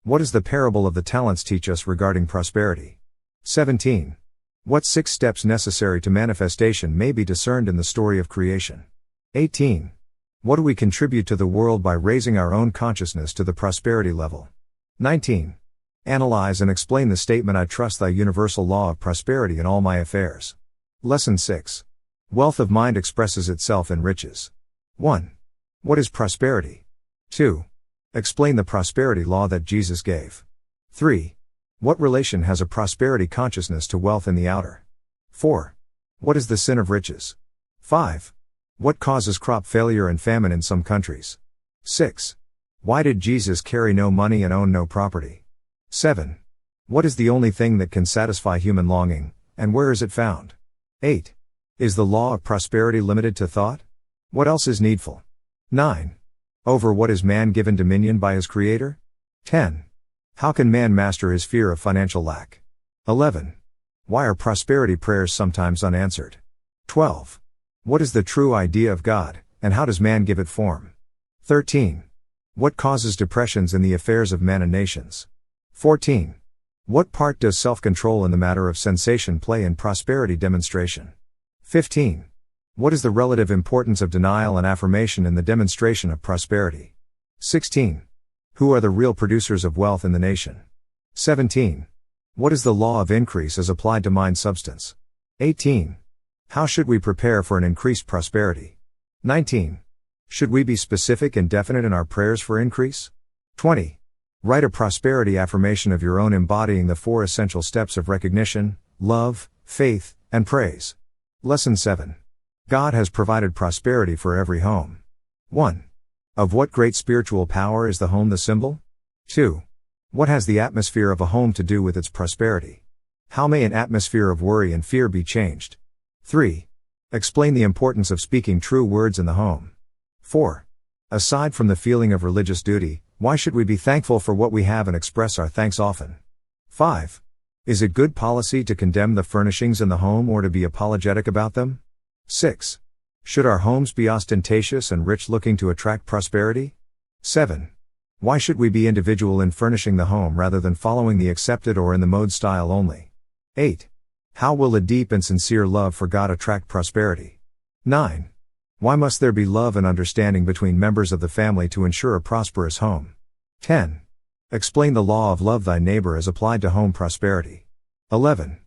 What does the parable of the talents teach us regarding prosperity? 17. What 6 steps necessary to manifestation may be discerned in the story of creation? 18. What do we contribute to the world by raising our own consciousness to the prosperity level? 19. Analyze and explain the statement, I trust thy universal law of prosperity in all my affairs. Lesson 6. Wealth of mind expresses itself in riches. 1. What is prosperity? 2. Explain the prosperity law that Jesus gave. 3. What relation has a prosperity consciousness to wealth in the outer? 4. What is the sin of riches? 5. What causes crop failure and famine in some countries? 6. Why did Jesus carry no money and own no property? 7. What is the only thing that can satisfy human longing, and where is it found? 8. Is the law of prosperity limited to thought? What else is needful? 9. Over what is man given dominion by his Creator? 10. How can man master his fear of financial lack? 11. Why are prosperity prayers sometimes unanswered? 12. What is the true idea of God, and how does man give it form? 13. What causes depressions in the affairs of men and nations? 14. What part does self-control in the matter of sensation play in prosperity demonstration? 15. What is the relative importance of denial and affirmation in the demonstration of prosperity? 16. Who are the real producers of wealth in the nation? 17. What is the law of increase as applied to mind substance? 18. How should we prepare for an increased prosperity? 19. Should we be specific and definite in our prayers for increase? 20. Write a prosperity affirmation of your own embodying the 4 essential steps of recognition, love, faith, and praise. Lesson 7. God has provided prosperity for every home. 1. Of what great spiritual power is the home the symbol? 2. What has the atmosphere of a home to do with its prosperity? How may an atmosphere of worry and fear be changed? 3. Explain the importance of speaking true words in the home. 4. Aside from the feeling of religious duty, why should we be thankful for what we have and express our thanks often? 5. Is it good policy to condemn the furnishings in the home or to be apologetic about them? 6. Should our homes be ostentatious and rich looking to attract prosperity? 7. Why should we be individual in furnishing the home rather than following the accepted or in the mode style only? 8. How will a deep and sincere love for God attract prosperity? 9. Why must there be love and understanding between members of the family to ensure a prosperous home? 10. Explain the law of love thy neighbor as applied to home prosperity. 11.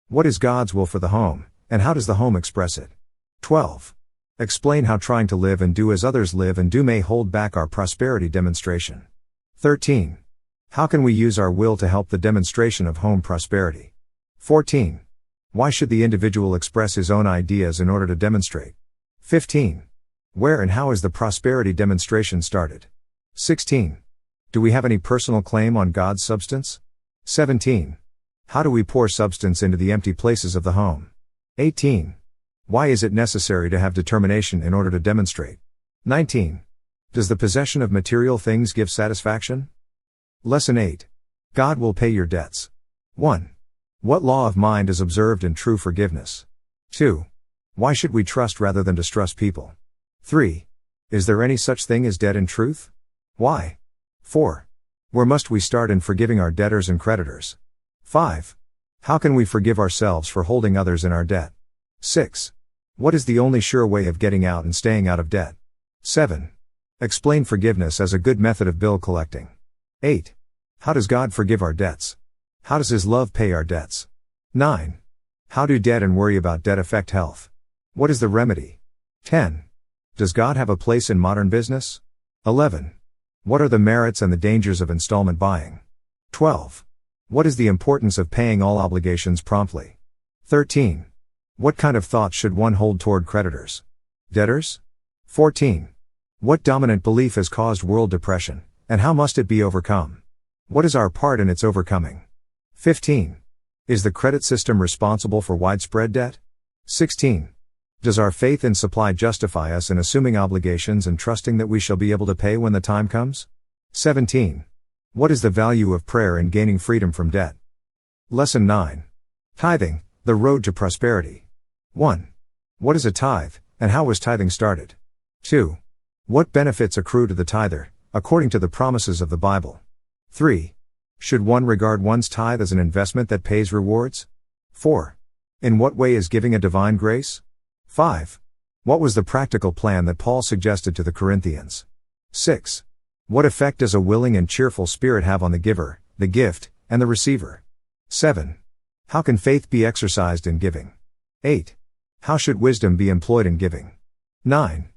What is God's will for the home, and how does the home express it? 12. Explain how trying to live and do as others live and do may hold back our prosperity demonstration. 13. How can we use our will to help the demonstration of home prosperity? 14. Why should the individual express his own ideas in order to demonstrate? 15. Where and how is the prosperity demonstration started? 16. Do we have any personal claim on God's substance? 17. How do we pour substance into the empty places of the home? 18. Why is it necessary to have determination in order to demonstrate? 19. Does the possession of material things give satisfaction? Lesson 8. God will pay your debts. 1. What law of mind is observed in true forgiveness? 2. Why should we trust rather than distrust people? 3. Is there any such thing as debt in truth? Why? 4. Where must we start in forgiving our debtors and creditors? 5. How can we forgive ourselves for holding others in our debt? 6. What is the only sure way of getting out and staying out of debt? 7. Explain forgiveness as a good method of bill collecting. 8. How does God forgive our debts? How does His love pay our debts? 9. How do debt and worry about debt affect health? What is the remedy? 10. Does God have a place in modern business? 11. What are the merits and the dangers of installment buying? 12. What is the importance of paying all obligations promptly? 13. What kind of thoughts should one hold toward creditors? Debtors? 14. What dominant belief has caused world depression, and how must it be overcome? What is our part in its overcoming? 15. Is the credit system responsible for widespread debt? 16. Does our faith in supply justify us in assuming obligations and trusting that we shall be able to pay when the time comes? 17. What is the value of prayer in gaining freedom from debt? Lesson 9. Tithing, the road to prosperity. 1. What is a tithe, and how was tithing started? 2. What benefits accrue to the tither, according to the promises of the Bible? 3. Should one regard one's tithe as an investment that pays rewards? 4. In what way is giving a divine grace? 5. What was the practical plan that Paul suggested to the Corinthians? 6. What effect does a willing and cheerful spirit have on the giver, the gift, and the receiver? 7. How can faith be exercised in giving? 8. How should wisdom be employed in giving? 9.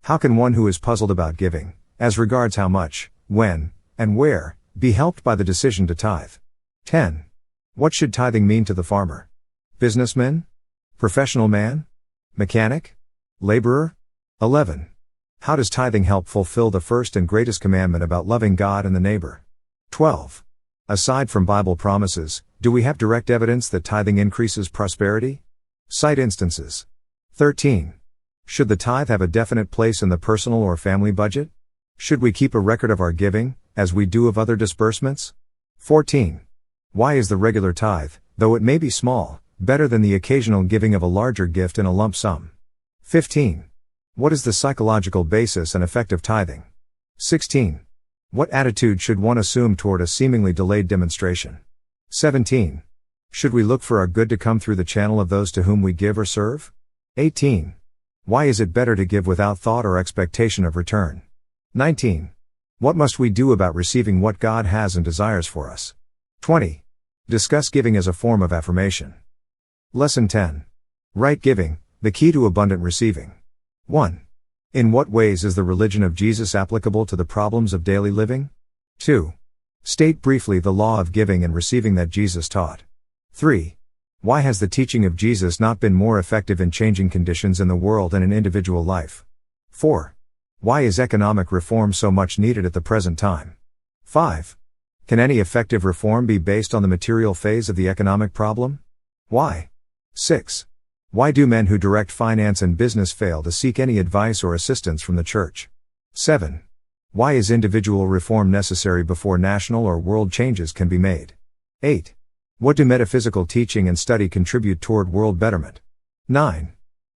How can one who is puzzled about giving, as regards how much, when, and where, be helped by the decision to tithe? 10. What should tithing mean to the farmer? Businessman? Professional man? Mechanic? Laborer? 11. How does tithing help fulfill the first and greatest commandment about loving God and the neighbor? 12. Aside from Bible promises, do we have direct evidence that tithing increases prosperity? Cite instances. 13. Should the tithe have a definite place in the personal or family budget? Should we keep a record of our giving, as we do of other disbursements? 14. Why is the regular tithe, though it may be small, better than the occasional giving of a larger gift in a lump sum? 15. What is the psychological basis and effect of tithing? 16. What attitude should one assume toward a seemingly delayed demonstration? 17. Should we look for our good to come through the channel of those to whom we give or serve? 18. Why is it better to give without thought or expectation of return? 19. What must we do about receiving what God has and desires for us? 20. Discuss giving as a form of affirmation. Lesson 10. Right giving, the key to abundant receiving. 1. In what ways is the religion of Jesus applicable to the problems of daily living? 2. State briefly the law of giving and receiving that Jesus taught. 3. Why has the teaching of Jesus not been more effective in changing conditions in the world and in individual life? 4. Why is economic reform so much needed at the present time? 5. Can any effective reform be based on the material phase of the economic problem? Why? 6. Why do men who direct finance and business fail to seek any advice or assistance from the church? 7. Why is individual reform necessary before national or world changes can be made? 8. What do metaphysical teaching and study contribute toward world betterment? 9.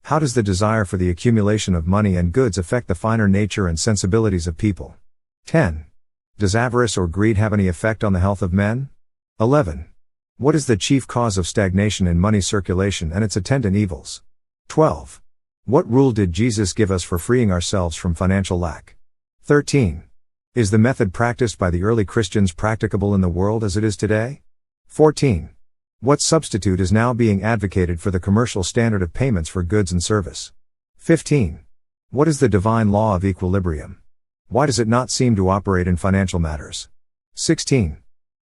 How does the desire for the accumulation of money and goods affect the finer nature and sensibilities of people? 10. Does avarice or greed have any effect on the health of men? 11. What is the chief cause of stagnation in money circulation and its attendant evils? 12. What rule did Jesus give us for freeing ourselves from financial lack? 13. Is the method practiced by the early Christians practicable in the world as it is today? 14. What substitute is now being advocated for the commercial standard of payments for goods and service? 15. What is the divine law of equilibrium? Why does it not seem to operate in financial matters? 16.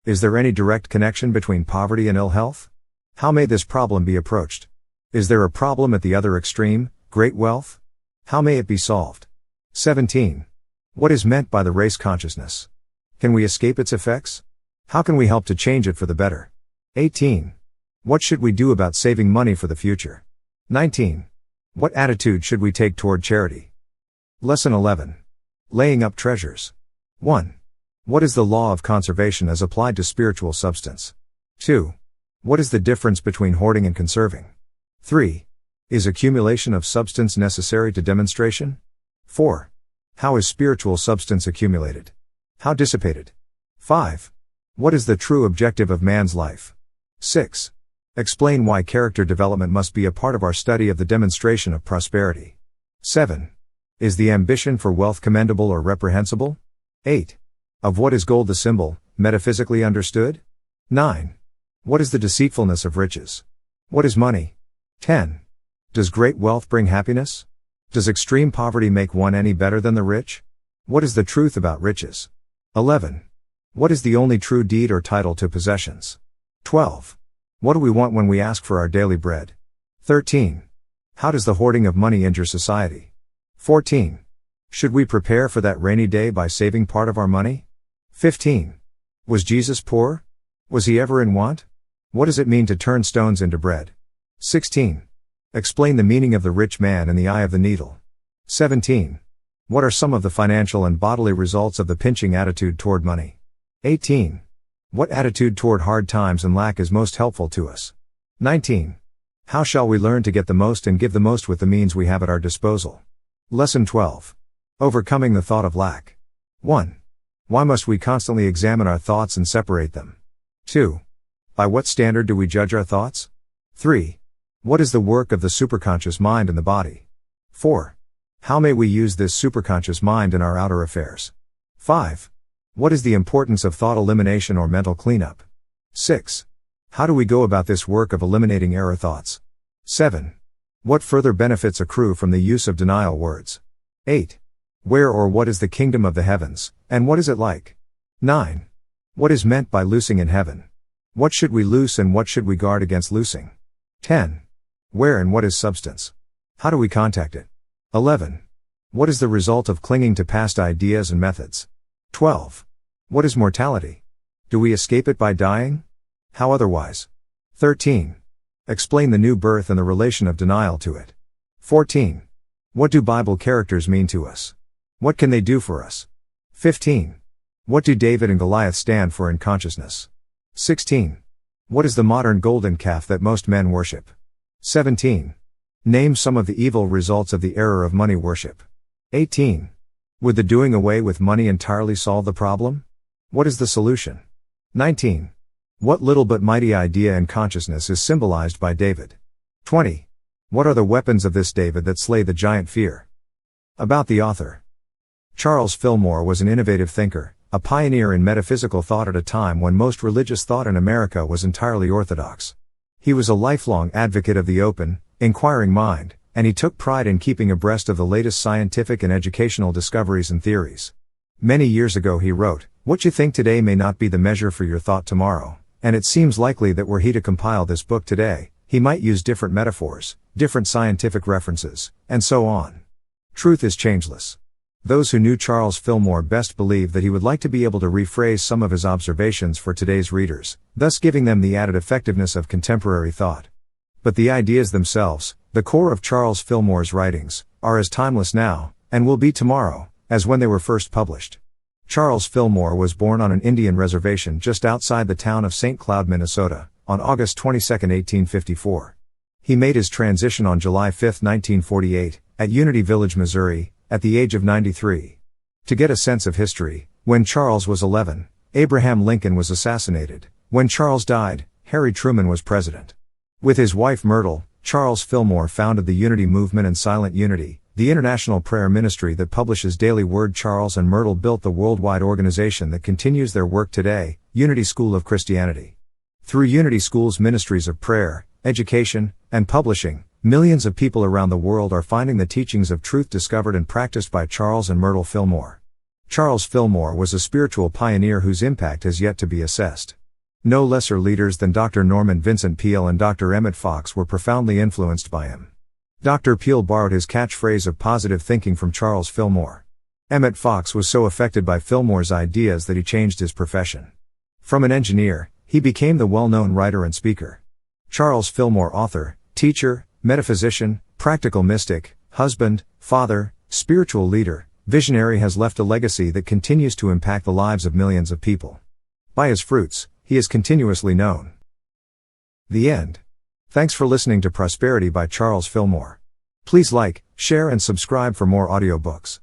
Is there any direct connection between poverty and ill health? How may this problem be approached? Is there a problem at the other extreme, great wealth? How may it be solved? 17. What is meant by the race consciousness? Can we escape its effects? How can we help to change it for the better? 18. What should we do about saving money for the future? 19. What attitude should we take toward charity? Lesson 11. Laying up treasures. 1. What is the law of conservation as applied to spiritual substance? 2. What is the difference between hoarding and conserving? 3. Is accumulation of substance necessary to demonstration? 4. How is spiritual substance accumulated? How dissipated? 5. What is the true objective of man's life? 6. Explain why character development must be a part of our study of the demonstration of prosperity. 7. Is the ambition for wealth commendable or reprehensible? 8. Of what is gold the symbol, metaphysically understood? 9. What is the deceitfulness of riches? What is money? 10. Does great wealth bring happiness? Does extreme poverty make one any better than the rich? What is the truth about riches? 11. What is the only true deed or title to possessions? 12. What do we want when we ask for our daily bread? 13. How does the hoarding of money injure society? 14. Should we prepare for that rainy day by saving part of our money? 15. Was Jesus poor? Was he ever in want? What does it mean to turn stones into bread? 16. Explain the meaning of the rich man in the eye of the needle. 17. What are some of the financial and bodily results of the pinching attitude toward money? 18. What attitude toward hard times and lack is most helpful to us? 19. How shall we learn to get the most and give the most with the means we have at our disposal? Lesson 12. Overcoming the thought of lack. 1. Why must we constantly examine our thoughts and separate them? 2. By what standard do we judge our thoughts? 3. What is the work of the superconscious mind in the body? 4. How may we use this superconscious mind in our outer affairs? 5. What is the importance of thought elimination or mental cleanup? 6. How do we go about this work of eliminating error thoughts? 7. What further benefits accrue from the use of denial words? 8. Where or what is the kingdom of the heavens, and what is it like? 9. What is meant by loosing in heaven? What should we loose and what should we guard against loosing? 10. Where and what is substance? How do we contact it? 11. What is the result of clinging to past ideas and methods? 12. What is mortality? Do we escape it by dying? How otherwise? 13. Explain the new birth and the relation of denial to it. 14. What do Bible characters mean to us? What can they do for us? 15. What do David and Goliath stand for in consciousness? 16. What is the modern golden calf that most men worship? 17. Name some of the evil results of the error of money worship. 18. Would the doing away with money entirely solve the problem? What is the solution? 19. What little but mighty idea and consciousness is symbolized by David? 20. What are the weapons of this David that slay the giant fear? About the author. Charles Fillmore was an innovative thinker, a pioneer in metaphysical thought at a time when most religious thought in America was entirely orthodox. He was a lifelong advocate of the open, inquiring mind, and he took pride in keeping abreast of the latest scientific and educational discoveries and theories. Many years ago he wrote, "What you think today may not be the measure for your thought tomorrow," and it seems likely that were he to compile this book today, he might use different metaphors, different scientific references, and so on. Truth is changeless. Those who knew Charles Fillmore best believe that he would like to be able to rephrase some of his observations for today's readers, thus giving them the added effectiveness of contemporary thought. But the ideas themselves, the core of Charles Fillmore's writings, are as timeless now, and will be tomorrow, as when they were first published. Charles Fillmore was born on an Indian reservation just outside the town of St. Cloud, Minnesota, on August 22, 1854. He made his transition on July 5, 1948, at Unity Village, Missouri, at the age of 93. To get a sense of history, when Charles was 11, Abraham Lincoln was assassinated. When Charles died, Harry Truman was president. With his wife Myrtle, Charles Fillmore founded the Unity Movement and Silent Unity, the international prayer ministry that publishes daily word. Charles and Myrtle built the worldwide organization that continues their work today, Unity School of Christianity. Through Unity School's ministries of prayer, education, and publishing, millions of people around the world are finding the teachings of truth discovered and practiced by Charles and Myrtle Fillmore. Charles Fillmore was a spiritual pioneer whose impact has yet to be assessed. No lesser leaders than Dr. Norman Vincent Peale and Dr. Emmett Fox were profoundly influenced by him. Dr. Peale borrowed his catchphrase of positive thinking from Charles Fillmore. Emmett Fox was so affected by Fillmore's ideas that he changed his profession. From an engineer, he became the well-known writer and speaker. Charles Fillmore, author, teacher, metaphysician, practical mystic, husband, father, spiritual leader, visionary, has left a legacy that continues to impact the lives of millions of people. By his fruits, he is continuously known. The end. Thanks for listening to Prosperity by Charles Fillmore. Please like, share and subscribe for more audiobooks.